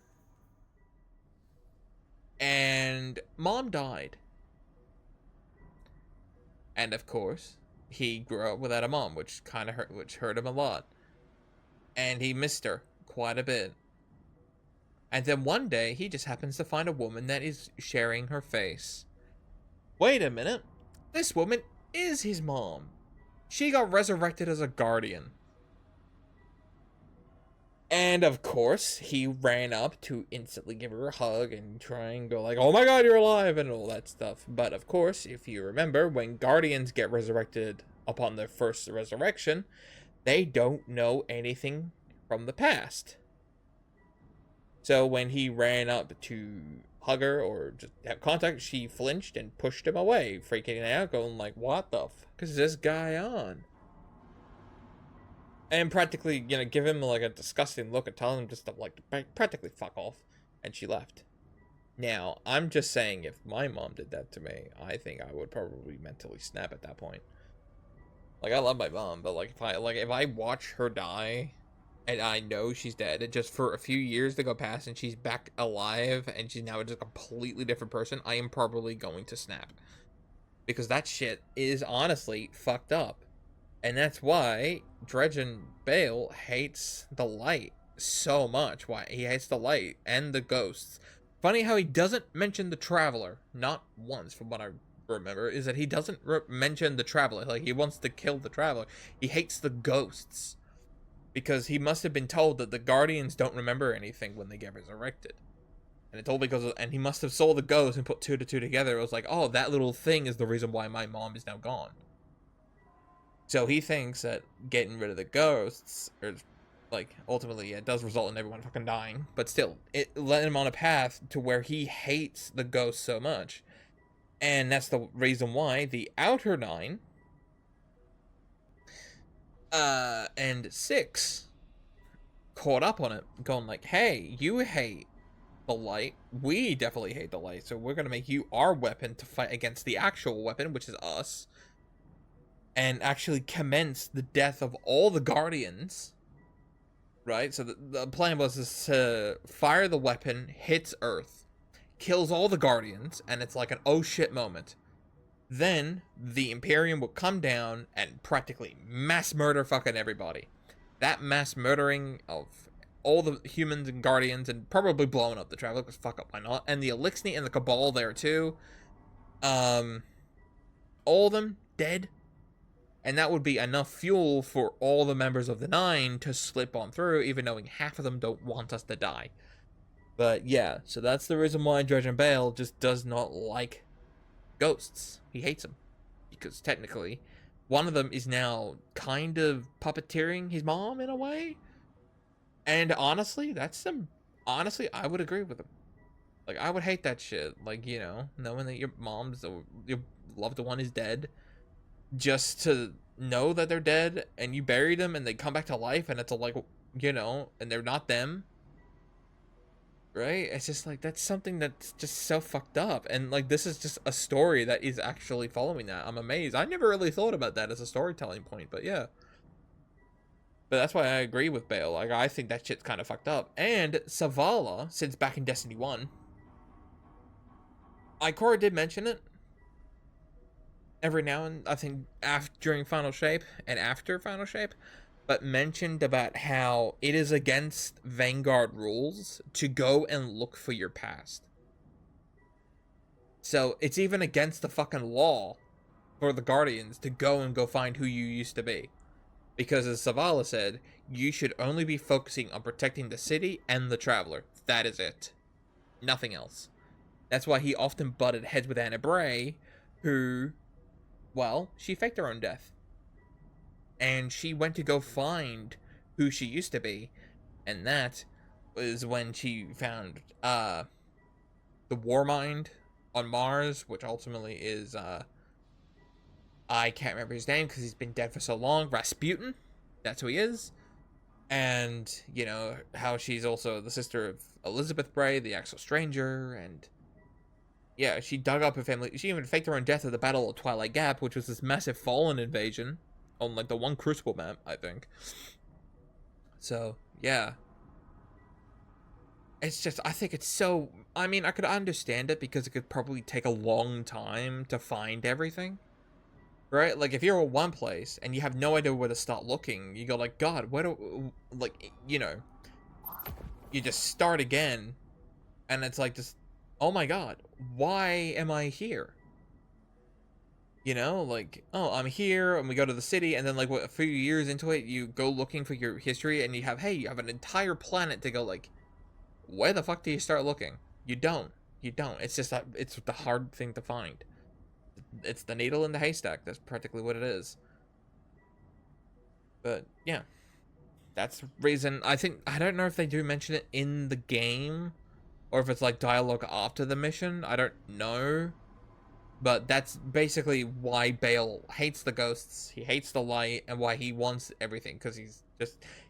And mom died. And of course, he grew up without a mom, which kind of hurt him a lot. And he missed her quite a bit. And then one day, he just happens to find a woman that is sharing her face. Wait a minute. This woman is his mom. She got resurrected as a guardian. And of course, he ran up to instantly give her a hug and try and go like, oh my god, you're alive, and all that stuff. But of course, if you remember, when guardians get resurrected upon their first resurrection, they don't know anything from the past. So when he ran up to hug her or just have contact, she flinched and pushed him away, freaking out, going like, what the fuck is this guy on? And practically, you know, give him like a disgusting look and tell him just to like practically fuck off. And she left. Now, I'm just saying, if my mom did that to me, I think I would probably mentally snap at that point. Like, I love my mom, but like if I watch her die and I know she's dead, and just for a few years to go past and she's back alive and she's now just a completely different person, I am probably going to snap. Because that shit is honestly fucked up. And that's why Dredgen Bale hates the light so much. Why he hates the light and the ghosts. Funny how he doesn't mention the Traveler. Not once, from what I remember, is that he doesn't mention the Traveler. Like, he wants to kill the Traveler. He hates the ghosts. Because he must have been told that the Guardians don't remember anything when they get resurrected. And it's all because of, and he must have saw the ghost and put two to two together. It was like, oh, that little thing is the reason why my mom is now gone. So he thinks that getting rid of the ghosts, or like, ultimately, it does result in everyone fucking dying. But still, it led him on a path to where he hates the ghosts so much. And that's the reason why the Outer Nine and 6 caught up on it, going like, hey, you hate the light. We definitely hate the light. So we're going to make you our weapon to fight against the actual weapon, which is us. And actually commence the death of all the Guardians, right? So the plan was to fire the weapon, hits Earth, kills all the Guardians, and it's like an oh shit moment. Then the Imperium will come down and practically mass murder fucking everybody. That mass murdering of all the humans and Guardians, and probably blowing up the Traveler, because fuck up, why not? And the Eliksni and the Cabal there too. All of them dead. And that would be enough fuel for all the members of the Nine to slip on through, even knowing half of them don't want us to die. But yeah, so that's the reason why Dredgen Bale just does not like ghosts. He hates them. Because technically, one of them is now kind of puppeteering his mom in a way. And honestly, honestly, I would agree with him. Like, I would hate that shit. Like, you know, knowing that your loved one is dead. Just to know that they're dead and you bury them and they come back to life and it's like, you know, and they're not them, right? It's just like, that's something that's just so fucked up. And like, this is just a story that is actually following that. I'm amazed. I never really thought about that as a storytelling point, but yeah. But that's why I agree with Bale. Like, I think that shit's kind of fucked up. And Zavala, since back in Destiny 1, Ikora did mention it every now and I think during Final Shape and after Final Shape, but mentioned about how it is against Vanguard rules to go and look for your past. So it's even against the fucking law for the Guardians to go find who you used to be. Because as Zavala said, you should only be focusing on protecting the city and the Traveler. That is it. Nothing else. That's why he often butted heads with Anna Bray, who, well, she faked her own death. And she went to go find who she used to be. And that was when she found the Warmind on Mars, which ultimately is, I can't remember his name because he's been dead for so long. Rasputin. That's who he is. And, you know, how she's also the sister of Elizabeth Bray, the Actual Stranger, and yeah, she dug up her family. She even faked her own death at the Battle of Twilight Gap, which was this massive Fallen invasion on like the one Crucible map, I think. So yeah, it's just, I think it's so, I mean, I could understand it because it could probably take a long time to find everything, right? Like if you're at one place and you have no idea where to start looking, you go like, God, where do, like, you know, you just start again, and it's like just, oh my God, why am I here? You know, like, oh, I'm here, and we go to the city, and then like what, a few years into it, you go looking for your history, and you have, hey, you have an entire planet to go like, where the fuck do you start looking? You don't. It's just that, it's the hard thing to find. It's the needle in the haystack. That's practically what it is. But yeah, that's the reason. I think, I don't know if they do mention it in the game, or if it's like dialogue after the mission. I don't know. But that's basically why Bale hates the ghosts, he hates the light, and why he wants everything. Because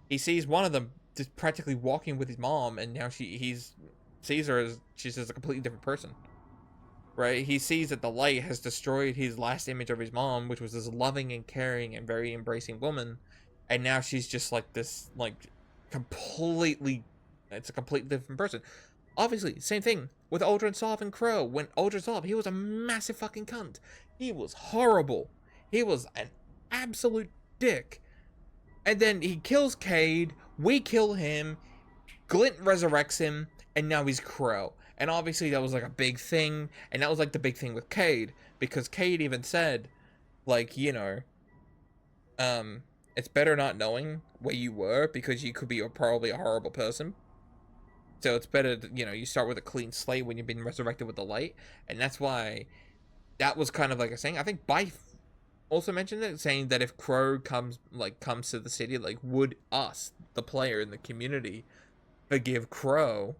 he sees one of them just practically walking with his mom, and now he sees her as, she's just a completely different person. Right? He sees that the light has destroyed his last image of his mom, which was this loving and caring and very embracing woman. And now she's just like this, like, completely, it's a completely different person. Obviously, same thing with Uldren Sov and Crow. When Uldren Sov, he was a massive fucking cunt. He was horrible. He was an absolute dick. And then he kills Cayde, we kill him, Glint resurrects him, and now he's Crow. And obviously that was like a big thing, and that was like the big thing with Cayde, because Cayde even said, like, you know, it's better not knowing where you were, because you could be probably a horrible person. So it's better, you know, you start with a clean slate when you've been resurrected with the light. And that's why that was kind of like a saying. I think Bife also mentioned it, saying that if Crow comes to the city, like, would us, the player in the community, forgive Crow,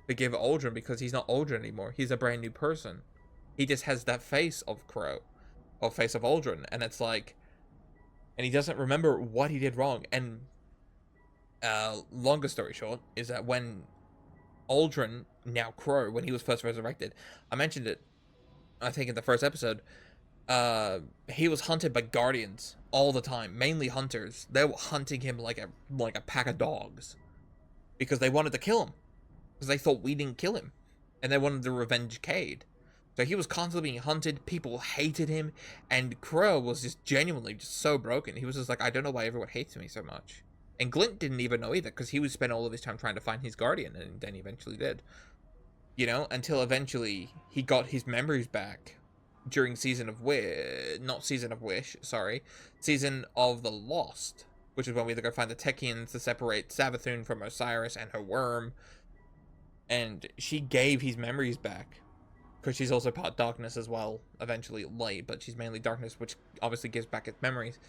forgive Uldren, because he's not Uldren anymore. He's a brand new person. He just has that face of Crow, or face of Uldren. And it's like, and he doesn't remember what he did wrong. And longer story short, is that when Uldren, now Crow, when he was first resurrected, I mentioned it, I think in the first episode, he was hunted by Guardians all the time, mainly hunters. They were hunting him like a pack of dogs, because they wanted to kill him, because they thought we didn't kill him, and they wanted to revenge Cayde. So he was constantly being hunted, people hated him, and Crow was just genuinely just so broken. He was just like, I don't know why everyone hates me so much. And Glint didn't even know either, because he would spend all of his time trying to find his guardian, and then he eventually did. You know, until eventually he got his memories back during Season of the Lost, which is when we had to go find the Techeuns to separate Savathun from Osiris and her worm. And she gave his memories back, because she's also part darkness as well, eventually light, but she's mainly darkness, which obviously gives back his memories.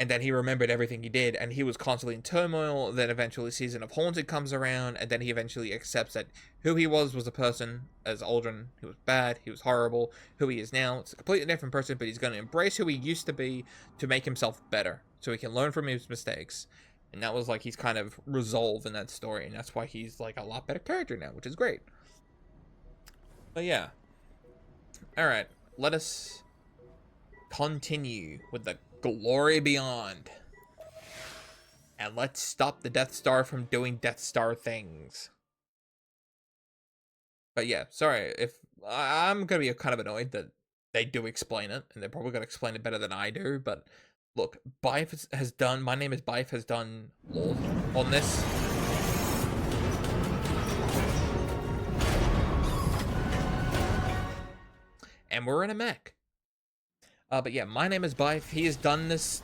And then he remembered everything he did, and he was constantly in turmoil. Then eventually Season of Haunted comes around, and then he eventually accepts that who he was a person, as Uldren. He was bad, he was horrible. Who he is now, it's a completely different person, but he's going to embrace who he used to be to make himself better, so he can learn from his mistakes. And that was like his kind of resolve in that story, and that's why he's like a lot better character now, which is great. But yeah. Alright, let us continue with the Glory Beyond. And let's stop the Death Star from doing Death Star things. But yeah, sorry, if I'm gonna be kind of annoyed that they do explain it, and they're probably gonna explain it better than I do, but look, Bife has done, My Name is Bife has done lore on this. And we're in a mech. But yeah, My Name is Bife. He has done this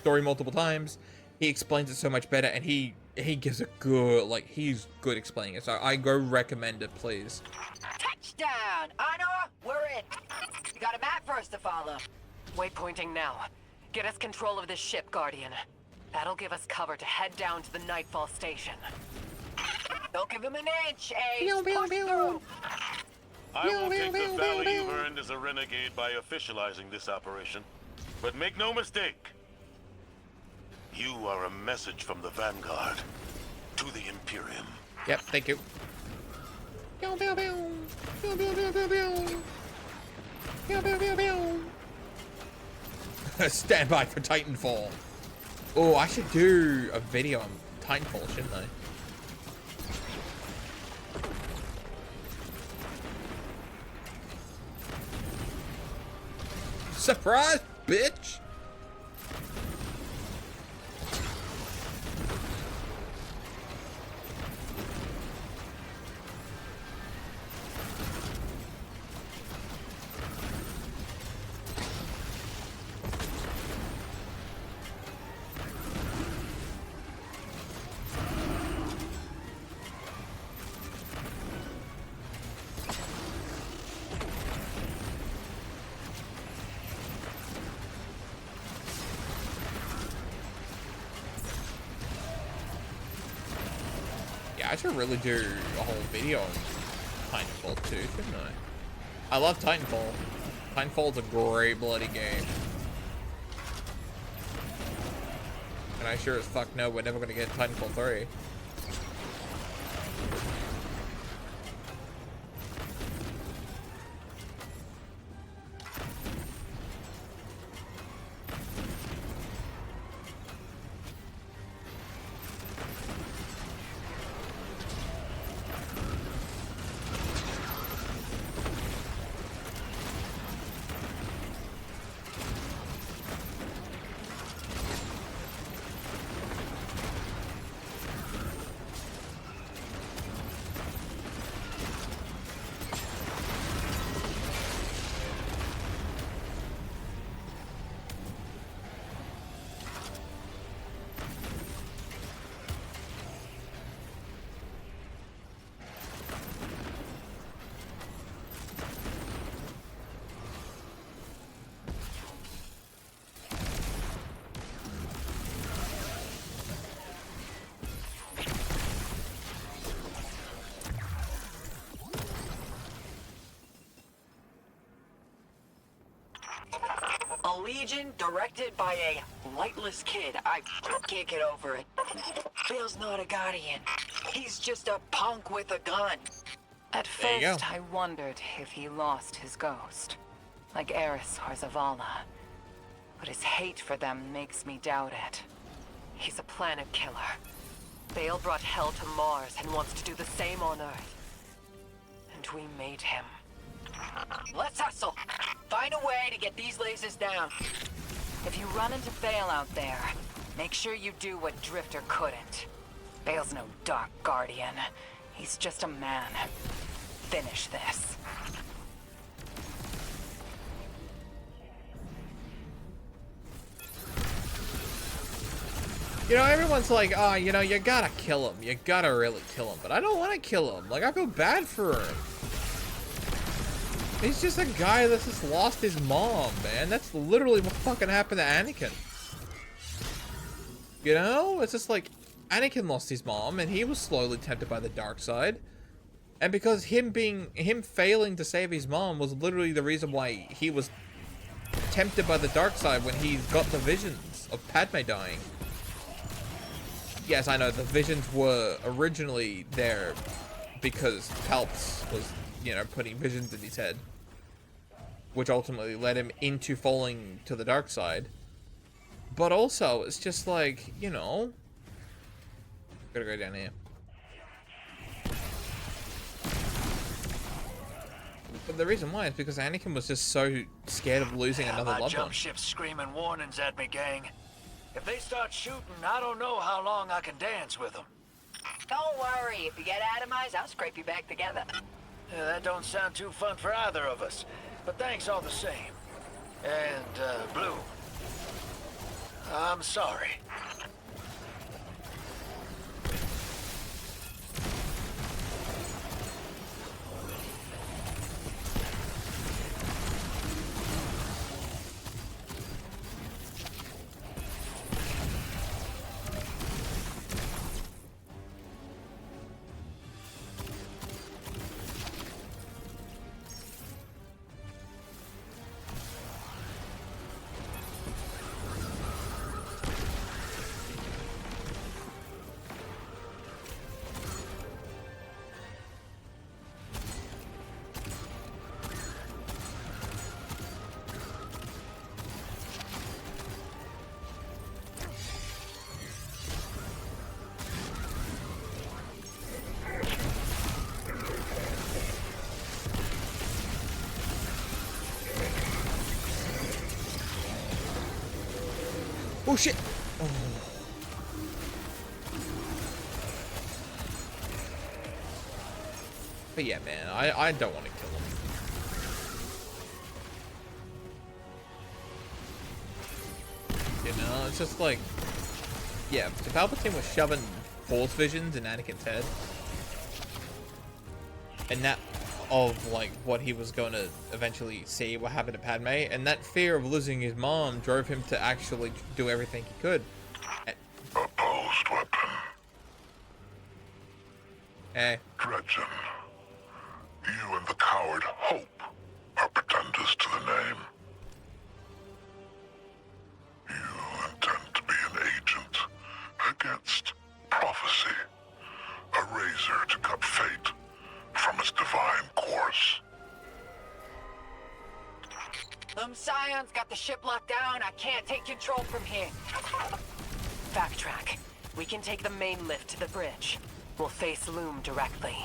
story multiple times. He explains it so much better, and he gives a good, like, he's good explaining it. So I go recommend it, please. Touchdown! Anor, we're in. You got a map for us to follow. Waypointing now. Get us control of this ship, Guardian. That'll give us cover to head down to the Nightfall station. Don't give him an inch, Ace. Push through. I won't take the valor you've earned as a renegade by officializing this operation. But make no mistake, you are a message from the Vanguard to the Imperium. Yep, thank you. Pew, pew, pew. Pew, pew, pew, pew, pew. Pew, pew, pew, pew. Stand by for Titanfall. Oh, I should do a video on Titanfall, shouldn't I? Surprise, bitch! I should really do a whole video on Titanfall 2, shouldn't I? I love Titanfall. Titanfall's a great bloody game. And I sure as fuck know we're never gonna get Titanfall 3. A legion directed by a lightless kid. I can't get over it. Bill's not a guardian. He's just a punk with a gun. At first, I wondered if he lost his ghost, like Eris or Zavala. But his hate for them makes me doubt it. He's a planet killer. Bale brought hell to Mars and wants to do the same on Earth. And we made him. Let's hustle. Find a way to get these lasers down. If you run into Bale out there, make sure you do what Drifter couldn't. Bale's no Dark Guardian. He's just a man. Finish this. You know, everyone's like, oh, you know, you gotta kill him. You gotta really kill him. But I don't want to kill him. Like, I feel bad for him. He's just a guy that's just lost his mom, man. That's literally what fucking happened to Anakin. You know? It's just like, Anakin lost his mom, and he was slowly tempted by the dark side. And because him failing to save his mom was literally the reason why he was tempted by the dark side when he got the visions of Padme dying. Yes, I know, the visions were originally there because Palps was, you know, putting visions in his head, which ultimately led him into falling to the dark side. But also, it's just like, you know, gotta go down here. But the reason why is because Anakin was just so scared of losing another loved one. Jump ship's screaming warnings at me, gang. If they start shooting, I don't know how long I can dance with them. Don't worry. If you get atomized, I'll scrape you back together. Yeah, that don't sound too fun for either of us. But thanks all the same. And, Blue, I'm sorry. Oh shit! Oh. But yeah, man, I don't want to kill him. You know, it's just like, yeah, if Palpatine was shoving Force visions in Anakin's head, and that of like what he was going to eventually see what happened to Padme, and that fear of losing his mom drove him to actually do everything he could. Opposed weapon. Hey. Dredgen, you and the coward Hope are pretenders to the name. You intend to be an agent against prophecy, a razor to cut fate from its divine course. Scion's got the ship locked down. I can't take control from here. Backtrack. We can take the main lift to the bridge. We'll face Loom directly.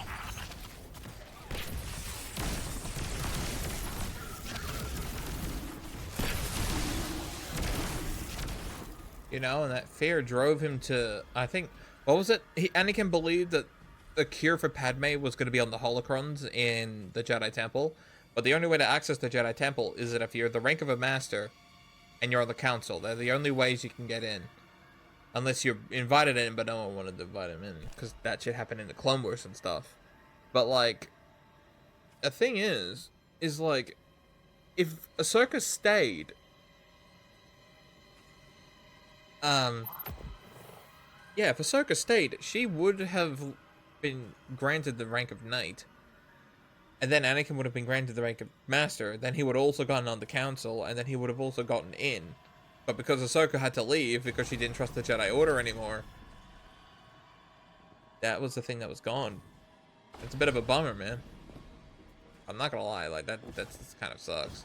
You know, and that fear drove him to, I think, what was it? Anakin believed that the cure for Padme was going to be on the holocrons in the Jedi Temple, but the only way to access the Jedi Temple is that if you're the rank of a master and you're on the council. They're the only ways you can get in. Unless you're invited in, but no one wanted to invite him in, because that shit happened in the Clone Wars and stuff. But, like, the thing is like, if Ahsoka stayed, yeah, if Ahsoka stayed, she would have been granted the rank of Knight. And then Anakin would have been granted the rank of Master. Then he would have also gotten on the Council, and then he would have also gotten in. But because Ahsoka had to leave because she didn't trust the Jedi Order anymore, that was the thing that was gone. It's a bit of a bummer, man. I'm not gonna lie, like, that kind of sucks.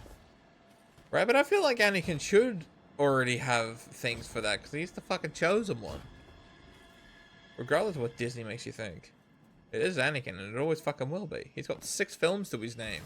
Right, but I feel like Anakin should already have things for that, because he's the fucking chosen one. Regardless of what Disney makes you think. It is Anakin, and it always fucking will be. He's got 6 films to his name.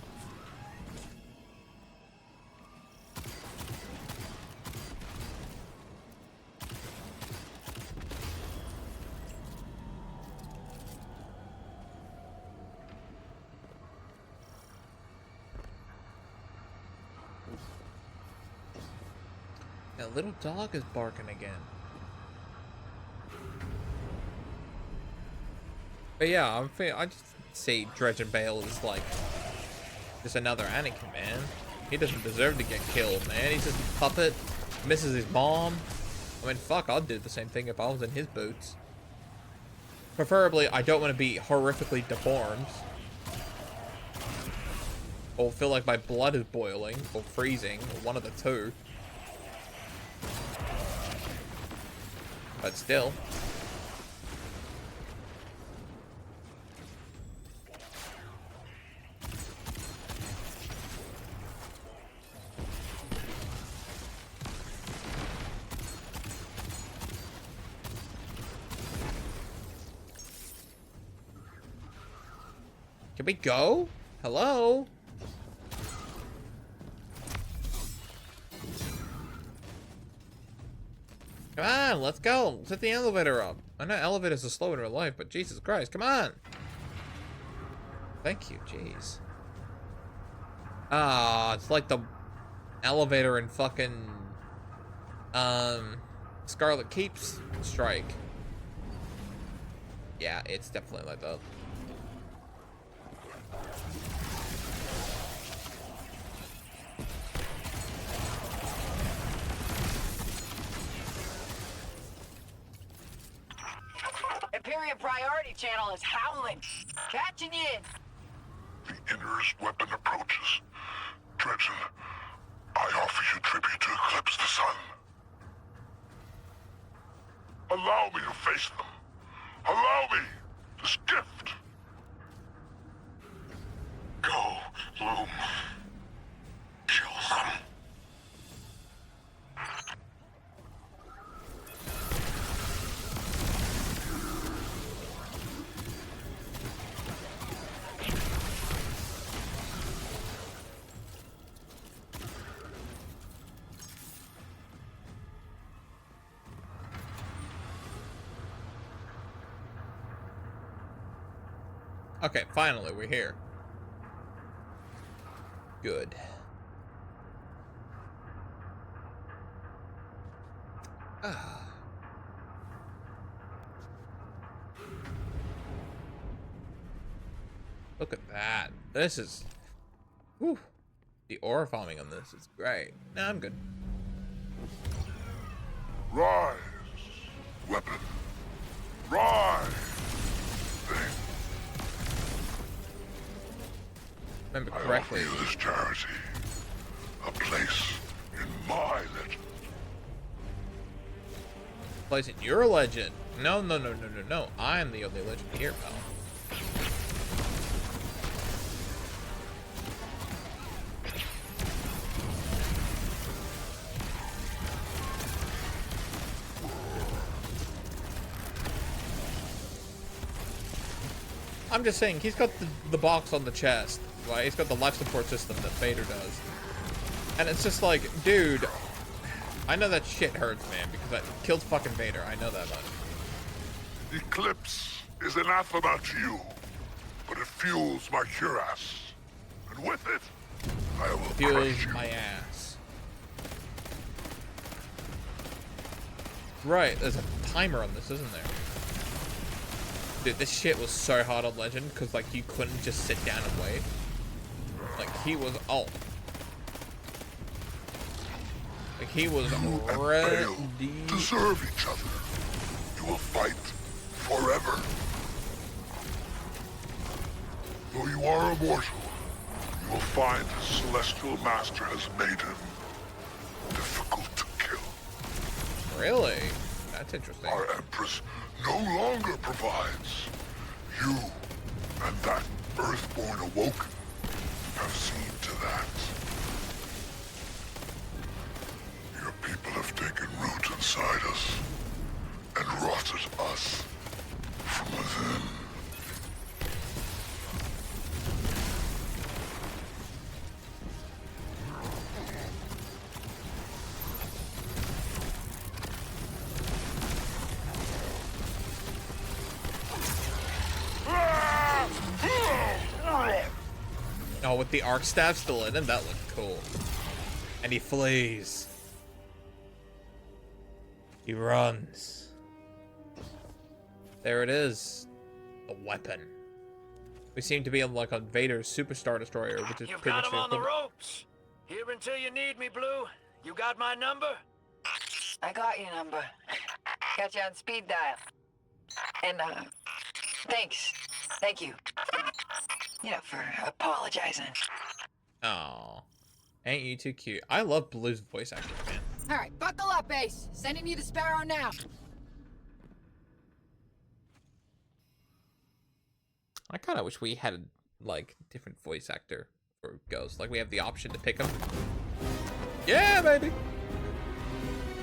That little dog is barking again. But yeah, I just see Dredgen Bale as like just another Anakin, man. He doesn't deserve to get killed, man. He's just a puppet, misses his mom. I mean, fuck, I'd do the same thing if I was in his boots. Preferably, I don't want to be horrifically deformed, or feel like my blood is boiling or freezing, or one of the two. But still. Can we go? Hello? Come on, let's go. Set the elevator up. I know elevators are slow in real life, but Jesus Christ, come on. Thank you, jeez. Ah, it's like the elevator in fucking Scarlet Keep's strike. Yeah, it's definitely like that. Imperium Priority Channel is howling. Catching you in. The innerest weapon approaches. Dredgen, I offer you tribute to eclipse the sun. Allow me to face them. Allow me this gift. Go, Loom. Kill them. Okay, finally, we're here. Good. Look at that. This is... Whew. The aura farming on this is great. No, I'm good. Rise, weapon. Rise. Remember correctly. I offer you this charity. A place in my legend. Place in your legend. No. I am the only legend here, pal. I'm just saying, he's got the box on the chest, right? He's got the life support system that Vader does. And it's just like, dude, I know that shit hurts, man, because I killed fucking Vader. I know that much. Eclipse is anathema to you, but it fuels my cuirass. And with it, I will Fuels crush you. my ass. Right, there's a timer on this, isn't there? Dude, this shit was so hard on Legend, because, like, you couldn't just sit down and wait. Like, he was... Oh. Like, he was ready. Deserve each other. You will fight forever. Though you are immortal, you will find his celestial master has made him difficult to kill. Really? That's interesting. Our Empress no longer provides. You and that Earthborn Awoken have seen to that. Your people have taken root inside us and rotted us from within. Oh, with the arc staff still in him, that looked cool. And he flees. He runs. There it is. The weapon. We seem to be on like on Vader's Superstar Destroyer, which is You've pretty got much him on the equivalent. ropes. Here until you need me, Blue. You got my number? I got your number. Got you on speed dial. And, thanks. Thank you. You know, for apologizing. Aw. Ain't you too cute. I love Blue's voice acting, man. All right, buckle up, Ace. Sending you the Sparrow now. I kind of wish we had like different voice actor for Ghost. Like we have the option to pick him. Yeah, baby.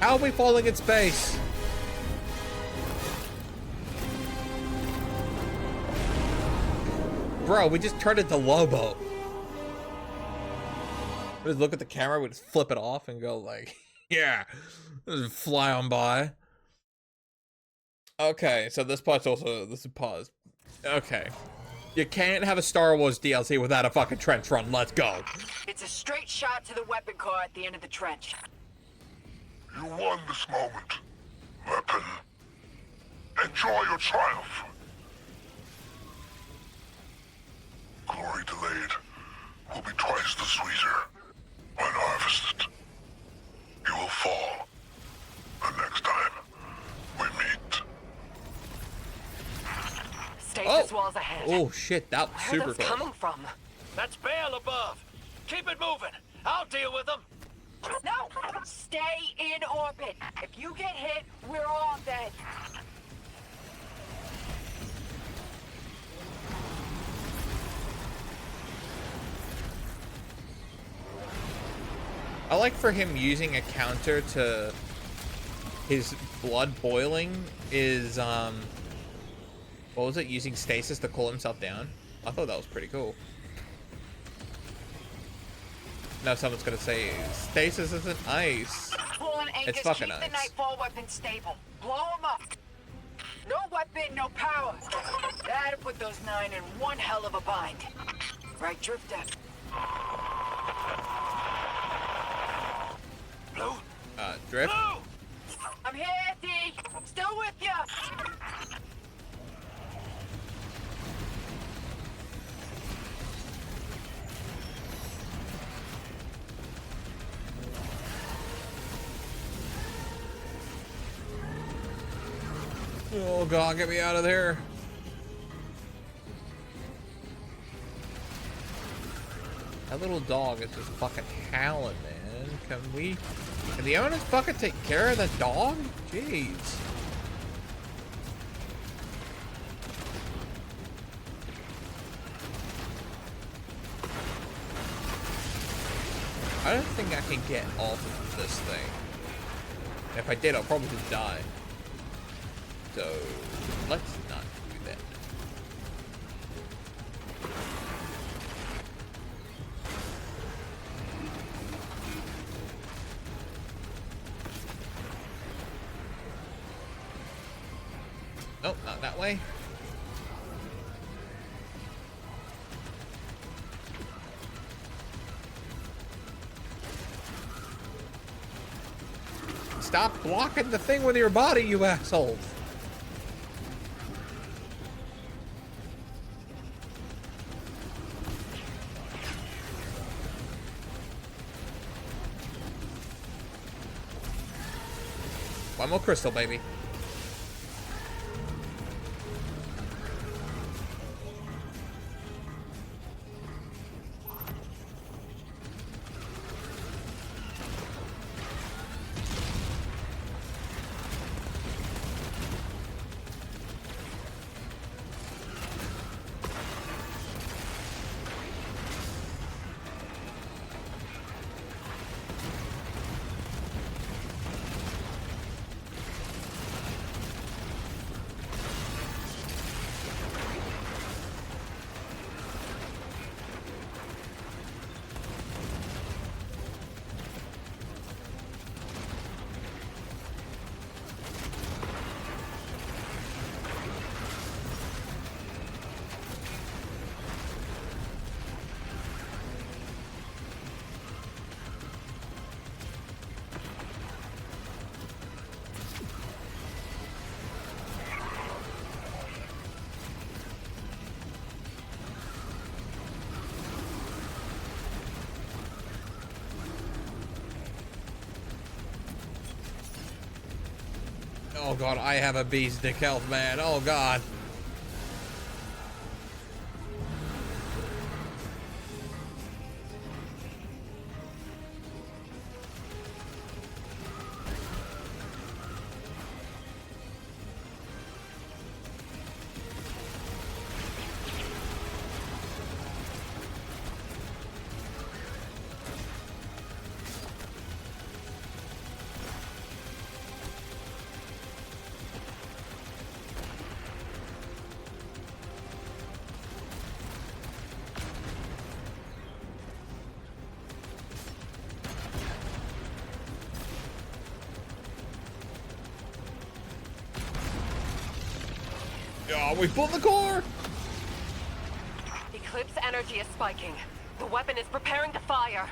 How are we falling in space? Bro, we just turned into Lobo. We just look at the camera, we just flip it off and go like, yeah, just fly on by. Okay, so this part's also, this is pause. Okay. You can't have a Star Wars DLC without a fucking trench run. Let's go. It's a straight shot to the weapon car at the end of the trench. You won this moment, weapon. Enjoy your triumph. Glory delayed will be twice the sweeter when harvested. You will fall the next time we meet. Stasis walls ahead. Oh shit, that was Where are super those close. coming from? That's Bale above. Keep it moving. I'll deal with them. No! Stay in orbit. If you get hit, we're all dead. I like for him using a counter to his blood boiling is what was it, using stasis to cool himself down? I thought that was pretty cool. Now someone's gonna say stasis isn't ice. Pull an Angus, It's fucking keep ice. the Nightfall weapon stable. Blow him up. No weapon weapon, no power. That'd put those 9 in one hell of a bind. Right, Drifter? Blue? Drift? Blue! I'm here, D! Still with ya! Oh god, get me out of there. That little dog is just fucking howling, man. Can the owners fucking take care of the dog? Jeez. I don't think I can get off of this thing. If I did, I'll probably just die. So, let's not do that. Nope, not that way. Stop blocking the thing with your body, you assholes. One more crystal, baby. Oh god, I have a bee's dick health, man. Oh god. Oh, we pulled the core! Eclipse energy is spiking. The weapon is preparing to fire.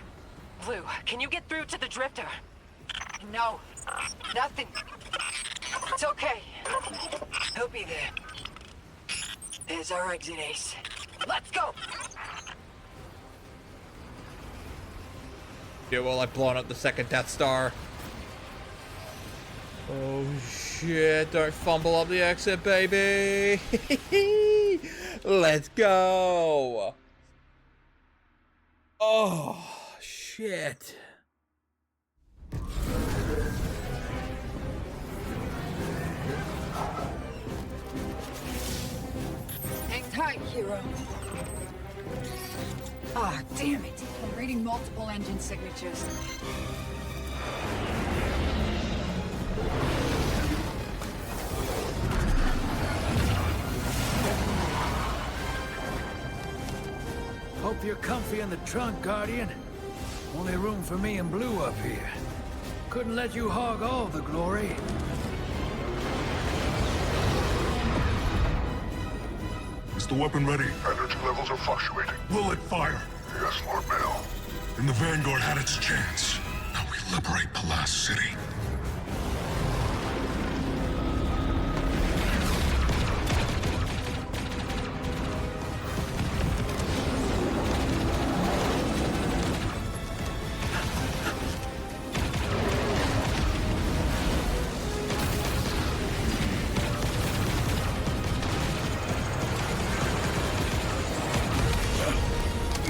Blue, can you get through to the Drifter? No. Nothing. It's okay. He'll be there. There's our exit, Ace. Let's go! Yeah, well, I've blown up the second Death Star. Oh shit, don't fumble up the exit, baby! Let's go! Oh, shit. Hang tight, hero. Ah, damn it. I'm reading multiple engine signatures. Hope you're comfy in the trunk, Guardian. Only room for me and Blue up here. Couldn't let you hog all the glory. the weapon ready? Energy levels are fluctuating. Will it fire? Yes, Lord Mail. Then the Vanguard had its chance. Now we liberate the last city.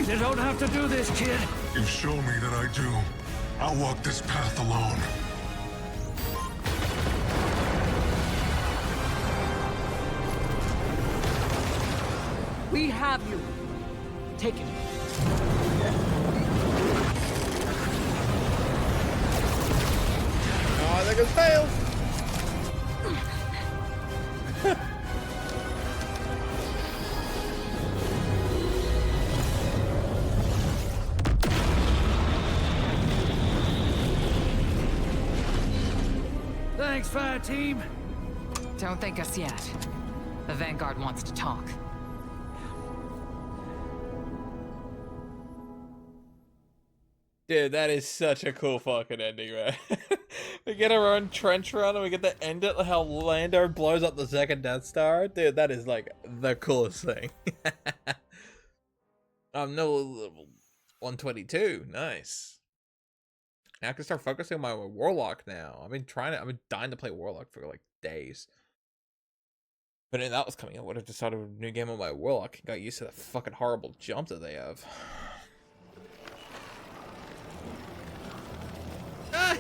You don't have to do this, kid. You've shown me that I do. I'll walk this path alone. We have you. Take it. Oh, there goes Fails. Thanks, fire team. Don't thank us yet. The Vanguard wants to talk. Dude, that is such a cool fucking ending, man. We get our own trench run and we get to end it how Lando blows up the second Death Star. Dude, that is like the coolest thing. No, 122. Nice. Now I can start focusing on my Warlock now. I've been dying to play Warlock for like days. But then that was coming out. I would have just started a new game on my Warlock and got used to the fucking horrible jump that they have.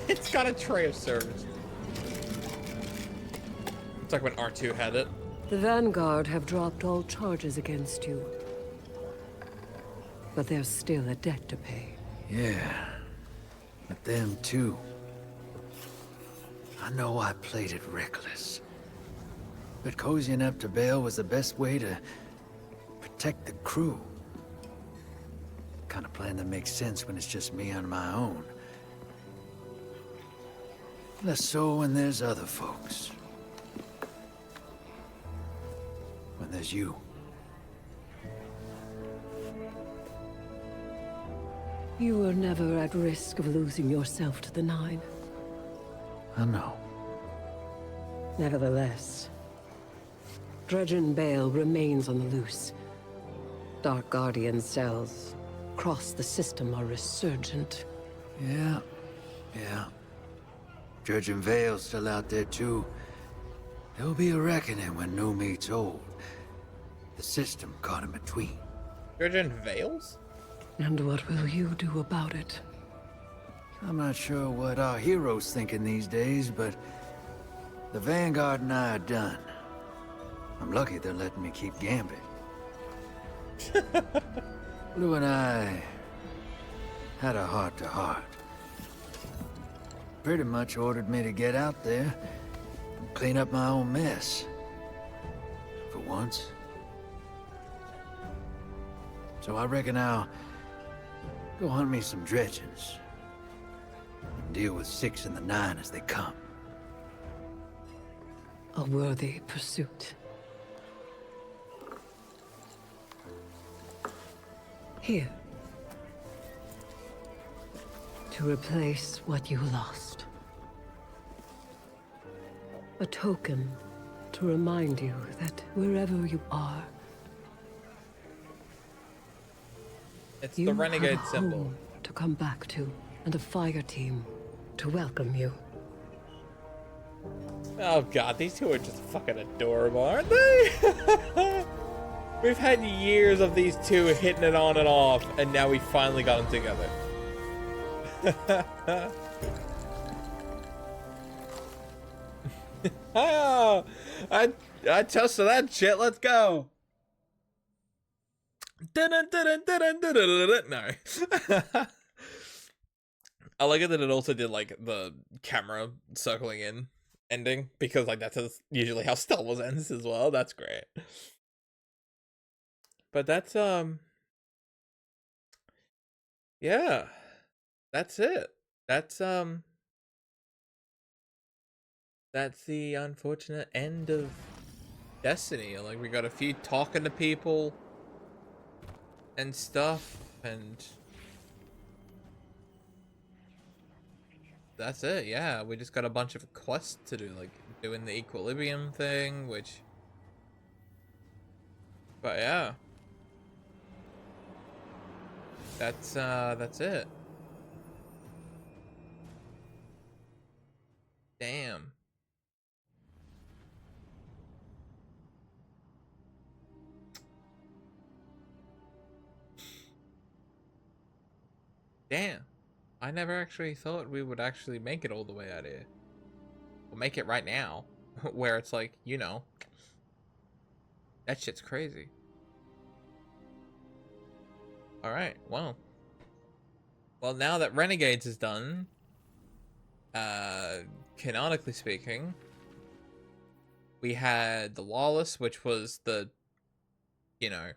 It's got a tray of service. It's like when R2 had it. The Vanguard have dropped all charges against you. But there's still a debt to pay. Yeah. But them too. I know I played it reckless. But cozying up to Bail was the best way to protect the crew. Kind of plan that makes sense when it's just me on my own. Less so when there's other folks. When there's you. You were never at risk of losing yourself to the Nine. I know. Nevertheless, Dredgen Bale remains on the loose. Dark Guardian cells across the system are resurgent. Yeah. Dredgen Vale's still out there too. There'll be a reckoning when new meets old. The system caught in between. Dredgen Vales? And what will you do about it? I'm not sure what our hero's thinking these days, but the Vanguard and I are done. I'm lucky they're letting me keep Gambit. Blue and I had a heart-to-heart. Pretty much ordered me to get out there and clean up my own mess. For once. So I reckon I'll go hunt me some Dredgens. And deal with 6 and the 9 as they come. A worthy pursuit. Here. To replace what you lost. A token to remind you that wherever you are, it's you the renegade have a symbol home to come back to, and a fire team to welcome you. Oh god, these two are just fucking adorable, aren't they? We've had years of these two hitting it on and off, and now we finally got them together. Oh, I toast to that shit. Let's go. No. I like it that it also did like the camera circling in ending, because like that's usually how Star Wars ends as well. That's great. But that's yeah, that's it. That's the unfortunate end of Destiny. Like, we got a few talking to people and stuff, and that's it. Yeah, we just got a bunch of quests to do, like doing the Equilibrium thing, but yeah, that's it. Damn. Damn. I never actually thought we would actually make it all the way out here. We'll make it right now. Where it's like, you know. That shit's crazy. Alright, well. Well, now that Renegades is done, canonically speaking, we had the Lawless, which was the, you know,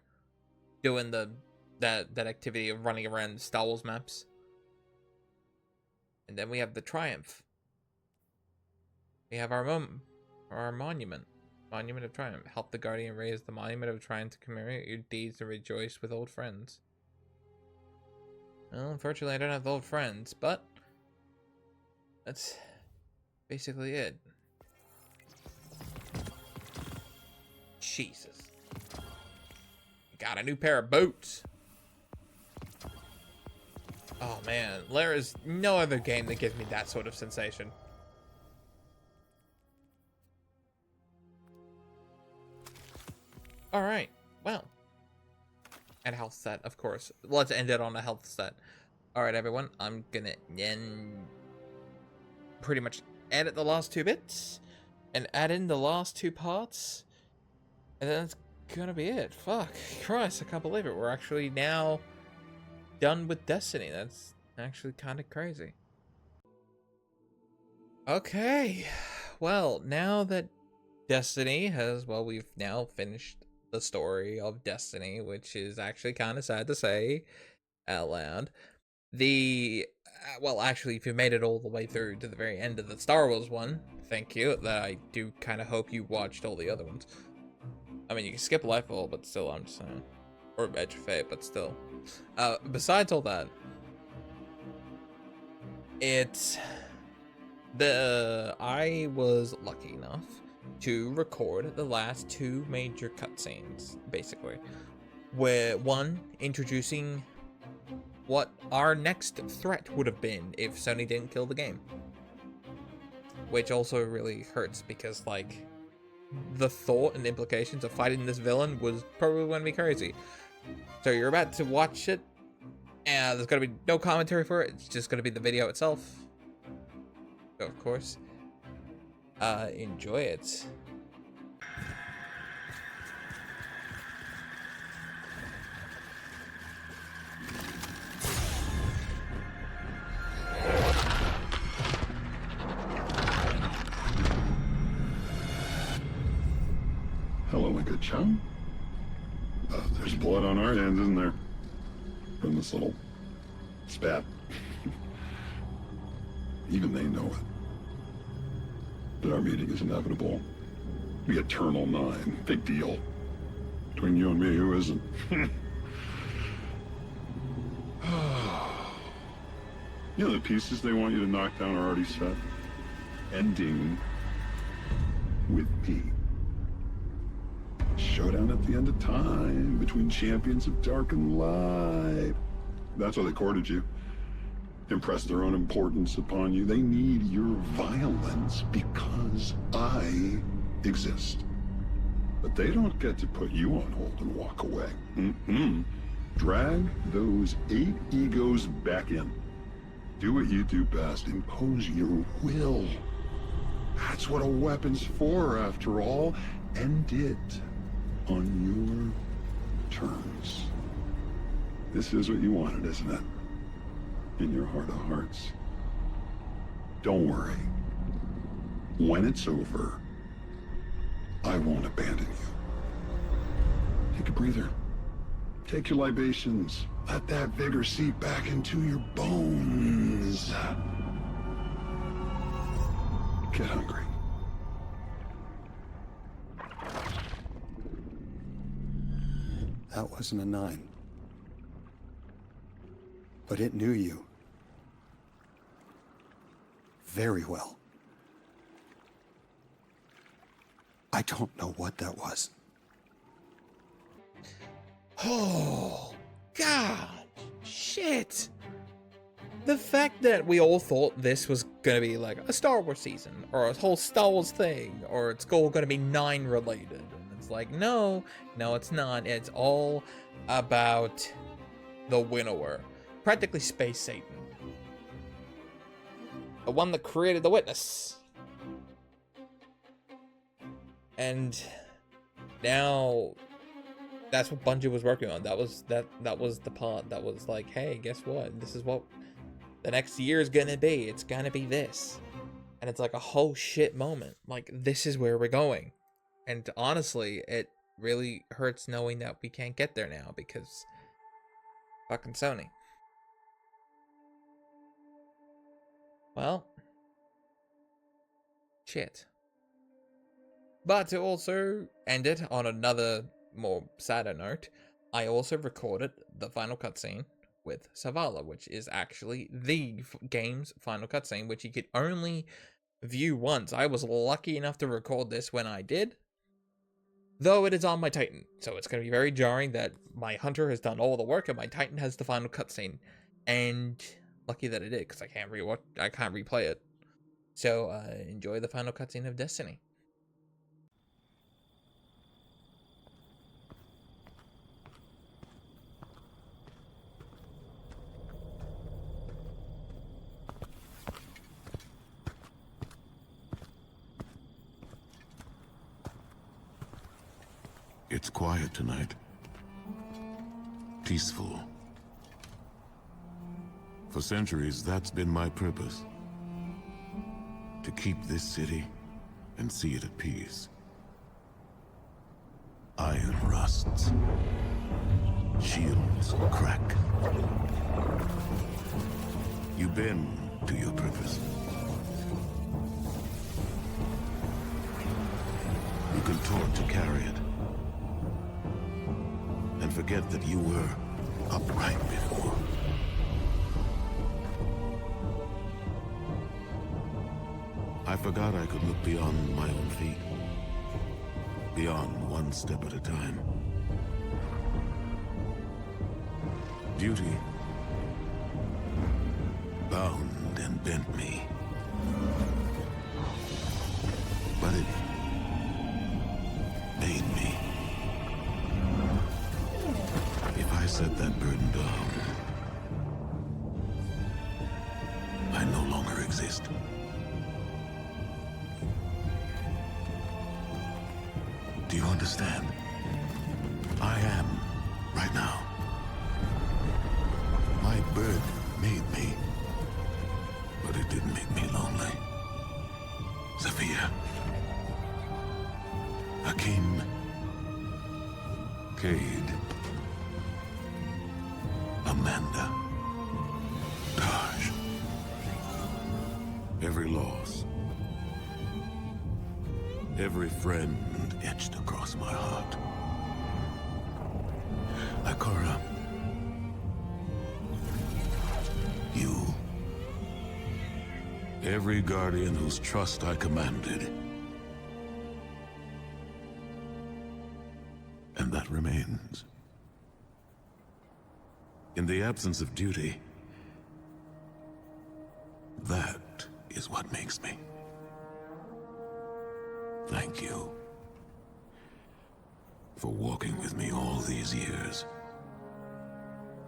doing that activity of running around Star Wars maps. And then we have the Triumph. We have our monument. Monument of Triumph. Help the Guardian raise the Monument of Triumph to commemorate your deeds and rejoice with old friends. Well, unfortunately I don't have old friends, but that's basically it. Jesus. Got a new pair of boots. Oh man, there is no other game that gives me that sort of sensation. Alright, well. And health set, of course. Let's end it on a health set. Alright everyone, I'm gonna then pretty much edit the last 2 bits. And add in the last 2 parts. And then that's gonna be it. Fuck. Christ, I can't believe it. We're actually now done with Destiny. That's actually kind of crazy. Okay. Well, now that Destiny has, well, we've now finished the story of Destiny, which is actually kind of sad to say out loud. Well, actually, if you made it all the way through to the very end of the Star Wars one, thank you. That I do kind of hope you watched all the other ones. I mean, you can skip Lightfall, but still, I'm just saying. Or Edge of Fate, but still. Besides all that, I was lucky enough to record the last 2 major cutscenes, basically. Where, one, introducing what our next threat would have been if Sony didn't kill the game. Which also really hurts because, like, the thought and implications of fighting this villain was probably going to be crazy. So you're about to watch it, and there's going to be no commentary for it. It's just going to be the video itself. So, of course, enjoy it. Hello, my good chum. There's blood on our hands, isn't there? From this little spat. Even they know it. That our meeting is inevitable. The Eternal Nine. Big deal. Between you and me, who isn't? You know, the pieces they want you to knock down are already set. Ending with me. Showdown at the end of time between champions of dark and light. That's why they courted you. Impress their own importance upon you. They need your violence because I exist. But they don't get to put you on hold and walk away. Drag those 8 egos back in. Do what you do best. Impose your will. That's what a weapon's for, after all. End it on your terms. This is what you wanted, isn't it? In your heart of hearts. Don't worry. When it's over, I won't abandon you. Take a breather. Take your libations. Let that vigor seep back into your bones. Get hungry. That wasn't a 9. But it knew you. Very well. I don't know what that was. Oh, God. Shit. The fact that we all thought this was gonna be like a Star Wars season, or a whole Star Wars thing, or it's all gonna be 9 related. And it's like, no, it's not. It's all about the Winnower. Practically Space Satan. The one that created the Witness. And now that's what Bungie was working on. That was the part that was like, hey, guess what? This is what the next year is gonna be. It's gonna be this. And it's like a whole shit moment. Like, this is where we're going. And honestly, it really hurts knowing that we can't get there now because fucking Sony. Well, shit. But to also end it on another more sadder note, I also recorded the final cutscene with Zavala, which is actually the game's final cutscene, which you could only view once. I was lucky enough to record this when I did, though it is on my Titan, so it's going to be very jarring that my Hunter has done all the work and my Titan has the final cutscene, and lucky that it did, because I can't replay it. So enjoy the final cutscene of Destiny. It's quiet tonight. Peaceful. For centuries, that's been my purpose. To keep this city and see it at peace. Iron rusts. Shields crack. You bend to your purpose. You contort to carry it. And forget that you were upright before. I forgot I could look beyond my own feet. Beyond one step at a time. Duty bound and bent me. But it made me. If I set that burden down, I no longer exist. Do you understand? I am, right now. My bird made me, but it didn't make me lonely. Zephyr. Hakim. Cade. Amanda. Taj. Every loss. Every friend etched across my heart. Ikora. You. Every guardian whose trust I commanded. And that remains. In the absence of duty, that is what makes me. Thank you for walking with me all these years,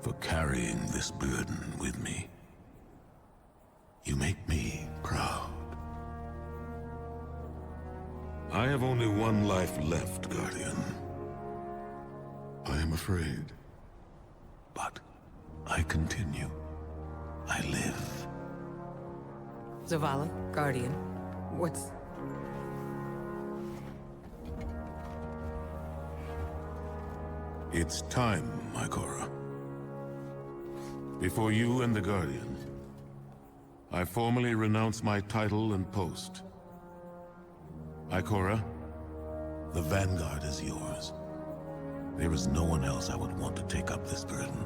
for carrying this burden with me. You make me proud. I have only one life left, Guardian. I am afraid, but I continue. I live. Zavala, Guardian, what's... It's time, Ikora. Before you and the Guardian, I formally renounce my title and post. Ikora, the Vanguard is yours. There is no one else I would want to take up this burden.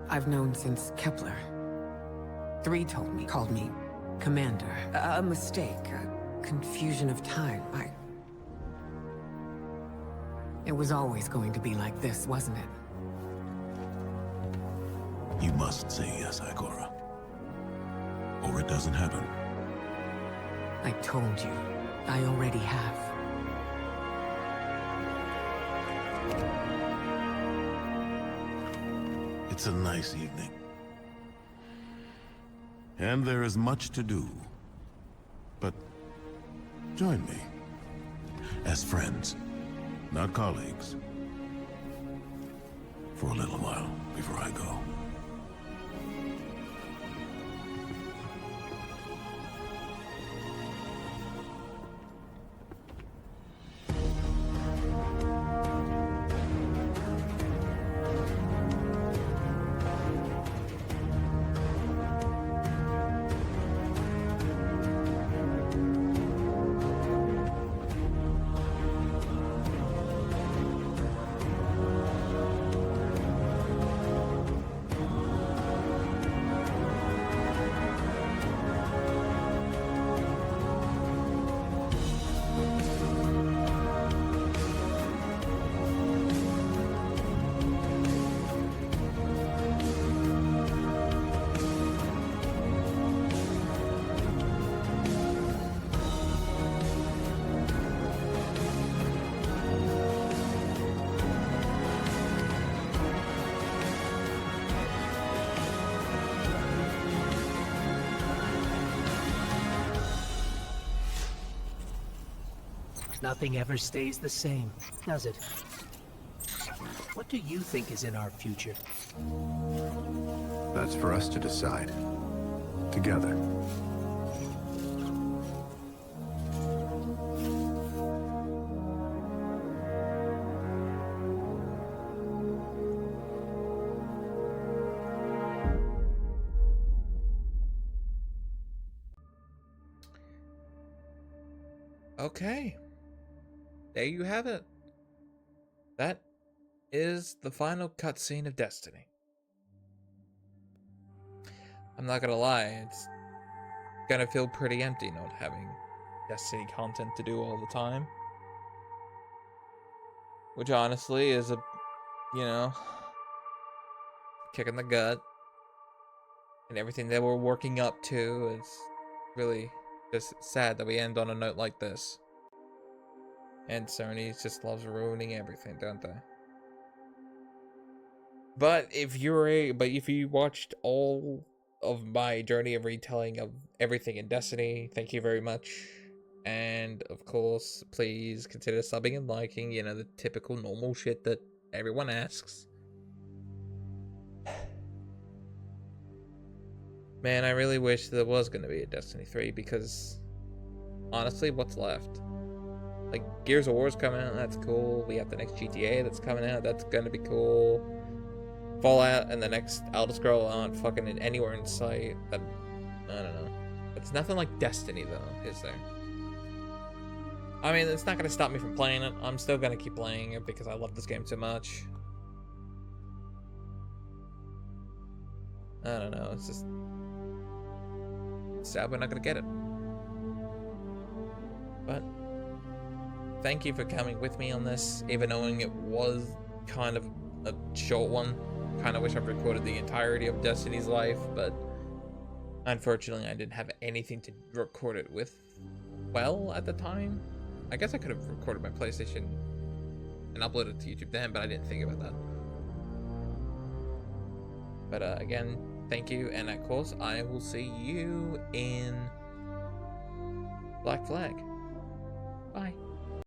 I've known since Kepler. 3 called me Commander. A mistake, a confusion of time. It was always going to be like this, wasn't it? You must say yes, Ikora. Or it doesn't happen. I told you. I already have. It's a nice evening. And there is much to do. But join me. As friends, not colleagues. For a little while before I go. Nothing ever stays the same, does it? What do you think is in our future? That's for us to decide. Together. Okay. There you have it. That is the final cutscene of Destiny. I'm not gonna lie, it's gonna feel pretty empty not having Destiny content to do all the time. Which honestly is a, you know, kick in the gut. And everything that we're working up to is really just sad that we end on a note like this. And Sony just loves ruining everything, don't they? But if you watched all of my journey of retelling of everything in Destiny, thank you very much. And of course, please consider subbing and liking, you know, the typical normal shit that everyone asks. Man, I really wish there was going to be a Destiny 3 because honestly, what's left? Like, Gears of War's coming out, that's cool. We have the next GTA that's coming out, that's gonna be cool. Fallout and the next Elder Scrolls aren't fucking anywhere in sight. But I don't know. It's nothing like Destiny, though, is there? I mean, it's not gonna stop me from playing it. I'm still gonna keep playing it because I love this game so much. I don't know, it's just sad we're not gonna get it. But thank you for coming with me on this, even knowing it was kind of a short one. Kind of wish I've recorded the entirety of Destiny's life, but unfortunately I didn't have anything to record it with well at the time. I guess I could have recorded my PlayStation and uploaded it to YouTube then, but I didn't think about that. But again, thank you, and of course I will see you in Black Flag. Bye.